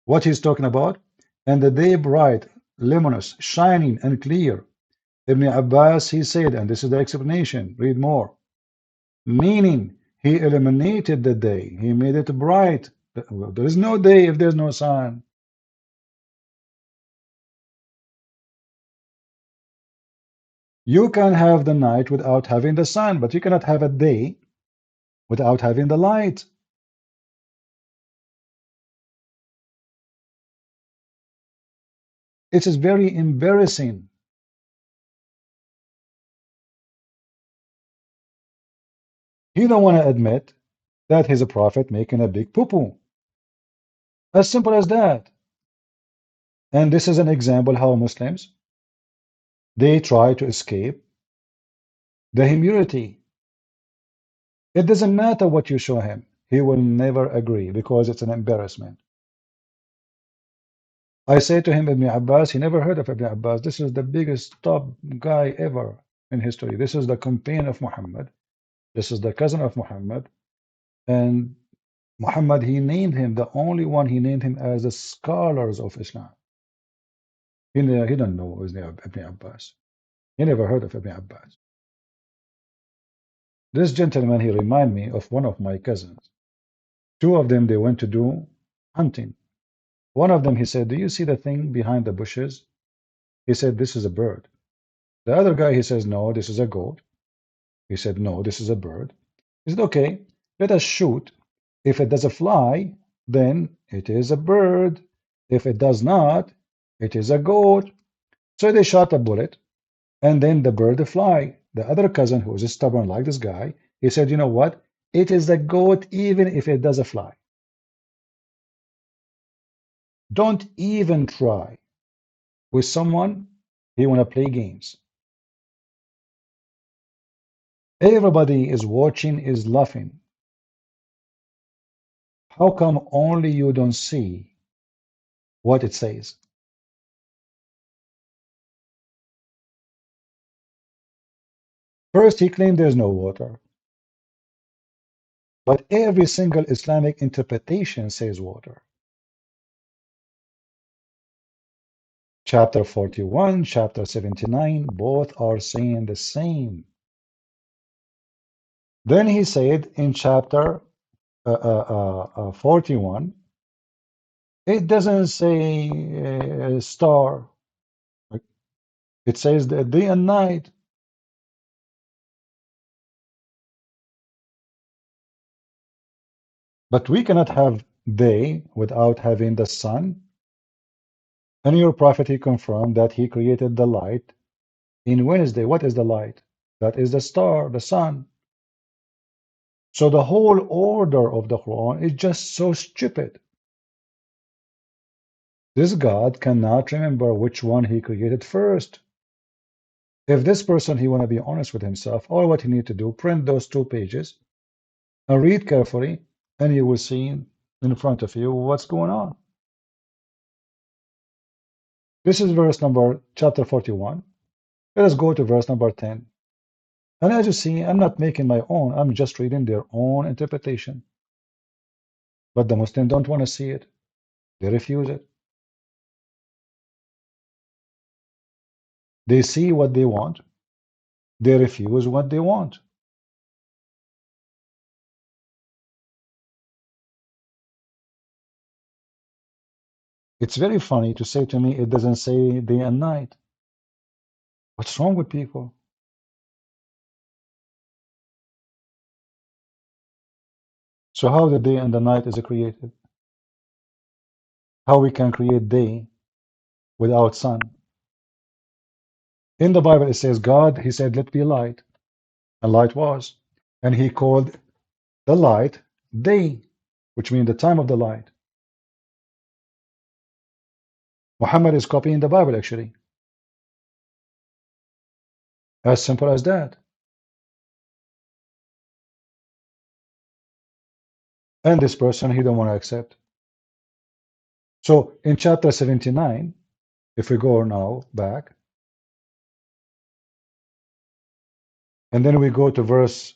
What he's talking about? And the day bright, luminous, shining and clear. Ibn Abbas, he said, and this is the explanation, read more. Meaning, he eliminated the day. He made it bright. There is no day if there's no sun. You can have the night without having the sun, but you cannot have a day without having the light. It is very embarrassing. He don't want to admit that he's a prophet making a big poo-poo. As simple as that. And this is an example how Muslims, they try to escape the humility. It doesn't matter what you show him. He will never agree because it's an embarrassment. I say to him, Ibn Abbas, he never heard of Ibn Abbas. This is the biggest top guy ever in history. This is the companion of Muhammad. This is the cousin of Muhammad. And Muhammad, he named him, the only one he named him as the scholars of Islam. He don't know his name, Ibn Abbas. He never heard of Ibn Abbas. This gentleman, he reminded me of one of my cousins. Two of them, they went to do hunting. One of them, he said, do you see the thing behind the bushes? He said, this is a bird. The other guy, he says, no, this is a goat. He said, no, this is a bird. He said, okay, let us shoot. If it does a fly, then it is a bird. If it does not, it is a goat. So they shot a bullet, and then the bird fly. The other cousin, who was stubborn like this guy, he said, you know what? It is a goat even if it does a fly. Don't even try with someone he want to play games. Everybody is watching, is laughing. How come only you don't see what it says? First, he claimed there's no water, but every single Islamic interpretation says water. Chapter 41, chapter 79, both are saying the same. Then he said in chapter 41, it doesn't say star. It says the day and night. But we cannot have day without having the sun. And your prophet, he confirmed that he created the light in Wednesday. What is the light? That is the star, the sun. So the whole order of the Quran is just so stupid. This God cannot remember which one he created first. If this person, he want to be honest with himself, all what he need to do, print those 2 pages and read carefully, and you will see in front of you what's going on. This is verse number, chapter 41. Let us go to verse number 10. And as you see, I'm not making my own, I'm just reading their own interpretation. But the Muslims don't want to see it. They refuse it. They see what they want. They refuse what they want. It's very funny to say to me, it doesn't say day and night. What's wrong with people? So how the day and the night is created? How we can create day without sun? In the Bible, it says God, he said, let be light. And light was. And he called the light day, which means the time of the light. Muhammad is copying the Bible, actually. As simple as that. And this person, he don't want to accept. So in chapter 79, if we go now back, and then we go to verse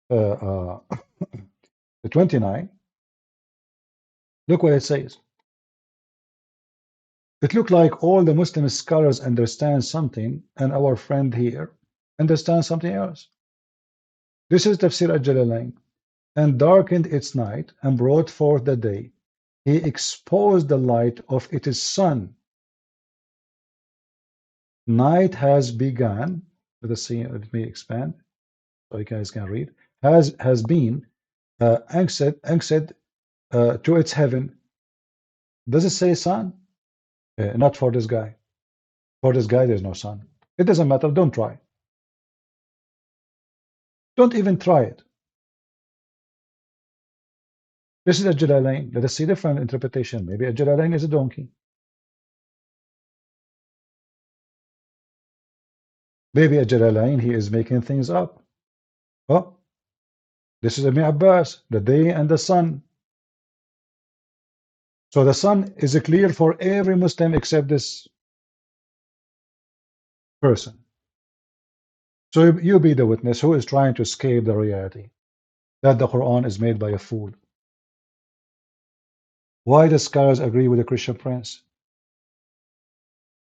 29, look what it says. It looked like all the Muslim scholars understand something, and our friend here understands something else. This is Tafsir al-Jalalain. And darkened its night, and brought forth the day. He exposed the light of its sun. Night has begun. Let us see, let me expand so you guys can read. Has been anxed to its heaven. Does it say sun? Not for this guy. For this guy, there's no sun. It doesn't matter. Don't try. Don't even try it. This is a Jalalain. Let us see different interpretation. Maybe a Jalalain is a donkey. Maybe a Jalalain, he is making things up. Oh, this is Ibn Abbas, the day and the sun. So the sun is clear for every Muslim except this person. So you be the witness who is trying to escape the reality that the Quran is made by a fool. Why the scholars agree with the Christian Prince?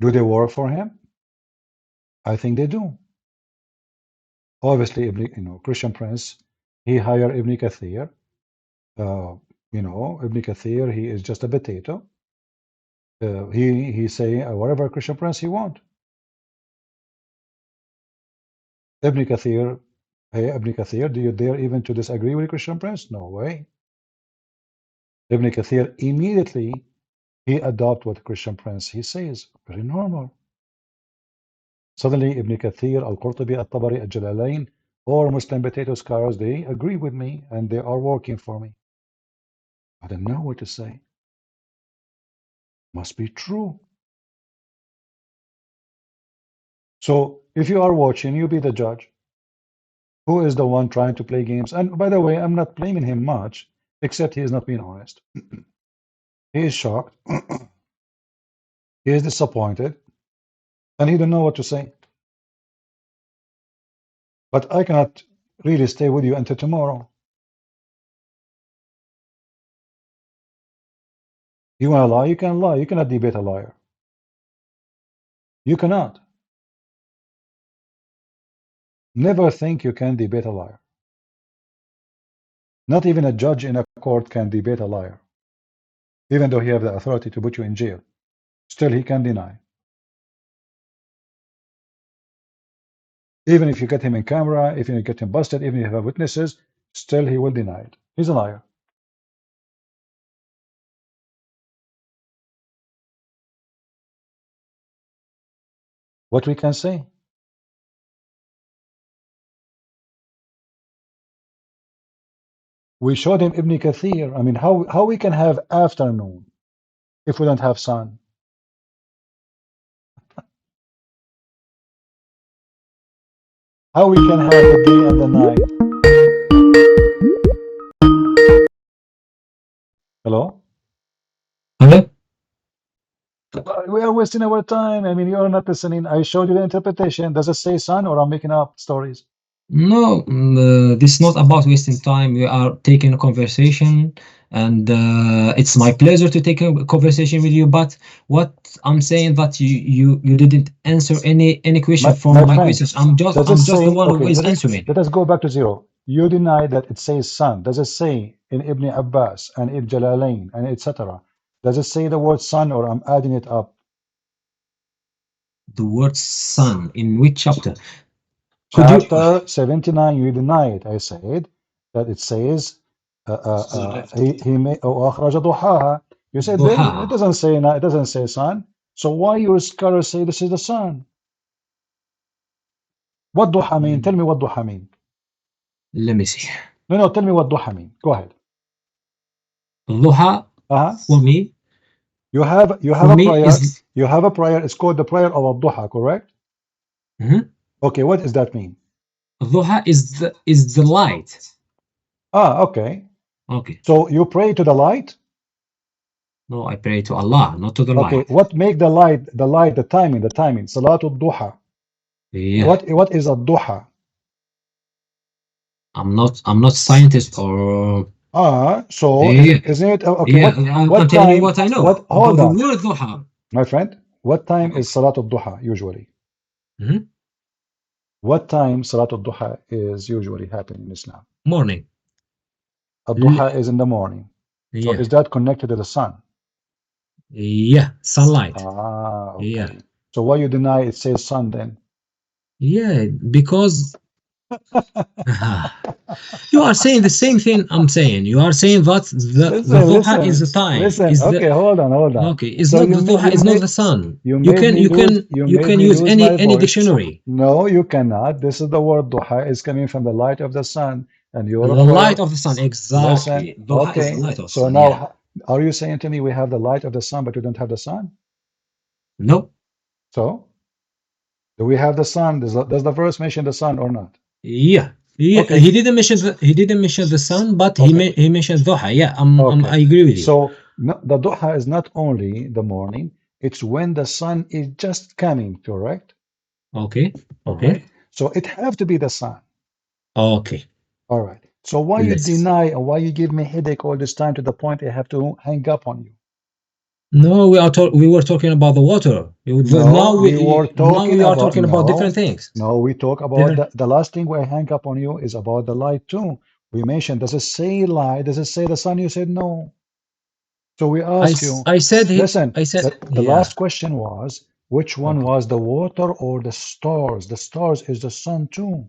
Do they work for him? I think they do. Obviously, Christian Prince, he hired Ibn Kathir. You know, Ibn Kathir, he is just a potato. He say whatever Christian Prince he want. Ibn Kathir, hey Ibn Kathir, do you dare even to disagree with Christian Prince? No way. Ibn Kathir immediately he adopt what Christian Prince he says. Very normal. Suddenly Ibn Kathir, Al-Qurtubi, Al-Tabari, Al-Jalalain, or Muslim potato scholars, they agree with me and they are working for me. I don't know what to say. Must be true. So if you are watching, you be the judge. Who is the one trying to play games? And by the way, I'm not blaming him much, except he is not being honest. He is shocked. He is disappointed. And he don't know what to say. But I cannot really stay with you until tomorrow. You want to lie? You can lie. You cannot debate a liar. You cannot. Never think you can debate a liar. Not even a judge in a court can debate a liar. Even though he has the authority to put you in jail. Still he can deny. Even if you get him in camera, if you get him busted, even if you have witnesses, still he will deny it. He's a liar. What we can say? We showed him Ibn Kathir. I mean, how we can have afternoon if we don't have sun? How we can have the day and the night? Hello? Hello? We are wasting our time. I mean, you are not listening. I showed you the interpretation. Does it say sun or I'm making up stories? No, this is not about wasting time. We are taking a conversation, and it's my pleasure to take a conversation with you. But what I'm saying that you didn't answer any question from my friend, questions. I'm just the one who is answering. Let us go back to zero. You deny that it says sun. Does it say in Ibn Abbas and Ibn Jalalain and etc.? Does it say the word sun or I'm adding it up? The word sun in which chapter? Chapter 79, you deny it. I said that it says he may أخرج ضحاها. You said it doesn't say it doesn't say sun. So why your scholars say this is the sun? What duha mean? Tell me what duha mean. Let me see. No, tell me what duha mean. Go ahead. Duha for me. You have a prayer. You have a prayer. It's called the prayer of al-duha, correct? Okay, what does that mean? Duha is the light. Okay. Okay. So you pray to the light? No, I pray to Allah, not to the light. Okay, what make the light, the timing, Salatul Duha. Yeah. What is a duha? I'm not scientist or so yeah. isn't it okay? Yeah, what I'm time, telling you what I know. Hold on. The word duha. My friend, what time is Salatul Duha usually? What time Salatul Duha is usually happening in Islam? Morning. Duha is in the morning. So Yeah. is that connected to the sun? Yeah, sunlight. Okay. Yeah. So why you deny it says sun then? Yeah, because you are saying the same thing I'm saying. You are saying that the duha is the time. Okay, hold on. Okay, it's not the duha, it's not the sun. You can use any dictionary. No, you cannot. This is the word duha is coming from the light of the sun, and you're the light of the sun. Exactly. Duha okay. is the light of the so sun. now, are you saying to me we have the light of the sun, but we don't have the sun? No. So, do we have the sun? Does the verse mention the sun or not? Yeah. Okay. He didn't mention the sun, but he mentioned duha. Yeah, I agree with you. So the duha is not only the morning; it's when the sun is just coming. Correct? Okay. Right. So it have to be the sun. Okay. All right. So why you deny and why you give me headache all this time to the point I have to hang up on you? No, we were talking about the water. Now we are talking about different things. No, we talk about the last thing where I hang up on you is about the light too. We mentioned, does it say light? Does it say the sun? You said no. So we ask you, listen, the last question was, which one was the water or the stars? The stars is the sun too.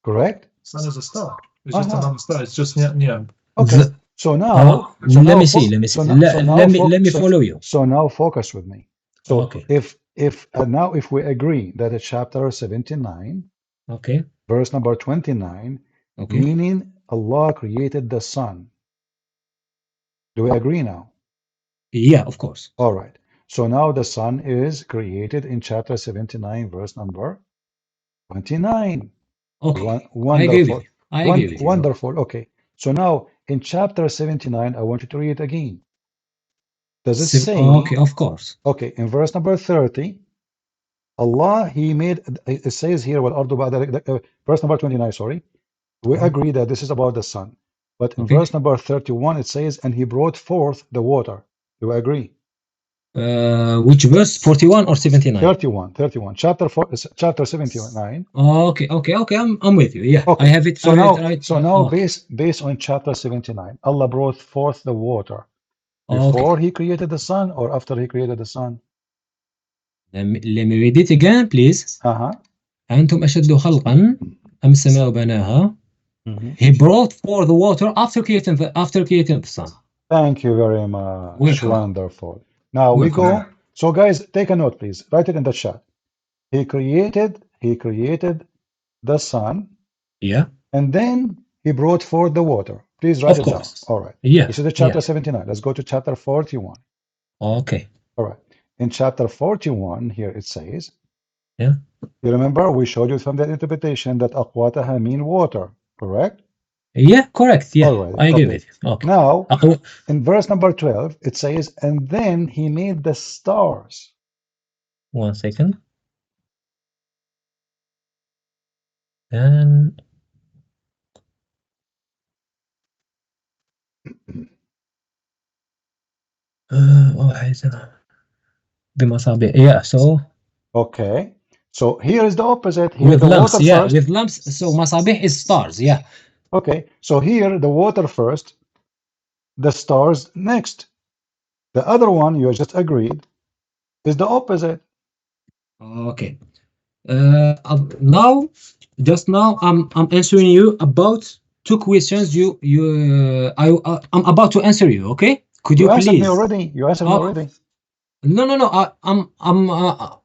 Correct? Sun is a star. It's just another star. It's just near. Okay. So now, let me see. Let me follow you. So now focus with me. So if now if we agree that it's chapter 79, verse number 29, meaning Allah created the sun. Do we agree now? Yeah, of course. All right. So now the sun is created in chapter 79, verse number 29. Okay. Wonderful. I agree with you. Wonderful. Okay. So now in chapter 79, I want you to read it again. Does it say? Okay, of course. Okay, in verse number 30, Allah, He made, it says here, verse number 29, sorry. We agree that this is about the sun. But in verse number 31, it says, and He brought forth the water. Do we agree? Which verse? 41 or 79? 31. Chapter 79. Okay. I'm with you. Yeah, okay. I have it. So now, right. based on chapter 79, Allah brought forth the water before He created the sun or after He created the sun? Let me read it again, please. أنتم أشد خلقا أم السماء بناها. He brought forth the water after creating the sun. Thank you very much. Wonderful. Now we go. So guys, take a note, please. Write it in the chat. He created the sun. Yeah. And then He brought forth the water. Please write it down. All right. Yeah. This is the chapter 79. Let's go to chapter 41. Okay. All right. In chapter 41, here it says. Yeah. You remember we showed you from that interpretation that aqwataha mean water, correct? Yeah, correct. Yeah. All right. I agree with you. Okay. Now, in verse number 12, it says, and then He made the stars. 1 second. And yeah, so okay. So here is the opposite. Here with the lamps, water yeah, first. with lamps. So masabih is stars, yeah. Okay. So here the water first, the stars next. The other one you just agreed is the opposite. Okay. Just now, I'm answering you about two questions. I'm about to answer you. Okay? Could you please? Me already. You answered me already. No.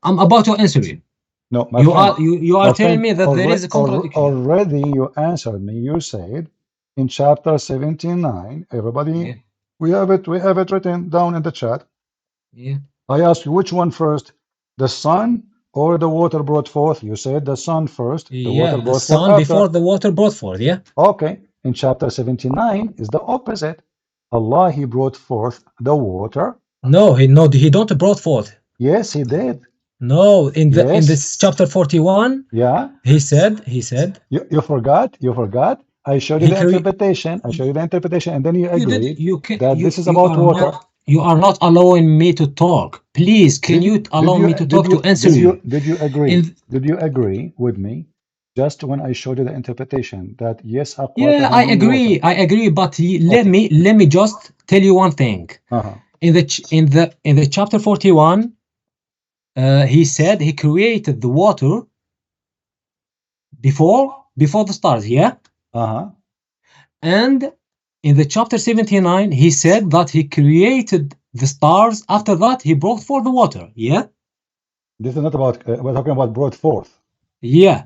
I'm about to answer you. No, my friend, you are telling me that there is a contradiction. Already you answered me. You said in chapter 79. Everybody, we have it written down in the chat. Yeah. I asked you which one first, the sun or the water brought forth. You said the sun first. The water brought the sun forth before the water brought forth. Yeah. Okay. In chapter 79 is the opposite. Allah, He brought forth the water. No, he don't brought forth. Yes, He did. No, in this chapter 41. Yeah. He said. You forgot. I showed you the interpretation. And then you agreed that this is about water. You are not allowing me to talk. Please, can you allow me to talk to answer you? Did you agree? Did you agree with me? Just when I showed you the interpretation that yes, yeah, I agree. Water. I agree. But let me just tell you one thing. In the chapter 41, he said he created the water before the stars. Yeah. And in the chapter 79, he said that he created the stars. After that, he brought forth the water. Yeah. This is not about. We're talking about brought forth. Yeah.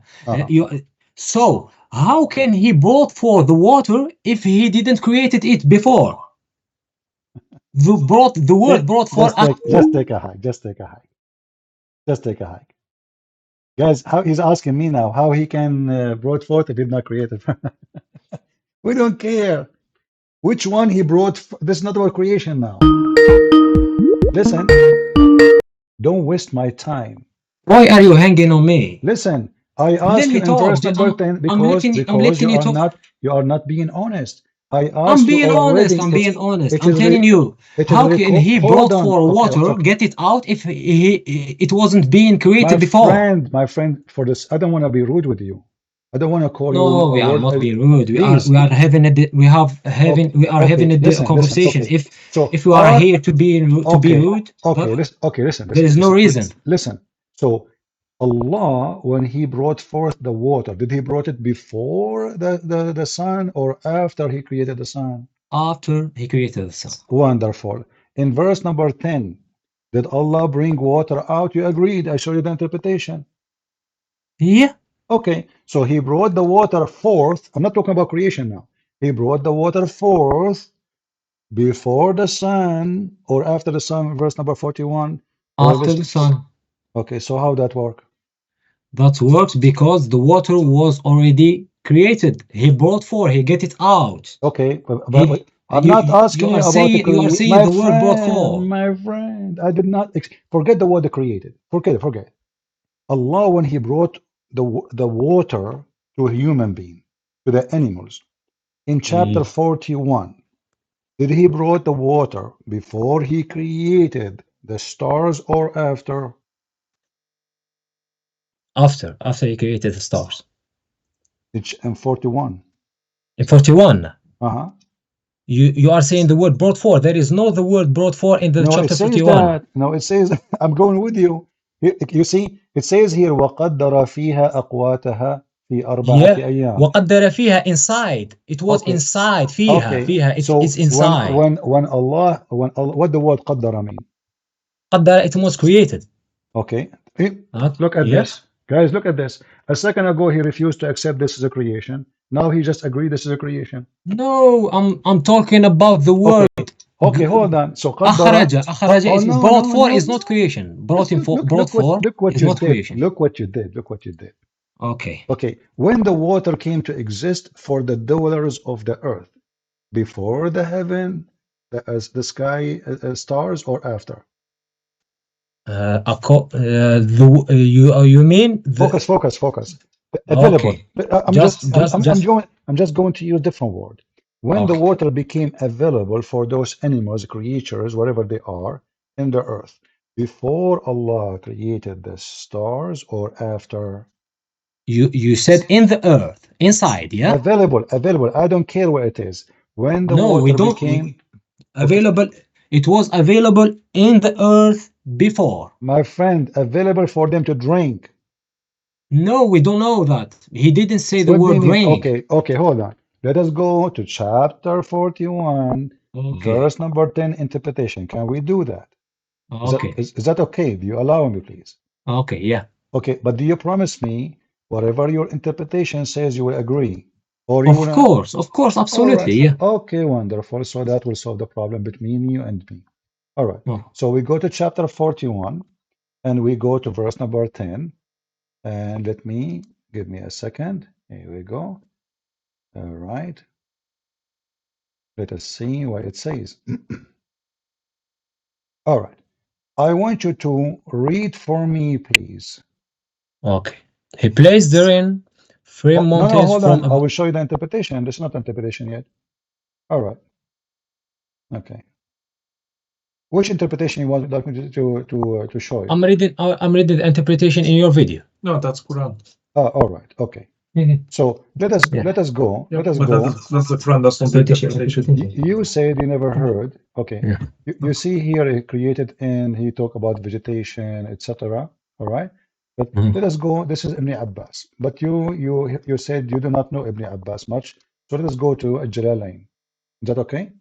So how can he brought forth the water if he didn't created it before? The word brought forth. Just take a hike. Guys, how he's asking me now how he can brought forth if he did not create it. We don't care which one he brought. This is not about creation now. Listen, don't waste my time. Why are you hanging on me? Listen, I asked you in verse number 10 because you are not being honest. I asked I'm being honest. I'm telling you. How can he brought for water, get it out if it wasn't being created before? My friend, for this, I don't want to be rude with you. I don't want to call you No, a we are word. not being rude. Please. We are having a Listen. conversation. So If we are are here to be rude, listen. there is no reason. Listen. So Allah, when He brought forth the water, did He brought it before the sun or after He created the sun? After He created the sun. Wonderful. In verse number 10, did Allah bring water out? You agreed. I showed you the interpretation. Yeah. Okay. So He brought the water forth. I'm not talking about creation now. He brought the water forth before the sun or after the sun, verse number 41. After the sun. Okay, so how that work? That works because the water was already created. He brought forth. He get it out. Okay, but I'm not asking you about the you are creation. saying the word brought forth. My friend, I did not forget the word created. Forget. Allah, when He brought the water to a human being, to the animals, in chapter 41, did He brought the water before He created the stars or after? After He created the stars. In 41. In 41. Uh-huh. You are saying the word brought forth. There is no the word brought forth in the No, chapter it says 41. that. No, it says, I'm going with you. You see, it says here, وَقَدَّرَ فِيهَا أَقْوَاتَهَا فِي أَرْبَعَةِ Yeah. أَيَّامٍ. وقدر فيها inside. It was Okay. inside. فيها. So It's inside. when Allah, what the word قدر mean? قدر, it was created. Okay. Look at this. Guys, look at this. A second ago, he refused to accept this as a creation. Now he just agreed this is a creation. No, I'm talking about the word. Okay, hold on. So أخرج is brought for is not creation. Brought for look what is you not did. creation. Look what you did. Okay. Okay. When the water came to exist for the dwellers of the earth, before the heaven, the sky, stars, or after? You mean the, focus. Available. okay. I'm just going to use different word. When the water became available for those animals, creatures, whatever they are, in the earth, before Allah created the stars or after? You said in the earth, inside, yeah? Available. I don't care where it is. When the No, water became available, it was available in the earth before. My friend, available for them to drink. No, we don't know that. He didn't say the word drink. Okay, hold on. Let us go to chapter 41, verse number 10, interpretation. Can we do that? Okay. Is that okay? Do you allow me, please? Okay, yeah. Okay, but do you promise me whatever your interpretation says you will agree? Or Of course, absolutely, yeah. Okay, wonderful. So that will solve the problem between you and me. All right. So we go to chapter 41 and we go to verse number 10. And give me a second. Here we go. All right. Let us see what it says. All right. I want you to read for me, please. Okay. He placed therein three mountains. No, hold on. I will show you the interpretation. This is not interpretation yet. All right. Okay. Which interpretation you want me to show you? I'm reading the interpretation in your video. No, that's Quran. All right. Okay. So let us go. Let us go. That's the Quran. That's not the interpretation. You said you never heard. Okay. You see here he created and he talked about vegetation, etc. All right. But let us go. This is Ibn Abbas. But you said you do not know Ibn Abbas much. So let us go to Al-Jalalain. Is that okay?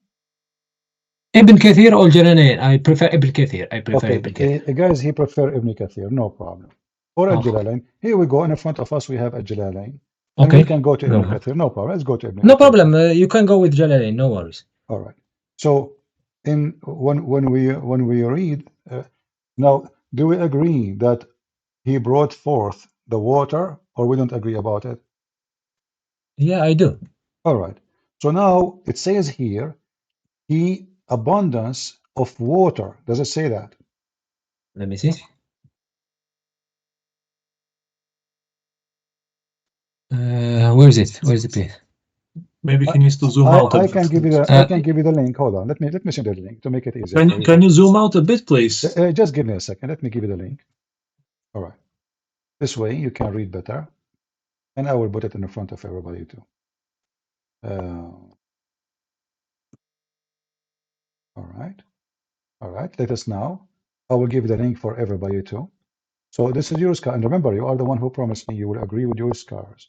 Ibn Kathir or Jalalain? I prefer Ibn Kathir. Ibn Kathir. Guys, he prefer Ibn Kathir. No problem. Or Al-Jalalain. Here we go. In front of us, we have Al-Jalalain. And we can go to Ibn Kathir. No problem. Let's go to Ibn Kathir. No problem. You can go with Jalalain. No worries. All right. So when we read now, do we agree that he brought forth the water, or we don't agree about it? Yeah, I do. All right. So now it says here, he abundance of water. Does it say that? Let me see. Where is it? Where is the place? Maybe he needs to zoom out. I can give you the link. Hold on. Let me send you the link to make it easier. Can you zoom out a bit, please? Just give me a second. Let me give you the link. All right. This way you can read better. And I will put it in front of everybody too. All right. All right. Let us now. I will give the link for everybody too. So this is your scar. And remember, you are the one who promised me you will agree with your scars.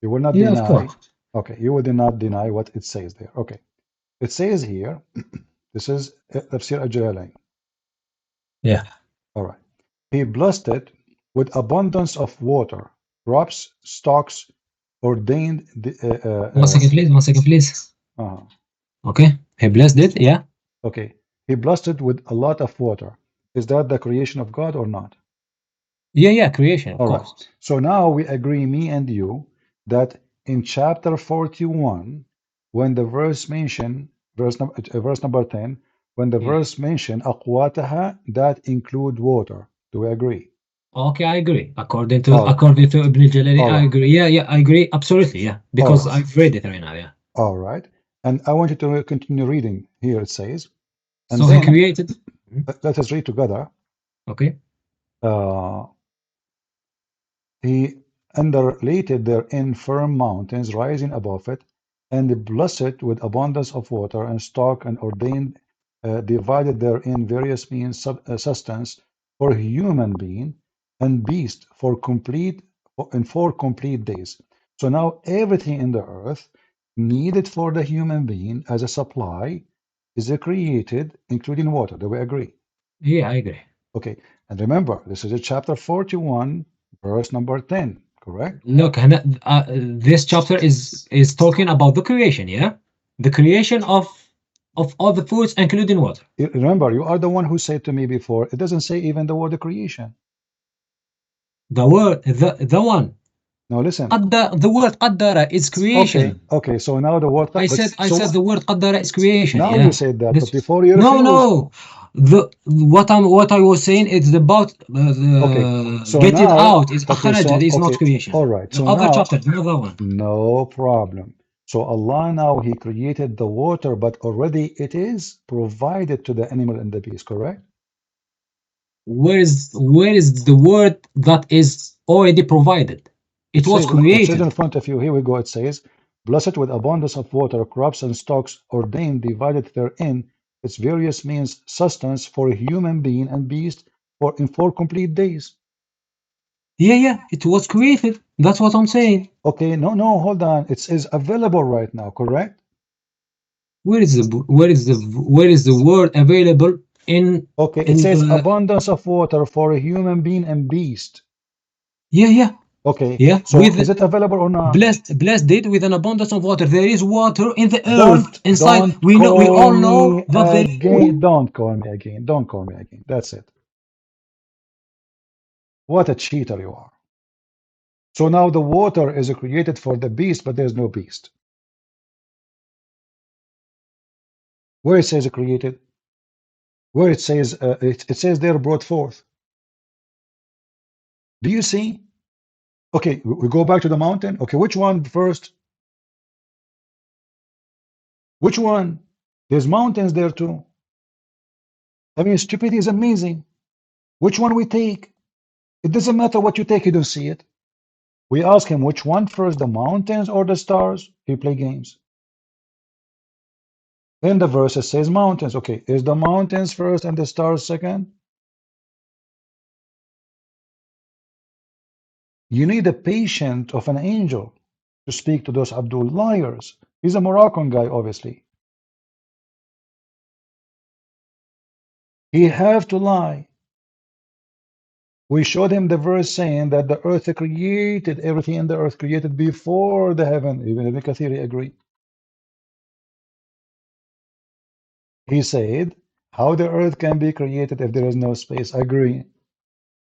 You will not Yeah, of deny. course. Okay. You will not deny what it says there. Okay. It says here, this is Tafsir Al-Jalalain. Yeah. All right. He blessed it with abundance of water, crops, stocks, ordained. One second, please. One second, please. Okay. He blessed it. Yeah. Okay. He blessed it with a lot of water. Is that the creation of God or not? Yeah, yeah. Creation, of All right. course. So now we agree, me and you, that in chapter 41, when the verse mention, verse number 10, when the verse mention أقواتها, that include water. Do we agree? Okay, I agree. According to Ibn al-Jalali, All I right. agree. Yeah, yeah, I agree. Absolutely, yeah. All Because right. I've read it right now, yeah. All right. And I want you to continue reading. Here it says, and So he then created. let us read together. Okay. He underlaid therein firm mountains rising above it, and blessed it with abundance of water and stock, and ordained, divided therein various means sustenance for human being and beast in 4 complete days. So now everything in the earth needed for the human being as a supply is created, including water. Do we agree? Yeah, I agree. Okay. And remember, this is a chapter 41, verse number 10, correct? Look, this chapter is talking about the creation, yeah? The creation of all the foods, including water. Remember, you are the one who said to me before, it doesn't say even the word creation. The word, the one. Now listen. The word qaddara is creation. Okay, so now the word I said the word qaddara is creation. Now yeah. you said that, but before you No, refused. no. What I was saying is about So get it now, out is akhraja, is not creation. all right. The So other now, chapter, another one. no problem. So Allah now He created the water, but already it is provided to the animal and the beast, correct? Where is the word that is already provided? It was It created. says in front of you, here we go, it says, blessed with abundance of water, crops and stocks, ordained, divided therein, its various means sustenance for human being and beast in 4 complete days. Yeah, it was created. That's what I'm saying. Okay, no, hold on. It says available right now, correct? Where is the word available in? Okay, it says abundance of water for a human being and beast. Yeah. Okay. Yeah. So is it available or not? Blessed it with an abundance of water. There is water in the earth inside. Don't We all call know me that again. Don't call me again. Don't call me again. That's it. What a cheater you are. So now the water is created for the beast, but there's no beast. Where it says created? Where it says it says they're brought forth. Do you see? Okay, we go back to the mountain. Okay, which one first? Which one? There's mountains there too. I mean, stupidity is amazing. Which one we take? It doesn't matter what you take, you don't see it. We ask him which one first, the mountains or the stars? He play games. In the verse it says mountains. Okay, is the mountains first and the stars second? You need the patience of an angel to speak to those Abdul liars. He's a Moroccan guy, obviously. He have to lie. We showed him the verse saying that the earth created, everything in the earth created before the heaven. Even Ibn Kathir agreed. He said, how the earth can be created if there is no space? I agree.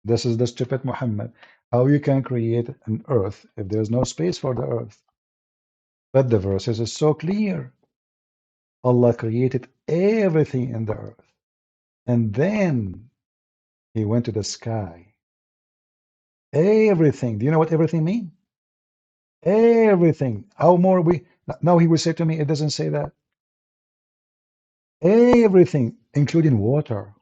This is the stupid Muhammad. How you can create an earth if there is no space for the earth? But the verses is so clear. Allah created everything in the earth. And then he went to the sky. Everything. Do you know what everything means? Everything. How more we now he will say to me, it doesn't say that. Everything, including water.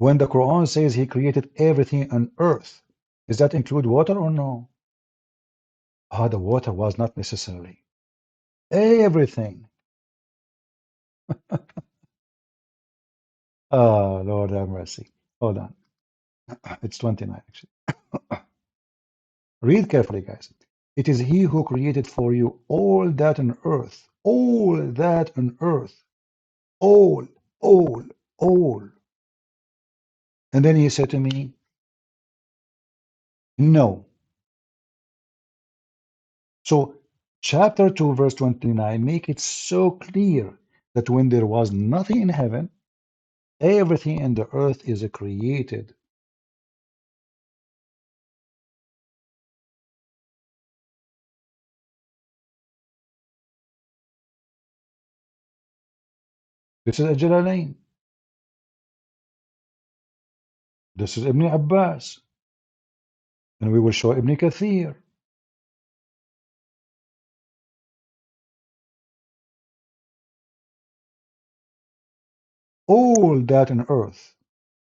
When the Quran says he created everything on earth, does that include water or no? Ah, the water was not necessary. Everything. Ah, Lord have mercy. Hold on. It's 29 actually. Read carefully, guys. It is he who created for you all that on earth. All that on earth. All, all, all. And then he said to me, no. So chapter 2, verse 29 make it so clear that when there was nothing in heaven, everything in the earth is created. This is Jalalain. This is Ibn Abbas. And we will show Ibn Kathir. All that on earth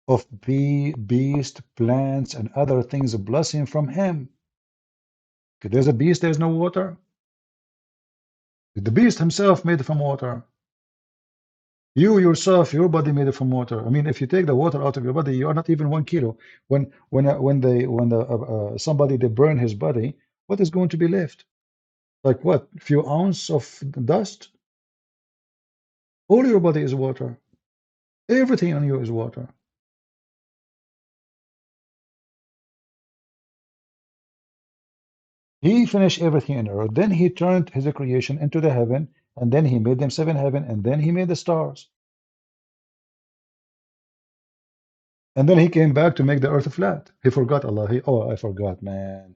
of beast, plants, and other things blessing from him. If there's a beast, there's no water. The beast himself made from water. You yourself, your body made it from water. I mean, if you take the water out of your body, you are not even 1 kilo. When somebody they burn his body, what is going to be left? Like what? A few ounces of dust? All your body is water. Everything on you is water. He finished everything in earth. Then he turned his creation into the heaven, and then he made them 7 heaven, and then he made the stars. And then he came back to make the earth flat. He forgot Allah. Oh, I forgot, man.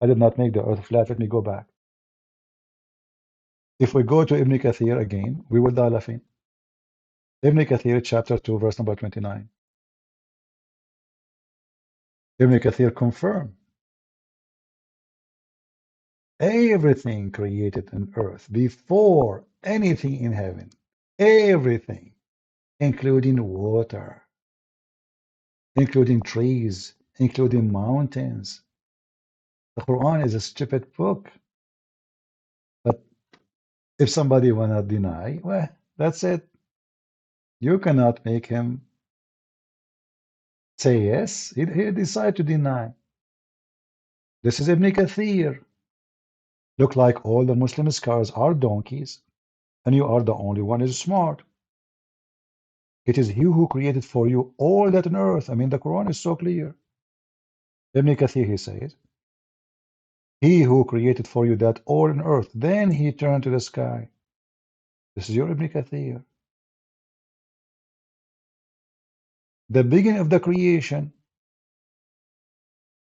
I did not make the earth flat. Let me go back. If we go to Ibn Kathir again, we will die laughing. Ibn Kathir, chapter 2, verse number 29. Ibn Kathir confirmed everything created on earth before anything in heaven. Everything, including water, including trees, including mountains. The Quran is a stupid book. But if somebody wanna deny, well, that's it. You cannot make him say yes. He decide to deny. This is Ibn Kathir. Look like all the Muslim scholars are donkeys, and you are the only one is smart. It is he who created for you all that on earth. I mean, the Quran is so clear. Ibn Kathir, he says, he who created for you that all on earth, then he turned to the sky. This is your Ibn Kathir. The beginning of the creation.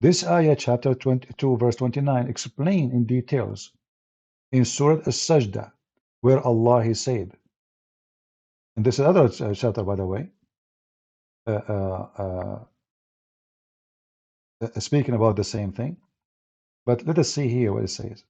This ayah, chapter 22, verse 29, explain in details in Surah As-Sajdah, where Allah he said, and this is another chapter, by the way, speaking about the same thing. But let us see here what it says.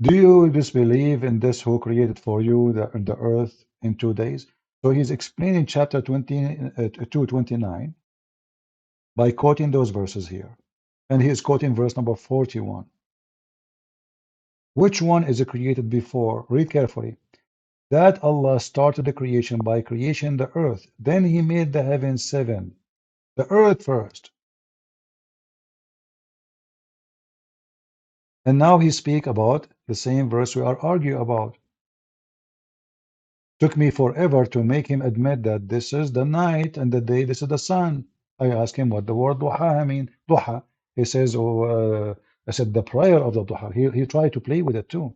Do you disbelieve in this who created for you the earth in 2 days? So he's explaining chapter 229 by quoting those verses here. And he is quoting verse number 41. Which one is created before? Read carefully. That Allah started the creation by creation the earth. Then he made the heavens 7. The earth first. And now he speak about the same verse we are arguing about. Took me forever to make him admit that this is the night and the day, this is the sun. I asked him what the word duha mean. Duha. He says, I said the prayer of the duha. He tried to play with it too.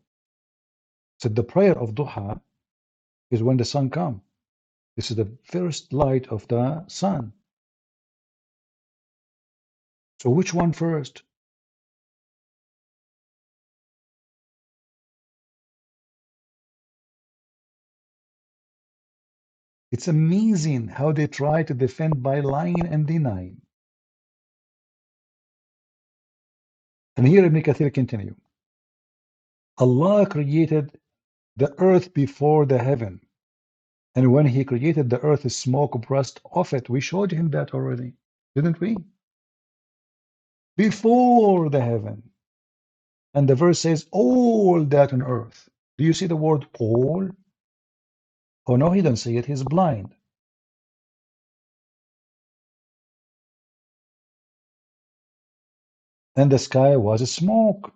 Said the prayer of duha is when the sun comes. This is the first light of the sun. So which one first? It's amazing how they try to defend by lying and denying. And here Ibn Kathir continue. Allah created the earth before the heaven. And when he created the earth, smoke burst off it. We showed him that already, didn't we? Before the heaven. And the verse says, all that on earth. Do you see the word all? Oh no, he doesn't see it. He's blind. And the sky was smoke.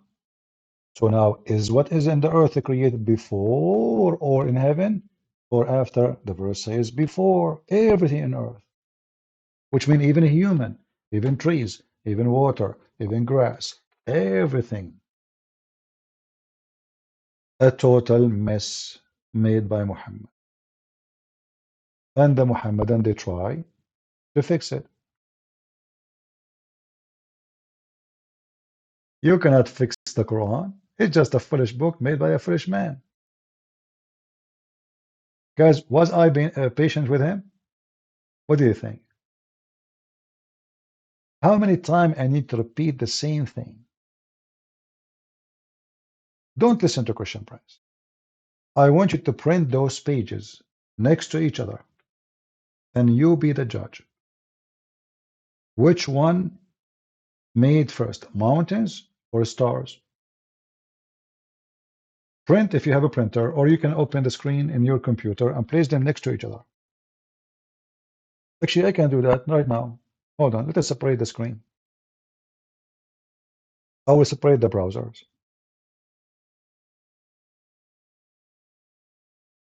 So now, is what is in the earth created before or in heaven or after? The verse says before. Everything in earth, which means even a human, even trees, even water, even grass, everything. A total mess made by Muhammad. And the Muhammadan, they try to fix it. You cannot fix the Quran. It's just a foolish book made by a foolish man. Guys, was I being patient with him? What do you think? How many times I need to repeat the same thing? Don't listen to Christian Prince. I want you to print those pages next to each other, and you be the judge. Which one made first, mountains or stars? Print if you have a printer, or you can open the screen in your computer and place them next to each other. Actually, I can do that right now. Hold on, let us separate the screen. I will separate the browsers.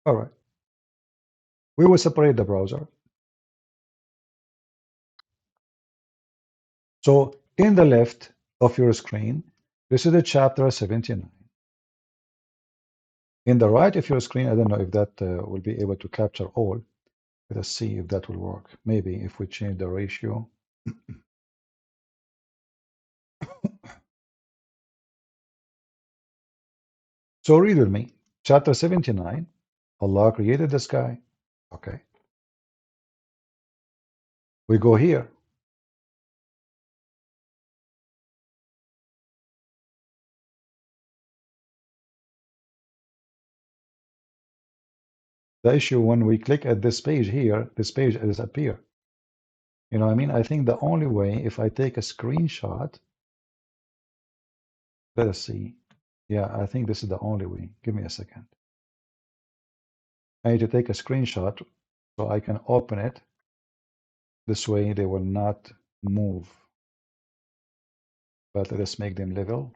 All right. We will separate the browser. So in the left of your screen, this is the chapter 79. In the right of your screen, I don't know if that will be able to capture all. Let us see if that will work. Maybe if we change the ratio. So read with me. Chapter 79, Allah created the sky. Okay. We go here. The issue when we click at this page here, this page disappear. You know what I mean? I think the only way, if I take a screenshot, let us see. Yeah, I think this is the only way. Give me a second. I need to take a screenshot so I can open it. This way they will not move. But let us make them level.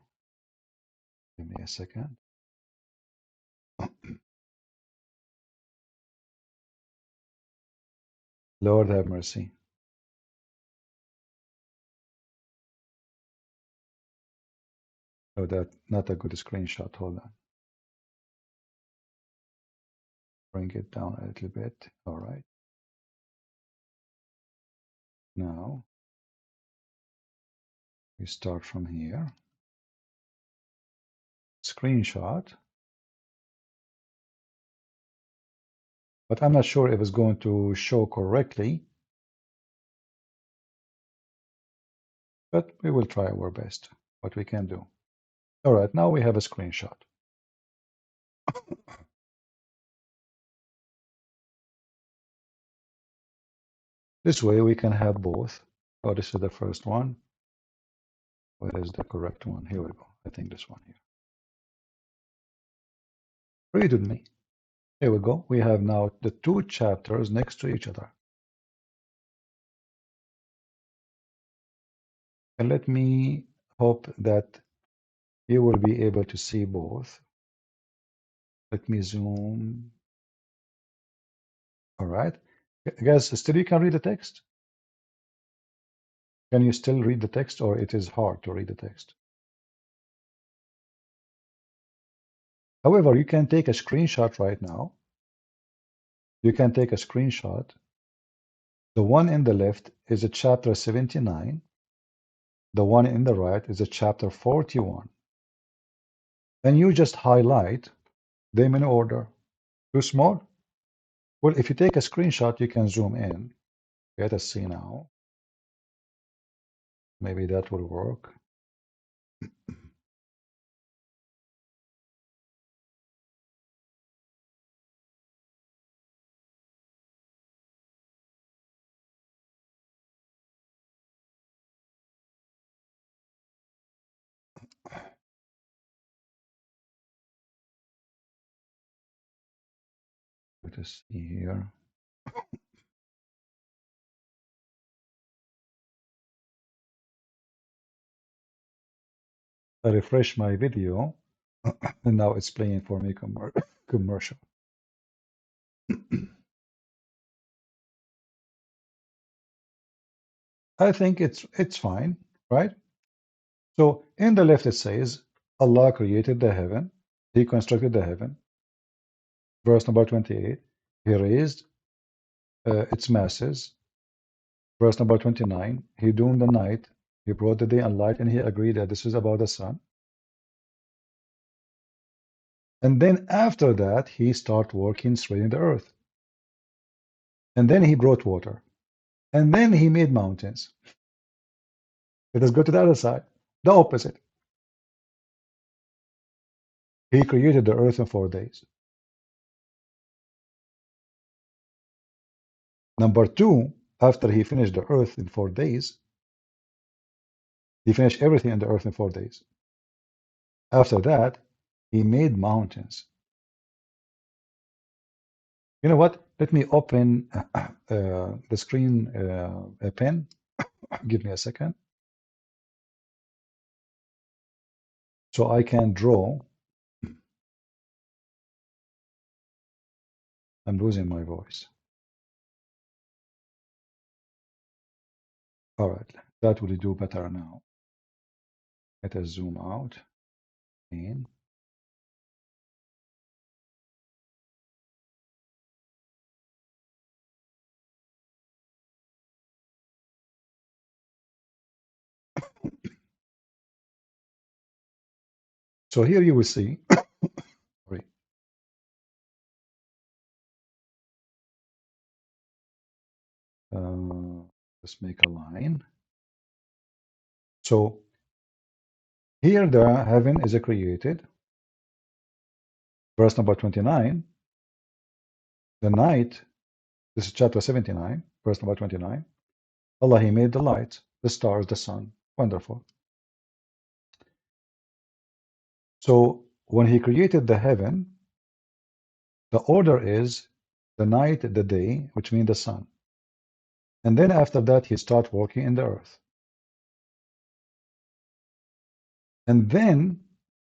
Give me a second. Lord have mercy. Oh, that's not a good screenshot. Hold on. Bring it down a little bit. All right. Now we start from here. Screenshot. But I'm not sure if it's going to show correctly. But we will try our best, what we can do. All right, now we have a screenshot. This way we can have both. Oh, this is the first one. Where is the correct one? Here we go. I think this one here. Read with me. Here we go. We have now the two chapters next to each other. And let me hope that you will be able to see both. Let me zoom. All right. Guys, still you can read the text? Can you still read the text, or it is hard to read the text? However, you can take a screenshot right now. You can take a screenshot. The one in the left is a chapter 79. The one in the right is a chapter 41. And you just highlight them in order. Too small? Well, if you take a screenshot, you can zoom in. Let us see now. Maybe that will work. Let us see here. I refresh my video, and now it's playing for me commercial. I think it's fine, right? So in the left it says Allah created the heaven, He constructed the heaven. Verse number 28, He raised its masses. Verse number 29, He doomed the night, He brought the day and light, and He agreed that this is about the sun. And then after that, He started working straight in the earth. And then He brought water. And then He made mountains. Let us go to the other side, the opposite. He created the earth in 4 days. Number 2, after He finished the earth in 4 days, He finished everything in the earth in 4 days. After that, He made mountains. You know what? Let me open the screen a pen. Give me a second. So I can draw. I'm losing my voice. All right, that will do better now. Let us zoom out. In. So here you will see. Sorry. Let's make a line. So here the heaven is created. Verse number 29. The night. This is chapter 79. Verse number 29. Allah, He made the light, the stars, the sun. Wonderful. So when He created the heaven, the order is the night, the day, which means the sun. And then after that, He started working in the earth. And then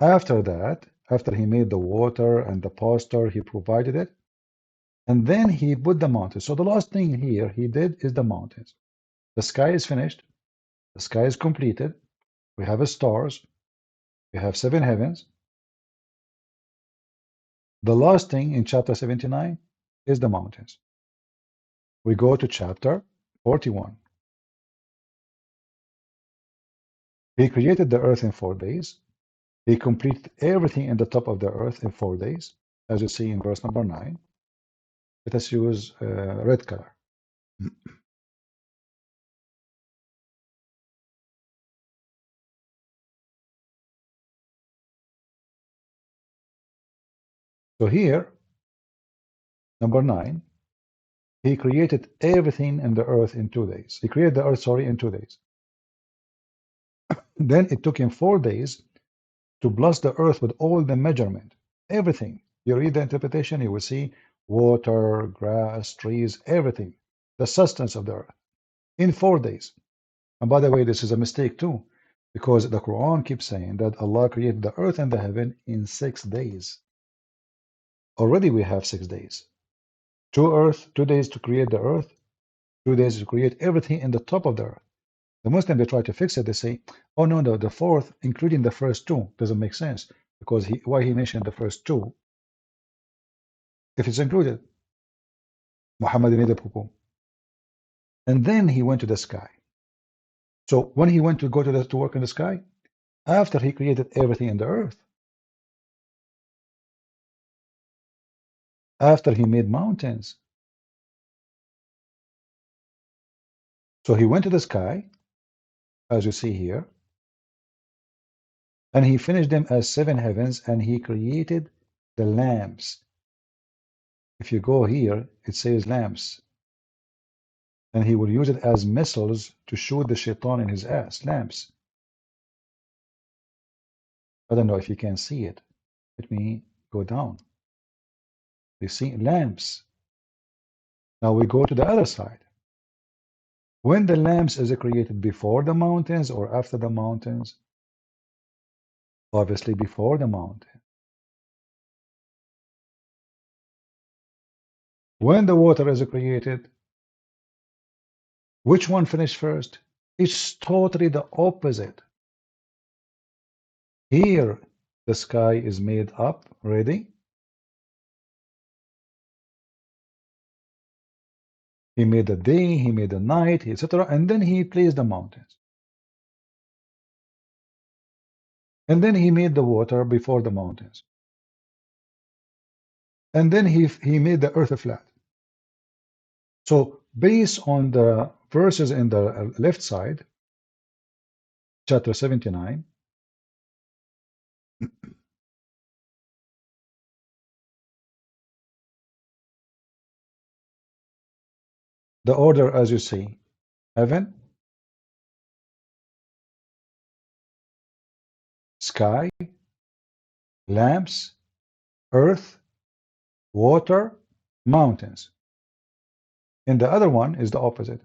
after that, after He made the water and the pasture, He provided it. And then He put the mountains. So the last thing here He did is the mountains. The sky is finished. The sky is completed. We have stars. We have 7 heavens. The last thing in chapter 79 is the mountains. We go to chapter 41. He created the earth in 4 days. He completed everything in the top of the earth in 4 days, as you see in verse number 9. Let us use red color. So here, number 9, He created everything in the earth in 2 days. He created the earth, sorry, in 2 days. Then it took Him 4 days to bless the earth with all the measurement, everything. You read the interpretation, you will see water, grass, trees, everything, the substance of the earth in 4 days. And by the way, this is a mistake too, because the Quran keeps saying that Allah created the earth and the heaven in 6 days. Already we have 6 days. 2 days to create the earth, 2 days to create everything in the top of the earth. The Muslim, they try to fix it. They say, oh no, the fourth, including the first 2, doesn't make sense, because why He mentioned the first 2 if it's included? Muhammad made a poo. And then He went to the sky. So when He went to go to work in the sky, after He created everything in the earth, after He made mountains, so He went to the sky, as you see here, and He finished them as 7 heavens, and He created the lamps. If you go here, it says lamps, and He will use it as missiles to shoot the shaitan in his ass. Lamps. I don't know if you can see it. Let me go down. You see lamps. Now we go to the other side. When the lamps is created before the mountains or after the mountains? Obviously before the mountain. When the water is created, which one finished first? It's totally the opposite. Here, the sky is made up, ready. He made the day, he made the night, etc. And then he placed the mountains. And then he made the water before the mountains. And then he made the earth flat. So based on the verses in the left side, chapter 79, the order as you see, heaven, sky, lamps, earth, water, mountains. And the other one is the opposite.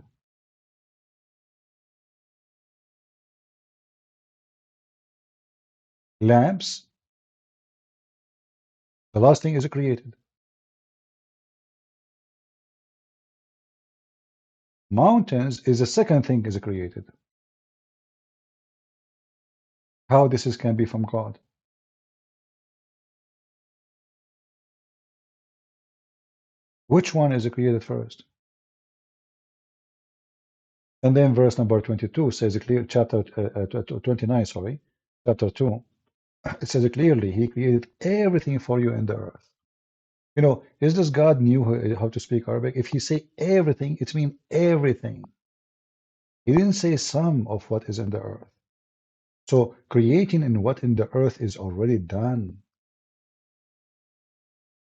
Lamps, the last thing is created. Mountains is the second thing is created. How this is can be from God? Which one is created first? And then verse number 22 says clear, chapter 29, sorry, chapter 2. It says clearly, He created everything for you in the earth. You know, is this God knew how to speak Arabic? If He say everything, it means everything. He didn't say some of what is in the earth. So creating in what in the earth is already done.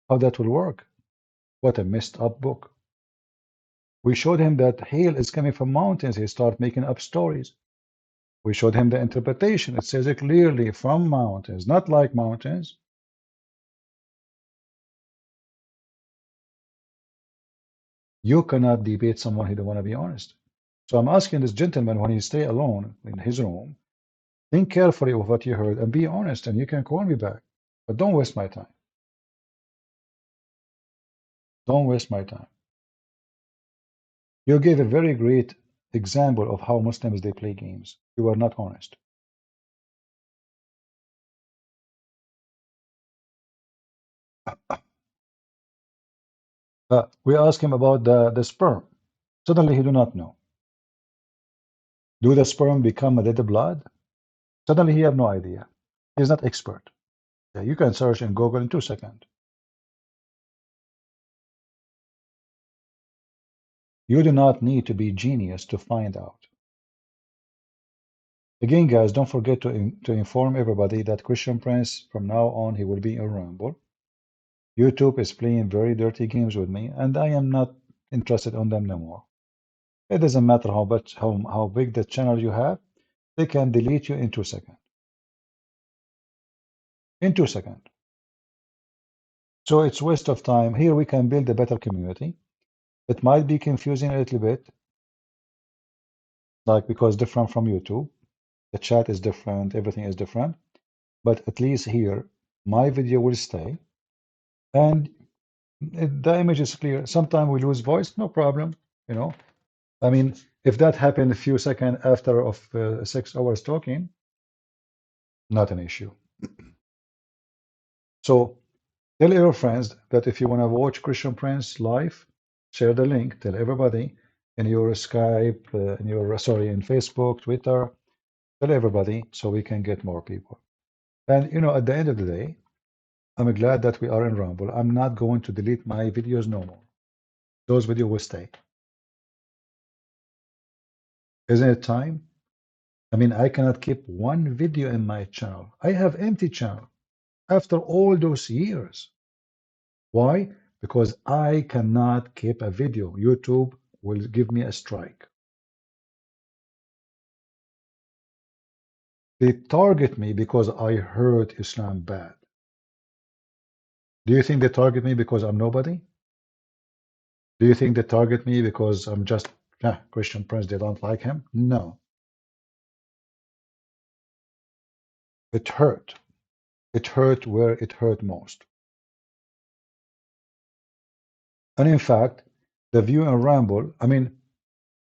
How that will work? What a messed up book. We showed him that hail is coming from mountains. He started making up stories. We showed him the interpretation. It says it clearly from mountains, not like mountains. You cannot debate someone who don't want to be honest. So I'm asking this gentleman when he stay alone in his room, think carefully of what you heard and be honest, and you can call me back. But don't waste my time. Don't waste my time. You gave a very great example of how Muslims they play games. You are not honest. We ask him about the sperm. Suddenly he do not know. Do the sperm become a dead blood? Suddenly he have no idea. He's not expert. Yeah, you can search in Google in 2 seconds. You do not need to be genius to find out. Again, guys, don't forget to inform everybody that Christian Prince, from now on, he will be in Rumble. YouTube is playing very dirty games with me, and I am not interested on them no more. It doesn't matter how big the channel you have, they can delete you in 2 seconds. In 2 seconds. So it's waste of time. Here we can build a better community. It might be confusing a little bit, like because different from YouTube. The chat is different, everything is different. But at least here, my video will stay. And the image is clear. Sometimes we lose voice, no problem. You know, I mean, if that happened a few seconds after of 6 hours talking, not an issue. So tell your friends that if you want to watch Christian Prince live, share the link. Tell everybody in your Skype, in Facebook, Twitter. Tell everybody so we can get more people. And you know, at the end of the day, I'm glad that we are in Rumble. I'm not going to delete my videos no more. Those videos will stay. Isn't it time? I mean, I cannot keep one video in my channel. I have empty channel after all those years. Why? Because I cannot keep a video. YouTube will give me a strike. They target me because I heard Islam bad. Do you think they target me because I'm nobody? Do you think they target me because I'm just Christian Prince? They don't like him? No. It hurt. It hurt where it hurt most. And in fact, the view and ramble, I mean,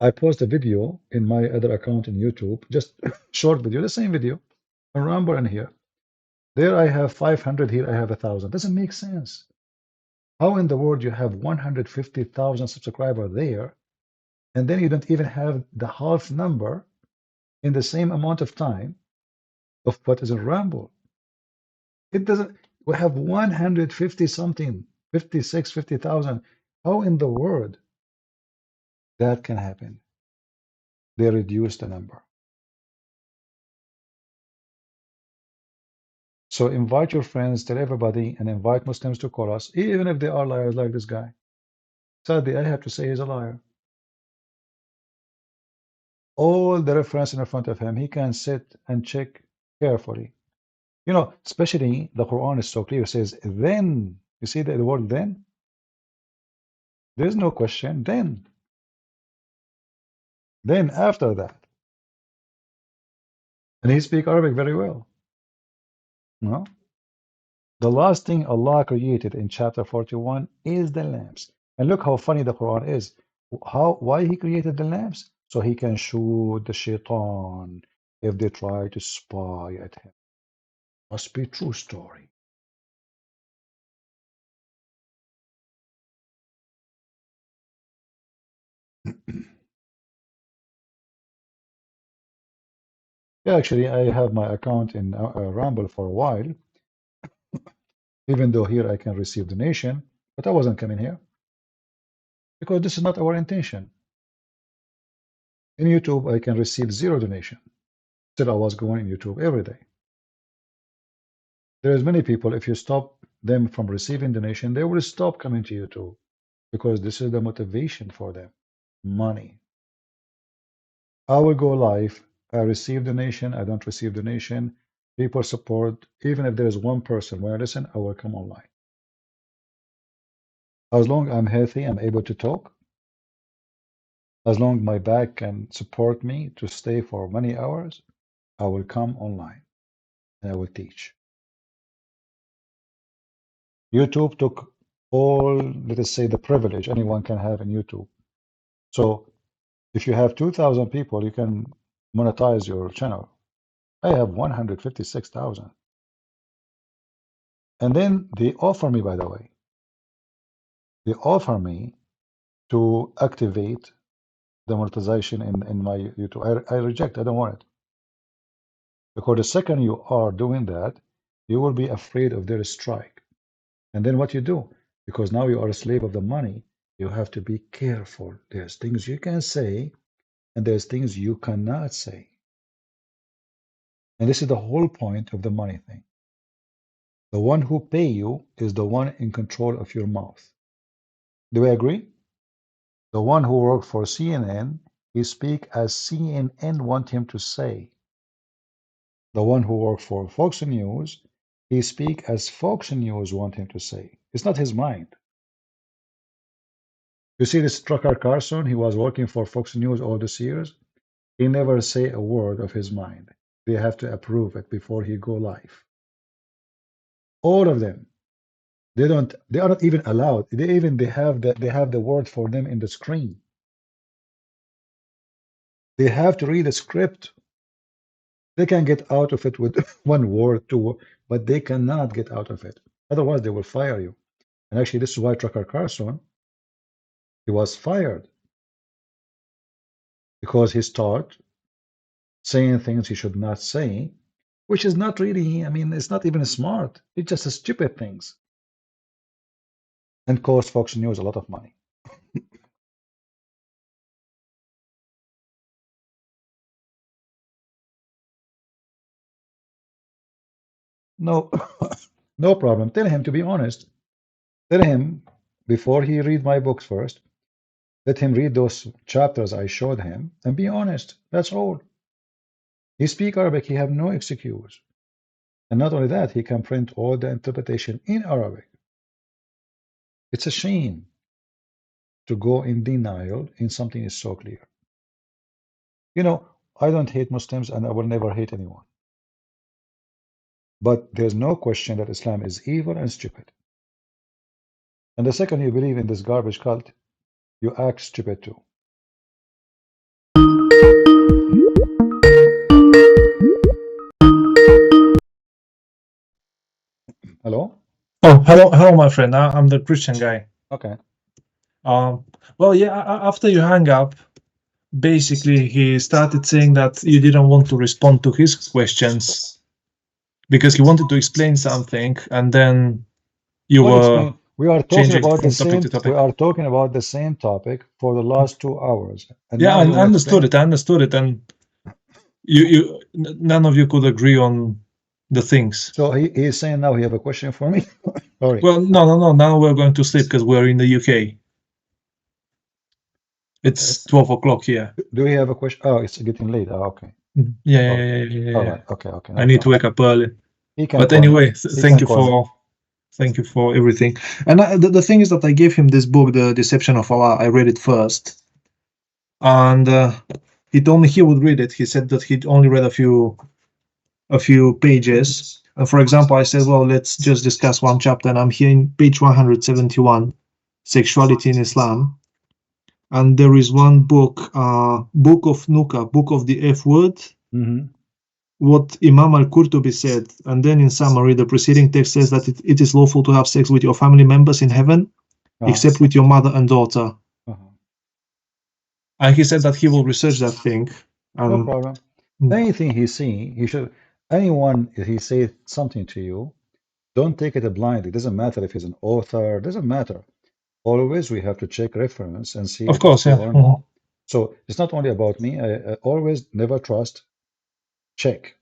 I post a video in my other account in YouTube, just short video, the same video, and ramble in here. There I have 500, here I have 1,000. Doesn't make sense. How in the world you have 150,000 subscribers there, and then you don't even have the half number in the same amount of time of what is a ramble? It doesn't. We have 150 something, 56, 50,000. How in the world that can happen? They reduce the number. So invite your friends, tell everybody, and invite Muslims to call us, even if they are liars like this guy. Sadly, I have to say he's a liar. All the reference in front of him, he can sit and check carefully. You know, especially the Quran is so clear. It says, then, you see the word then? There's no question, then. Then after that. And he speaks Arabic very well. No? The last thing Allah created in chapter 41 is the lamps. And look how funny the Quran is. Why he created the lamps? So he can shoot the shaitan if they try to spy at him. Must be true story. Yeah, actually, I have my account in Rumble for a while, even though here I can receive donation, but I wasn't coming here because this is not our intention. In YouTube, I can receive zero donation. Still, I was going in YouTube every day. There's many people, if you stop them from receiving donation, they will stop coming to YouTube because this is the motivation for them, money. I will go live. I receive donation. I don't receive donation. People support. Even if there is one person when I listen, I will come online. As long I'm healthy, I'm able to talk. As long my back can support me to stay for many hours, I will come online and I will teach. YouTube took all, let us say, the privilege anyone can have in YouTube. So if you have 2,000 people, you can monetize your channel. I have 156,000. And then they offer me, by the way, they offer me to activate the monetization in my YouTube. I reject, I don't want it. Because the second you are doing that, you will be afraid of their strike. And then what you do? Because now you are a slave of the money, you have to be careful. There's things you can say, and there's things you cannot say. And this is the whole point of the money thing. The one who pay you is the one in control of your mouth. Do we agree? The one who worked for CNN, he speak as CNN want him to say. The one who worked for Fox News, he speak as Fox News want him to say. It's not his mind. You see this Tucker Carlson, he was working for Fox News all these years. He never say a word of his mind. They have to approve it before he go live. All of them. They are not even allowed. They have the word for them in the screen. They have to read a script. They can get out of it with one word, two, but they cannot get out of it. Otherwise, they will fire you. And actually, this is why Tucker Carlson, he was fired because he started saying things he should not say, which is not really, I mean, it's not even smart. It's just a stupid things. And cost Fox News a lot of money. No, no problem. Tell him to be honest. Tell him before he read my books first, let him read those chapters I showed him and be honest. That's all. He speak Arabic, he have no excuse. And not only that, he can print all the interpretation in Arabic. It's a shame to go in denial in something is so clear. You know, I don't hate Muslims and I will never hate anyone. But there's no question that Islam is evil and stupid. And the second you believe in this garbage cult, you act stupid too. Hello? Oh, hello, my friend. I'm the Christian guy. Okay. Well, yeah. After you hang up, basically he started saying that you didn't want to respond to his questions because he wanted to explain something, and then you What were explain? We are talking changing about the from topic same. to We topic. are talking about the same topic for the last 2 hours, and Yeah, now I you want to understood explain. it. I understood it, and none of you could agree on the things. So he is saying now he have a question for me. Sorry. Well, no. Now we're going to sleep because we're in the UK. It's 12 o'clock here. Do we have a question? Oh, it's getting late. Oh, okay. Yeah. All right. Okay. No I need to problem. wake up early. He can But call me. anyway, He can call me. thank you for everything. And the thing is that I gave him this book, The Deception of Allah. I read it first, and he told me he would read it. He said that he'd only read a few pages. And for example, I said, well, let's just discuss one chapter, and I'm here in page 171, Sexuality in Islam. And there is one book, Book of Nuka, Book of the F Word, what Imam al-Qurtubi said. And then in summary, the preceding text says that it is lawful to have sex with your family members in heaven, except with your mother and daughter. And he said that he will research that thing. No problem. Anything he see, he should. Anyone if he say something to you, don't take it blind. It doesn't matter if he's an author. It doesn't matter. Always we have to check reference and see Of if it's course, true yeah. or not. So it's not only about me. I always never trust. Check.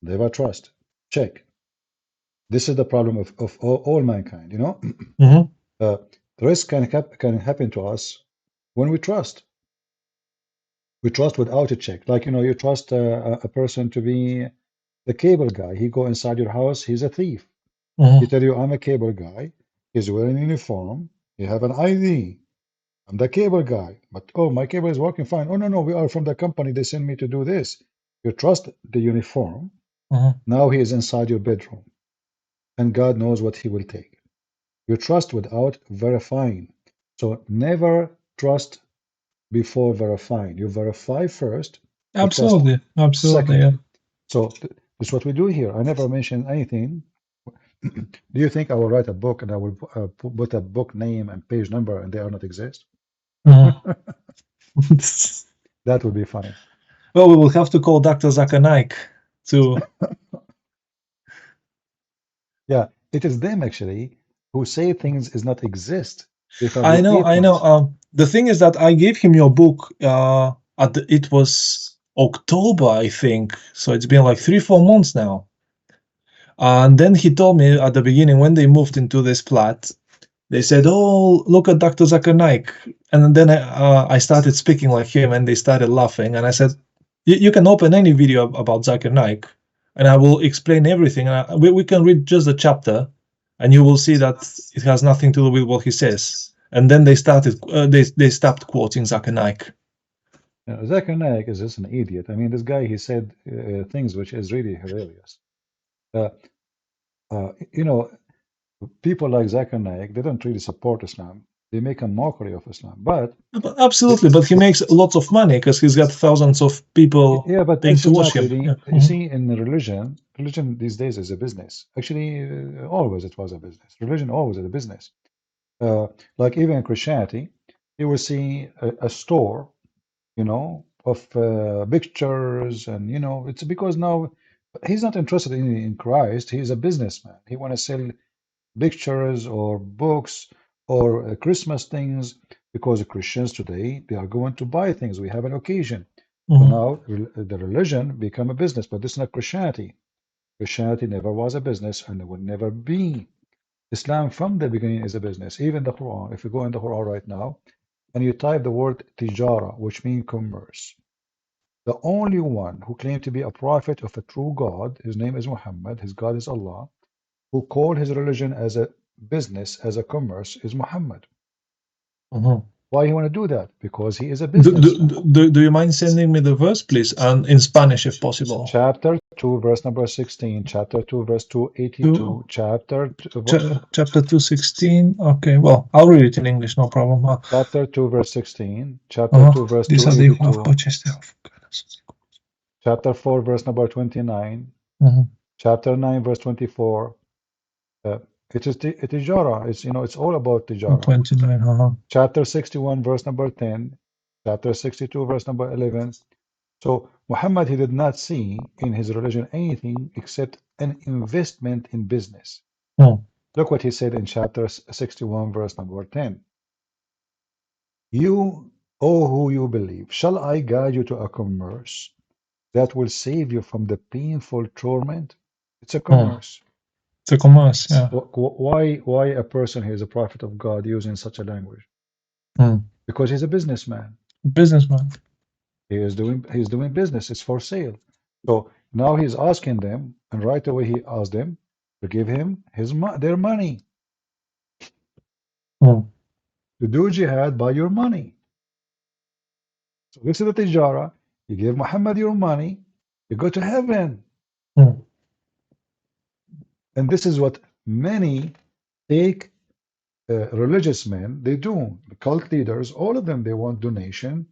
Never trust. Check. This is the problem of all mankind. You know, risk can happen to us when we trust. We trust without a check. Like you trust a person to be the cable guy. He go inside your house. He's a thief. He tell you, I'm a cable guy. He's wearing a uniform. You have an ID. I'm the cable guy. But, oh, my cable is working fine. Oh, no, we are from the company. They send me to do this. You trust the uniform. Now he is inside your bedroom. And God knows what he will take. You trust without verifying. So never trust before verifying. You verify first. You trust Absolutely, yeah. second. So this is what we do here. I never mention anything. Do you think I will write a book and I will put a book name and page number and they are not exist? That would be funny. Well, we will have to call Dr. Zakir Naik to. Yeah, it is them actually who say things is not exist. I know. The thing is that I gave him your book. It was October, I think. So it's been like 3-4 months now. And then he told me at the beginning when they moved into this flat, they said, "Oh, look at Dr. Zakir Naik." And then I started speaking like him, and they started laughing. And I said, "You can open any video about Zakir Naik, and I will explain everything. We can read just the chapter, and you will see that it has nothing to do with what he says." And then they started. They stopped quoting Zakir Naik. Zakir Naik is just an idiot. I mean, this guy, he said things which is really hilarious. You know, people like Zakir Naik, they don't really support Islam. They make a mockery of Islam. But absolutely, but he makes lots of money because he's got thousands of people but paying this to is watch not him. really. Yeah. You see, in religion these days is a business. Actually, always it was a business. Religion always is a business. Like even in Christianity, you will see a store, of pictures, and it's because now he's not interested in Christ. He's a businessman. He want to sell pictures or books or Christmas things because Christians today they are going to buy things. We have an occasion. So now the religion become a business, but this is not Christianity. Christianity never was a business and it will never be. Islam from the beginning is a business. Even the Quran, if you go in the Quran right now and you type the word tijara, which means commerce, the only one who claimed to be a prophet of a true God, his name is Muhammad, his God is Allah, who called his religion as a business, as a commerce, is Muhammad. Why he want to do that? Because he is a Do, businessman. do you mind sending me the verse, please, and in Spanish if possible? Chapter 2, verse number 16. Chapter 2, verse 282. Chapter 2:16. Okay, well, I'll read it in English, no problem. Chapter 2, verse 16. Chapter 2, verse 282. Chapter 4, verse number 29. Chapter 9, verse 24. It is tijara. It's all about tijara. 29. Chapter 61, verse number 10. Chapter 62, verse number 11. So Muhammad, he did not see in his religion anything except an investment in business. Look what he said in chapter 61, verse number 10. You, O who you believe, shall I guide you to a commerce that will save you from the painful torment? It's a commerce. It's a commerce, yeah. Why a person who is a prophet of God using such a language? Because he's a businessman. Businessman. He's doing business. It's for sale. So now he's asking them, and right away he asked them to give him their money. To do jihad by your money. So this is the tijara. You give Muhammad your money, you go to heaven. And this is what many take religious men, they do. The cult leaders, all of them, they want donation,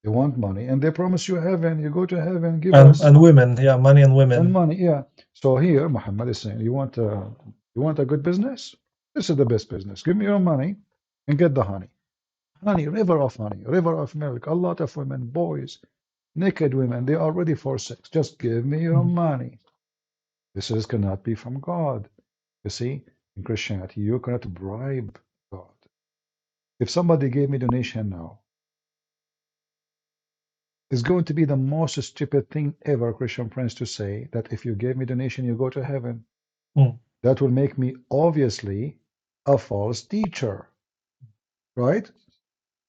they want money, and they promise you heaven. You go to heaven, give us. And women, yeah, money and women. And money, yeah. So here, Muhammad is saying, you want a good business? This is the best business. Give me your money and get the honey. Honey, river of milk, a lot of women, boys, naked women, they are ready for sex. Just give me your money. This cannot be from God. You see, in Christianity, you cannot bribe God. If somebody gave me donation now, it's going to be the most stupid thing ever, Christian friends, to say that if you gave me donation, you go to heaven. That will make me obviously a false teacher. Right?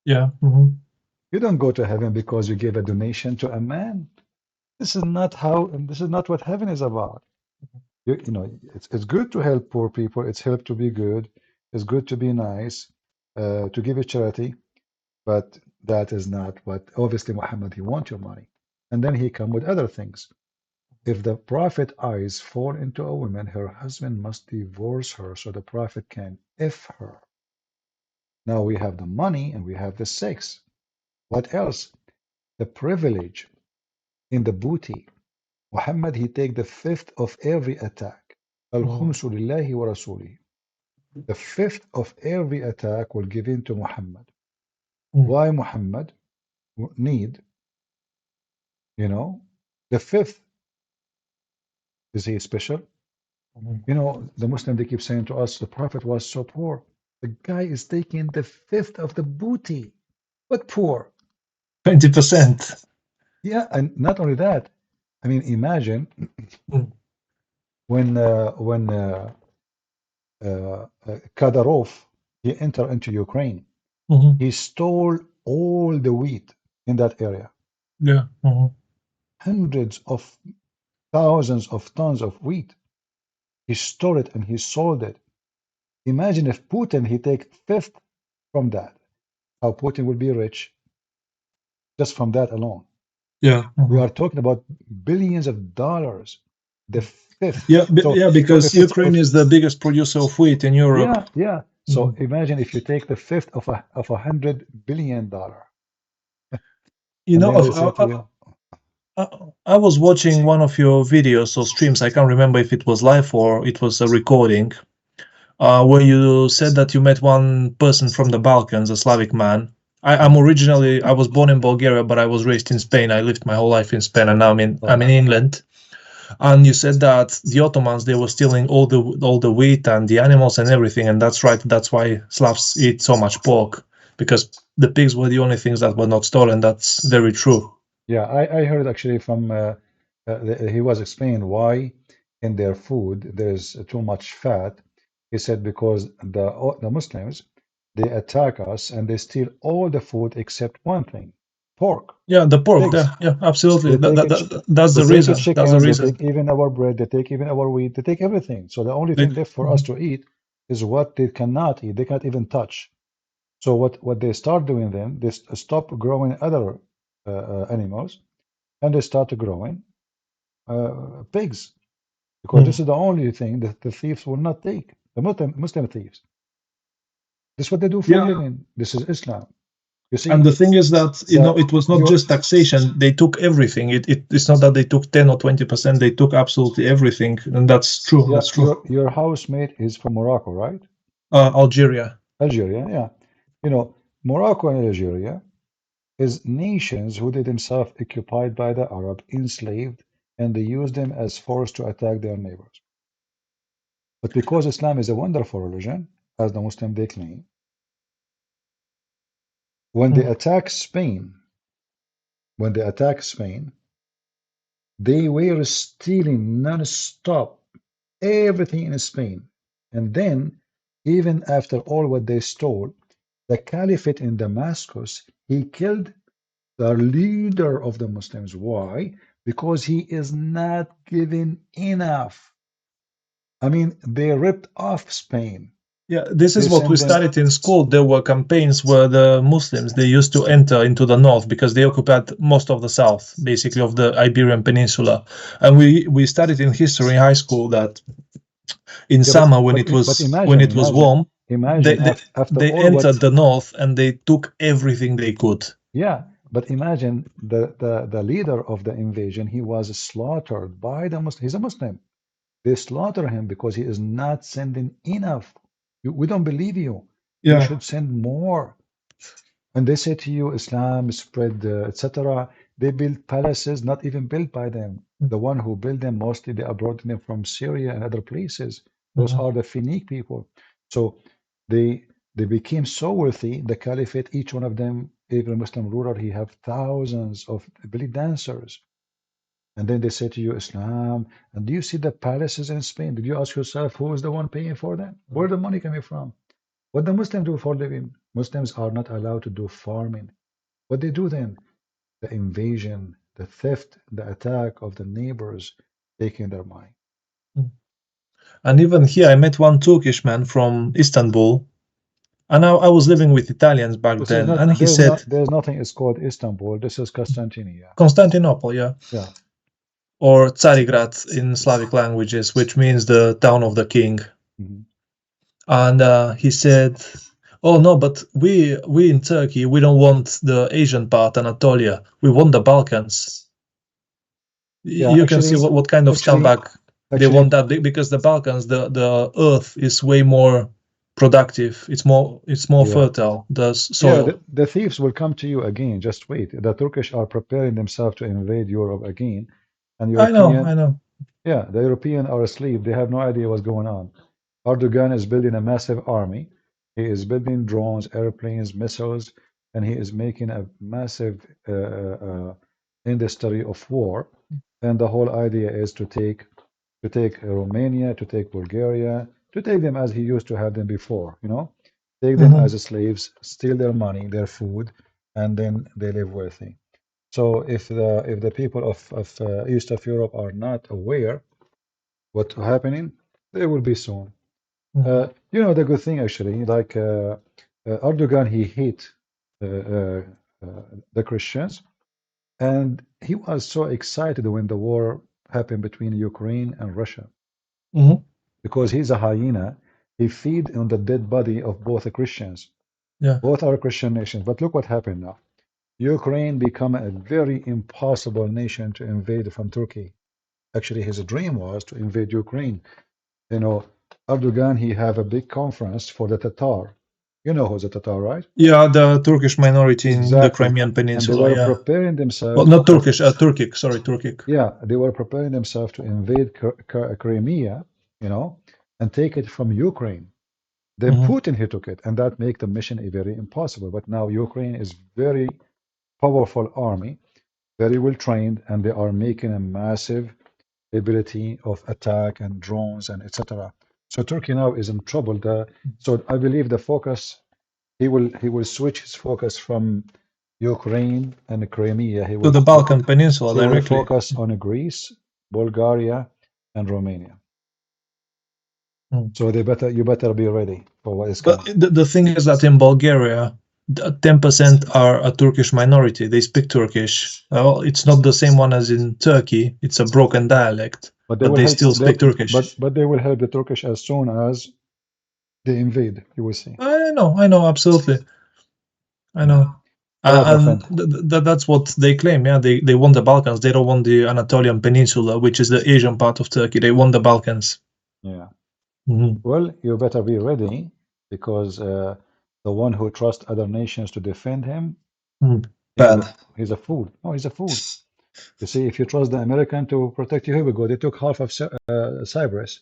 Yeah. You don't go to heaven because you gave a donation to a man. This is not what heaven is about. It's good to help poor people. It's help to be good. It's good to be nice, to give a charity. But that is not what, obviously, Muhammad, he wants your money. And then he come with other things. If the prophet eyes fall into a woman, her husband must divorce her so the prophet can F her. Now we have the money and we have the sex. What else? The privilege in the booty. Muhammad, he take the fifth of every attack. Al-khumsu lillahi wa rasulih. The fifth of every attack will give in to Muhammad. Why Muhammad need, the fifth? Is he special? The Muslim, they keep saying to us, the Prophet was so poor. The guy is taking the fifth of the booty. What poor? 20%. Yeah, and not only that. I mean, imagine when Kadyrov, he entered into Ukraine. He stole all the wheat in that area. Yeah. Hundreds of thousands of tons of wheat. He stole it and he sold it. Imagine if Putin, he take fifth from that. How Putin will be rich just from that alone. Yeah. We are talking about billions of dollars. The fifth. Yeah, because Ukraine is the biggest producer of wheat in Europe. Yeah. So imagine if you take the fifth of $100 billion. I was watching one of your videos or streams. I can't remember if it was live or it was a recording, where you said that you met one person from the Balkans, a Slavic man. I was born in Bulgaria, but I was raised in Spain. I lived my whole life in Spain, and now I'm in England. And you said that the Ottomans, they were stealing all the wheat and the animals and everything, and that's right. That's why Slavs eat so much pork, because the pigs were the only things that were not stolen. That's very true. Yeah, I heard actually from he was explaining why in their food there's too much fat. He said because the Muslims, they attack us and they steal all the food except one thing, pork. Yeah, the pork. Yeah, absolutely. That's the reason. That's the reason. They take even our bread. They take even our wheat. They take everything. So the only thing left for us to eat is what they cannot eat. They can't even touch. So what they start doing then, they stop growing other animals, and they start growing pigs, because this is the only thing that the thieves will not take. The Muslim thieves. This is what they do for a living. This is Islam. You see, and the thing is that it was not just taxation. They took everything. It's not that they took 10 or 20%. They took absolutely everything, and that's true. Yeah, that's true. Your housemate is from Morocco, right? Algeria. Algeria, yeah. Morocco and Algeria is nations who they themselves occupied by the Arab, enslaved, and they used them as force to attack their neighbors. But because Islam is a wonderful religion, as the Muslim they claim, when they attack Spain, they were stealing non-stop everything in Spain. And then, even after all what they stole, the Caliphate in Damascus, he killed the leader of the Muslims. Why? Because he is not giving enough. I mean, they ripped off Spain. Yeah, this is They what we sent them- studied in school. There were campaigns where the Muslims, they used to enter into the north because they occupied most of the south, basically of the Iberian Peninsula. And we studied in history in high school that in summer when it was warm, they entered the north and they took everything they could. Yeah, but imagine the leader of the invasion, he was slaughtered by the Muslim. He's a Muslim. They slaughter him because he is not sending enough. We don't believe you. You Yeah. should send more. And they say to you, Islam spread, etc. They build palaces, not even built by them. The one who built them, mostly they brought them from Syria and other places. Those are the Phoenician people. So they became so wealthy, the caliphate, each one of them, every Muslim ruler, he have thousands of belly dancers. And then they say to you, Islam, and do you see the palaces in Spain? Did you ask yourself who is the one paying for them? Where the money coming from? What the Muslims do for a living? Muslims are not allowed to do farming. What they do then? The invasion, the theft, the attack of the neighbors, taking their money. And even here, I met one Turkish man from Istanbul, and I was living with Italians back then, and he said, there's nothing is called Istanbul. This is Constantinople. Constantinople, yeah. Yeah. Or Tsarigrad in Slavic languages, which means the town of the king. And he said, oh no, but we in Turkey, we don't want the Asian part, Anatolia. We want the Balkans. Yeah, you can see what kind of scumbag they want that, because the Balkans, the earth is way more productive. It's more fertile, the soil. Yeah, the thieves will come to you again. Just wait. The Turkish are preparing themselves to invade Europe again. And European, I know. Yeah, the European are asleep. They have no idea what's going on. Erdogan is building a massive army. He is building drones, airplanes, missiles, and he is making a massive industry of war. And the whole idea is to take Romania, to take Bulgaria, to take them as he used to have them before, take them as slaves, steal their money, their food, and then they live wealthy. So if the people of East of Europe are not aware what's happening, they will be soon. The good thing actually, like Erdogan, he hate the Christians, and he was so excited when the war happened between Ukraine and Russia, because he's a hyena. He feed on the dead body of both the Christians. Yeah. Both are Christian nations. But look what happened now. Ukraine become a very impossible nation to invade from Turkey. Actually, his dream was to invade Ukraine. Erdogan, he have a big conference for the Tatar. You know who's the Tatar, right? Yeah, the Turkish minority in the Crimean Peninsula. And they were preparing themselves. Well, not Turkish, Turkic. Sorry, Turkic. Yeah, they were preparing themselves to invade Crimea, and take it from Ukraine. Then Putin, he took it, and that made the mission very impossible. But now Ukraine is very powerful army, very well trained, and they are making a massive ability of attack and drones and etc. So Turkey now is in trouble. So I believe the focus, he will switch his focus from Ukraine and Crimea. He will to the Balkan Peninsula directly. He will focus on Greece, Bulgaria, and Romania. So you better be ready. for what is But coming. the thing is that in Bulgaria, 10% are a Turkish minority. They speak Turkish. Well, it's not the same one as in Turkey. It's a broken dialect, But they but will they help. still speak Turkish. But they will help the Turkish as soon as they invade. You will see. I know, absolutely. I know. All right, my And friend. that's what they claim. Yeah, they want the Balkans. They don't want the Anatolian Peninsula, which is the Asian part of Turkey. They want the Balkans. Yeah. Mhm. Well, you better be ready because the one who trusts other nations to defend him, Bad. he's a fool. No, he's a fool. You see, if you trust the American to protect you, here we go. They took half of Cyprus,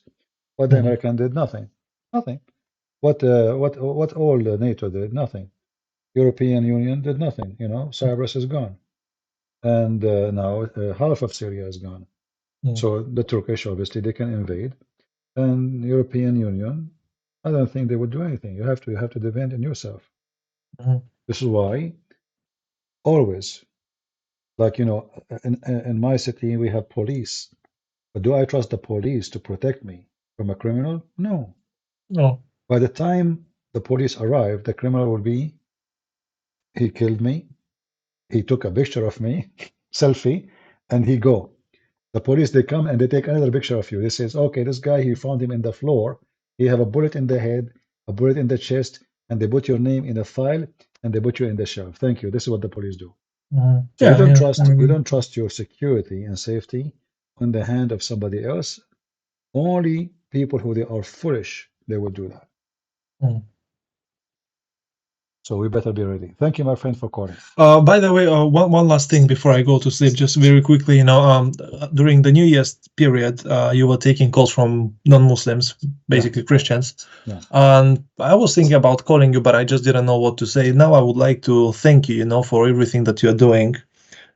but the Mhm. American did nothing. Nothing. What all the NATO did? Nothing. European Union did nothing. You know, Cyprus is gone, and now half of Syria is gone. Mm. So the Turkish obviously they can invade, and European Union, I don't think they would do anything. You have to defend in yourself. Mhm. This is why always, like you know, in my city we have police. But do I trust the police to protect me from a criminal? No. No. By the time the police arrive, the criminal will be, he killed me, he took a picture of me, selfie, and he go. The police, they come and they take another picture of you. They says, okay, this guy, he found him in the floor. He have a bullet in the head, a bullet in the chest, and they put your name in a file and they put you in the shelf. Thank you. This is what the police do. Mhm. So Yeah, yeah. we don't trust your security and safety on the hand of somebody else. Only people who they are foolish, they will do that. Mm. So we better be ready. Thank you, my friend, for calling. By the way, one last thing before I go to sleep, just very quickly, during the New Year's period, you were taking calls from non-Muslims, basically Christians. Yeah. And I was thinking about calling you, but I just didn't know what to say. Now I would like to thank you, for everything that you're doing,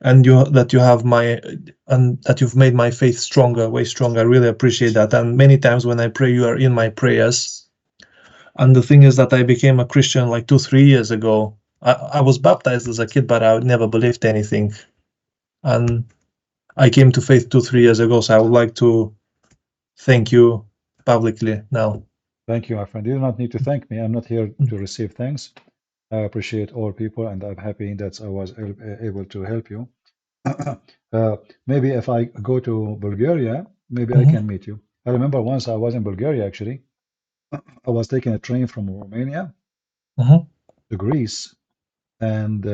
and that you've made my faith stronger, way stronger. I really appreciate that. And many times when I pray, you are in my prayers. And the thing is that I became a Christian like 2-3 years ago. I was baptized as a kid, but I never believed anything. And I came to faith 2-3 years ago. So I would like to thank you publicly now. Thank you, my friend. You do not need to thank me. I'm not here to receive thanks. I appreciate all people, and I'm happy that I was able to help you. Maybe if I go to Bulgaria, maybe I can meet you. I remember once I was in Bulgaria, actually. I was taking a train from Romania to Greece, and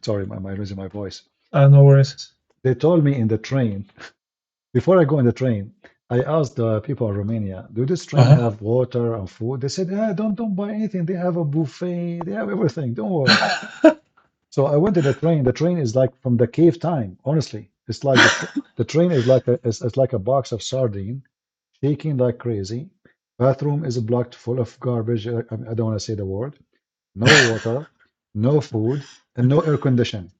sorry, my losing my voice. No worries. They told me in the train, before I go in the train, I asked the people in Romania, do this train have water and food? They said, yeah, don't buy anything. They have a buffet. They have everything. Don't worry. So I went to the train. The train is like from the cave time. Honestly, it's like the train is like it's like a box of sardine, shaking like crazy. Bathroom is blocked full of garbage. I don't want to say the word. No water, no food, and no air condition.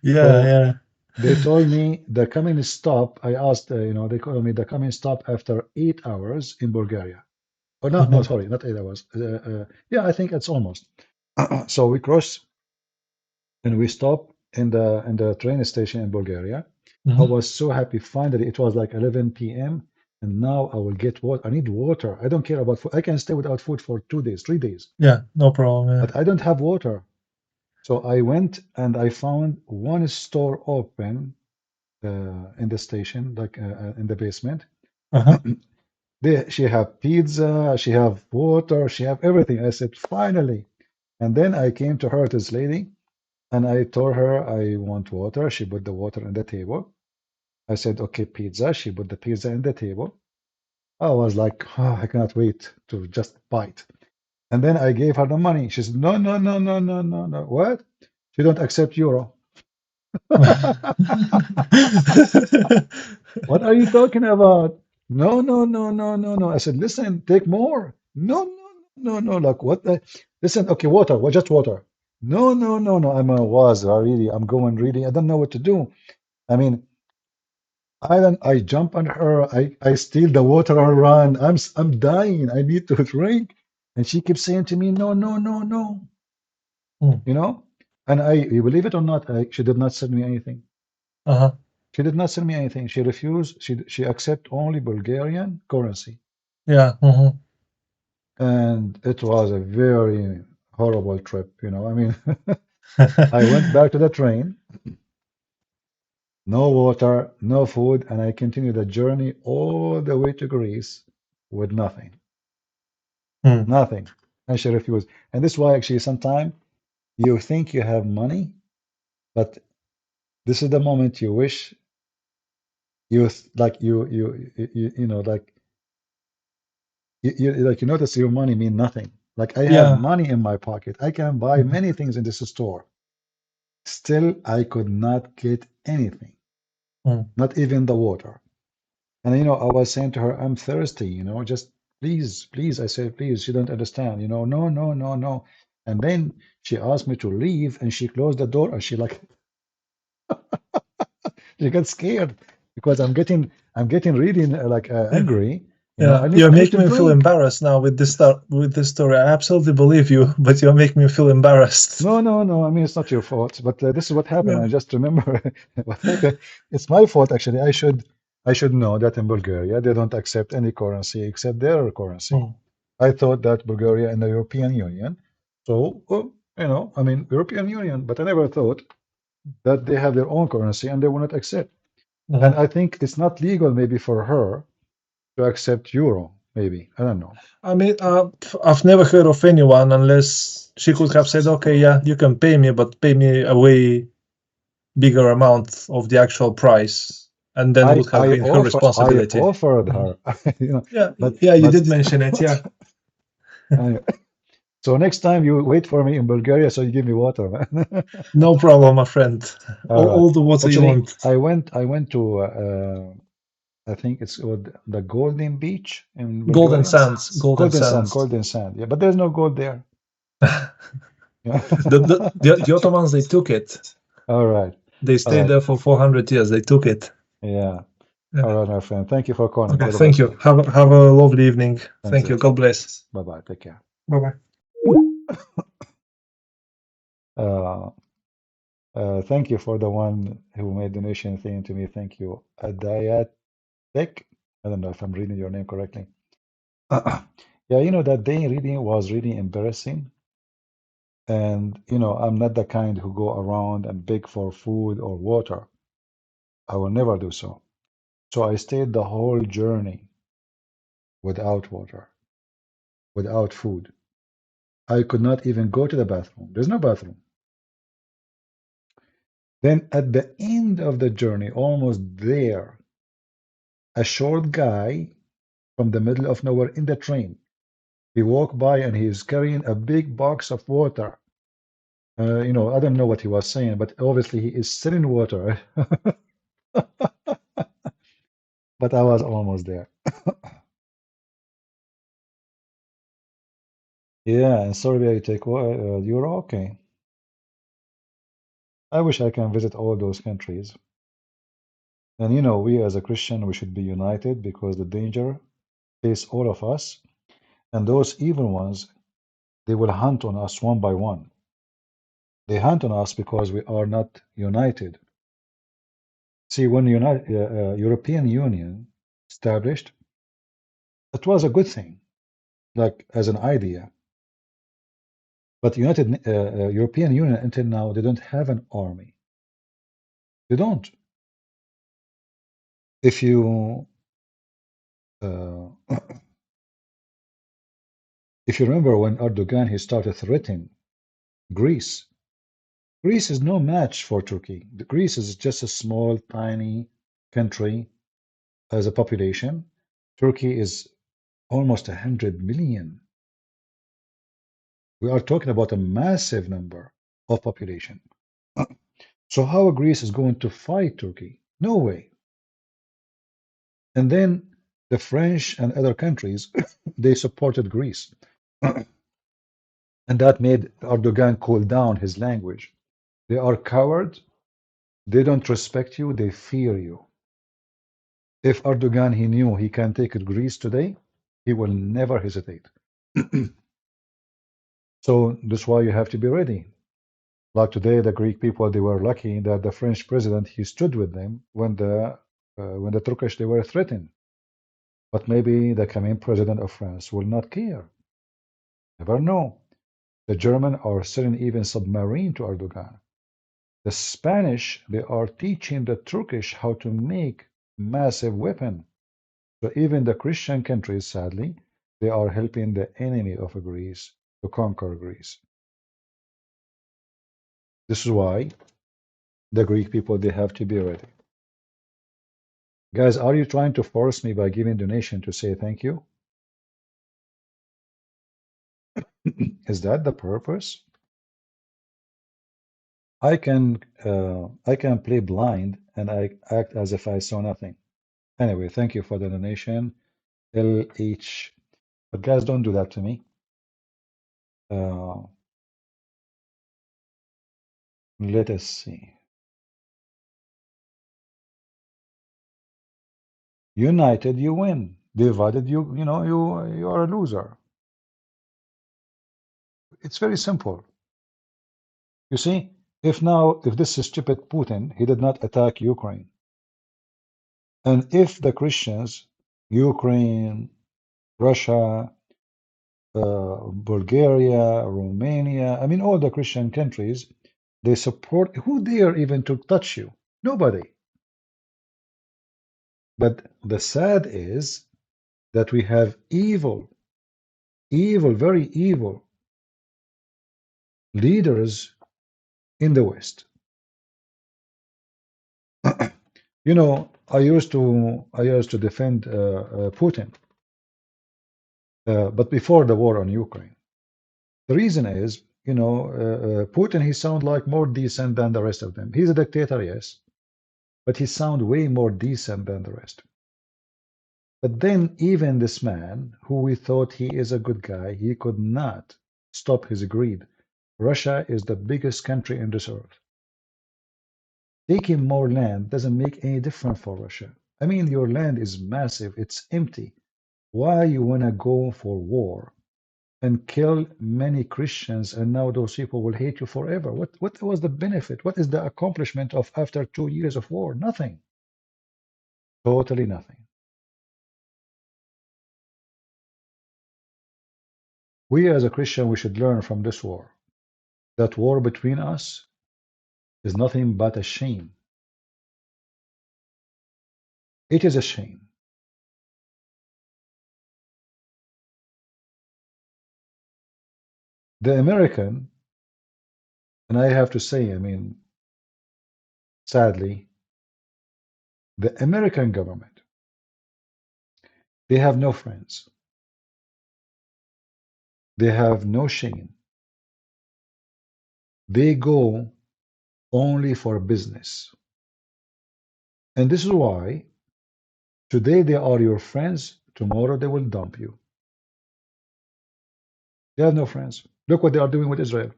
Yeah. They told me the coming stop. I asked, they told me the coming stop after 8 hours in Bulgaria. Oh, no, sorry, not 8 hours. Yeah, I think it's almost. So we cross and we stop in the train station in Bulgaria. I was so happy. Finally, it was like 11 p.m. and now I will get water. I need water. I don't care about food. I can stay without food for 2 days, 3 days, Yeah, no problem. Yeah. but I don't have water. So I went and I found one store open in the station, like in the basement. She have pizza, she have water, she have everything. I said, finally. And then I came to her, this lady, and I told her I want water. She put the water on the table. I said, okay, pizza. She put the pizza on the table. I was like, oh, I cannot wait to just bite. And then I gave her the money. She said, no, no, no, no, no, no, no. What? She don't accept euro. What are you talking about? No, no, no, no, no, no. I said, listen, take more. No, no, no, no, no. Like what? Listen, okay, water. What? Just water. No, no, no, no. I'm going really. I don't know what to do. I mean, I jump on her. I steal the water and run. I'm dying. I need to drink. And she keeps saying to me, no, no, no, no. You know? And you believe it or not, she did not send me anything. She did not send me anything. She refused. She accept only Bulgarian currency. Yeah. And it was a very horrible trip, you know. I mean, I went back to the train, no water, no food, and I continued the journey all the way to Greece with nothing. Hmm. Nothing. And she refused. And this is why actually sometimes you think you have money, but this is the moment you wish like you know like you notice your money mean nothing. Like I have Yeah. money in my pocket. I can buy many things in this store. Still, I could not get anything, Hmm. not even the water. And you know, I was saying to her, I'm thirsty, you know, just please, please. I said, please, she don't understand, you know, no, no, no, no. And then she asked me to leave and she closed the door and she like she got scared because I'm getting really Yeah. angry. You know, Yeah. I need You're I need making to me feel drink. embarrassed now with this story. I absolutely believe you, but you're making me feel embarrassed. No, no, no. I mean, it's not your fault, but this is what happened. Yeah. I just remember what happened. It's my fault actually. I should know that in Bulgaria they don't accept any currency except their currency. Hmm. I thought that Bulgaria and the European Union, so you know, I mean European Union, but I never thought that they have their own currency and they will not accept. And Mhm. I think it's not legal maybe for her to accept euro. Maybe I don't know. I mean, I've never heard of anyone unless she could have said, "Okay, yeah, you can pay me, but pay me a way bigger amount of the actual price," and then I would have I been her offer I responsibility. offered Mhm. her, you know, Yeah, but yeah, you but did mention it. Yeah. uh, so next time you wait for me in Bulgaria, so you give me water, man. No problem, my friend. All right. All the water you Actually, want. I went to I think it's called the Golden Beach in Golden Bulgaria. sands, golden Golden Sand, sands. Golden Sand. Yeah, but there's no gold there. Yeah. The Ottomans, they took it. All right. They All stayed right. there for 400 years. They took it. Yeah. Yeah. All right, my friend. Thank you for calling. Okay, All the thank best. you. Have a lovely evening. Thanks. Thank you. God bless. Bye bye. Take care. Bye bye. Uh, thank you for the one who made donation thing to me. Thank you. Adayatek. I don't know if I'm reading your name correctly. Yeah, you know, that day reading was really embarrassing. And, you know, I'm not the kind who go around and beg for food or water. I will never do so. So I stayed the whole journey without water, without food. I could not even go to the bathroom. There's no bathroom. Then at the end of the journey, almost there, a short guy from the middle of nowhere in the train. He walked by and he's carrying a big box of water. You know, I don't know what he was saying, but obviously he is selling water. But I was almost there. Yeah, and Serbia, you take euro. Okay. I wish I can visit all those countries. And you know, we as a Christian, we should be united because the danger face all of us. And those evil ones, they will hunt on us one by one. They hunt on us because we are not united. See, when European Union established, it was a good thing, like as an idea. But European Union until now, they don't have an army. They don't. If you uh, if you remember when Erdogan he started threatening Greece, Greece is no match for Turkey. Greece is just a small, tiny country as a population. Turkey is almost 100 million. We are talking about a massive number of population. So how Greece is going to fight Turkey? No way. And then the French and other countries, they supported Greece. And that made Erdogan cool down his language. They are cowards. They don't respect you. They fear you. If Erdogan he knew he can take Greece today, he will never hesitate. So that's why you have to be ready. Like today, the Greek people they were lucky that the French president he stood with them when the Turkish they were threatened. But maybe the coming president of France will not care. Never know. The German are selling even submarine to Erdogan. The Spanish, they are teaching the Turkish how to make massive weapon. So even the Christian countries, sadly, they are helping the enemy of Greece to conquer Greece. This is why the Greek people, they have to be ready. Guys, are you trying to force me by giving donation to say thank you? Is that the purpose? I can play blind and I act as if I saw nothing. Anyway, thank you for the donation, LH. But guys, don't do that to me. Let us see. United, you win. Divided, you know, you are a loser. It's very simple. You see, if this stupid Putin, he did not attack Ukraine, and if the Christians, Ukraine, Russia, Bulgaria, Romania, I mean, all the Christian countries, they support, who dare even to touch you? Nobody. But the sad is that we have evil, very evil leaders in the West. You know, I used to defend Putin, but before the war on Ukraine. The reason is, you know, Putin, he sounds like more decent than the rest of them. He's a dictator, yes, but he sounds way more decent than the rest. But then even this man, who we thought he is a good guy, he could not stop his greed. Russia is the biggest country in this earth. Taking more land doesn't make any difference for Russia. I mean, your land is massive, it's empty. Why you want to go for war and kill many Christians, and now those people will hate you forever? What was the benefit? What is the accomplishment of after 2 years of war? Nothing. Totally nothing. We as a Christian, we should learn from this war. That war between us is nothing but a shame. It is a shame. The American, and I have to say, I mean, sadly, the American government, they have no friends. They have no shame. They go only for business. And this is why today they are your friends, tomorrow they will dump you. They have no friends. Look what they are doing with Israel.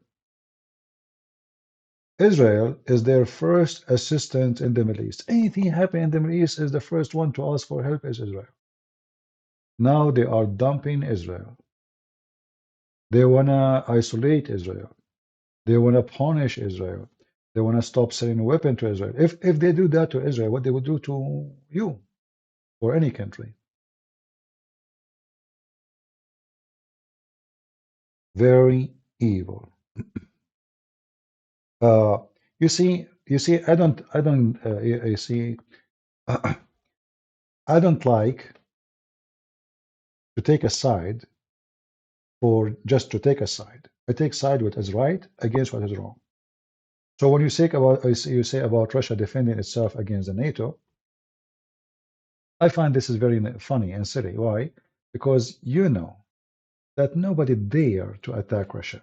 Israel is their first assistant in the Middle East. Anything happening in the Middle East is the first one to ask for help is Israel. Now they are dumping Israel. They want to isolate Israel. They want to punish Israel. They want to stop selling weapons to Israel. If they do that to Israel, what they would do to you or any country? Very evil. You see, I don't, you see, I don't like to take a side for just to take a side. I take side what is right against what is wrong. So when you say about Russia defending itself against the NATO, I find this is very funny and silly. Why? Because you know that nobody dare to attack Russia.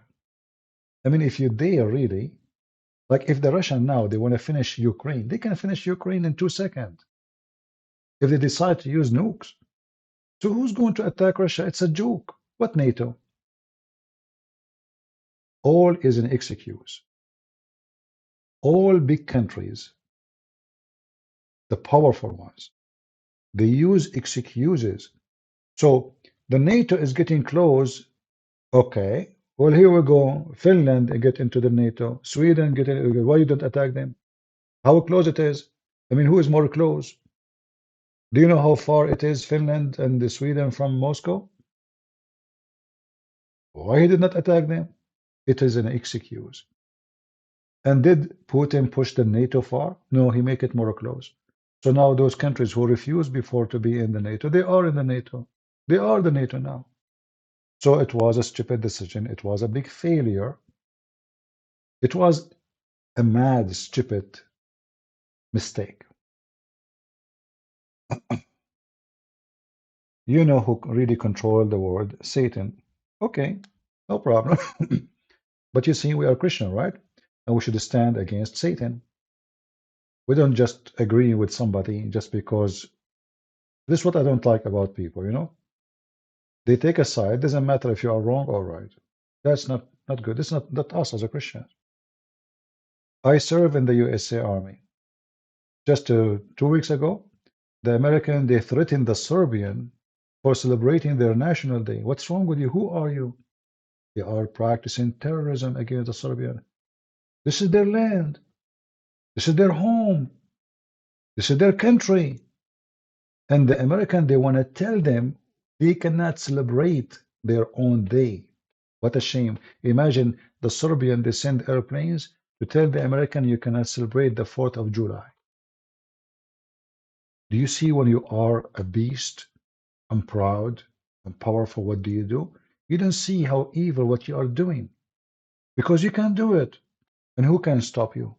I mean, if you dare really, like if the Russian now they want to finish Ukraine, they can finish Ukraine in 2 seconds if they decide to use nukes. So who's going to attack Russia? It's a joke. What NATO? All is an excuse. All big countries, the powerful ones, they use excuses. So the NATO is getting close. Okay, well, here we go. Finland get into the NATO. Sweden get in. Why you don't attack them? How close it is? I mean, who is more close? Do you know how far it is, Finland and Sweden from Moscow? Why he did not attack them? It is an excuse. And did Putin push the NATO far? No, he make it more close. So now those countries who refused before to be in the NATO, they are in the NATO. They are the NATO now. So it was a stupid decision. It was a big failure. It was a mad, stupid mistake. You know who really controlled the world? Satan. Okay, no problem. But you see, we are Christian, right? And we should stand against Satan. We don't just agree with somebody just because this is what I don't like about people, you know? They take a side, doesn't matter if you are wrong or right. That's not good. It's not us as a Christian. I serve in the USA Army. Just 2 weeks ago, the American, they threatened the Serbian for celebrating their national day. What's wrong with you? Who are you? They are practicing terrorism against the Serbian. This is their land. This is their home. This is their country. And the American, they want to tell them they cannot celebrate their own day. What a shame. Imagine the Serbian, they send airplanes to tell the American you cannot celebrate the 4th of July. Do you see when you are a beast and proud and powerful, what do? You don't see how evil what you are doing because you can't do it. And who can stop you?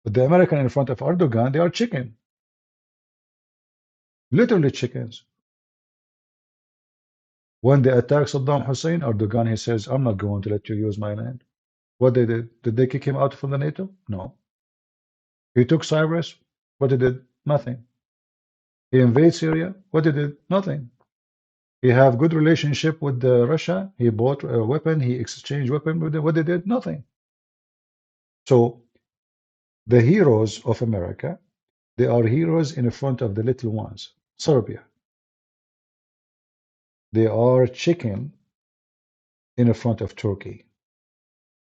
But the American in front of Erdogan, they are chicken, literally chickens. When they attack Saddam Hussein, Erdogan, he says, I'm not going to let you use my land. What they did? Did they kick him out from the NATO? No. He took Cyprus. What they did? Nothing. He invaded Syria. What they did? Nothing. He have good relationship with Russia. He bought a weapon. He exchanged weapon with them. What they did? Nothing. So the heroes of America, they are heroes in front of the little ones. Serbia. They are chicken in front of Turkey.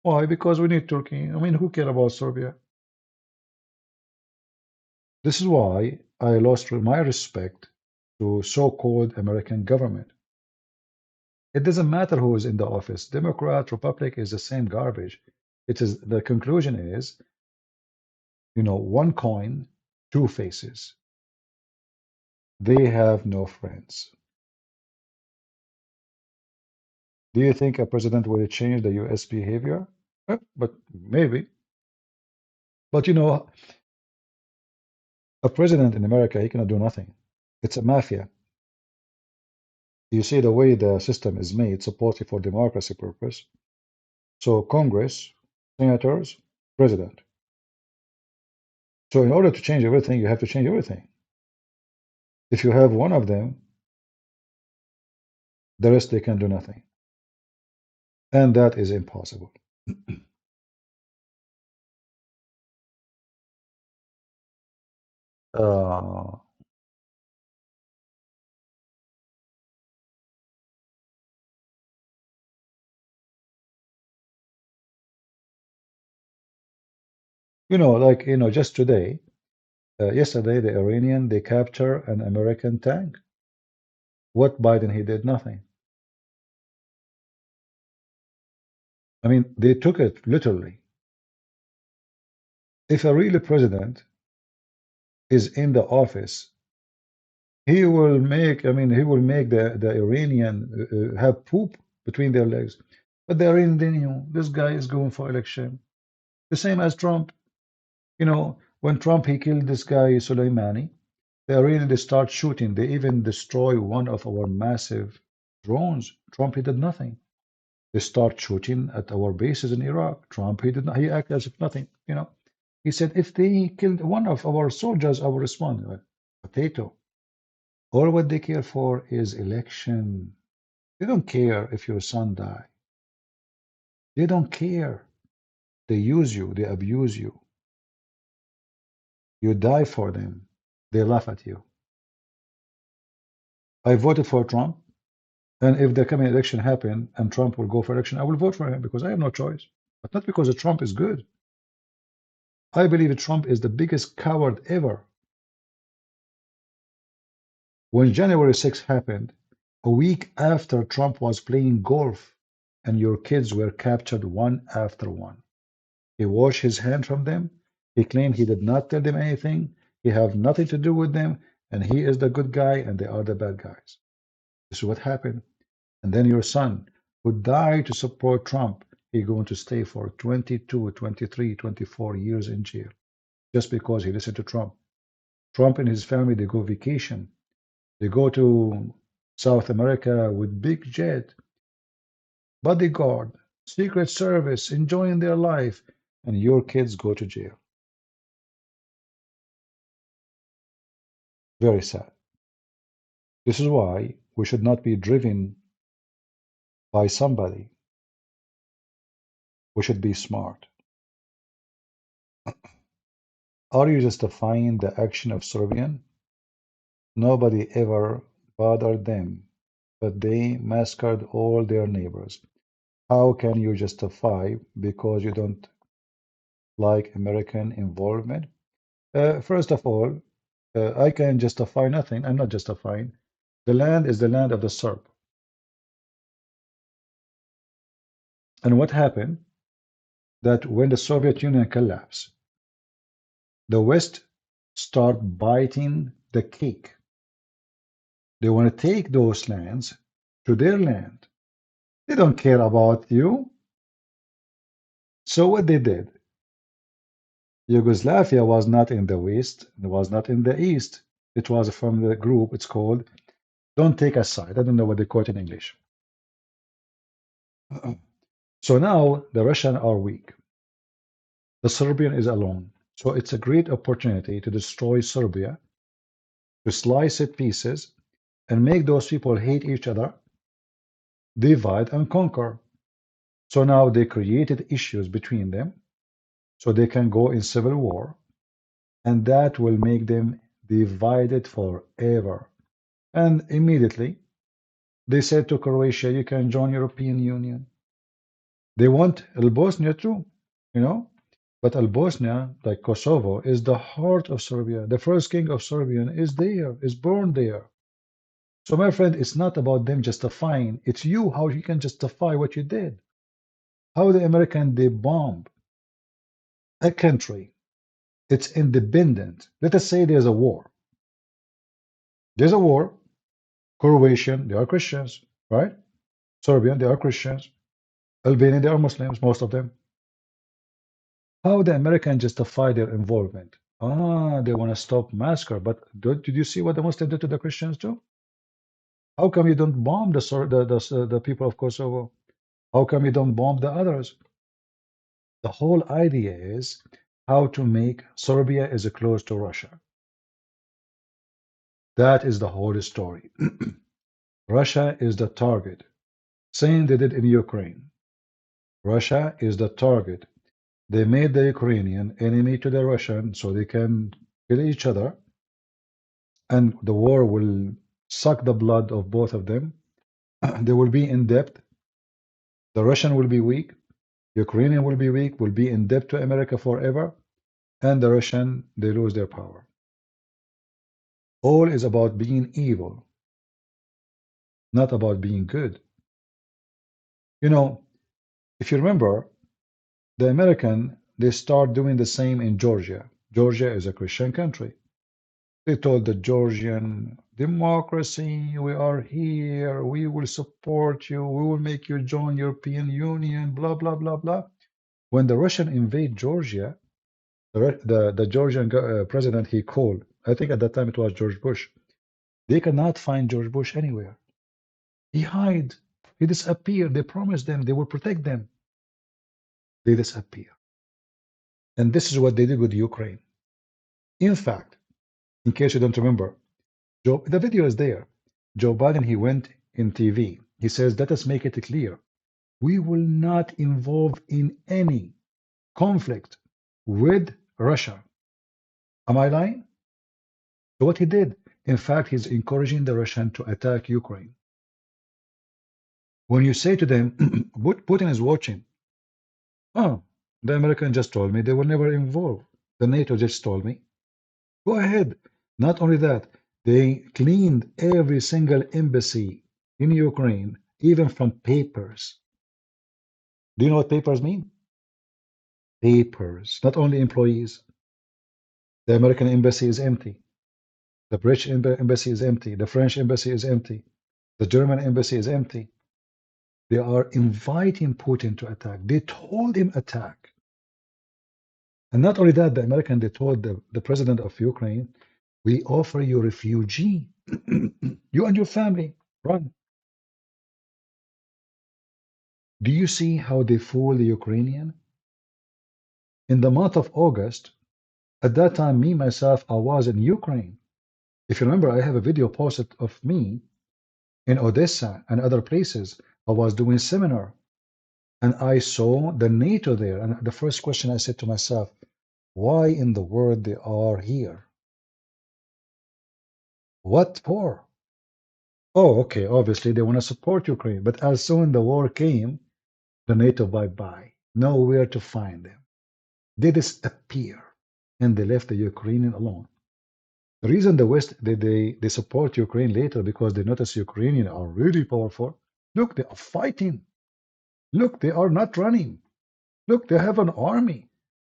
Why? Because we need Turkey. I mean, who care about Serbia? This is why I lost my respect to so-called American government. It doesn't matter who is in the office. Democrat, Republic is the same garbage. It is the conclusion is, you know, one coin, two faces. They have no friends. Do you think a president will change the US behavior? But maybe. But you know, a president in America, he cannot do nothing. It's a mafia. You see the way the system is made, supported for democracy purpose. So Congress, senators, president. So in order to change everything, you have to change everything. If you have one of them, the rest they can do nothing. And that is impossible. Uh, you know, like, you know, just today, yesterday, the Iranian, they capture an American tank. What Biden, he did nothing. I mean, they took it literally. If a real president is in the office, he will make, I mean, he will make the Iranian have poop between their legs. But the Iranian, they knew this guy is going for election. The same as Trump. You know, when Trump, he killed this guy, Soleimani, the Iranian, they start shooting. They even destroy one of our massive drones. Trump, he did nothing. They start shooting at our bases in Iraq. Trump, he did not, he acted as if nothing, you know. He said, if they killed one of our soldiers, I will respond. Potato. All what they care for is election. They don't care if your son die. They don't care. They use you. They abuse you. You die for them. They laugh at you. I voted for Trump. And if the coming election happen and Trump will go for election, I will vote for him because I have no choice. But not because Trump is good. I believe Trump is the biggest coward ever. When January 6th happened, A week after Trump was playing golf and your kids were captured one after one. He washed his hand from them. He claimed he did not tell them anything. He have nothing to do with them, and he is the good guy and they are the bad guys. This is what happened. And then your son, who died to support Trump, he's going to stay for 22, 23, 24 years in jail just because he listened to Trump. Trump and his family, they go vacation. They go to South America with big jet, bodyguard, Secret Service, enjoying their life, and your kids go to jail. Very sad. This is why we should not be driven by somebody. We should be smart. Are you justifying the action of Serbian? Nobody ever bothered them, but they massacred all their neighbors. How can you justify because you don't like American involvement? First of all, I can justify nothing. I'm not justifying. The land is the land of the Serb. And what happened? That when the Soviet Union collapsed, the West start biting the cake. They want to take those lands to their land. They don't care about you. So what they did, Yugoslavia was not in the West, it was not in the East. It was from the group, it's called Don't Take a Side. I don't know what they call it in English. So now the Russians are weak. The Serbian is alone. So it's a great opportunity to destroy Serbia, to slice it pieces, and make those people hate each other, divide and conquer. So now they created issues between them, so they can go in civil war, and that will make them divided forever. And immediately they said to Croatia, you can join European Union. They want Bosnia too, you know, but Bosnia, like Kosovo, is the heart of Serbia. The first king of Serbian is there, is born there. So my friend, it's not about them justifying. It's you, how you can justify what you did. How the American, they bomb a country. It's independent. Let us say there's a war. There's a war. Croatian, they are Christians, right? Serbian, they are Christians. Albanian, they are Muslims, most of them. How the American justify their involvement? Ah, they want to stop massacre. But did you see what the Muslims did to the Christians too? How come you don't bomb the people of Kosovo? How come you don't bomb the others? The whole idea is how to make Serbia is close to Russia. That is the whole story. Russia is the target. Same they did in Ukraine. Russia is the target. They made the Ukrainian enemy to the Russian so they can kill each other, and the war will suck the blood of both of them. They will be in debt. The Russian will be weak. Ukrainian will be weak, will be in debt to America forever, and the Russian, they lose their power. All is about being evil, not about being good. You know, if you remember, the American, they start doing the same in Georgia. Georgia is a Christian country. They told the Georgian democracy, we are here, we will support you, we will make you join European Union, blah, blah, blah, blah. When the Russian invade Georgia, the Georgian president, he called, I think at that time it was George Bush. They cannot find George Bush anywhere. He hid. He disappeared. They promised them they will protect them. They disappear. And this is what they did with Ukraine. In fact, in case you don't remember, the video is there. Joe Biden, he went in TV. He says, let us make it clear. We will not involve in any conflict with Russia. Am I lying? So what he did, in fact, he's encouraging the Russian to attack Ukraine. When you say to them, Putin is watching, oh, the American just told me they will never involve. The NATO just told me. Go ahead. Not only that, they cleaned every single embassy in Ukraine, even from papers. Do you know what papers mean? Papers, not only employees. The American embassy is empty. The British embassy is empty. The French embassy is empty. The German embassy is empty. They are inviting Putin to attack. They told him attack. And not only that, the American, they told the president of Ukraine, we offer you refugee. You and your family, run. Do you see how they fool the Ukrainian? In the month of August, at that time, me, myself, I was in Ukraine. If you remember, I have a video posted of me in Odessa and other places. I was doing seminar and I saw the NATO there. And the first question I said to myself, why in the world they are here? What for? Oh, okay, obviously they want to support Ukraine. But as soon the war came, the NATO bye-bye. Nowhere to find them. They disappear and they left the Ukrainian alone. The reason the West they support Ukraine later because they notice Ukrainians are really powerful. Look, they are fighting. Look, they are not running. Look, they have an army.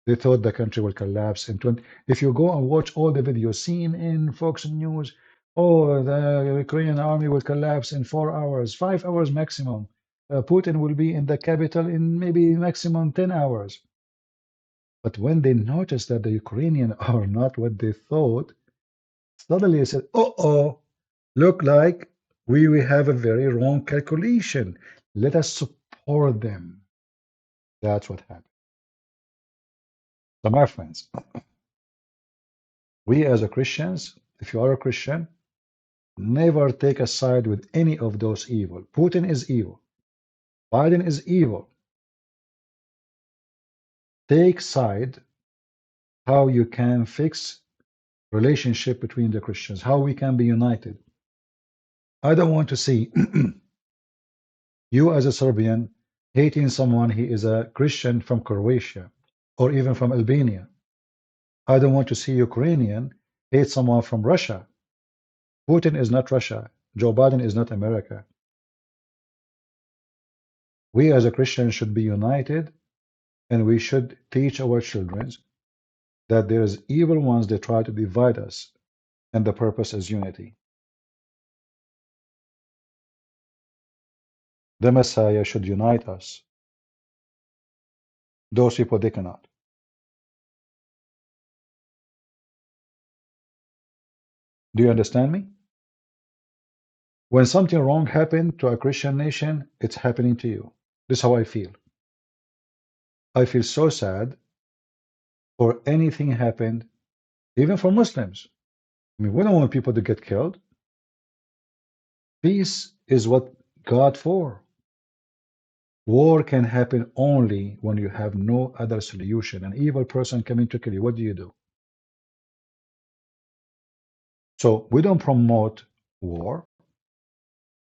They thought the country will collapse in 20. If you go and watch all the videos seen in Fox News, oh, the Ukrainian army will collapse in 4 hours, 5 hours maximum. Putin will be in the capital in maybe maximum 10 hours. But when they noticed that the Ukrainians are not what they thought, suddenly they said, oh, look like we have a very wrong calculation. Let us support them. That's what happened. So, my friends, we as a Christians, if you are a Christian, never take a side with any of those evil. Putin is evil. Biden is evil. Take side how you can fix relationship between the Christians, how we can be united. I don't want to see you as a Serbian hating someone he is a Christian from Croatia or even from Albania. I don't want to see Ukrainian hate someone from Russia. Putin is not Russia. Joe Biden is not America. We as a Christian should be united and we should teach our children that there's evil ones that try to divide us and the purpose is unity. The Messiah should unite us. Those people, they cannot. Do you understand me? When something wrong happened to a Christian nation, it's happening to you. This is how I feel. I feel so sad for anything happened, even for Muslims. I mean, we don't want people to get killed. Peace is what God for. War can happen only when you have no other solution. An evil person coming to kill you, what do? So we don't promote war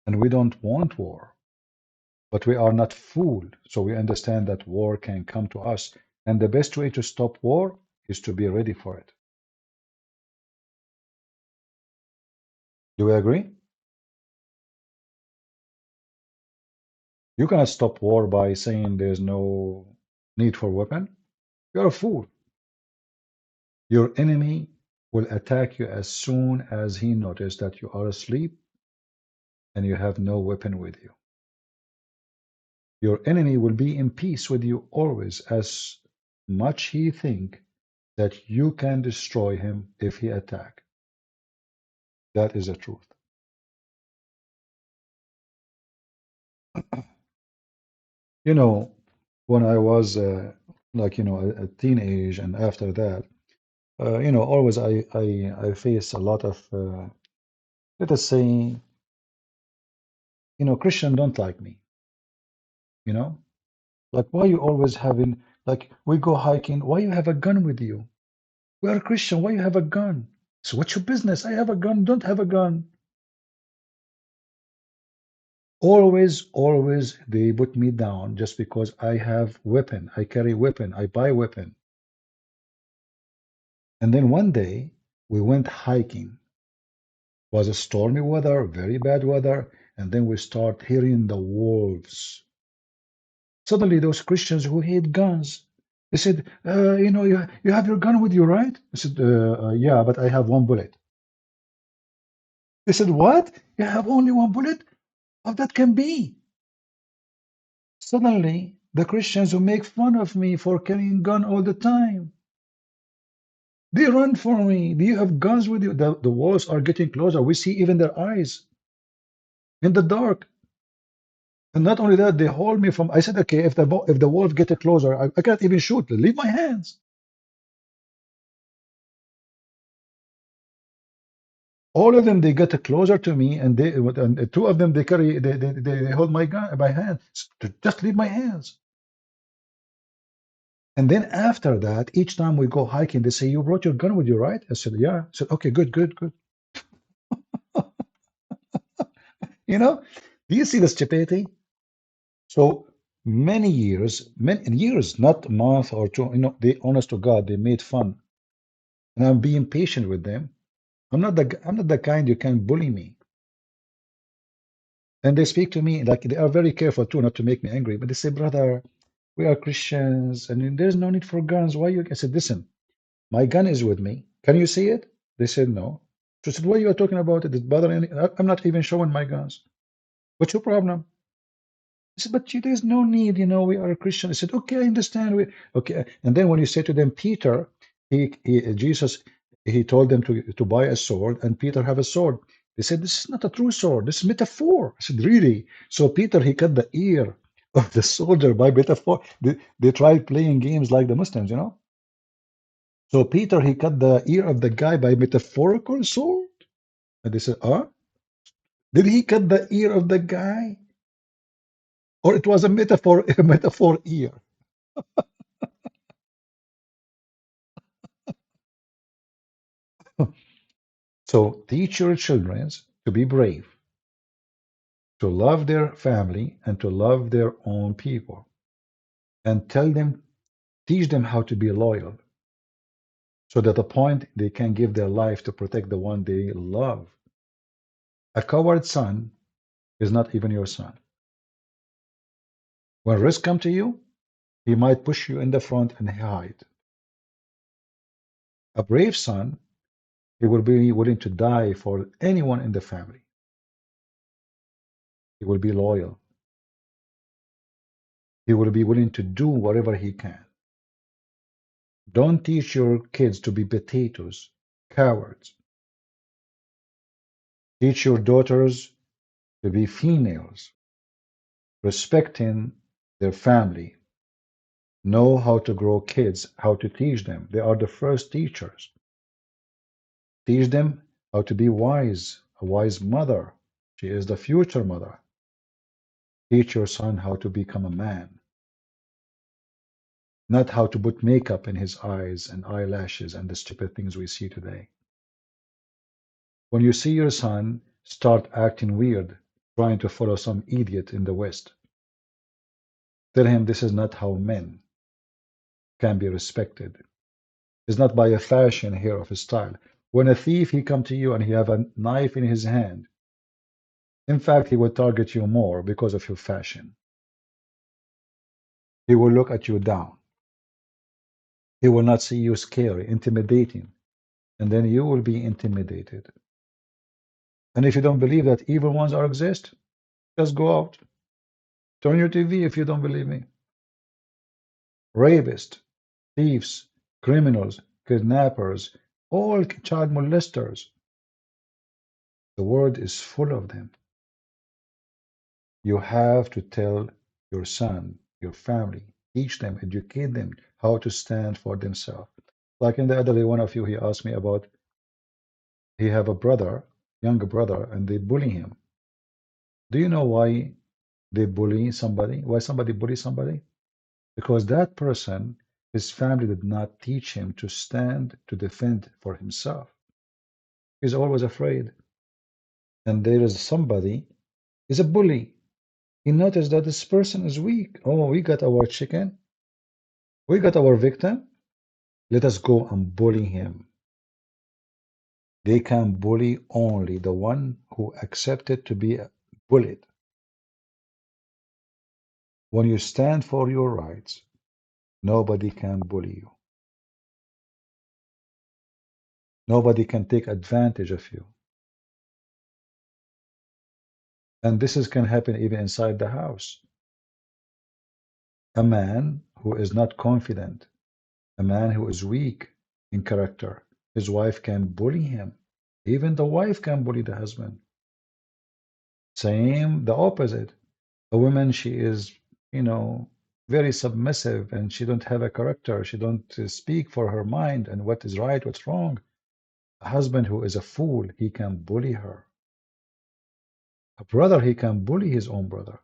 and we don't want war, but we are not fooled. So we understand that war can come to us. And the best way to stop war is to be ready for it. Do we agree? You cannot stop war by saying there's no need for weapon. You're a fool. Your enemy will attack you as soon as he notices that you are asleep and you have no weapon with you. Your enemy will be in peace with you always, as much he think that you can destroy him if he attack. That is the truth. You know, when I was a teenage and after that, always I face a lot of let us say, Christian don't like me. You know, like why you always having like we go hiking, why you have a gun with you? We are Christian, why you have a gun? So what's your business? I have a gun, don't have a gun. Always they put me down just because I have weapon, I carry weapon, I buy weapon. And then one day we went hiking. Was a stormy weather, very bad weather. And then we start hearing the wolves. Suddenly, those Christians who hate guns, they said, you have your gun with you, right? I said, yeah, but I have one bullet. They said, what? You have only one bullet? How that can be? Suddenly, the Christians who make fun of me for carrying gun all the time, they run for me. Do you have guns with you? The walls are getting closer. We see even their eyes in the dark. And not only that, they hold me from. I said, okay, if the wolf get closer, I can't even shoot. Leave my hands. All of them, they get closer to me, and two of them, they hold my gun, my hand. Just leave my hands. And then after that, each time we go hiking, they say, "You brought your gun with you, right?" I said, "Yeah." I said, "Okay, good, good, good." You know, do you see the stupidity? So many years, not a month or two. They, honest to God, they made fun, and I'm being patient with them. I'm not the kind you can bully me. And they speak to me like they are very careful too, not to make me angry. But they say, "Brother, we are Christians, and there's no need for guns. Why you?" I said, "Listen, my gun is with me. Can you see it?" They said, "No." So I said, "What are you talking about? It is bothering any? I'm not even showing my guns. What's your problem?" I said, "But there's no need. We are a Christian." I said, "Okay, I understand. Okay." And then when you say to them, Peter, Jesus, he told them to buy a sword, and Peter have a sword. They said, "This is not a true sword. This is metaphor." I said, "Really?" So Peter, he cut the ear of the soldier by metaphor. They tried playing games like the Muslims. So Peter, he cut the ear of the guy by metaphorical sword. And they said, did he cut the ear of the guy? Or it was a metaphor, a metaphor ear? So teach your children to be brave, to love their family, and to love their own people. And teach them how to be loyal, so that at the point they can give their life to protect the one they love. A coward son is not even your son. When risk comes to you, he might push you in the front and hide. A brave son, he will be willing to die for anyone in the family. He will be loyal. He will be willing to do whatever he can. Don't teach your kids to be potatoes, cowards. Teach your daughters to be females, respecting their family. Know how to grow kids, how to teach them. They are the first teachers. Teach them how to be wise, a wise mother. She is the future mother. Teach your son how to become a man, not how to put makeup in his eyes and eyelashes and the stupid things we see today. When you see your son start acting weird, trying to follow some idiot in the West, tell him this is not how men can be respected. It's not by a fashion here of a style. When a thief he come to you and he have a knife in his hand, in fact he will target you more because of your fashion. He will look at you down. He will not see you scary, intimidating, and then you will be intimidated. And if you don't believe that evil ones are exist, just go out. Turn your TV if you don't believe me. Rapists, thieves, criminals, kidnappers, all child molesters. The world is full of them. You have to tell your son, your family, teach them, educate them how to stand for themselves. Like in the other day, one of you, he asked me about he have a brother, younger brother, and they bully him. Do you know why they bully somebody? Why somebody bully somebody? Because that person, his family did not teach him to stand to defend for himself. He's always afraid. And there is somebody is a bully. He noticed that this person is weak. Oh, we got our chicken. We got our victim. Let us go and bully him. They can bully only the one who accepted to be bullied. When you stand for your rights, nobody can bully you. Nobody can take advantage of you. And can happen even inside the house. A man who is not confident, a man who is weak in character, his wife can bully him. Even the wife can bully the husband. Same, the opposite. A woman, she is, very submissive and she don't have a character. She don't speak for her mind and what is right, what's wrong. A husband who is a fool, he can bully her. A brother, he can bully his own brother.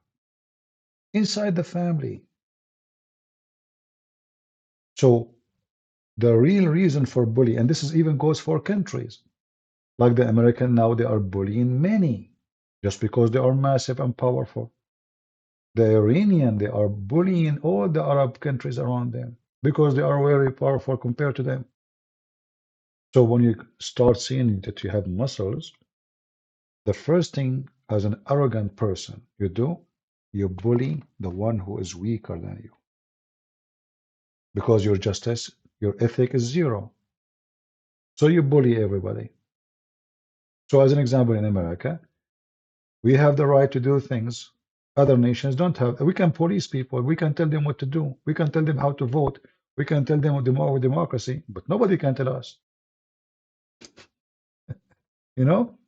Inside the family. So the real reason for bullying, and this is even goes for countries, like the American now, they are bullying many just because they are massive and powerful. The Iranian, they are bullying all the Arab countries around them because they are very powerful compared to them. So when you start seeing that you have muscles, the first thing as an arrogant person you do, you bully the one who is weaker than you because your justice, your ethic is zero. So you bully everybody. So as an example, in America, we have the right to do things other nations don't have. We can police people. We can tell them what to do. We can tell them how to vote. We can tell them democracy, but nobody can tell us. You know,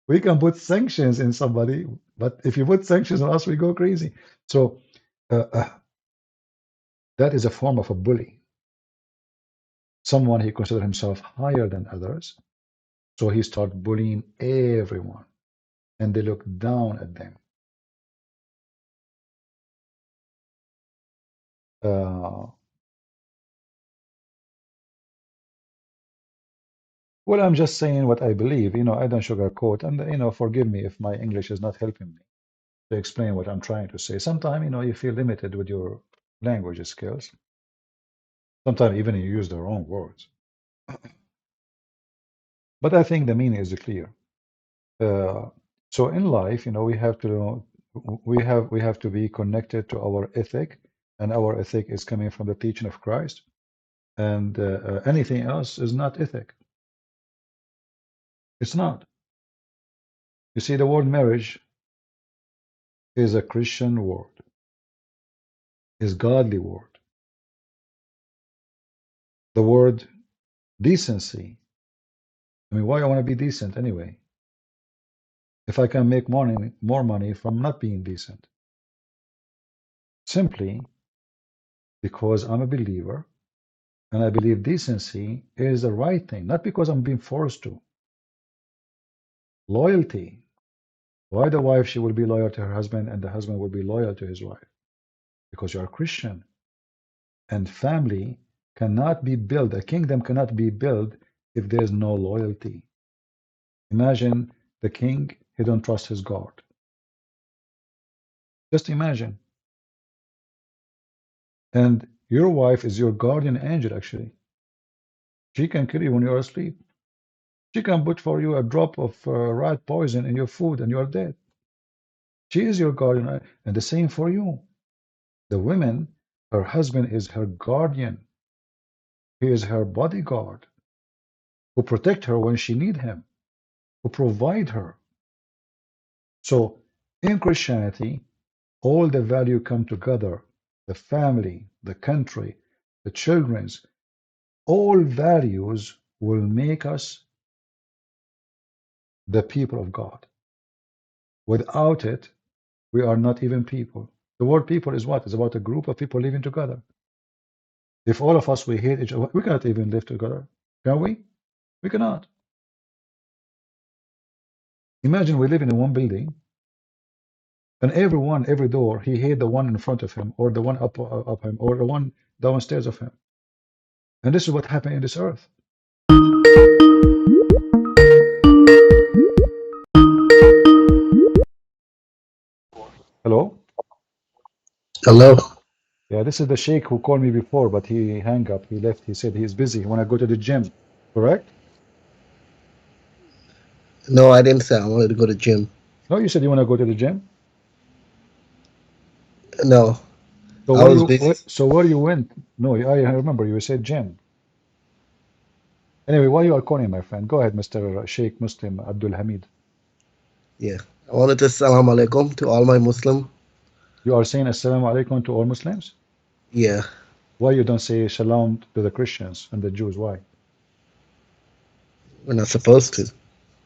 we can put sanctions in somebody, but if you put sanctions on us, we go crazy. So that is a form of a bully. Someone he considers himself higher than others, so he starts bullying everyone, and they look down at them. Well, I'm just saying what I believe. I don't sugarcoat, and forgive me if my English is not helping me to explain what I'm trying to say. Sometimes, you feel limited with your language skills. Sometimes even you use the wrong words. But I think the meaning is clear. So in life, we have to be connected to our ethic, and our ethic is coming from the teaching of Christ, and anything else is not ethic. It's not. You see, the word marriage is a Christian word, is godly word. The word decency. I mean, why I want to be decent anyway? If I can make more money from not being decent. Simply because I'm a believer and I believe decency is the right thing, not because I'm being forced to. Loyalty. Why the wife, she will be loyal to her husband and the husband will be loyal to his wife? Because you are Christian. And family cannot be built, a kingdom cannot be built if there is no loyalty. Imagine the king, he don't trust his God. Just imagine. And your wife is your guardian angel, actually. She can kill you when you're asleep. She can put for you a drop of rat poison in your food and you're dead. She is your guardian, and the same for you. The woman, her husband is her guardian. He is her bodyguard, who protect her when she need him, who provide her. So in Christianity, all the value come together. The family, the country, the children's, all values will make us the people of God. Without it, we are not even people. The word people is what? It's about a group of people living together. If all of us, we hate each other, we cannot even live together. Can we? We cannot. Imagine we live in one building and everyone, every door, he hate the one in front of him or the one up him or the one downstairs of him. And this is what happened in this earth. Hello? Hello? Yeah, this is the sheikh who called me before, but he hung up. He left. He said he's busy. He want to go to the gym. Correct? No, I didn't say I wanted to go to gym. No, you said you want to go to the gym. No, So I where was you busy. so where you went? No, I remember you said gym. Anyway, why you are calling, my friend? Go ahead, Mr. Sheikh Muslim Abdul Hamid. Yeah, I wanted to salam alaikum to all my Muslim. You are saying assalamu alaikum to all Muslims? Yeah, Why you don't say shalom to the Christians and the Jews? Why? we're not supposed to.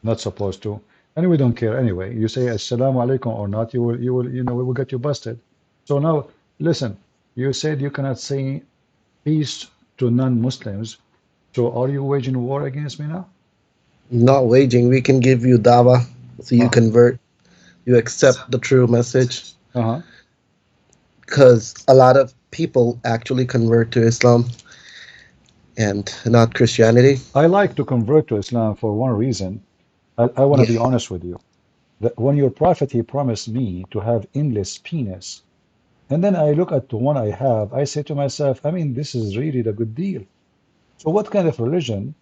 Not supposed to. And we don't care anyway. You say assalamu alaikum or not, we will get you busted. So now, listen, you said you cannot say peace to non-Muslims. So are you waging war against me now? Not waging. We can give you dawah so you Uh-huh. convert, you accept the true message. Uh-huh. Because a lot of people actually convert to Islam and not Christianity. I like to convert to Islam for one reason. I want to Yeah. be honest with you. That when your prophet, he promised me to have endless penis. And then I look at the one I have, I say to myself, I mean, this is really the good deal. So what kind of religion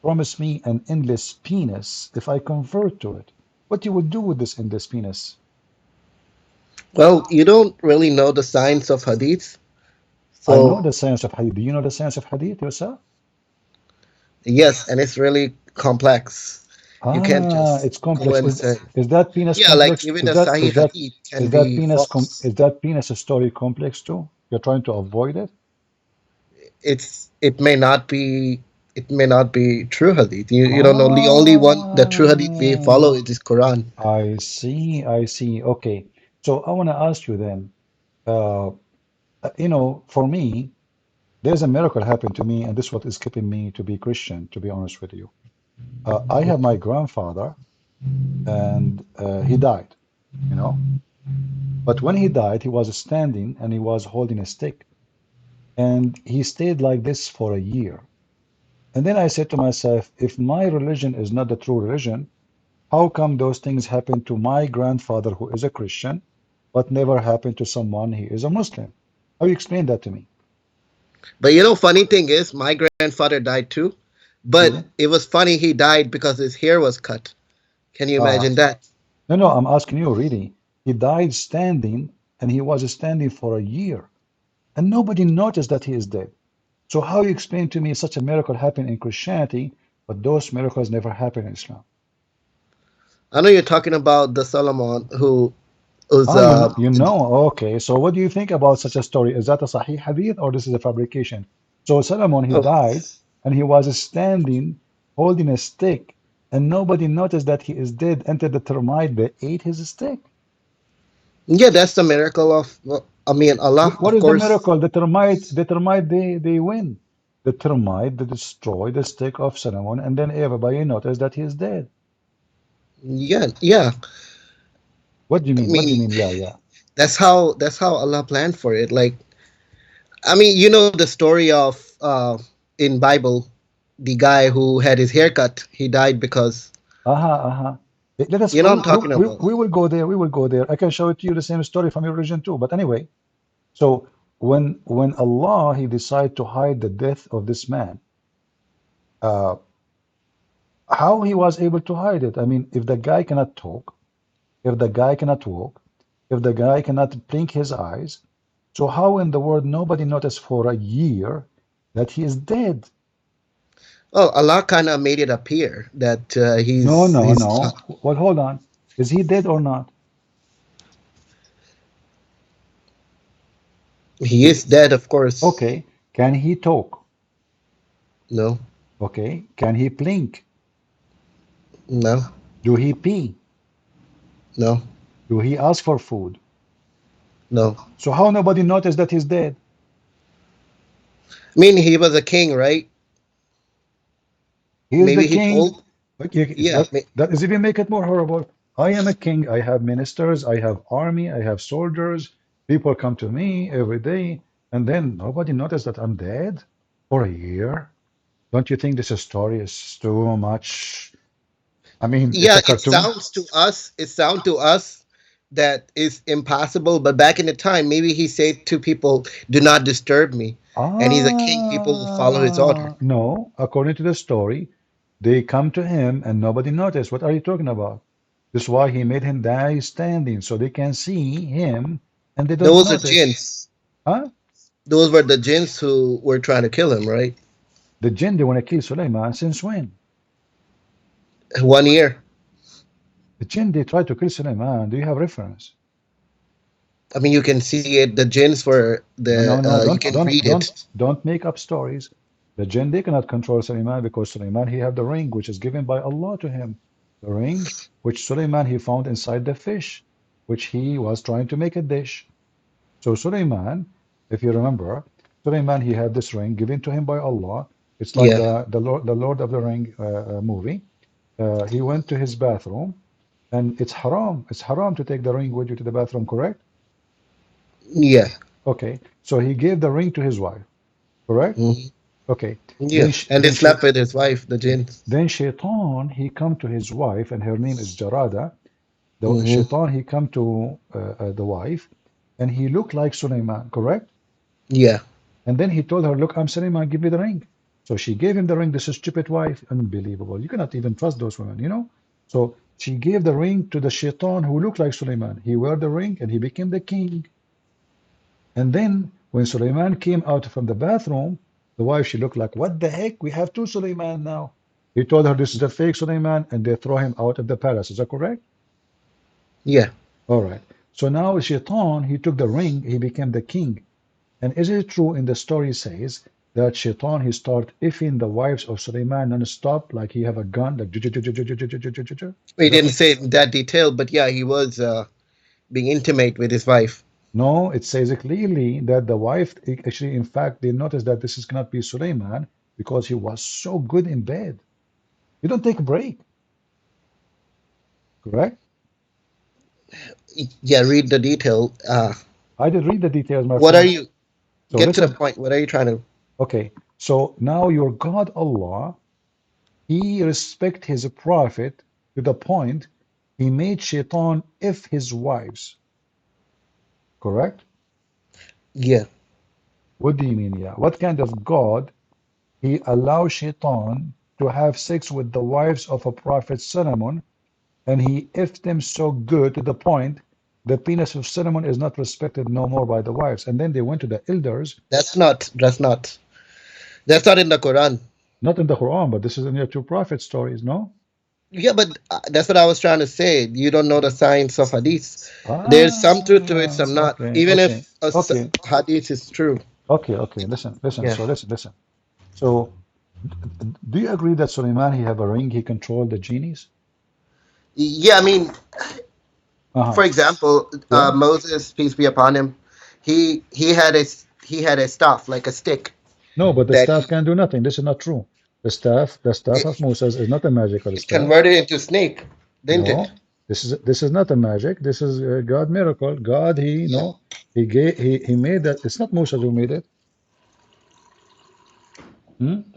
promise me an endless penis if I convert to it? What you will do with this endless penis? Well, you don't really know the science of hadith. I know So, the science of hadith. Do you know the science of hadith yourself? yes, and it's really complex. You can't Ah, just it's go complex. and say, Is that penis yeah, like complex? even a Sahih hadith can be false. Is that penis story complex too? You're trying to avoid it? It may not be, it may not be true hadith. You don't know. The only one, the true hadith we follow Ah, is Quran. I see, I see. Okay. So I want to ask you then, uh, for me, there's a miracle happened to me, and this is what is keeping me to be Christian, to be honest with you. I have my grandfather, and he died, you know. But when he died, he was standing and he was holding a stick, and he stayed like this for a year. And then I said to myself, if my religion is not the true religion, how come those things happen to my grandfather who is a Christian, but never happened to someone who is a Muslim? How you explain that to me? But you know, funny thing is, my grandfather died too. But True. it was funny he died because his hair was cut. Can you Uh, imagine that? no, no, I'm asking you really. He died standing, and he was standing for a year, and nobody noticed that he is dead. So how you explain to me such a miracle happened in Christianity, but those miracles never happen in Islam? I know you're talking about the Solomon who was Ah, you know. Okay, so what do you think about such a story? Is that a Sahih hadith or this is a fabrication? So Solomon, he oh, died and he was standing holding a stick, and nobody noticed that he is dead until the termite they ate his stick. yeah, that's the miracle of, well, I mean, Allah, What of is the course. miracle? The termite they win. The termite they destroy the stick of Solomon, and then everybody noticed that he is dead. Yeah, yeah. What do you I mean? What do you mean, mean? Yeah, yeah. that's how Allah planned for it. Like, I mean, you know the story of in Bible, the guy who had his hair cut, he died because Aha, aha. Let us. you know what I'm talking about. We will go there. We will go there. I can show it to you the same story from your religion too. But anyway, so when Allah he decided to hide the death of this man, uh, how he was able to hide it? I mean, if the guy cannot talk, if the guy cannot walk, if the guy cannot blink his eyes, so how in the world nobody noticed for a year that he is dead? Well, Allah kind of made it appear that No, he's no, he's no. Well, hold on. Is he dead or not? he is dead, of course. Okay. Can he talk? No, Okay. Can he blink? no, Do he pee? no, Do he ask for food? no. So how nobody noticed that he's dead? I mean, he was a king, right? He is the Maybe he king. told, But yeah. that is even make it more horrible. I am a king. I have ministers. I have army. I have soldiers. People come to me every day, and then nobody noticed that I'm dead for a year. Don't you think this story is too much? I mean, it's Yeah, a cartoon. it sounds to us that is impossible, but back in the time, maybe he said to people, "Do not disturb me," and he's a king. People will follow his order. No. According to the story, they come to him and nobody noticed. What are you talking about? This is why he made him die standing, so they can see him and they don't Those are notice. jinns. Huh? Those were the jinns who were trying to kill him, right? The jinn, they want to kill Suleiman since when? 1 year. The jinn, they tried to kill Suleiman. Do you have reference? I mean, you can see it. The jinns were No, no, you can read it. don't make up stories. The jinn, they cannot control Suleiman because Suleiman, he have the ring, which is given by Allah to him. The ring, which Suleiman, he found inside the fish, which he was trying to make a dish. So Suleiman, if you remember, Suleiman, he had this ring given to him by Allah. It's like Yeah. the Lord of the Ring movie. He went to his bathroom, and it's haram. It's haram to take the ring with you to the bathroom, correct? Yeah. Okay. So he gave the ring to his wife, correct? Mhm. Okay. Yeah. And they slept with his wife, the jinns. Then Shaitan, he come to his wife, and her name is Jarada. The Hmm. Shaitan, he come to the wife, and he looked like Suleiman, correct? Yeah. And then he told her, look, I'm Suleiman, give me the ring. So she gave him the ring. This is stupid wife. Unbelievable. You cannot even trust those women, you know? So she gave the ring to the Shaitan who looked like Suleiman. He wore the ring and he became the king. And then when Suleiman came out from the bathroom, the wife, she looked like, what the heck? We have two Suleiman now. He told her this is a fake Suleiman, and they throw him out of the palace. Is that correct? Yeah. All right. So now Shaitan, he took the ring, he became the king. And is it true in the story says that Shaitan, he start effing the wives of Suleiman non-stop, like he have a gun, like We didn't say it in that detail, but yeah, he was being intimate with his wife. No, it says clearly that the wife, actually, in fact, they noticed that this is cannot be Suleiman because he was so good in bed. You don't take a break, correct? Yeah, read the detail. I did read the details, my What are friend. you? So Get to the listen, point. What are you trying to? okay. So now your God Allah, he respect his prophet to the point he made Shaitan if his wives, correct? Yeah. What do you mean, yeah? What kind of God he allows Shaitan to have sex with the wives of a prophet Solomon, and he effed them so good to the point the penis of Solomon is not respected no more by the wives. And then they went to the elders. That's not. That's not in the Quran. Not in the Quran, but this is in your two prophet stories, no? Yeah, but that's what I was trying to say. You don't know the science of hadith. There's some truth to it, some not. Okay, Even okay, if okay, hadith is true. okay. Listen. Yeah. So listen. So, do you agree that Suleiman he have a ring? He controlled the genies. Yeah, I mean, Uh-huh. for example, Yeah. Moses, peace be upon him, he had a staff like a stick No, but the that staff can do nothing. This is not true. The staff of Moses is not a magical it staff. converted into snake, didn't it? No, this is not a magic. This is a God miracle. God, he Yeah. no, he made that. It's not Moses who made it.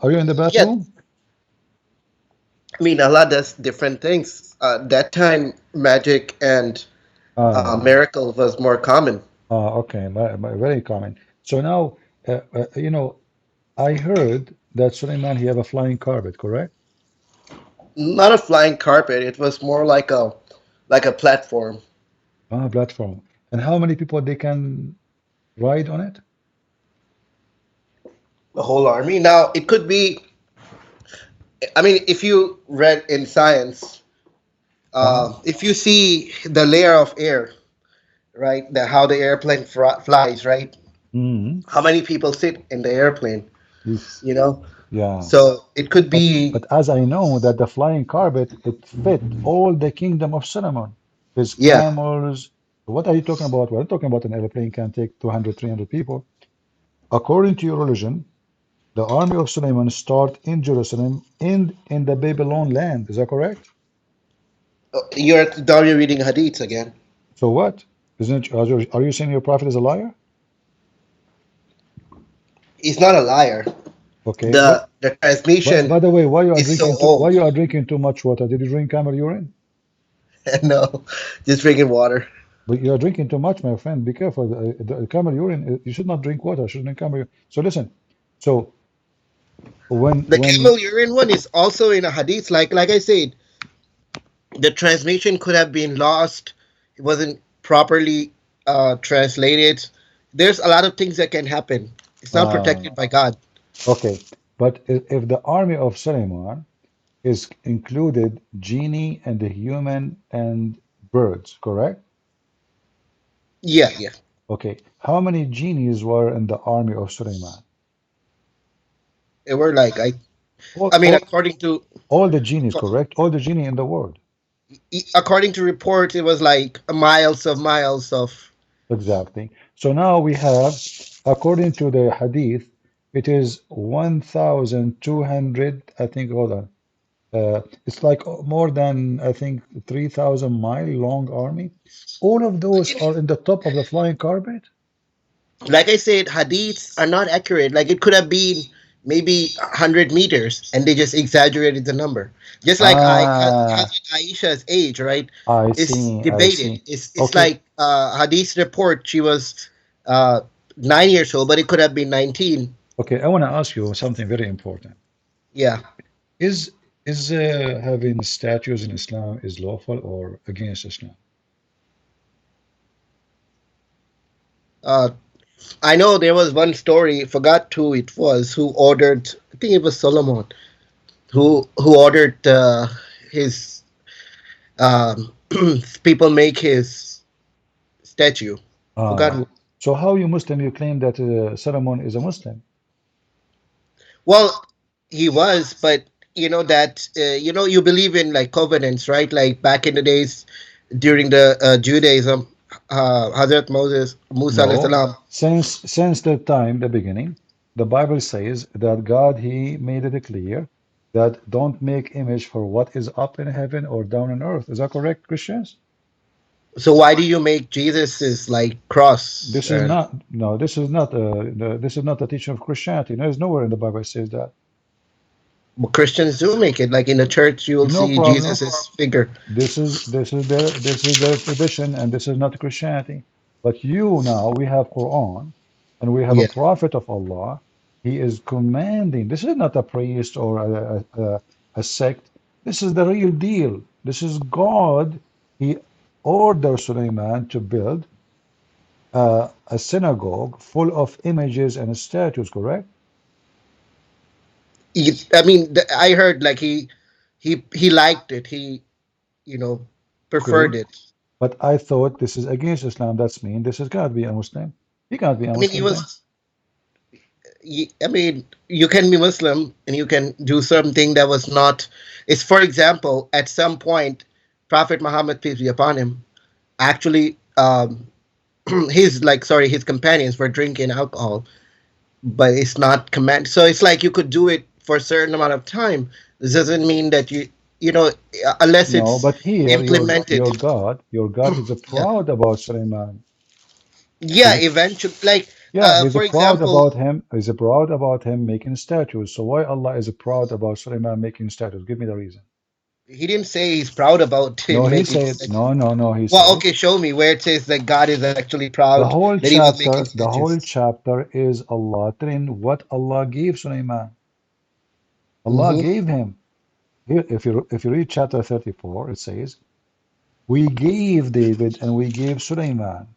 Are you in the Yeah, bathroom? I mean, Allah does different things. That time, magic and Ah, miracle was more common. okay, very common. So now, I heard that Suleiman he have a flying carpet, correct? Not a flying carpet. It was more like a platform. Ah, platform. And how many people they can ride on it? The whole army. Now, it could be. I mean, if you read in science, Uh-huh. if you see the layer of air, right, how the airplane flies, right? Hmm. How many people sit in the airplane? Yes. You know, Yeah. so it could But be. but as I know that the flying carpet it fit all the kingdom of Solomon, his Yeah, camels. What are you talking about? We're talking about an airplane can take 200, 300 people. According to your religion, the army of Solomon start in Jerusalem and in the Babylon land. Is that correct? you're now you're reading hadiths again. So what? Isn't are you saying your prophet is a liar? He's not a liar. Okay. The But transmission by the way, is so why old. you are drinking too much water? Did you drink camel urine? No, just drinking water. But you are drinking too much, my friend. Be careful. The camel urine, you should not drink water. You should drink camel urine. So listen. So when The when camel urine one is also in a hadith. Like I said, The translation could have been lost. It wasn't properly translated. There's a lot of things that can happen. It's not Uh, protected by God. okay, but if the army of Suleiman is included genie and the human and birds, correct? Yeah, yeah. Okay, how many genies were in the army of Suleiman? They were like All, I mean, all, all the genies, correct? All the genie in the world. according to reports, it was like miles of. Exactly. So now we have, according to the hadith, it is 1,200, I think, hold on. It's like more than, I think, 3,000-mile long army. All of those are in the top of the flying carpet? Like I said, hadiths are not accurate. Like it could have been maybe 100 meters, and they just exaggerated the number. Just like Ah, Hazrat Aisha's age, right? I It's see, I debated. see. It's Okay, like hadith report. She was uh, 9 years old, but it could have been 19. okay, I want to ask you something very important. Yeah. Is having statues in Islam is lawful or against Islam? Uh, I know there was one story. Forgot who it was who ordered. I think it was Solomon who ordered his people make his statue. Forgot Ah, who. so how you Muslim you claim that Solomon is a Muslim? Well, he was, but you know that you believe in like covenants, right? Like back in the days during the Judaism, Hazrat Musa alayhi No, salam. since the time, the beginning, the Bible says that God He made it clear that don't make image for what is up in heaven or down on earth. Is that correct, Christians? So why do you make Jesus's like cross? This is not no, this is not this is not the teaching of Christianity. There's nowhere in the Bible it says that. Christians do make it. Like in the church, you will No see problem. Jesus's figure. This is their tradition and this is not Christianity. But you now we have Quran and we have a Yeah. prophet of Allah. He is commanding. This is not a priest or a sect. This is the real deal. This is God. He ordered Sulaiman to build a synagogue full of images and statues, correct? I mean, I heard like he liked it. He you know Okay. preferred it. But I thought this is against Islam. That's mean this is can't be a Muslim. He can't be a I mean, he Muslim then. was. I mean, you can be Muslim and you can do something that was not. It's for example, at some point, Prophet Muhammad peace be upon him, actually, his like sorry, his companions were drinking alcohol, but it's not command. So it's like you could do it for a certain amount of time. This doesn't mean that unless No, it's but here implemented. your God is Yeah. proud about Sulaiman. Yeah, He's eventually, like yeah, he's for proud example, about him. He's proud about him making statues. So why Allah is proud about Sulaiman making statues? Give me the reason. he didn't say he's proud about No, him he making said statues. no, no, no. He Well, said okay, show me where it says that God is actually the proud whole that he was making chapter, the whole statues. chapter is Allah telling what Allah gave Sulaiman. Allah Hmm. gave him. Here, if you read chapter 34, it says, "We gave David and we gave Sulaiman."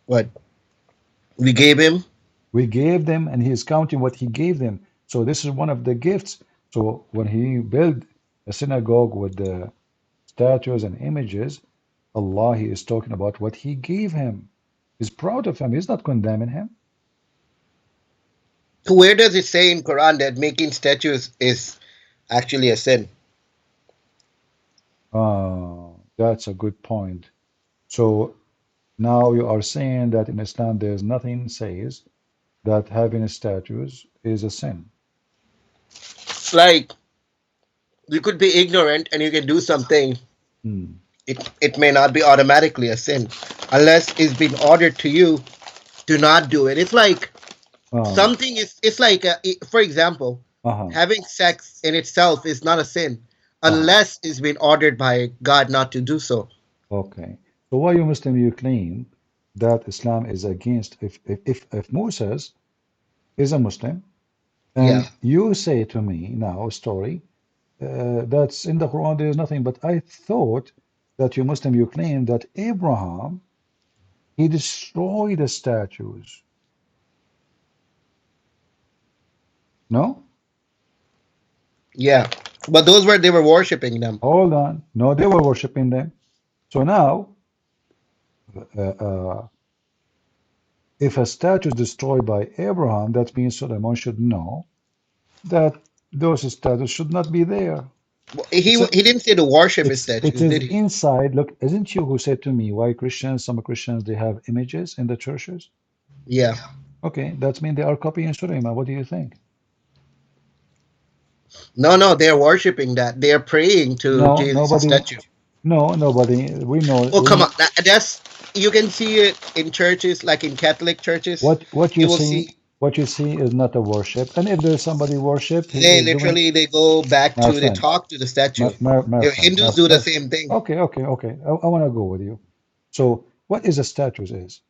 What we gave him? We gave them, and he is counting what he gave them. So this is one of the gifts. So when he built a synagogue with the statues and images, Allah, he is talking about what he gave him. He's proud of him. He's not condemning him. Where does it say in Quran that making statues is actually a sin? That's a good point. So now you are saying that in Islam there's nothing says that having statues is a sin. Like you could be ignorant and you can do something. Hmm. It may not be automatically a sin unless it's been ordered to you to not do it. It's like Uh, something is. It's like for example, uh-huh, having sex in itself is not a sin uh-huh. unless it's been ordered by God not to do so. Okay. So why you Muslim you claim that Islam is against if Moses is a Muslim Yeah. and you say to me now a story that's in the Quran. There is nothing. But I thought that you Muslim, you claim that Abraham, he destroyed the statues. No? Yeah, but those were they were worshiping them. Hold on. No, they were worshiping them. So now, uh, uh, if a statue is destroyed by Abraham, that means Solomon should know that those statues should not be there. He didn't say to worship his It statues, is did he? inside. Look, isn't you who said to me why Christians, some Christians, they have images in the churches? Yeah. Okay, that means they are copying Sulaiman. What do you think? No, they're worshiping that. They're praying to No, Jesus' nobody. statue. No, nobody. We know. Oh, We come know on. That's you can see it in churches, like in Catholic churches. what you You will see. see What you see is not a worship. And if there's somebody worship, he they is doing. literally they go back My to they friend, talk to the statue. my friend, Hindus do the let's. same thing. Okay, okay, okay. I want to go with you. So, what is a statue? Is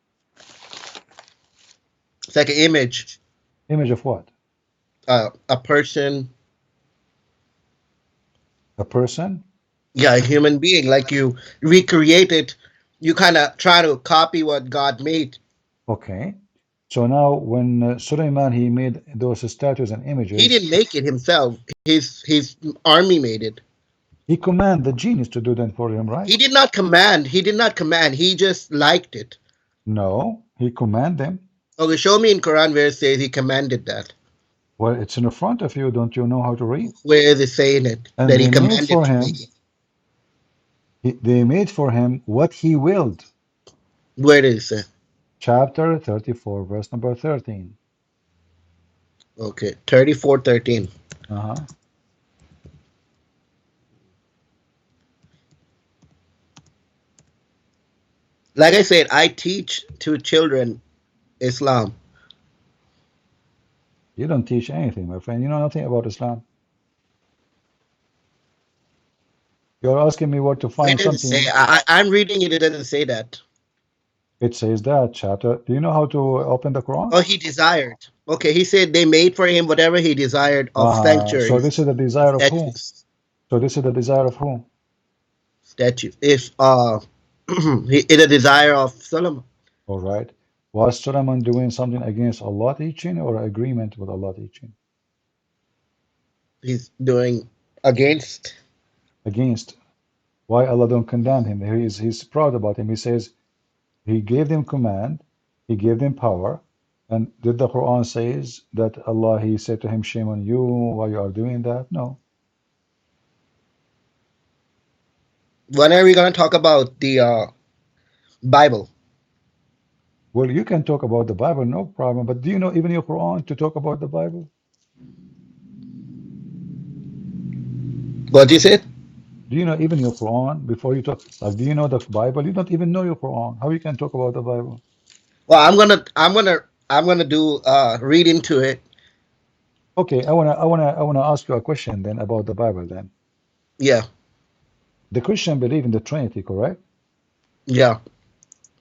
It's like an image, image of what? a person, A person? yeah, a human being. Like you recreate it, you kind of try to copy what God made. Okay. So now, when Suleiman he made those statues and He images, didn't make it himself. His army made it. he commanded the genius to do that for him, right? He did not command. He did not command. He just liked it. No, he commanded them. Okay, show me in Quran where it says he commanded that. Well, it's in the front of you. Don't you know how to read? Where is it saying it And that he they made commanded for to him. make it? They made for him what he willed. Where is it? Chapter 34, verse number 13. Okay, 34:13. Uh-huh. Like I said, I teach to children Islam. You don't teach anything, my friend. You know nothing about Islam. You're asking me where to Where find does it say? something. I'm reading it. It doesn't say that. It says that chapter. Do you know how to open the Quran? Oh, he desired. Okay, he said they made for him whatever he desired of So this is sanctuaries, the desire of who? statues, So this is the desire of who? statues. If it a desire of Solomon. All right. Was Solomon doing something against Allah teaching or agreement with Allah teaching? He's doing against. Against. Why Allah don't condemn him? He's proud about him. He says he gave them command, he gave them power, and did the Quran says that Allah he said to him, shame on you, why you are doing that? No. When are we going to talk about the Bible? Well, you can talk about the Bible, no problem. But do you know even your Quran to talk about the Bible? What you said? Do you know even your Quran before you talk? Like, do you know the Bible? You don't even know your Quran. How you can talk about the Bible? Well, I'm gonna do read into it. Okay, I wanna ask you a question then about the Bible then. Yeah, The Christian believe in the Trinity, correct? yeah.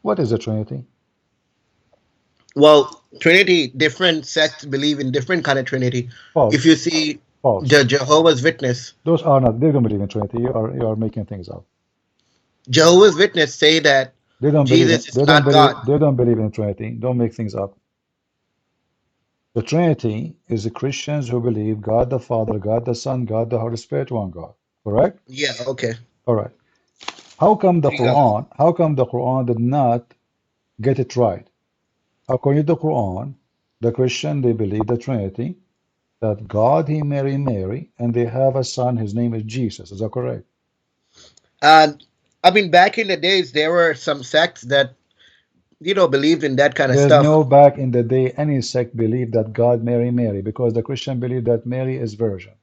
What is the Trinity? Well, Trinity, different sects believe in different kind of Trinity. False. If you see False. the Jehovah's Witness, Those are not. They don't believe in Trinity. You are making things up. Jehovah's Witness say that They don't believe in. Jesus is not God. They don't believe in Trinity. Don't make things up. The Trinity is the Christians who believe God the Father, God the Son, God the Holy Spirit, one God. Correct? Yeah, okay. All right. How come the Three gods. Quran? How come the Quran did not get it right? According to the Quran, the Christian they believe the Trinity, that God he married Mary, and they have a son. His name is Jesus. Is that correct? And I mean, back in the days, there were some sects that believed in that kind of There's stuff. no back in the day any sect believed that God married Mary because the Christian believe that Mary is virgin.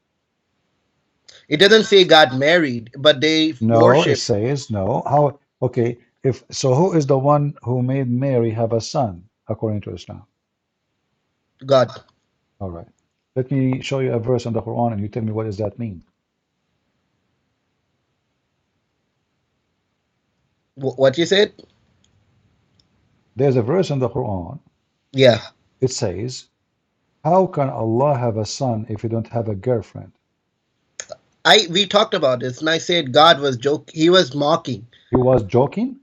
It doesn't say God married, but they No, it worship says no. How? Okay. If so, who is the one who made Mary have a son according to Islam? God. All right. Let me show you a verse in the Quran, and you tell me what does that mean. What you said? There's a verse in the Quran. Yeah. It says, "How can Allah have a son if you don't have a girlfriend?" we talked about this, and I said God was he was mocking. He was joking?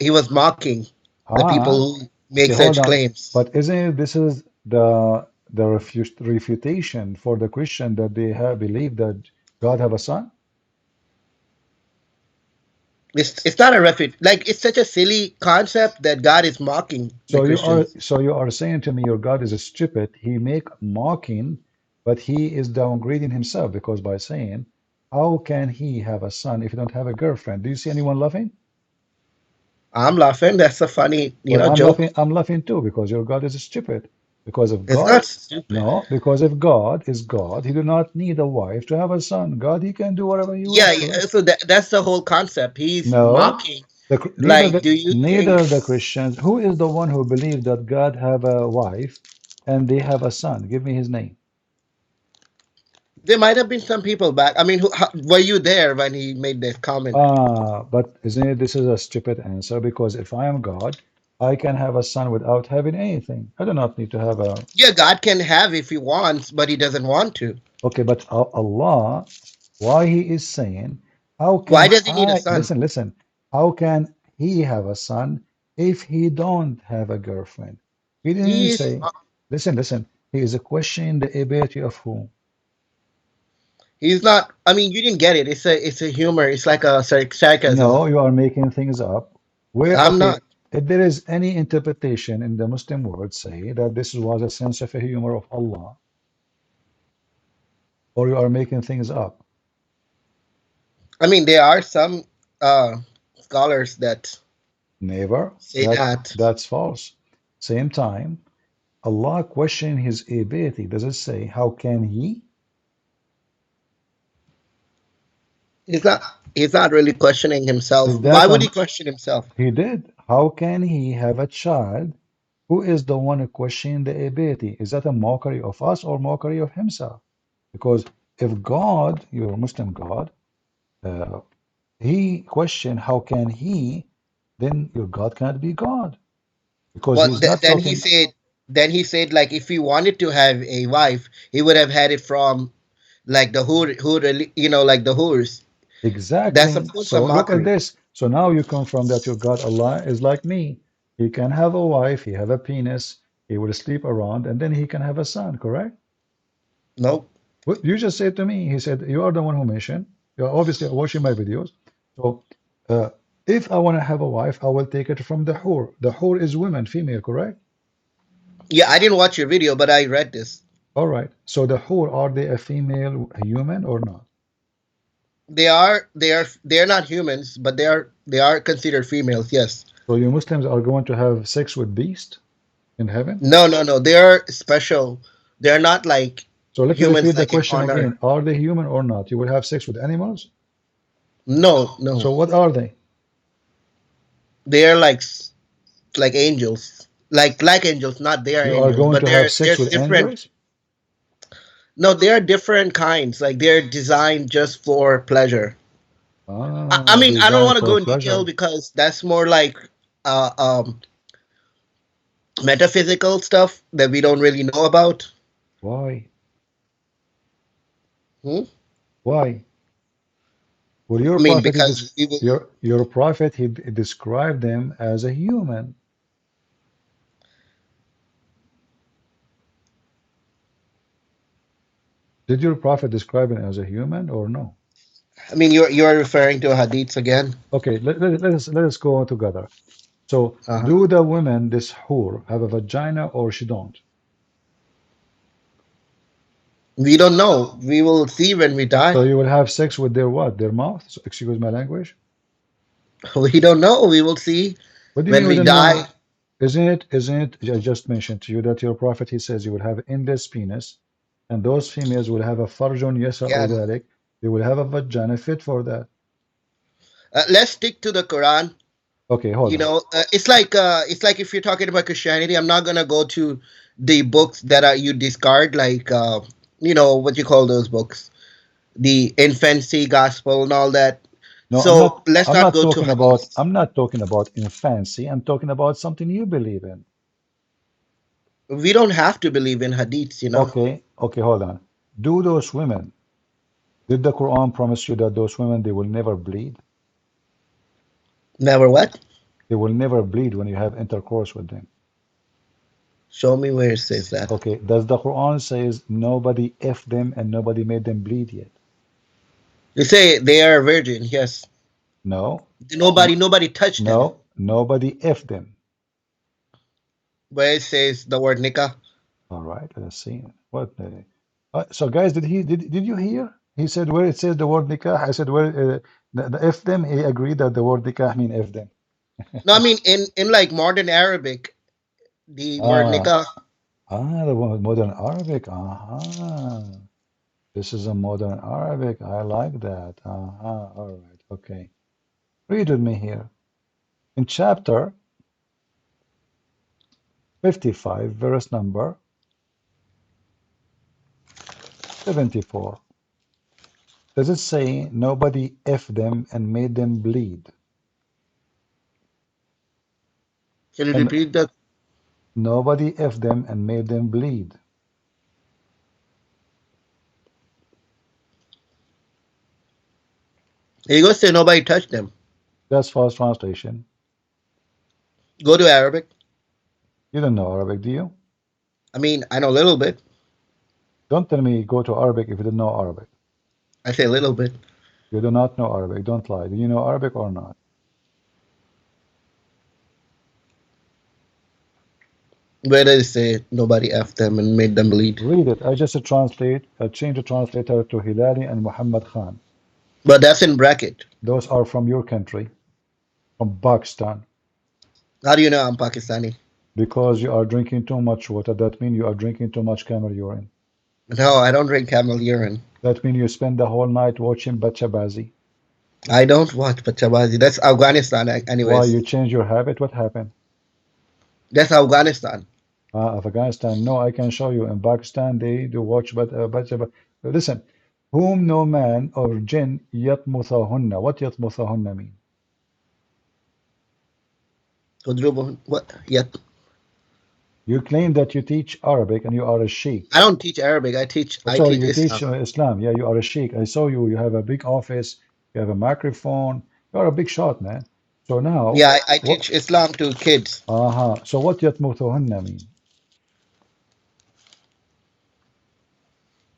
He was mocking the people Ah, who make okay, hold such on. claims. But isn't it, this is the refutation for the Christian that they have believed that God have a son? It's not a refuge. Like it's such a silly concept that God is mocking the Christians. So you are saying to me your God is stupid. He make mocking, but he is downgrading himself because by saying, how can he have a son if he don't have a girlfriend? Do you see anyone laughing? I'm laughing. That's a funny, Well, joke. I'm laughing too because your God is stupid. Because if It's God, not stupid. no, because if God is God, he do not need a wife to have a son. God, he can do whatever he Yeah, wants, yeah. correct? So that's the whole concept. He's No, mocking. Like, do you think neither the Christians. Who is the one who believed that God have a wife and they have a son? Give me his name. there might have been some people back? I mean, were you there when he made that comment? But isn't it, this is a stupid answer because if I am God, I can have a son without having anything. I do not need to have a. Yeah, God can have if he wants, but he doesn't want to. Okay, but Allah, why he is saying, how Why can does he need a I, son? listen, how can he have a son if he don't have a girlfriend? He didn't He is. say, listen, he is questioning the ability of who? He's not. I mean, you didn't get it. It's a humor. It's like a sarcasm. No, you are making things up. Where, I'm okay, not. if there is any interpretation in the Muslim world say that this was a sense of a humor of Allah, or you are making things up. I mean, there are some uh, scholars that Never. say that. That's false. Same time, Allah questioning his ability. Does it say, how can he? He's not. He's not really questioning himself. Is Why that would he question himself? he did? How can he have a child who is the one questioning the ability? Is that a mockery of us or mockery of himself? Because if God, your Muslim God, uh, he questioned how can he, then your God cannot be God because Well, he's not then he talking. said. Then he said, like, if he wanted to have a wife, he would have had it from like the like the whores. That's of Exactly. course a So look at mockery. this. So now you confirm that your God Allah is like me. He can have a wife, he have a penis, he will sleep around, and then he can have a son, correct? Nope. What you just said to me, he said, you are the one who mentioned. You're obviously watching my videos. So uh, if I want to have a wife, I will take it from the whore. The whore is women, female, correct? Yeah, I didn't watch your video, but I read this. All right. So the whore, are they a female a human or not? They are not humans, but they are considered females. Yes. So you Muslims are going to have sex with beast in heaven? No, no, no. They are special. They're not like So let me humans repeat the like in question on Earth. again. Are they human or not? You will have sex with animals? No, no. So what are they? They are like angels. Like angels, not they are You are angels, going but to have sex there's with different. angels? No, they are different kinds. Like they're designed just for pleasure. I Ah, mean, I don't designed want to for go in detail pleasure. because that's more like uh, um, metaphysical stuff that we don't really know about. Why? Hmm? Why? Well, your I mean, prophet, because we will. your prophet, he described them as a human. Did your prophet describe him as a human or no? I mean, you're referring to hadiths again. Okay, let us go on together. So, Uh-huh. do the women, this whore, have a vagina or she don't? We don't know. We will see when we die. So you will have sex with their what? Their mouth? So, excuse my language. We don't know. We will see What do you when mean we we don't die. know? Isn't it, I just mentioned to you that your prophet, he says you will have endless penis, and those females will have a farjun yasa or Yeah. dhalik. They will have a vagina fit for that. Let's stick to the Quran. Okay, hold on. It's like if you're talking about Christianity, I'm not gonna go to the books that are you discard, like what you call those books, the infancy gospel and all that. No, So let's not go to hadith. I'm not talking about infancy. I'm talking about something you believe in. We don't have to believe in hadiths. Okay, hold on. Do those women Did the Quran promise you that those women, they will never bleed? Never what? They will never bleed when you have intercourse with them. Show me where it says that. Okay, does the Quran says nobody F them and nobody made them bleed yet? They say they are a virgin. Yes. No. Nobody touched them. No, nobody F them. Where it says the word nikah. All right, let's see. What? So, guys, did you hear? He said where it says the word nikah. I said where the F them. He agreed that the word nikah mean F them. No, I mean in like modern Arabic, the word Ah, nikah. the modern Arabic. This is a modern Arabic. I like that. All right. Okay. Read with me here. In chapter 55, verse number 74. Does it say nobody F them and made them bleed? Can you And repeat that? nobody F them and made them bleed. You go say nobody touched them. That's false translation. Go to Arabic. You don't know Arabic, do you? I mean, I know a little bit. Don't tell me go to Arabic if you don't know Arabic. I say a little bit. You do not know Arabic. Don't lie. Do you know Arabic or not? Where does it say nobody F them and made them bleed? Read it. I just translate. I change the translator to Hilali and Muhammad Khan. But that's in bracket. Those are from your country, from Pakistan. How do you know I'm Pakistani? Because you are drinking too much water. That means you are drinking too much camel urine. No, I don't drink camel urine. That means you spend the whole night watching Bachabazi. I don't watch Pachabazi. That's Afghanistan, Why anyways. you change your habit? What happened? That's Afghanistan. Afghanistan. No, I can show you. In Pakistan, they do watch Bachaba. Listen, whom no man or jinn yatmuthahunna. What yatmuthahunna mean? What? Yet. You claim that you teach Arabic and you are a sheikh. I don't teach Arabic. I teach Sorry, you Islam. teach Islam. Yeah, you are a sheikh. I saw you. You have a big office. You have a microphone. You are a big shot, man. So now, Yeah, I what? teach Islam to kids. So what yatmuthahunna mean?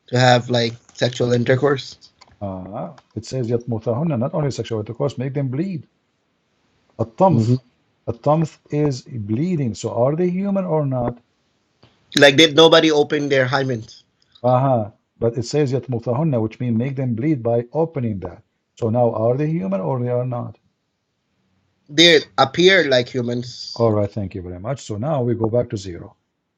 To have like sexual intercourse. It says yatmuthahunna, not only sexual intercourse, make them bleed. الطمث. الطمث is bleeding. So are they human or not? Like did nobody open their hymens? But it says يطمثهن, which means make them bleed by opening that. So now are they human or they are not? They appear like humans. All right, thank you very much. So now we go back to zero.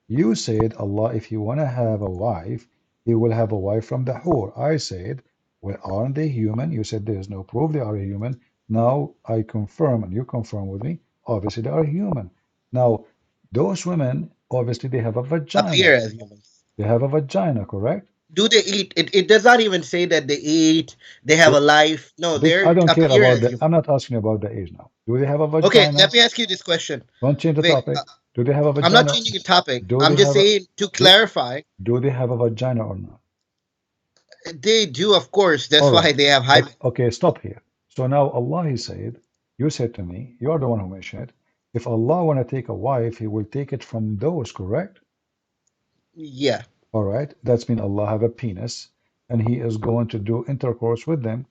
You said, Allah, if you want to have a wife, He will have a wife from the whore. I said, well, aren't they human? You said there's no proof they are human. Now I confirm, and you confirm with me, obviously they are human. Now, those women, obviously they have a Appear vagina. as humans. They have a vagina, correct? Do they eat? It does not even say that they eat. They have a life. No, they I don't care appear about as the. humans. I'm not asking you about the age now. Do they have a Okay, vagina? let me ask you this question. Don't change the Wait, topic. Do they have a I'm not vagina? changing the topic. Do I'm they just have a saying to clarify. do they have a vagina or not? They do, of course. That's All right. why they have hymen. Okay, stop here. So now Allah, He said, you said to me, you are the one who mentioned it. If Allah want to take a wife, He will take it from those, correct? Yeah. All right. That's mean Allah have a penis, and He is going to do intercourse with them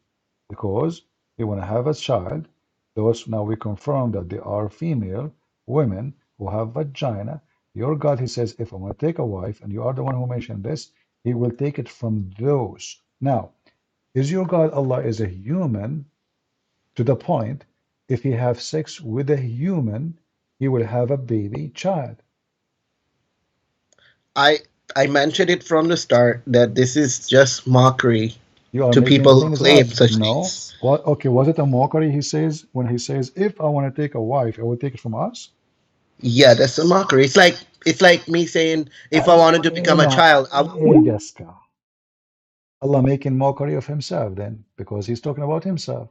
because He want to have a child. Those now we confirm that they are female women who have vagina. Your God, He says, if I want to take a wife, and you are the one who mentioned this, He will take it from those. Now, is your God Allah is a human to the point if He have sex with a human, He will have a baby child. I mentioned it from the start that this is just mockery You are to making people who things claim up. such No. things. What? Okay, was it a mockery he says when he says, if I want to take a wife, I will take it from us? Yeah, that's a mockery. It's like me saying if I wanted to become a Nah, child, Gaska. Allah making mockery of himself then, because he's talking about himself.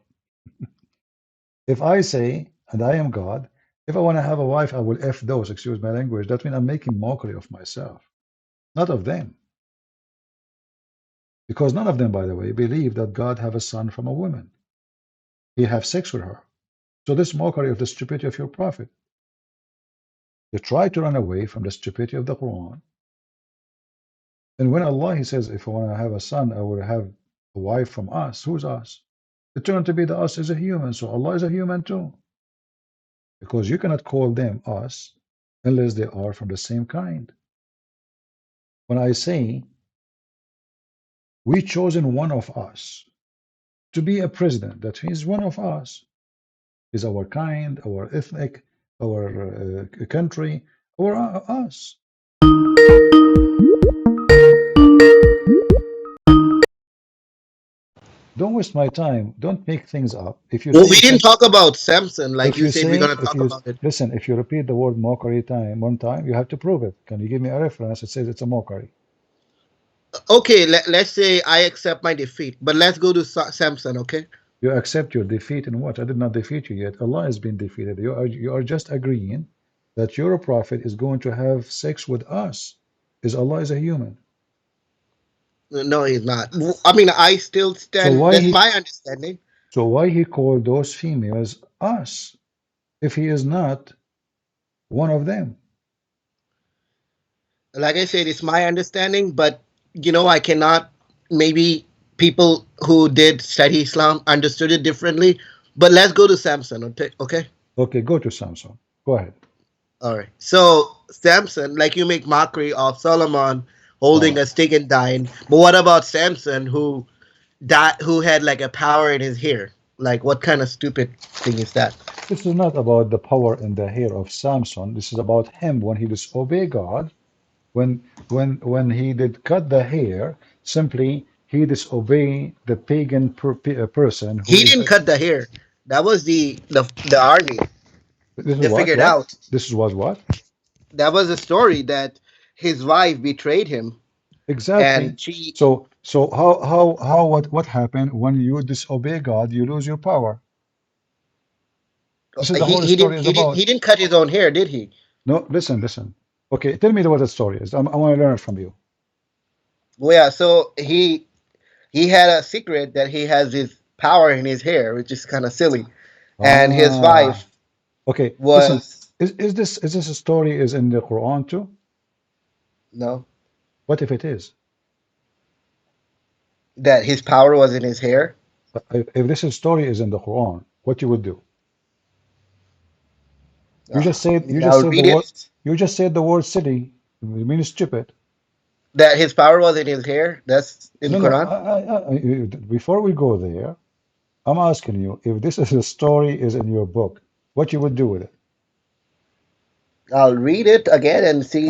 If I say, and I am God, if I want to have a wife, I will F those, excuse my language. That means I'm making mockery of myself, not of them. Because none of them, by the way, believe that God have a son from a woman. He have sex with her. So this mockery of the stupidity of your prophet. You try to run away from the stupidity of the Quran. And when Allah, He says, if I want to have a son, I will have a wife from us. Who's us? It turned to be the us is a human. So Allah is a human too. Because you cannot call them us unless they are from the same kind. When I say we chosen one of us to be a president, that he's one of us, is our kind, our ethnic, our country, or us. Don't waste my time. Don't make things up. If you Well, say we you didn't can, talk about Samson like if you you said we're say, going to if talk you about it. listen, if you repeat the word mockery one time, you have to prove it. Can you give me a reference that says it's a mockery? Okay, let's say I accept my defeat, but let's go to Samson, okay? You accept your defeat in what? I did not defeat you yet. Allah has been defeated. You are just agreeing that your prophet is going to have sex with us. Is Allah is a human? No, he's not. I mean, I still So stand. why That's he my understanding. so why he called those females us if he is not one of them? Like I said, it's my understanding, but I cannot. Maybe people who did study Islam understood it differently. But let's go to Samson, okay? Okay. Okay, go to Samson. Go ahead. All right. So Samson, like you make mockery of Solomon holding a stick and dying, but what about Samson who died, who had like a power in his hair? Like, what kind of stupid thing is that? This is not about the power in the hair of Samson. This is about him when he disobeyed God. When he did cut the hair, simply he disobeyed the pagan person who He is. didn't cut the hair. That was the army. This is They what figured what? out. This was what? That was a story that his wife betrayed him, Exactly. and she So how what happened when you disobey God? You lose your power. This is the he whole he story didn't is he didn't about. he didn't cut his own hair, did he? No, listen. Okay, tell me what the story is. I want to learn it from you. Well, yeah. So he had a secret that he has his power in his hair, which is kind of silly, and his Ah, wife okay. Listen, was is this a story is in the Quran too? no What if it is? that his power was in his hair. If this story is in the Quran, what you would do? You just I said you mean, just I'll said the read word it. you just said the word silly. You mean stupid. That his power was in his hair. That's in No, no. Quran. Before we go there, I'm asking you if this is a story is in your book, what you would do with it. I'll read it again and see.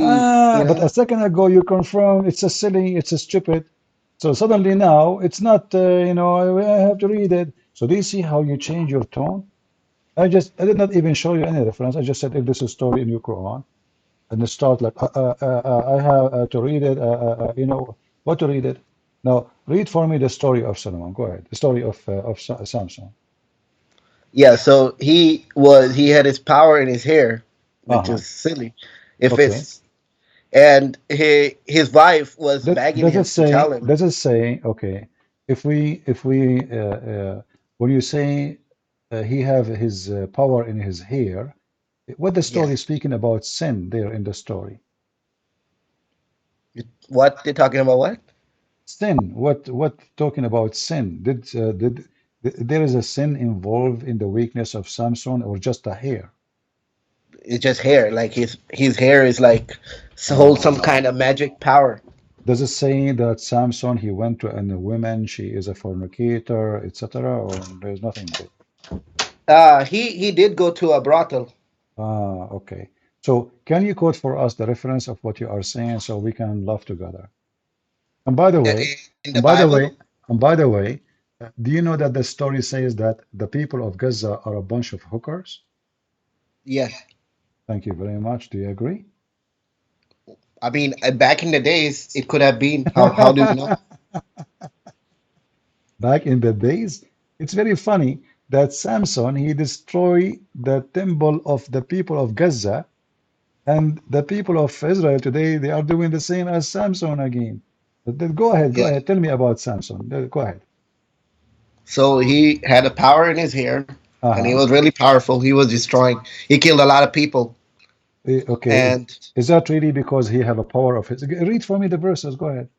But a second ago you confirmed it's a silly, it's a stupid. So suddenly now it's not, I have to read it. So do you see how you change your tone? I did not even show you any reference. I just said if this is a story in your Quran, and it start like, I have to read it, what to read it. Now read for me the story of Solomon. Go ahead. The story of Samson. Yeah, so he had his power in his hair, which Uh-huh. is silly. If Okay. it's and his wife was begging Does it him to say? tell him. Does it say? Okay, if we when you say he have his power in his hair, what the story Yes. is speaking about sin there in the story? What they're talking about? What? Sin. What talking about sin? There is a sin involved in the weakness of Samson or just a hair? It's just hair. Like his hair is like hold some Uh, kind of magic power. does it say that Samson he went to a woman, she is a fornicator, etc., or there's nothing there? He did go to a brothel. Okay. So can you quote for us the reference of what you are saying so we can laugh together? And by the way, In the and by the Bible. way, and by the way, do you know that the story says that the people of Gaza are a bunch of hookers? Yes. Thank you very much. Do you agree? I mean, back in the days, it could have been. How do you know? Back in the days, it's very funny that Samson he destroyed the temple of the people of Gaza, and the people of Israel today they are doing the same as Samson again. Go ahead, go Yeah. ahead. Tell me about Samson. Go ahead. So he had a power in his hair, and he Uh-huh. was really powerful. He was destroying. He killed a lot of people, Okay, and is that really because he have a power of his? Read for me the verses. Go ahead.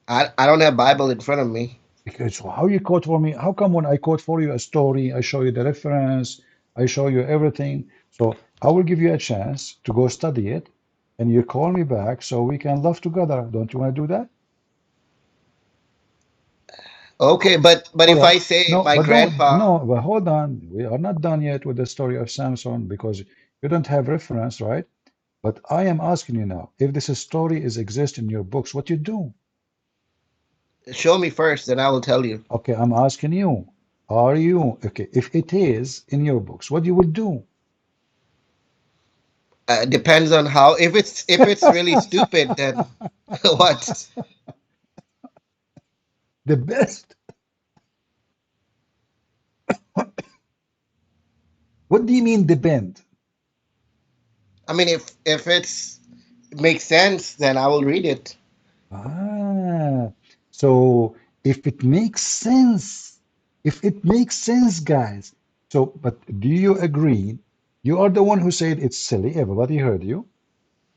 I don't have Bible in front of me. Because how you quote for me? How come when I quote for you a story, I show you the reference, I show you everything. So I will give you a chance to go study it, and you call me back so we can laugh together. Don't you want to do that? Okay, but All if right. I say No, my but don't. grandpa, No, but hold on. We are not done yet with the story of Samson because you don't have reference, right? But I am asking you now, if this story is exist in your books, what you do? show me first, then I will tell you. Okay, I'm asking you, are you okay? If it is in your books, what you will do? Depends on how. If it's really stupid, then what? The best. What do you mean depend? I mean, if it's makes sense, then I will read it. Ah, so if it makes sense, if it makes sense, guys. So, but do you agree? You are the one who said it's silly. Everybody heard you.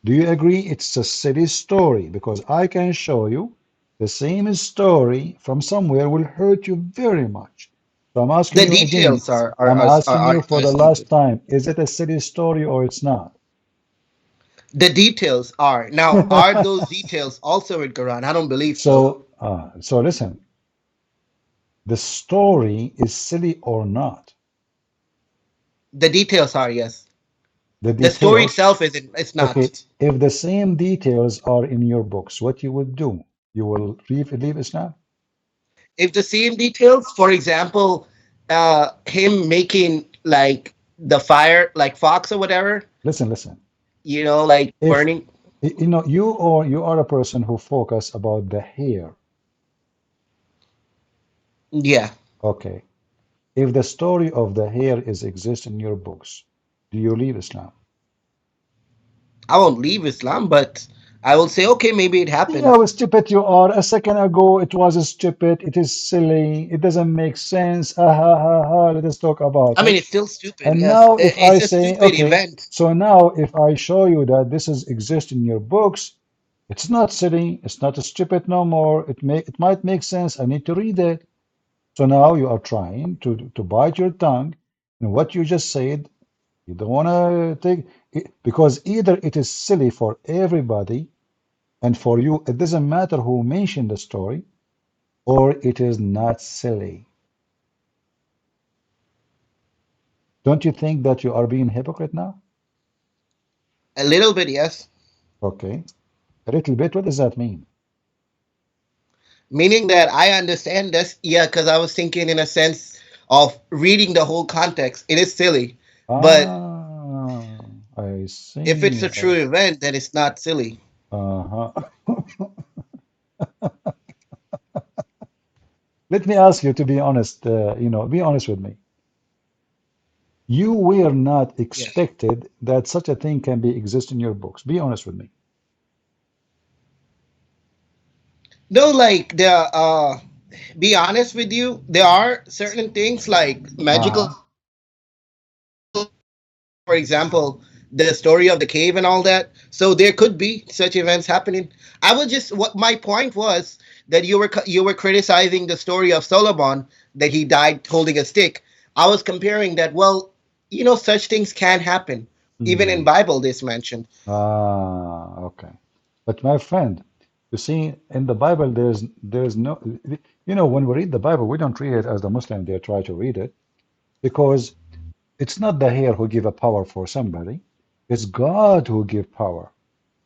Do you agree it's a silly story? Because I can show you the same story from somewhere will hurt you very much. So I'm asking The you again. details are are I'm are, are, asking are you for are the last stupid. time. Is it a silly story or it's not? The details are now. Are those details also in Quran? I don't believe so. So listen, the story is silly or not. The details are, yes. The The story details, itself isn't. It's okay, not. if the same details are in your books, what you will do? You will leave Islam? If the same details, for example, him making like the fire, like fox or whatever, Listen. like If burning. you are a person who focus about the hair, Yeah, okay. If the story of the hair is exist in your books, do you leave Islam? I won't leave Islam, but I will say, okay, maybe it See happened. how stupid you are. A second ago it was stupid. It is silly. It doesn't make sense. Ha ha ha ha. Let us talk about I mean, it. it's still stupid. And Yes, now if I it's a say, stupid okay, event. so now if I show you that this is exist in your books, it's not silly, it's not stupid no more. It might make sense. I need to read it. So now you are trying to bite your tongue, and what you just said, you don't want to take it because either it is silly for everybody, and for you it doesn't matter who mentioned the story, or it is not silly. Don't you think that you are being hypocrite now? A little bit, yes. Okay, a little bit. What does that mean? Meaning that I understand this, yeah, because I was thinking in a sense of reading the whole context. It is silly, but Ah, I if it's see. a true event, then it's not silly. Uh-huh. Let me ask you to be honest, be honest with me. You were not Yeah. expected that such a thing can be exist in your books. Be honest with me. No, like be honest with you, there are certain things like magical, Uh-huh. for example, the story of the cave and all that. So there could be such events happening. I was just what my point was that you were criticizing the story of Solomon that he died holding a stick. I was comparing that. Well, such things can happen. Even in Hmm. Bible, this mentioned. Ah, okay. But my friend, you see, in the Bible, there's no, when we read the Bible, we don't read it as the Muslim they try to read it because it's not the hair who give a power for somebody, it's God who give power.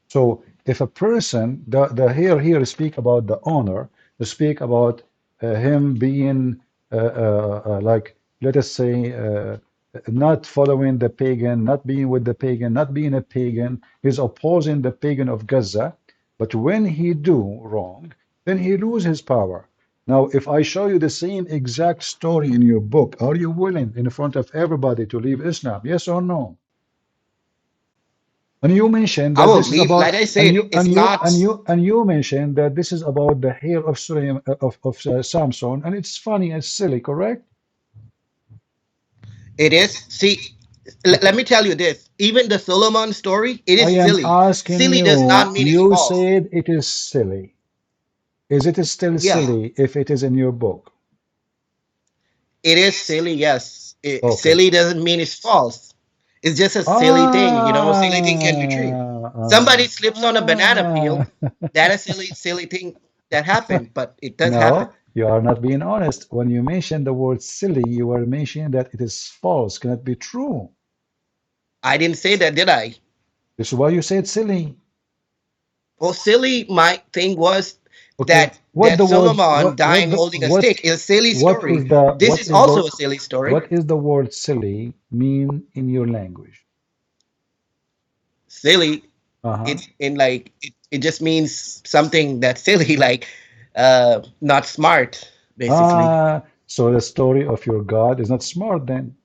So if a person, the here speak about the honor, they speak about him being like, let us say, not following the pagan, not being with the pagan, not being a pagan. He's opposing the pagan of Gaza. But when he do wrong, then he lose his power. Now, if I show you the same exact story in your book, are you willing in front of everybody to leave Islam? Yes or no? And you mentioned I that will this is leave. about, Like I said, it's not. and you mentioned that this is about the hair of Samson, and it's funny and silly, correct? It is. See, let Okay. me tell you this. Even the Solomon story, it I is am silly. asking Silly does you, not mean it's you false. said it is silly. Is it still Yeah, silly if it is in your book? it is silly. Yes, Okay. silly doesn't mean it's false. It's just a silly thing. You know, silly thing can be true. Ah, Somebody slips on a banana peel. ah. That is silly thing that happened, but it does happen. No, you are not being honest. When you mention the word silly, you are mentioning that it is false, cannot be true. I didn't say that, did I? This is why you said silly. Well, silly. My thing was Okay. What that the word Solomon dying holding a stick is a silly story. This is also a silly story. what is the word silly mean in your language? Silly. Uh-huh. It just means something that's silly, like not smart, basically. Ah, so the story of your God is not smart then.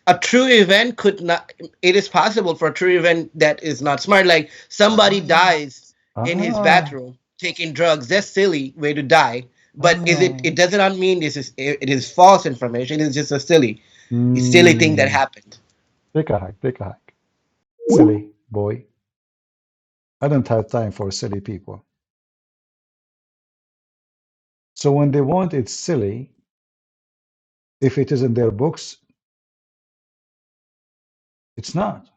A true event could not. It is possible for a true event that is not smart, like somebody dies in his Ah, bathroom taking drugs. That's silly way to die. But is it? ah. It does not mean it is false information. It's just a silly thing that Hmm. happened. Take a hike, take a hike. Silly boy. I don't have time for silly people. So when they want it silly, if it is in their books, it's not.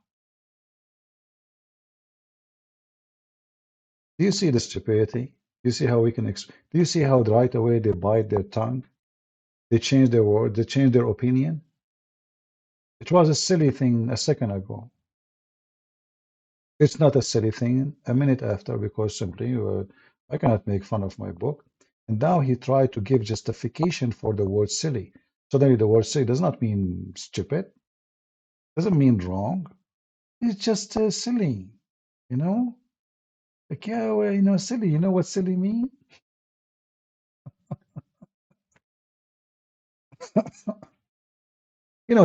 Do you see the stupidity? Do you see how we can do you see how right away they bite their tongue? They change their word, they change their opinion. It was a silly thing a second ago. It's not a silly thing a minute after because simply I cannot make fun of my book. And now he tried to give justification for the word silly. Suddenly the word silly does not mean stupid, doesn't mean wrong. It's just silly, you know? Like, yeah, well, silly. You know what silly mean?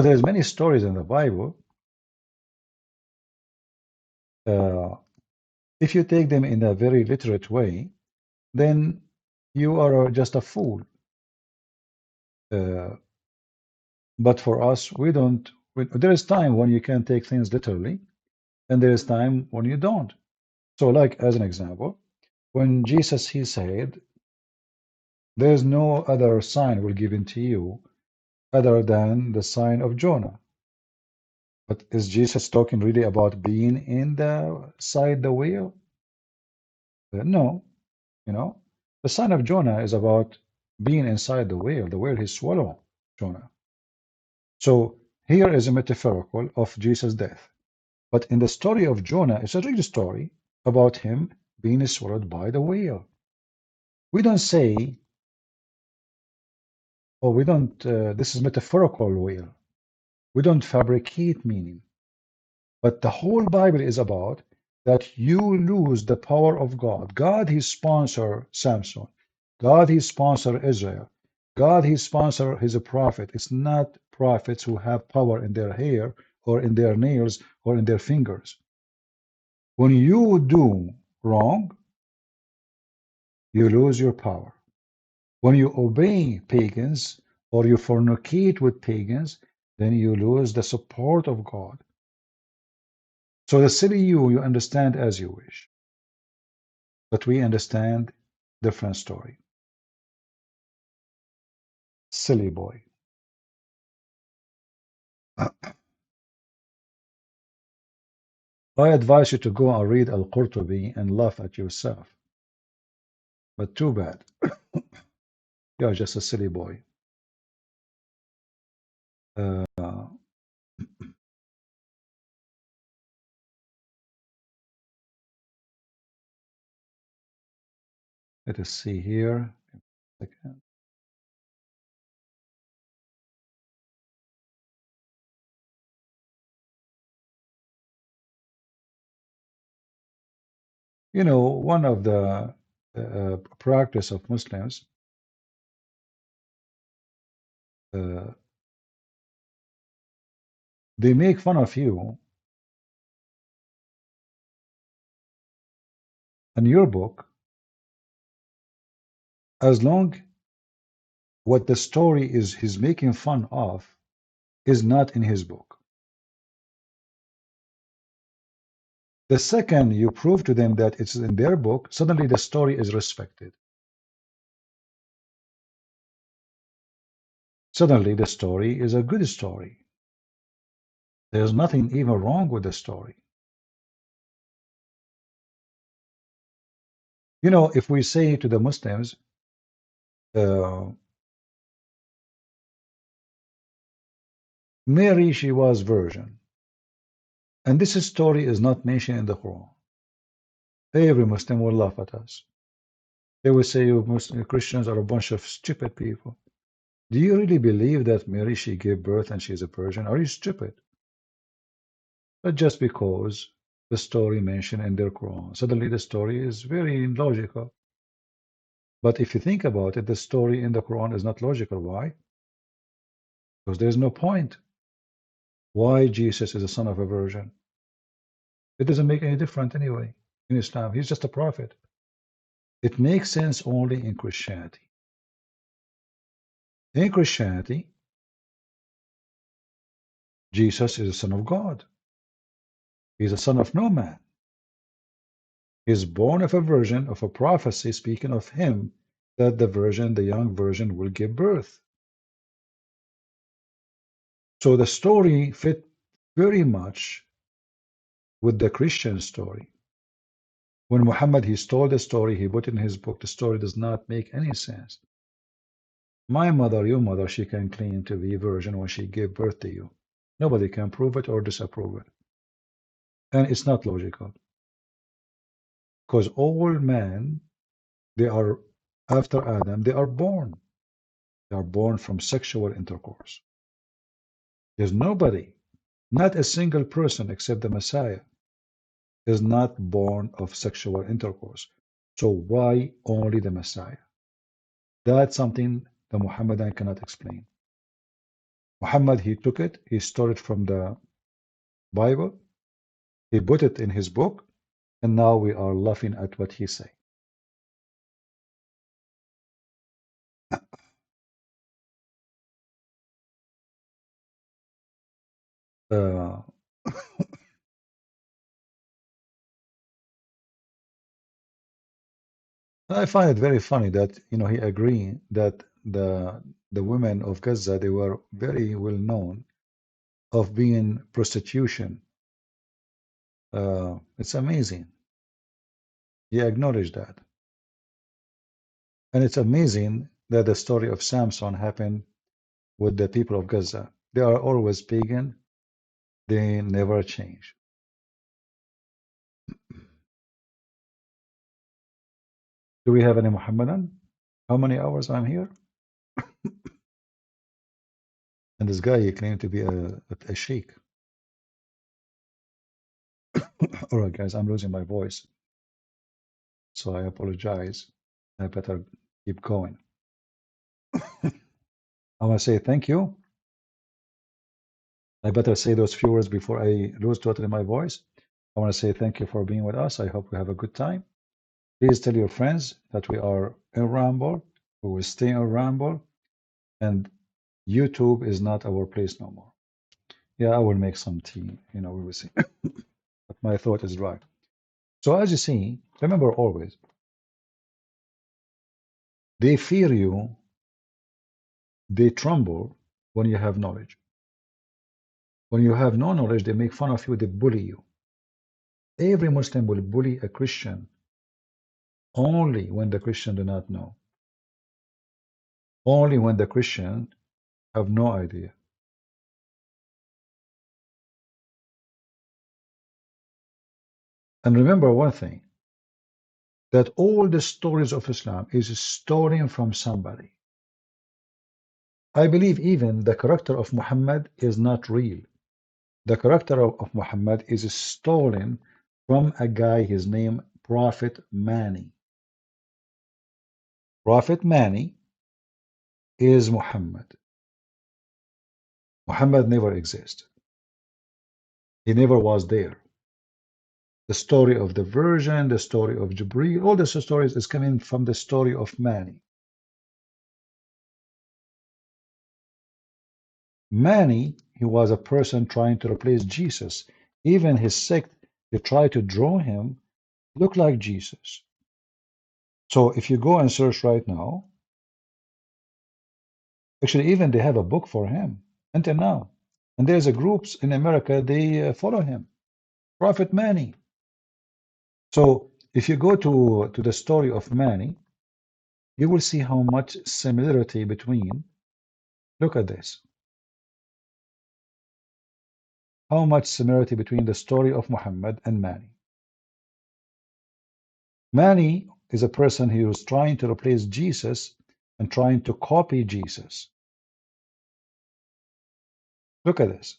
There's many stories in the Bible. Uh, if you take them in a very literate way, then you are just a fool. Uh, but for us, we don't. There is time when you can take things literally, and there is time when you don't. So, like as an example, when Jesus he said, "There is no other sign will given to you other than the sign of Jonah." But is Jesus talking really about being inside the whale? No, you know. The sign of Jonah is about being inside the whale. The whale he swallowed Jonah. So here is a metaphorical of Jesus' death. But in the story of Jonah, it's a real story about him being swallowed by the whale. We don't say, oh, we don't, this is metaphorical whale. We don't fabricate meaning. But the whole Bible is about that you lose the power of God. God, He sponsor Samson. God, He sponsor Israel. God, He sponsor His prophet. It's not prophets who have power in their hair or in their nails or in their fingers. When you do wrong, you lose your power. When you obey pagans or you fornicate with pagans, then you lose the support of God. So the silly you understand as you wish. But we understand different story. Silly boy. I advise you to go and read Al-Qurtubi and laugh at yourself. But too bad. You're just a silly boy. Uh, let us see here. One of the practice of Muslims, uh, they make fun of you in your book, as long what the story is he's making fun of is not in his book. The second you prove to them that it's in their book, suddenly the story is respected. Suddenly the story is a good story. There's nothing even wrong with the story. You know, if we say to the Muslims, Mary, she was virgin, and this story is not mentioned in the Quran, every Muslim will laugh at us. They will say, you Muslim Christians are a bunch of stupid people. Do you really believe that Mary, she gave birth and she's a virgin? Are you stupid? But just because the story mentioned in their Quran, suddenly the story is very logical. But if you think about it, the story in the Quran is not logical. Why? Because there's no point. Why Jesus is the son of a virgin? It doesn't make any difference anyway in Islam. He's just a prophet. It makes sense only in Christianity. In Christianity, Jesus is the Son of God. He's the son of no man. He's born of a virgin, of a prophecy speaking of him, that the virgin, the young virgin, will give birth. So the story fit very much with the Christian story. When Muhammad, he stole the story, he put it in his book, the story does not make any sense. My mother, your mother, she can claim to be a virgin when she gave birth to you. Nobody can prove it or disapprove it. And it's not logical. Because all men, they are, after Adam, they are born. They are born from sexual intercourse. There's nobody, not a single person except the Messiah, is not born of sexual intercourse. So why only the Messiah? That's something the Muhammadan cannot explain. Muhammad, he took it, he stole it from the Bible, he put it in his book, and now we are laughing at what he say. Uh, I find it very funny that he agreed that the women of Gaza, they were very well known of being prostitution. It's amazing. He acknowledged that. And it's amazing that the story of Samson happened with the people of Gaza. They are always pagan. They never change. Do we have any Muhammadan? How many hours I'm here? And this guy, he claimed to be a sheikh. All right, guys, I'm losing my voice. So I apologize. I better keep going. I want to say thank you. I better say those few words before I lose totally my voice. I want to say thank you for being with us. I hope we have a good time. Please tell your friends that we are in Ramble. We will stay in Ramble. And YouTube is not our place no more. Yeah, I will make some tea. We will see. But my throat is dry. So as you see, remember always, they fear you, they tremble when you have knowledge. When you have no knowledge, they make fun of you, they bully you. Every Muslim will bully a Christian only when the Christian do not know. Only when the Christian have no idea. And remember one thing, that all the stories of Islam is stolen from somebody. I believe even the character of Muhammad is not real. The character of Muhammad is stolen from a guy, his name Prophet Mani. Prophet Mani is Muhammad. Muhammad never existed. He never was there. The story of the Virgin, the story of Jibreel, all these stories is coming from the story of Mani. Mani, he was a person trying to replace Jesus. Even his sect, they try to draw him look like Jesus. So if you go and search right now, actually even they have a book for him until now. And there's a groups in America, they follow him, Prophet Mani. So if you go to the story of Mani, you will see how much similarity between, look at this, how much similarity between the story of Muhammad and Mani. Mani is a person who was trying to replace Jesus and trying to copy Jesus. Look at this.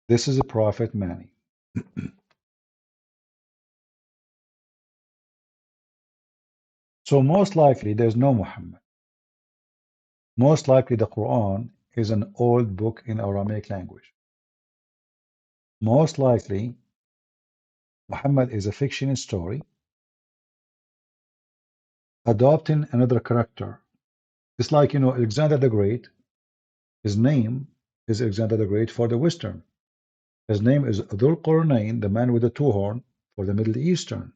This is a prophet Mani. So most likely there's no Muhammad. Most likely the Quran is an old book in Aramaic language. Most likely Muhammad is a fictional story adopting another character. It's like, Alexander the Great, his name is Alexander the Great for the Western. His name is Dhul Qarnayn, the man with the two horn, for the Middle Eastern.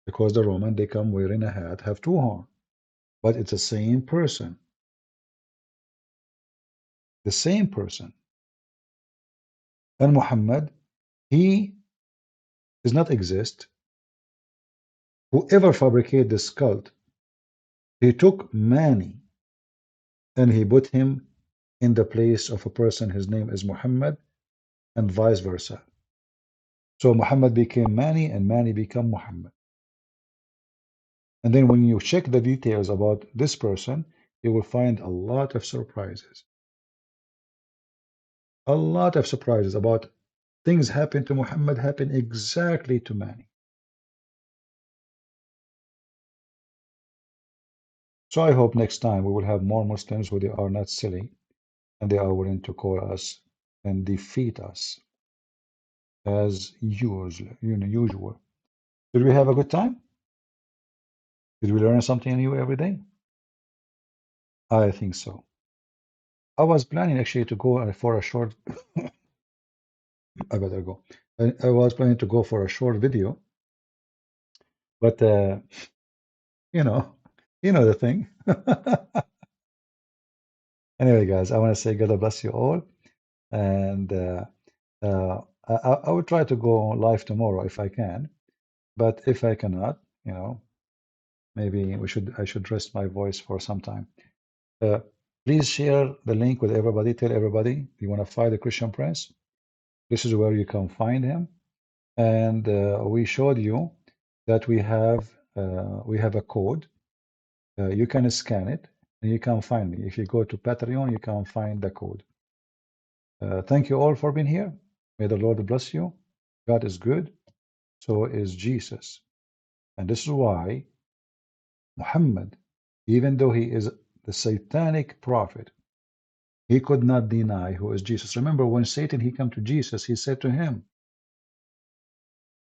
Because the Roman, they come wearing a hat, have two horn. But it's the same person. The same person. And Muhammad, he does not exist. Whoever fabricated this cult, he took Mani and he put him in the place of a person, his name is Muhammad, and vice versa. So Muhammad became Mani and Mani became Muhammad. And then when you check the details about this person, you will find a lot of surprises. A lot of surprises about things happen to Muhammad happen exactly to Mani. So I hope next time we will have more Muslims who they are not silly and they are willing to call us and defeat us as usual. Did we have a good time? Did we learn something new every day? I think so. I was planning actually to go for a short. I better go. I was planning to go for a short video, but you know, you know the thing. Anyway, guys, I want to say God bless you all, and I will try to go live tomorrow if I can, but if I cannot, maybe I should rest my voice for some time. Please share the link with everybody. Tell everybody you want to fight the Christian Prince. This is where you can find him. And we showed you that we have a code. You can scan it and you can find me. If you go to Patreon, you can find the code. Thank you all for being here. May the Lord bless you. God is good. So is Jesus. And this is why Muhammad, even though he is the satanic prophet, he could not deny who is Jesus. Remember when Satan he came to Jesus, he said to him,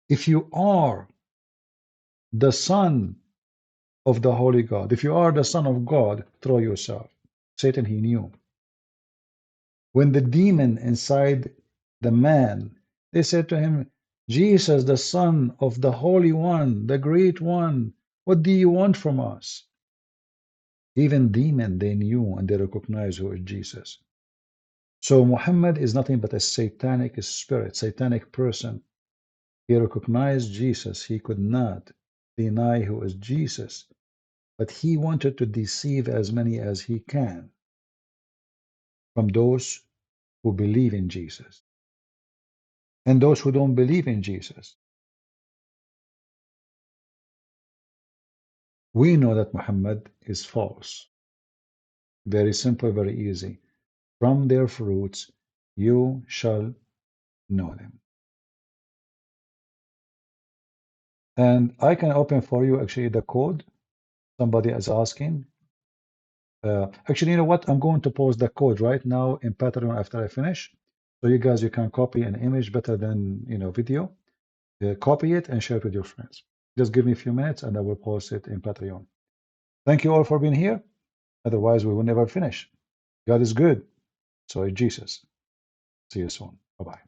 if you are the son of the holy God, if you are the son of God, throw yourself. Satan he knew. When the demon inside the man, they said to him, Jesus, the son of the Holy One, the Great One, what do you want from us? Even demon, they knew and they recognized who is Jesus. So Muhammad is nothing but a satanic spirit, satanic person. He recognized Jesus. He could not deny who is Jesus, but he wanted to deceive as many as he can from those who believe in Jesus and those who don't believe in Jesus. We know that Muhammad is false. Very simple, very easy. From their fruits you shall know them. And I can open for you actually the code. Somebody is asking. Actually, you know what? I'm going to post the code right now in Patreon after I finish. So you guys, you can copy an image better than video. Copy it and share it with your friends. Just give me a few minutes and I will post it in Patreon. Thank you all for being here. Otherwise, we will never finish. God is good. So is Jesus. See you soon. Bye bye.